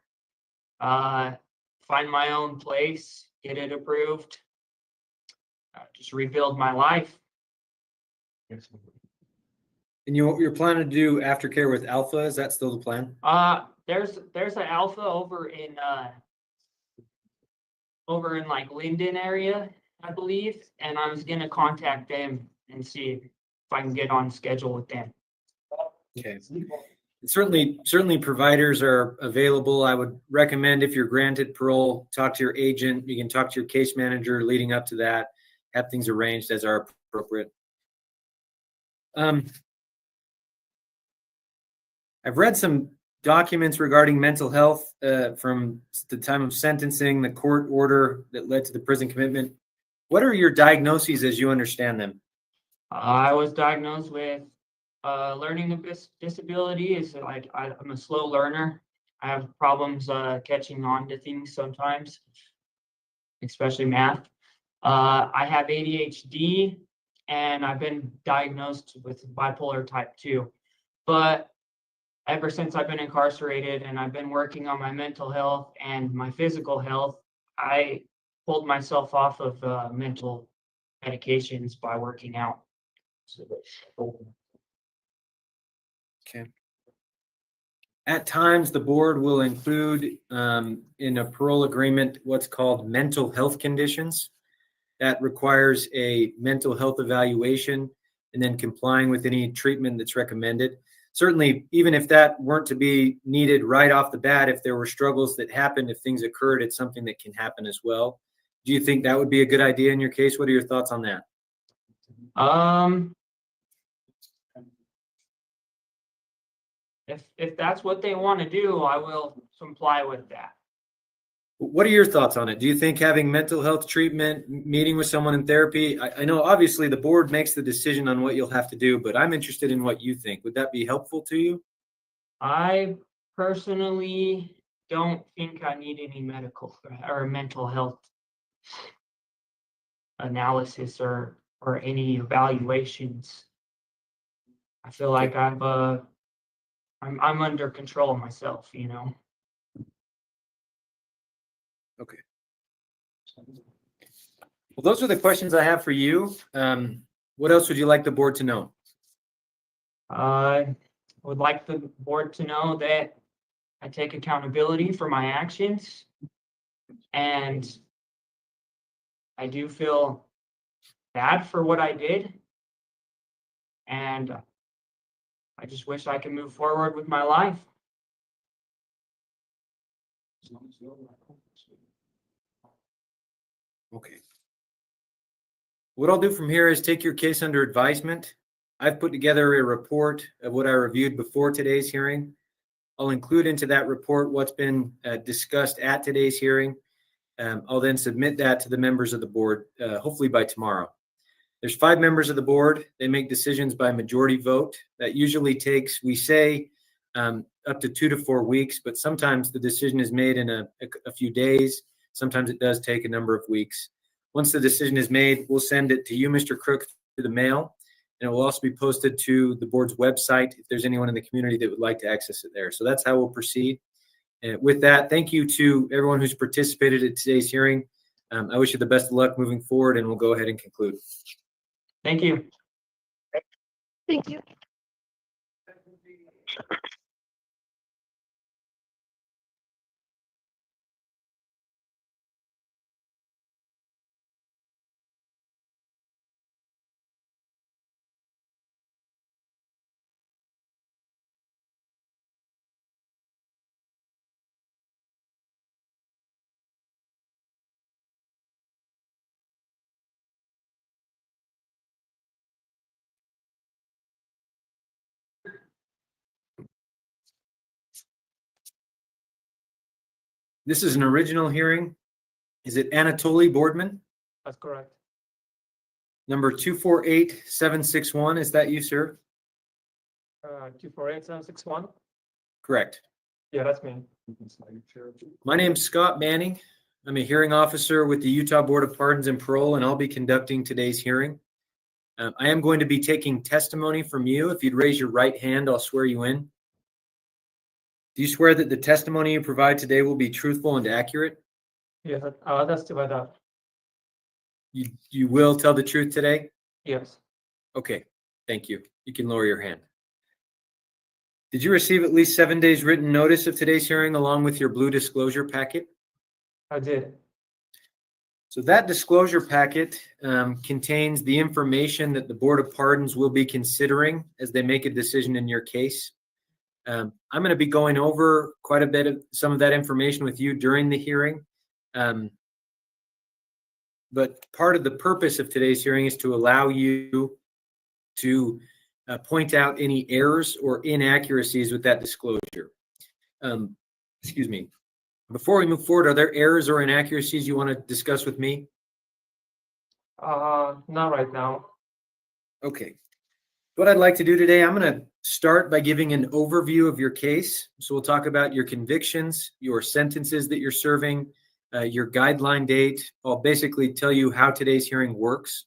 find my own place, get it approved, just rebuild my life. And you're planning to do aftercare with Alpha? Is that still the plan? There's an Alpha over in like Linden area, I believe, and I was gonna contact them and see if I can get on schedule with them. Okay. Certainly providers are available. I would recommend, if you're granted parole, talk to your agent. You can talk to your case manager leading up to that, have things arranged as are appropriate. I've read some documents regarding mental health from the time of sentencing, the court order that led to the prison commitment. What are your diagnoses as you understand them? I was diagnosed with learning disability. Is like I'm a slow learner. I have problems catching on to things sometimes, especially math. I have ADHD, and I've been diagnosed with bipolar type 2. But ever since I've been incarcerated and I've been working on my mental health and my physical health, I pulled myself off of mental medications by working out. Okay. At times, the board will include in a parole agreement what's called mental health conditions. That requires a mental health evaluation and then complying with any treatment that's recommended. Certainly, even if that weren't to be needed right off the bat, if there were struggles that happened, if things occurred, it's something that can happen as well. Do you think that would be a good idea in your case? What are your thoughts on that? If that's what they want to do, I will comply with that. What are your thoughts on it? Do you think having mental health treatment, meeting with someone in therapy, I know obviously the board makes the decision on what you'll have to do, but I'm interested in what you think. Would that be helpful to you? I personally don't think I need any medical or mental health analysis or any evaluations. I feel like I'm under control of myself, you know. Okay. Well, those are the questions I have for you. What else would you like the board to know? I would like the board to know that I take accountability for my actions, and I do feel bad for what I did, and I just wish I could move forward with my life. Okay. What I'll do from here is take your case under advisement. I've put together a report of what I reviewed before today's hearing. I'll include into that report what's been discussed at today's hearing. I'll then submit that to the members of the board, hopefully by tomorrow. There's 5 members of the board. They make decisions by majority vote. That usually takes, we say, up to 2 to 4 weeks, but sometimes the decision is made in a few days. Sometimes it does take a number of weeks. Once the decision is made, we'll send it to you, Mr. Crook, through the mail, and it will also be posted to the board's website if there's anyone in the community that would like to access it there. So that's how we'll proceed. And with that, thank you to everyone who's participated in today's hearing. I wish you the best of luck moving forward, and we'll go ahead and conclude. Thank you. Thank you. This is an original hearing. Is it Anatoly Boardman? That's correct. Number 248761. Is that you, sir? 248761. Correct. Yeah, that's me. My name's Scott Manning. I'm a hearing officer with the Utah Board of Pardons and Parole, and I'll be conducting today's hearing. I am going to be taking testimony from you. If you'd raise your right hand, I'll swear you in. Do you swear that the testimony you provide today will be truthful and accurate? Yes, I'll testify that. You will tell the truth today? Yes. Okay, thank you. You can lower your hand. Did you receive at least 7 days written notice of today's hearing along with your blue disclosure packet? I did. So that disclosure packet contains the information that the Board of Pardons will be considering as they make a decision in your case. I'm going to be going over quite a bit of some of that information with you during the hearing. But part of the purpose of today's hearing is to allow you to point out any errors or inaccuracies with that disclosure. Excuse me. Before we move forward, are there errors or inaccuracies you want to discuss with me? Not right now. Okay. What I'd like to do today, I'm going to start by giving an overview of your case. So we'll talk about your convictions, your sentences that you're serving, your guideline date. I'll basically tell you how today's hearing works.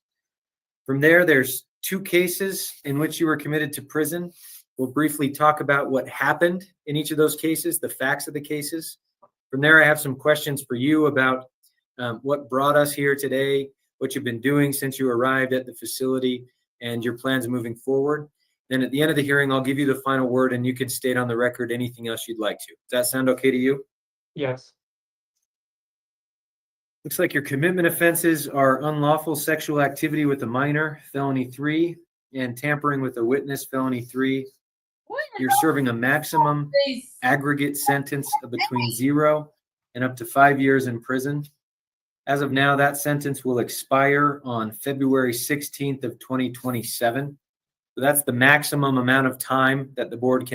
From there, there's 2 cases in which you were committed to prison. We'll briefly talk about what happened in each of those cases, the facts of the cases. From there, I have some questions for you about what brought us here today, what you've been doing since you arrived at the facility, and your plans moving forward. Then at the end of the hearing, I'll give you the final word, and you can state on the record anything else you'd like to. Does that sound okay to you? Yes. Looks like your commitment offenses are unlawful sexual activity with a minor, felony 3, and tampering with a witness, felony 3. You're serving a maximum aggregate sentence of between 0 and up to 5 years in prison. As of now, that sentence will expire on February 16th of 2027. So that's the maximum amount of time that the board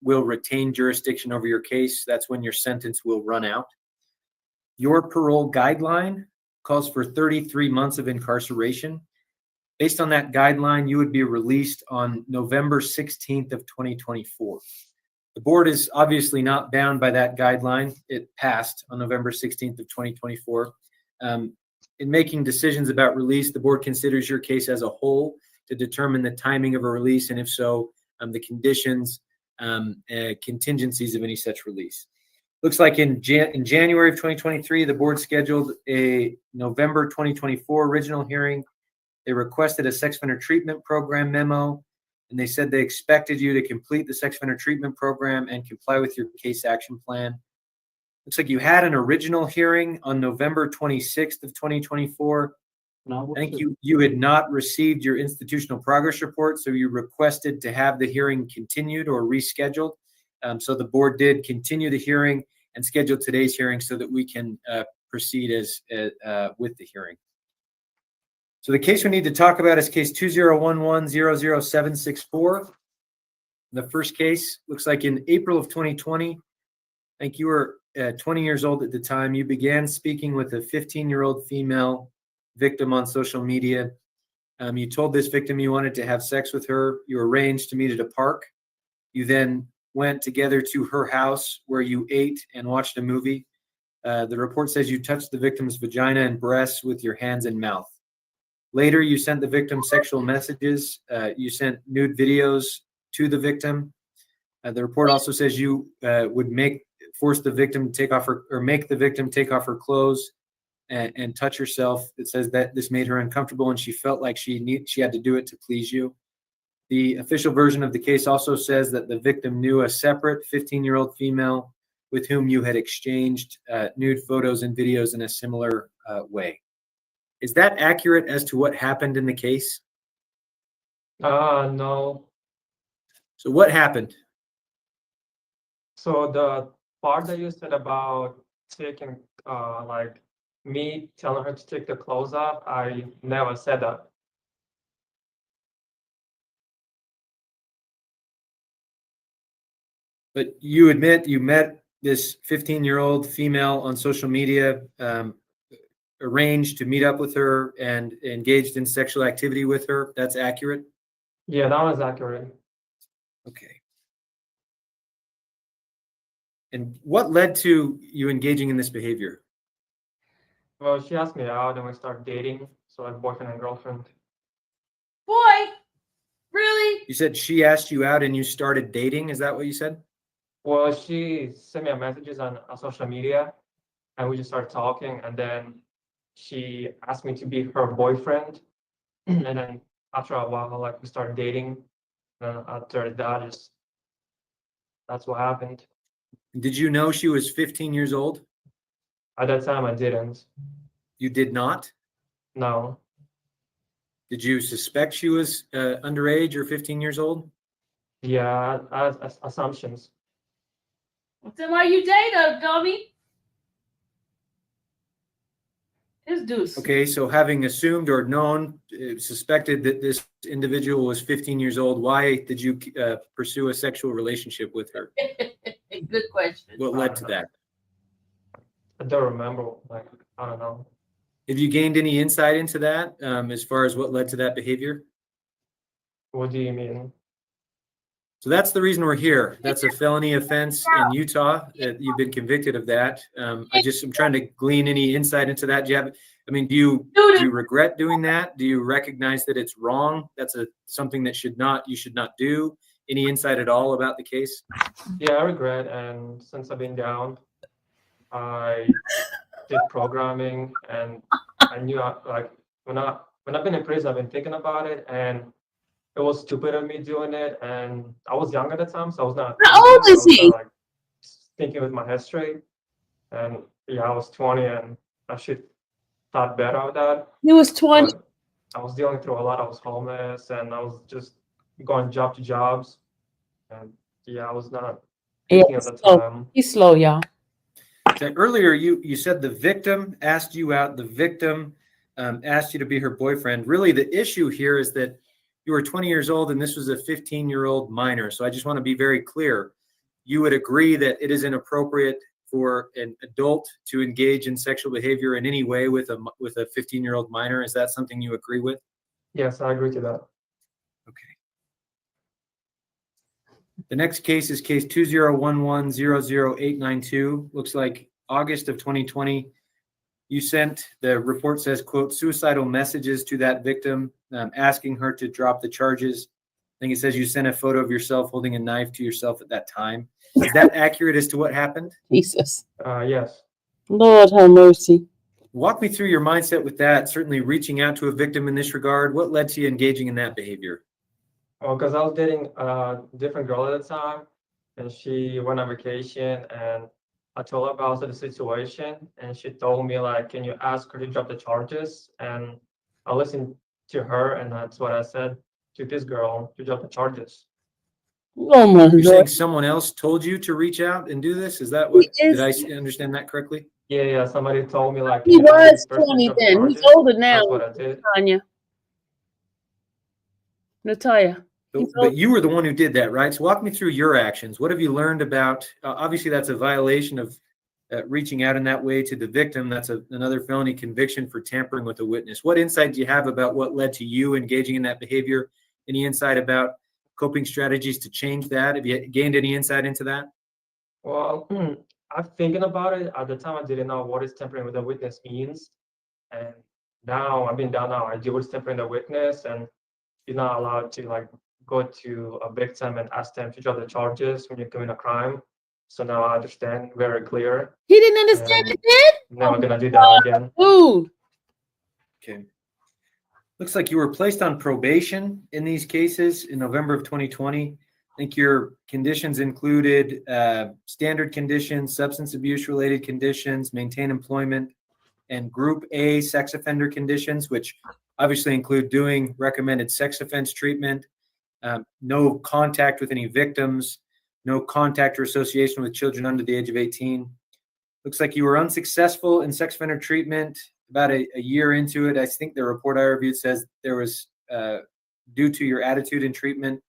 will retain jurisdiction over your case. That's when your sentence will run out. your parole guideline calls for 33 months of incarceration. Based on that guideline, you would be released on November 16th of 2024. The board is obviously not bound by that guideline. It passed on November 16th of 2024. In making decisions about release, the board considers your case as a whole to determine the timing of a release, and if so, the conditions, contingencies of any such release. Looks like in January of 2023, the board scheduled a November 2024 original hearing. They requested a sex offender treatment program memo, and they said they expected you to complete the sex offender treatment program and comply with your case action plan. Looks like you had an original hearing on November 26th of 2024. I think you had not received your institutional progress report, so you requested to have the hearing continued or rescheduled. So the board did continue the hearing and schedule today's hearing so that we can proceed with the hearing. So the case we need to talk about is case 2011-00764. The first case looks like in April of 2020. I think you were 20 years old at the time. You began speaking with a 15-year-old female victim on social media. You told this victim you wanted to have sex with her. You arranged to meet at a park. You then went together to her house where you ate and watched a movie. The report says you touched the victim's vagina and breasts with your hands and mouth. Later, you sent the victim sexual messages. You sent nude videos to the victim. The report also says you would make the victim take off her clothes and touch herself. It says that this made her uncomfortable and she felt like she had to do it to please you. The official version of the case also says that the victim knew a separate 15-year-old female with whom you had exchanged nude photos and videos in a similar way. Is that accurate as to what happened in the case? No. So what happened? So the part that you said about taking, like me telling her to take the clothes off, I never said that. But you admit you met this 15-year-old female on social media, arranged to meet up with her and engaged in sexual activity with her. That's accurate? Yeah, that was accurate. Okay. And what led to you engaging in this behavior? Well, she asked me out and we started dating. So like boyfriend and girlfriend. Boy, really? You said she asked you out and you started dating. Is that what you said? Well, she sent me messages on social media and we just started talking, and then she asked me to be her boyfriend. And then after a while, like we started dating. And after that, that's what happened. Did you know she was 15 years old? At that time, I didn't. You did not? No. Did you suspect she was underage or 15 years old? Yeah, assumptions. Then why you date her, dummy? This dude's Okay, so having assumed or known, suspected that this individual was 15 years old, why did you pursue a sexual relationship with her? good question. What led to that? I don't remember. Like, I don't know. Have you gained any insight into that as far as what led to that behavior? What do you mean? So that's the reason we're here. That's a felony offense in Utah. You've been convicted of that. I'm trying to glean any insight into that. Do you regret doing that? Do you recognize that it's wrong? That's something that you should not do. Any insight at all about the case? Yeah, I regret. And since I've been down, I did programming, and I knew when I've been in prison, I've been thinking about it, and it was stupid of me doing it, and I was young at the time, so I was not. How old is he? Like thinking with my head straight, and yeah, I was 20, and I should thought better of that. He was 20. But I was dealing through a lot. I was homeless, and I was just going job to jobs, and yeah, I was not thinking at the time. He's slow, y'all. So earlier, you said the victim asked you out. The victim asked you to be her boyfriend. Really, the issue here is that you were 20 years old and this was a 15-year-old minor. So I just want to be very clear. You would agree that it is inappropriate for an adult to engage in sexual behavior in any way with a 15-year-old minor. Is that something you agree with? Yes, I agree to that. Okay. The next case is case 2011-00892. Looks like August of 2020. You sent, the report says, quote, suicidal messages to that victim, asking her to drop the charges. I think it says you sent a photo of yourself holding a knife to yourself at that time. Is that accurate as to what happened? Jesus. Yes. Lord have mercy. Walk me through your mindset with that, certainly reaching out to a victim in this regard. What led to you engaging in that behavior? Well, because I was dating a different girl at the time, and she went on vacation, and I told her about the situation, and she told me, like, can you ask her to drop the charges? And I listened to her, and that's what I said to this girl, to drop the charges. Oh my You're saying Lord. someone else told you to reach out and do this? Is that what, did I understand that correctly? Yeah, somebody told me, like, He can you ask this was person to 20 drop the then. He's charges? older now. That's what I did. Tanya. Natalia. But you were the one who did that, right? So walk me through your actions. What have you learned about, obviously that's a violation of reaching out in that way to the victim. That's another felony conviction for tampering with a witness. What insight do you have about what led to you engaging in that behavior? Any insight about coping strategies to change that? Have you gained any insight into that? Well, I'm thinking about it. At the time, I didn't know what is tampering with a witness means. And now, I deal with tampering the witness, and you're not allowed to, like, go to a victim and ask them to drop the charges when you're doing a crime. So now I understand very clear. He didn't understand it then? Never gonna do that again. Dude. Okay. Looks like you were placed on probation in these cases in November of 2020. I think your conditions included standard conditions, substance abuse related conditions, maintain employment, and group A sex offender conditions, which obviously include doing recommended sex offense treatment, no contact with any victims, no contact or association with children under the age of 18. Looks like you were unsuccessful in sex offender treatment about a year into it. I think the report I reviewed says there was, due to your attitude in treatment,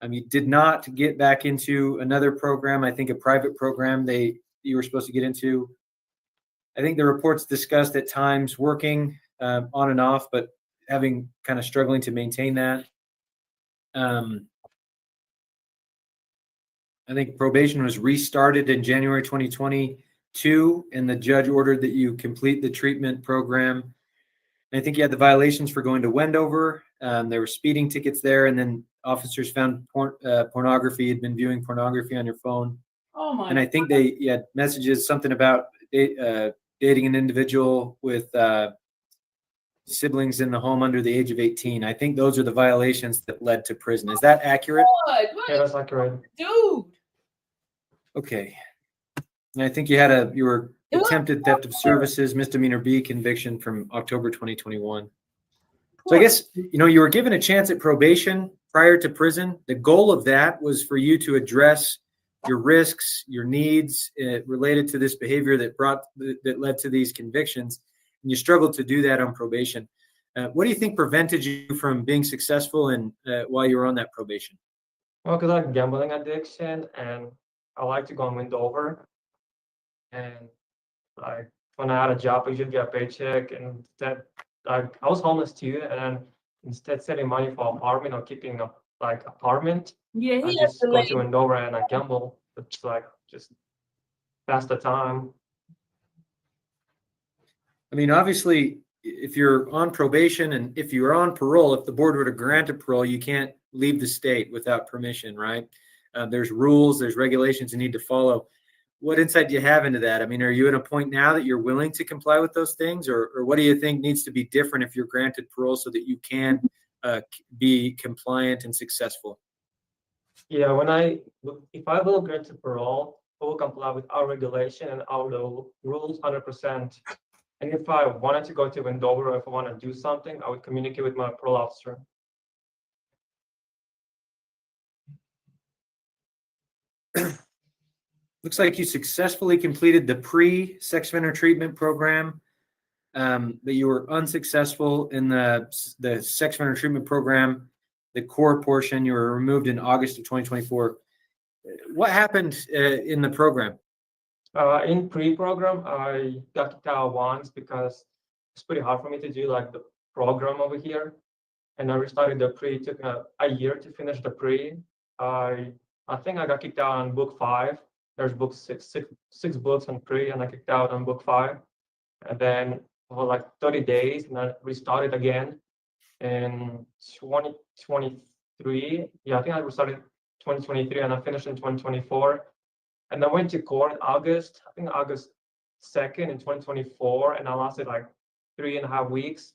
you did not get back into another program. I think a private program you were supposed to get into. I think the reports discussed at times working on and off, but having kind of struggling to maintain that. I think probation was restarted in January 2022, and the judge ordered that you complete the treatment program. And I think you had the violations for going to Wendover. There were speeding tickets there, and then officers found pornography. Had been viewing pornography on your phone. Oh my. And I think you had messages, something about dating an individual with siblings in the home under the age of 18. I think those are the violations that led to prison. Is that accurate? Yeah, that's accurate. Dude. Okay. And I think you were attempted theft of services, misdemeanor B conviction from October 2021. So I guess, you were given a chance at probation prior to prison. The goal of that was for you to address your risks, your needs related to this behavior that led to these convictions. And you struggled to do that on probation. What do you think prevented you from being successful while you were on that probation? Well, because I have gambling addiction, and I like to go and win over. And like when I had a job, I usually get a paycheck, and instead, I was homeless too, and then instead saving money for apartment or keeping a apartment, Yeah, I he just go to Wendover and I gamble. It's like just pass the time. I mean, obviously, if you're on probation and if you're on parole, if the board were to grant a parole, you can't leave the state without permission, right? There's rules, there's regulations you need to follow. What insight do you have into that? I mean, are you at a point now that you're willing to comply with those things, or what do you think needs to be different if you're granted parole so that you can be compliant and successful? Yeah, if I will grant parole, I will comply with our regulation and our rules 100%. And if I wanted to go to Wendover, or if I want to do something, I would communicate with my parole officer. Looks like you successfully completed the pre-sex offender treatment program, but you were unsuccessful in the sex offender treatment program, the core portion. You were removed in August of 2024. What happened in the program? In pre-program, I got kicked out once because it's pretty hard for me to do like the program over here. And I restarted the pre, it took a year to finish the pre. I think I got kicked out on book 5. There's book six books on pre, and I kicked out on book 5. And then for like 30 days, and I restarted again in 2023. Yeah, I think I restarted 2023, and I finished in 2024. And I went to court August 2nd in 2024, and I lasted like 3.5 weeks,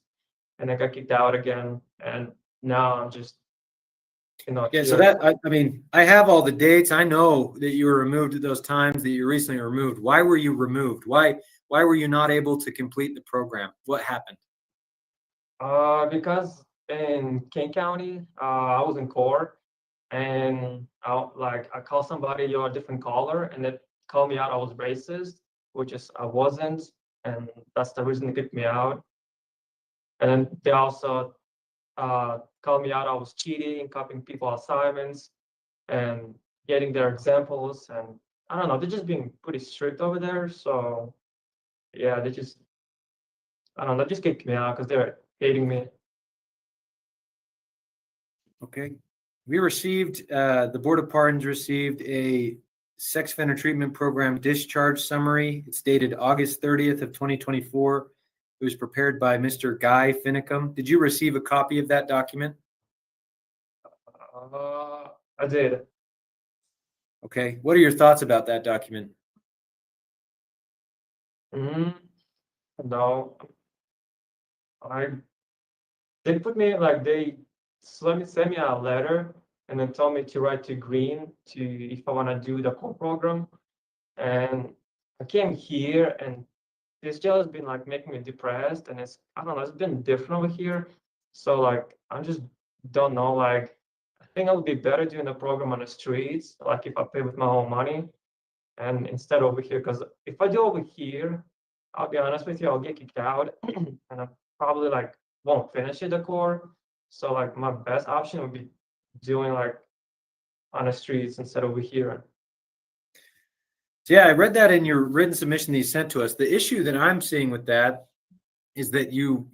and I got kicked out again. And now I'm just, Yeah, so that, I mean, I have all the dates. I know that you were removed at those times that you recently removed. Why were you removed? Why were you not able to complete the program? What happened? Because in Clayton County, I was in court, and I called somebody, you're a different caller, and they called me out I was racist, which is I wasn't, and that's the reason they kicked me out. And then they also called me out I was cheating, copying people assignments, and getting their examples, and I don't know, they're just being pretty strict over there. So yeah, they just, I don't know, they just kicked me out because they're hating me. Okay. We received, the Board of Pardons received a sex offender treatment program discharge summary. It's dated August 30th of 2024. It was prepared by Mr. Guy Finicum. Did you receive a copy of that document? I did. Okay. What are your thoughts about that document? No, they put me like they sent me a letter and then told me to write to Green if I want to do the core program. And I came here, and this jail has been like making me depressed, and I don't know, it's been different over here. So like I just don't know, like I think it would be better doing the program on the streets, like if I pay with my own money, and instead over here, because if I do over here, I'll be honest with you, I'll get kicked out and I probably like won't finish it the core. So like my best option would be doing like on the streets instead over here. Yeah, I read that in your written submission that you sent to us. The issue that I'm seeing with that is that you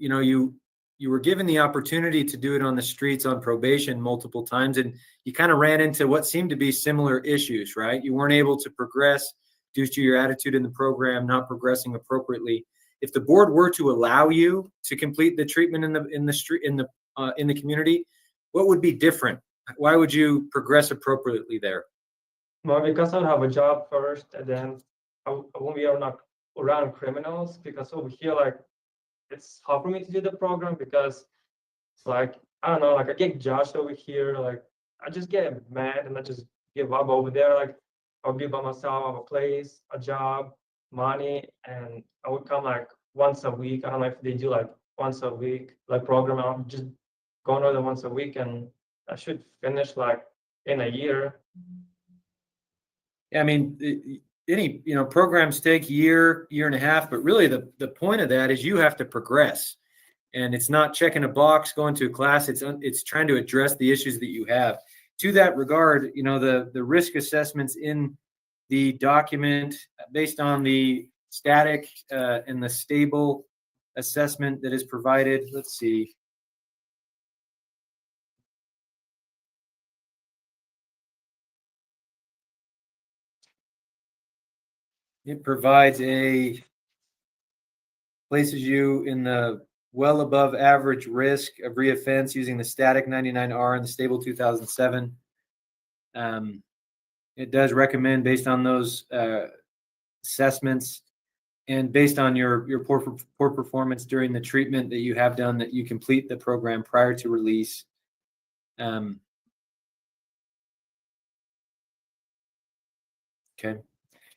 were given the opportunity to do it on the streets on probation multiple times, and you kind of ran into what seemed to be similar issues, right? You weren't able to progress due to your attitude in the program, not progressing appropriately. If the board were to allow you to complete the treatment in the community, what would be different? Why would you progress appropriately there? Well, because I would have a job first, and then I won't be around criminals, because over here, like, it's hard for me to do the program because it's like, I don't know, like I get judged over here, like I just get mad and I just give up over there. Like I'll be by myself, I have a place, a job, money, and I would come like once a week. I don't know if they do like once a week, like program. I'll just go another once a week, and I should finish like in a year. I mean, any programs take year and a half, but really the point of that is you have to progress, and it's not checking a box, going to a class. It's trying to address the issues that you have. To that regard, the risk assessments in the document based on the static and the stable assessment that is provided. Let's see. It provides places you in the well above average risk of reoffense using the static 99R and the stable 2007. It does recommend, based on those assessments and based on your poor performance during the treatment that you have done, that you complete the program prior to release. Okay.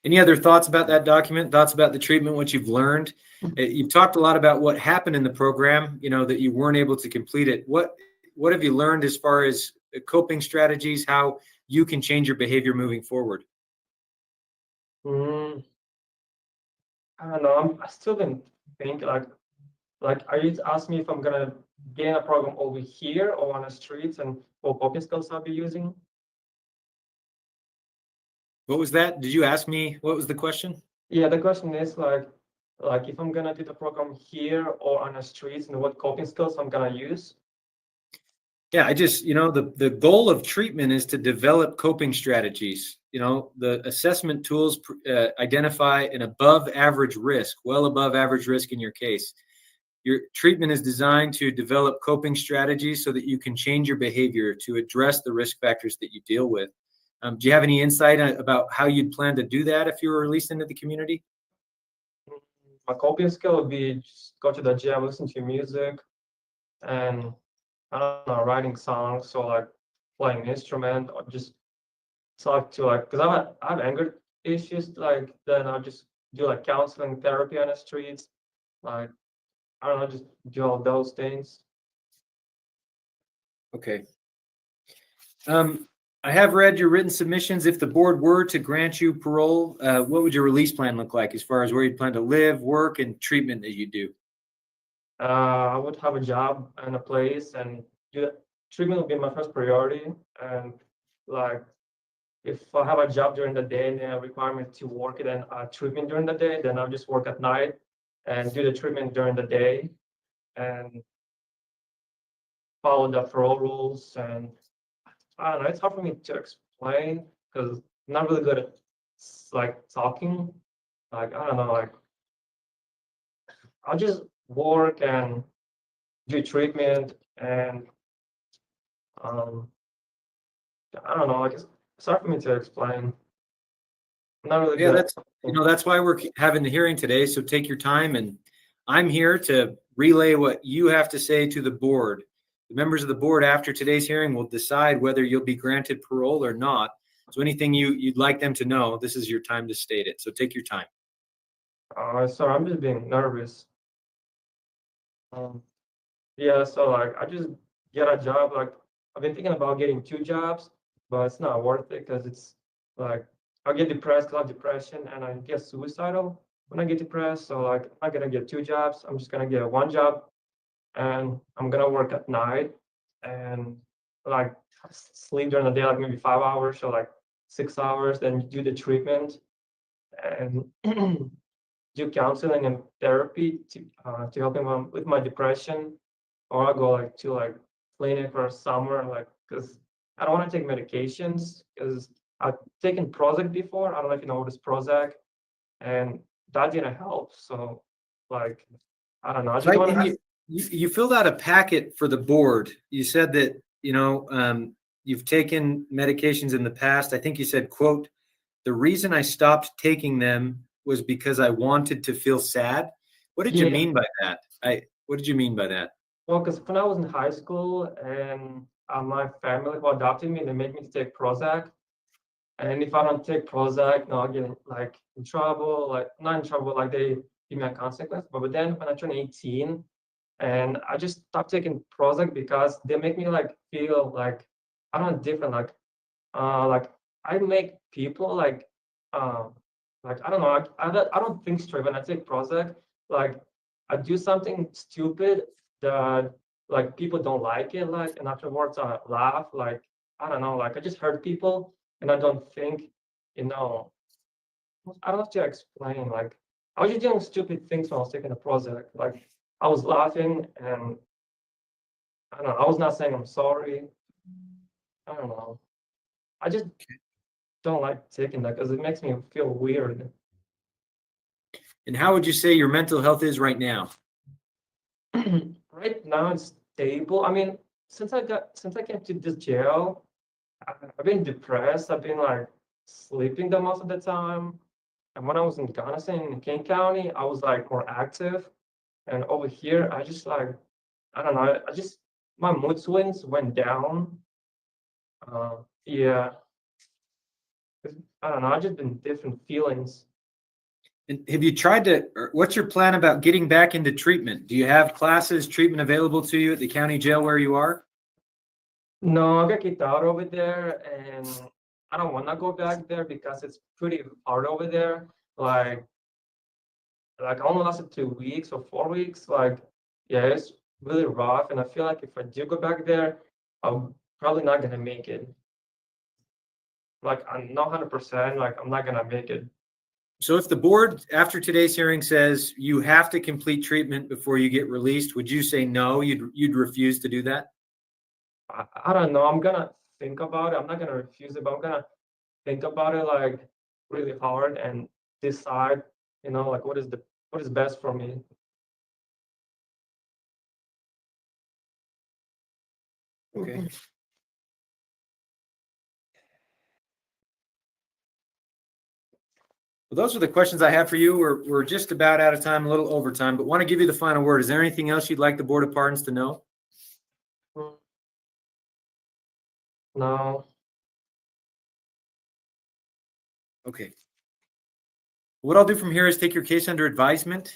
Any other thoughts about that document? Thoughts about the treatment, what you've learned? You've talked a lot about what happened in the program, that you weren't able to complete it. What have you learned as far as coping strategies, how you can change your behavior moving forward? I don't know. I still didn't think like are you asking me if I'm gonna get in a program over here or on the streets, and what coping skills I'll be using? What was that? Did you ask me? What was the question? Yeah, the question is like if I'm gonna do the program here or on the streets and what coping skills I'm gonna use. Yeah, I just, the goal of treatment is to develop coping strategies. The assessment tools identify an above average risk, well above average risk in your case. Your treatment is designed to develop coping strategies so that you can change your behavior to address the risk factors that you deal with. Do you have any insight about how you'd plan to do that if you were released into the community? My coping skill would be just go to the gym, listen to music, and I don't know, writing songs or like playing an instrument or just talk to because I have anger issues. Like then I'll just do like counseling, therapy on the streets. Like I don't know, just do all those things. Okay. I have read your written submissions. If the board were to grant you parole, what would your release plan look like as far as where you plan to live, work, and treatment that you do? I would have a job and a place, and treatment would be my first priority. And like, if I have a job during the day and they require me to work it and treatment during the day, then I'll just work at night and do the treatment during the day and follow the parole rules. And I don't know, it's hard for me to explain because I'm not really good at like talking. Like, I don't know, like I'll just work and do treatment and I don't know, like it's hard for me to explain. I'm not really Yeah, good at that's why we're having the hearing today. So take your time, and I'm here to relay what you have to say to the board. The members of the board after today's hearing will decide whether you'll be granted parole or not. So anything you'd like them to know, this is your time to state it. So take your time. So I'm just being nervous. Yeah, so like I just get a job. Like I've been thinking about getting 2 jobs, but it's not worth it because it's like I'll get depressed, I'll have depression, and I get suicidal when I get depressed. So like I'm not gonna get 2 jobs. I'm just gonna get 1 job, and I'm gonna work at night and like sleep during the day, like maybe 5 hours or like 6 hours, then do the treatment and do counseling and therapy to help him with my depression, or I'll go like to like clinic for summer, like because I don't want to take medications because I've taken Prozac before. I don't know if you know what is Prozac, and that didn't help. So like I don't know. I just want to. You filled out a packet for the board. You said that you've taken medications in the past. I think you said, quote, "The reason I stopped taking them was because I wanted to feel sad." What did you mean by that? What did you mean by that? Well, because when I was in high school and my family who adopted me, they made me take Prozac. And if I don't take Prozac, no, I'll get like in trouble, like not in trouble, like they give me a consequence. But then when I turned 18 and I just stopped taking Prozac because they make me like feel like I don't know, different, like I make people like I don't know, I don't think straight when I take Prozac. Like I do something stupid that like people don't like it, like, and afterwards I laugh, like I don't know, like I just hurt people, and I don't think, I don't have to explain. Like I was just doing stupid things when I was taking the Prozac. Like I was laughing, and I don't know, I was not saying I'm sorry. I don't know. I just don't like taking that because it makes me feel weird. And how would you say your mental health is right now? Right now it's stable. I mean, since I came to this jail, I've been depressed. I've been like sleeping the most of the time. And when I was in Gunnison in Clayton County, I was like more active. And over here, I just like, I don't know, my mood swings went down. Yeah. I don't know, I've just been different feelings. And have you tried what's your plan about getting back into treatment? Do you have classes, treatment available to you at the county jail where you are? No, I got kicked out over there, and I don't want to go back there because it's pretty hard over there. Like I only lasted 2 weeks or 4 weeks. Like, yeah, it's really rough, and I feel like if I do go back there, I'm probably not gonna make it. Like I'm not 100%. Like I'm not gonna make it. So if the board, after today's hearing, says you have to complete treatment before you get released, would you say no? You'd refuse to do that? I don't know. I'm gonna think about it. I'm not gonna refuse it, but I'm gonna think about it like really hard and decide, like what is best for me. Okay. Well, those are the questions I have for you. We're just about out of time, a little over time, but want to give you the final word. Is there anything else you'd like the Board of Pardons to know? No. Okay. What I'll do from here is take your case under advisement.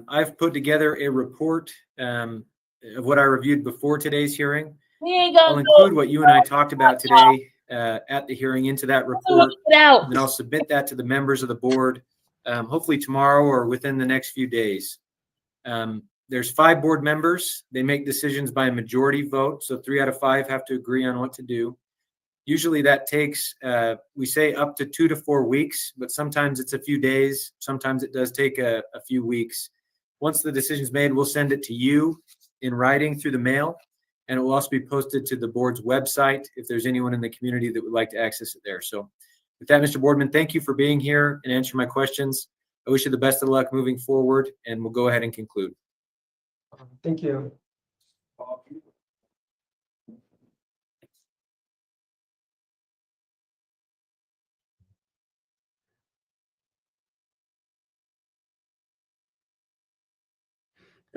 I've put together a report of what I reviewed before today's hearing. I'll include what you and I talked about today at the hearing into that report. And then I'll submit that to the members of the board, hopefully tomorrow or within the next few days. There's 5 board members. They make decisions by a majority vote. So 3 out of 5 have to agree on what to do. Usually that takes, we say up to 2 to 4 weeks, but sometimes it's a few days. Sometimes it does take a few weeks. Once the decision's made, we'll send it to you in writing through the mail, and it will also be posted to the board's website if there's anyone in the community that would like to access it there. So with that, Mr. Boardman, thank you for being here and answering my questions. I wish you the best of luck moving forward, and we'll go ahead and conclude. Thank you.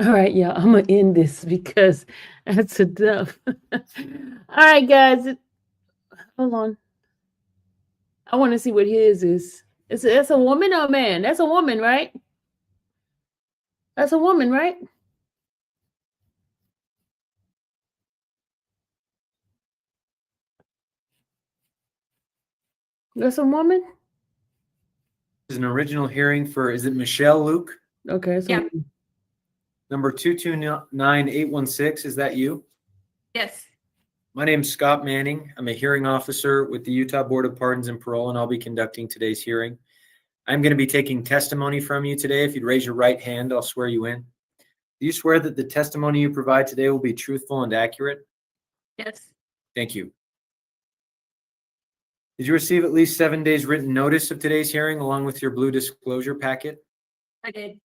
All right, y'all, I'm gonna end this because that's enough. All right, guys. Hold on. I want to see what his is. That's a woman or a man? That's a woman, right? That's a woman, right? That's a woman? This is an original hearing for, is it Michelle Luke? Okay, so Yeah. Number 229816, is that you? Yes. My name's Scott Manning. I'm a hearing officer with the Utah Board of Pardons and Parole, and I'll be conducting today's hearing. I'm going to be taking testimony from you today. If you'd raise your right hand, I'll swear you in. Do you swear that the testimony you provide today will be truthful and accurate? Yes. Thank you. Did you receive at least 7 days written notice of today's hearing along with your blue disclosure packet? I did.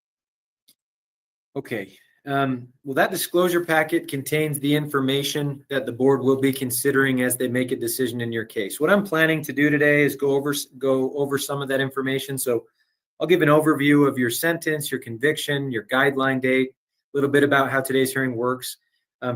Okay. Well, that disclosure packet contains the information that the board will be considering as they make a decision in your case. What I'm planning to do today is go over some of that information. So I'll give an overview of your sentence, your conviction, your guideline date, a little bit about how today's hearing works.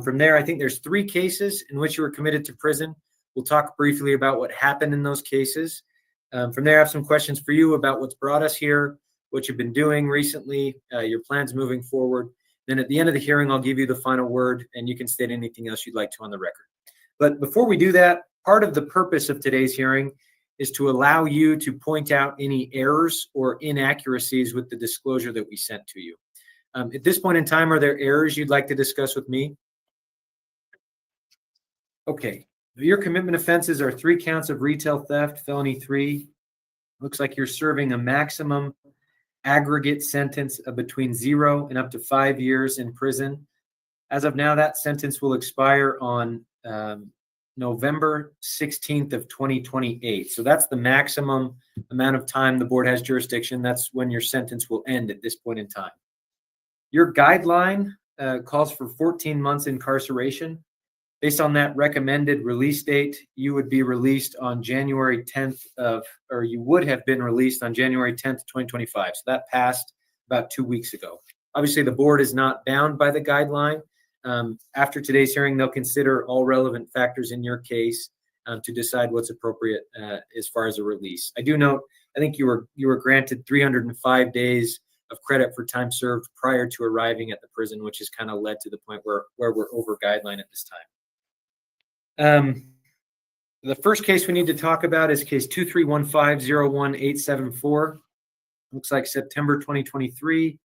From there, I think there's 3 cases in which you were committed to prison. We'll talk briefly about what happened in those cases. From there, I have some questions for you about what's brought us here, what you've been doing recently, your plans moving forward. Then at the end of the hearing, I'll give you the final word, and you can state anything else you'd like to on the record. But before we do that, part of the purpose of today's hearing is to allow you to point out any errors or inaccuracies with the disclosure that we sent to you. At this point in time, are there errors you'd like to discuss with me? Okay. Your commitment offenses are 3 counts of retail theft, felony 3. Looks like you're serving a maximum aggregate sentence of between 0 and up to 5 years in prison. As of now, that sentence will expire on November 16th of 2028. So that's the maximum amount of time the board has jurisdiction. That's when your sentence will end at this point in time. Your guideline calls for 14 months incarceration. Based on that recommended release date, you would be released on January 10th or you would have been released on January 10th, 2025. So that passed about 2 weeks ago. Obviously, the board is not bound by the guideline. After today's hearing, they'll consider all relevant factors in your case to decide what's appropriate as far as a release. I do note, I think you were granted 305 days of credit for time served prior to arriving at the prison, which has kind of led to the point where we're over guideline at this time. The first case we need to talk about is case 231501874. Looks like September 2023.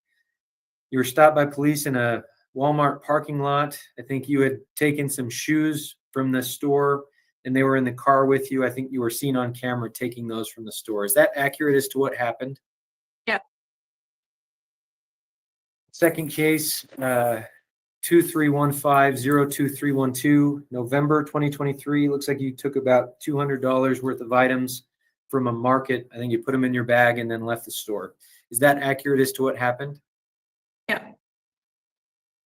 You were stopped by police in a Walmart parking lot. I think you had taken some shoes from the store and they were in the car with you. I think you were seen on camera taking those from the store. Is that accurate as to what happened? Yeah. Second case, 2315-02312, November 2023. Looks like you took about $200 worth of items from a market. I think you put them in your bag and then left the store. Is that accurate as to what happened? Yeah.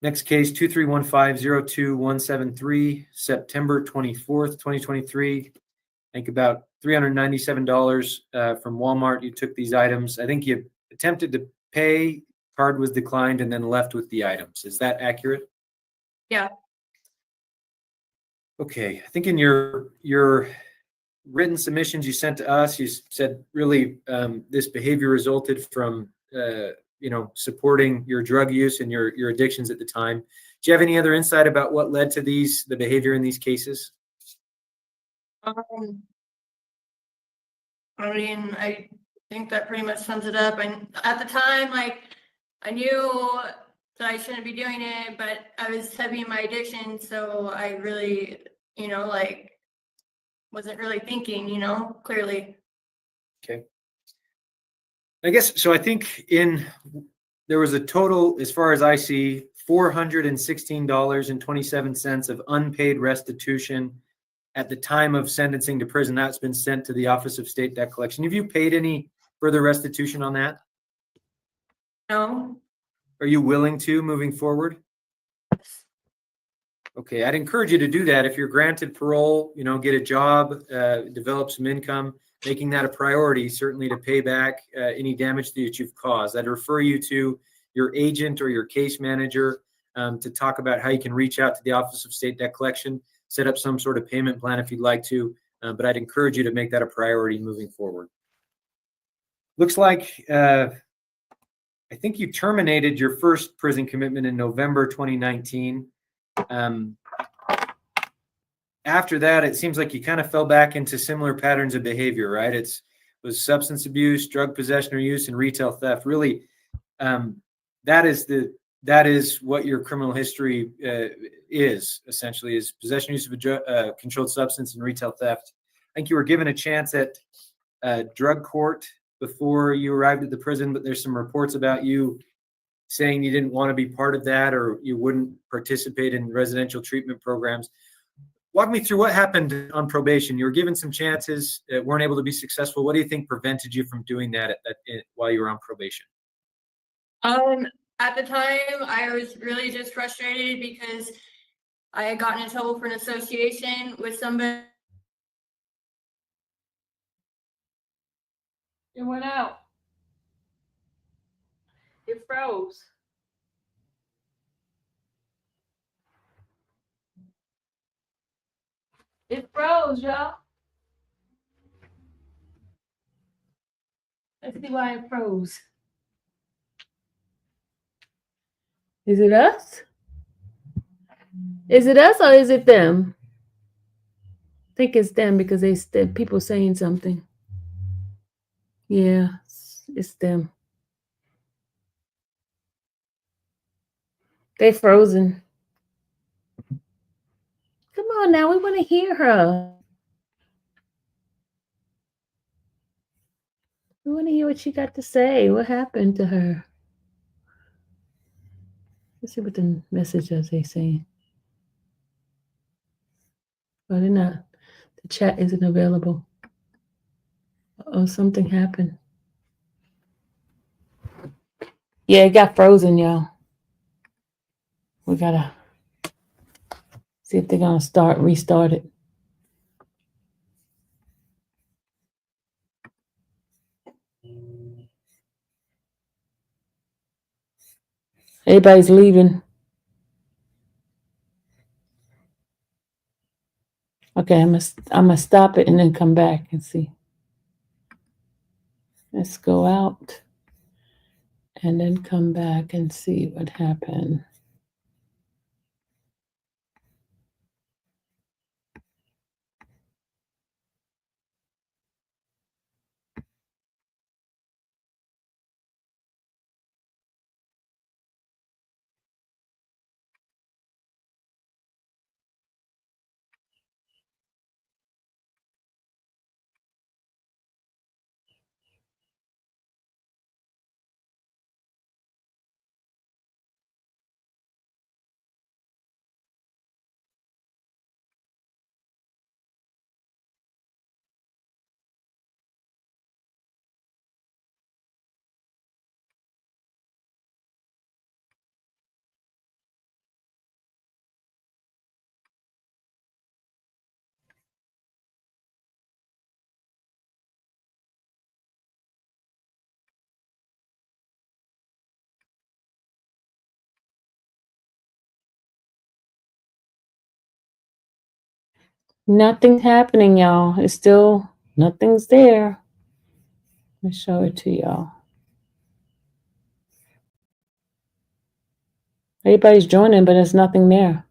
Next case, 2315-02173, September 24th, 2023. I think about $397 from Walmart. You took these items. I think you attempted to pay, card was declined, and then left with the items. Is that accurate? Yeah. Okay, I think in your written submissions you sent to us, you said really this behavior resulted from supporting your drug use and your addictions at the time. Do you have any other insight about what led to the behavior in these cases? I mean, I think that pretty much sums it up. And at the time, like, I knew that I shouldn't be doing it, but I was heavy in my addiction, so I really, wasn't really thinking, clearly. Okay. I guess, so I think there was a total, as far as I see, $416.27 of unpaid restitution at the time of sentencing to prison. That's been sent to the Office of State Debt Collection. Have you paid any further restitution on that? No. Are you willing to moving forward? Okay, I'd encourage you to do that. If you're granted parole, get a job, develop some income, making that a priority, certainly to pay back any damage that you've caused. I'd refer you to your agent or your case manager to talk about how you can reach out to the Office of State Debt Collection, set up some sort of payment plan if you'd like to, but I'd encourage you to make that a priority moving forward. Looks like, I think you terminated your first prison commitment in November 2019. After that, it seems like you kind of fell back into similar patterns of behavior, right? It was substance abuse, drug possession or use, and retail theft. Really, that is what your criminal history is, essentially, is possession, use of a controlled substance, and retail theft. I think you were given a chance at drug court before you arrived at the prison, but there's some reports about you saying you didn't want to be part of that, or you wouldn't participate in residential treatment programs. Walk me through what happened on probation. You were given some chances that weren't able to be successful. What do you think prevented you from doing that while you were on probation? At the time, I was really just frustrated because I had gotten in trouble for an association with somebody. It went out. It froze. It froze, y'all. Let's see why it froze. Is it us? Is it us or is it them? I think it's them because people saying something. Yeah, it's them. They frozen. Come on now, we want to hear her. We want to hear what she got to say. What happened to her? Let's see what the message is they saying. Oh, they're not. The chat isn't available. Oh, something happened. Yeah, it got frozen, y'all. We gotta see if they're gonna restart it. Everybody's leaving. Okay, I'm gonna stop it and then come back and see. Let's go out and then come back and see what happened. Nothing's happening, y'all. It's still, nothing's there. Let me show it to y'all. Everybody's joining, but there's nothing there.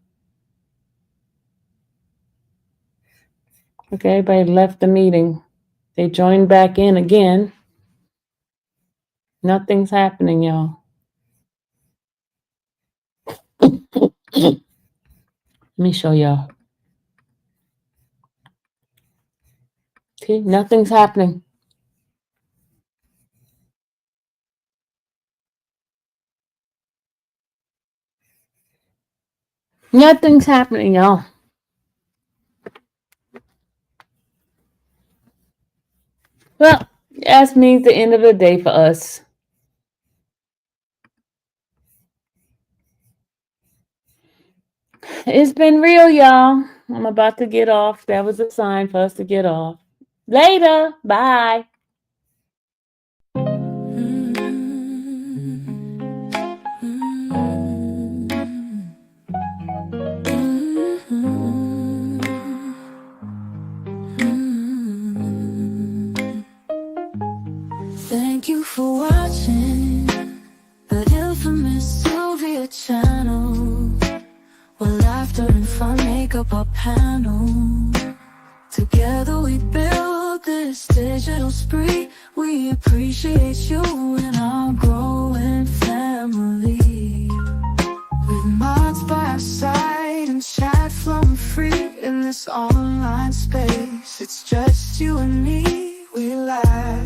Okay, everybody left the meeting. They joined back in again. Nothing's happening, y'all. Let me show y'all. Okay, nothing's happening. Nothing's happening, y'all. Well, that means the end of the day for us. It's been real, y'all. I'm about to get off. That was a sign for us to get off. Later. Bye. Thank you for watching the infamous Sylvia channel, where laughter and fun make up our panel. Together we build this digital spree. We appreciate you and our growing family. With mods by our side and chat flowing free in this online space. It's just you and me. We laugh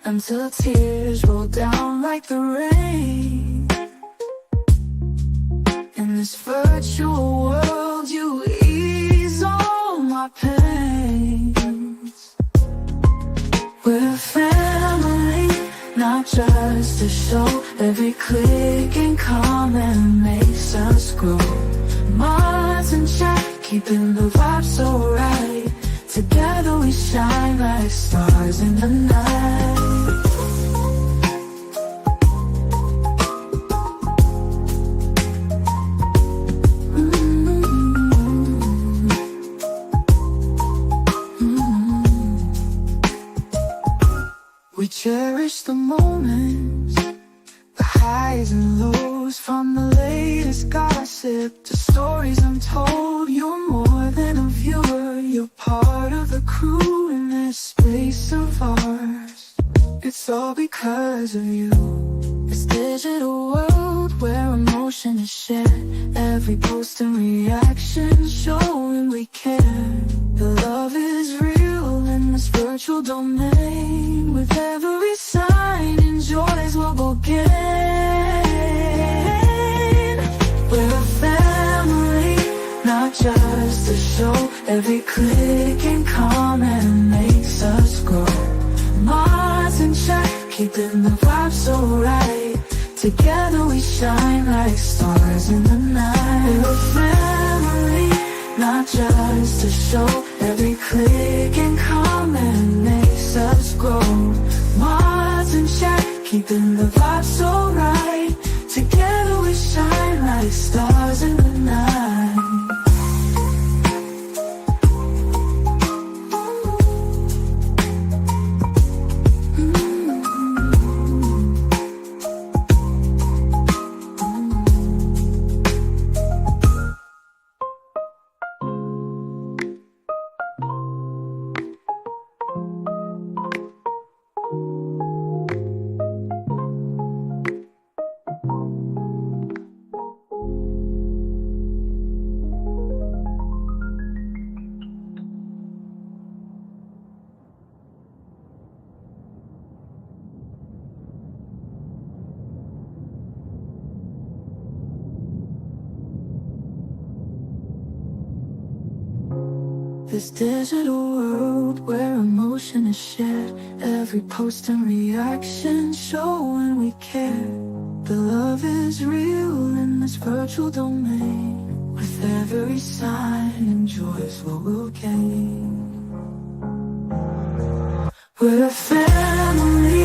until tears roll down like the rain. In this virtual world, you ease all my pains. We're a family, not just a show. Every click and comment makes us grow. Mods and chat, keeping the vibe so right. Together we shine like stars in the night. We cherish the moments, the highs and lows, from the latest gossip to stories untold. You're more than a viewer, you're part of the crew in this space of ours. It's all because of you. This digital world where emotion is shared, every post and reaction showing we care. The love is real in this virtual domain. With every sign and joys what we'll gain. We're a family, not just a show. Every click and comment makes us grow. Mods and chat, keeping the vibe so right. Together we shine like stars in the night. We're a family, not just a show. Every click and comment makes us grow. Mods and chat, keeping the vibe so right. Together we shine like stars in the night. This digital world where emotion is shared, every post and reaction showing we care. The love is real in this virtual domain. With every sign and joy is what we'll gain. We're a family,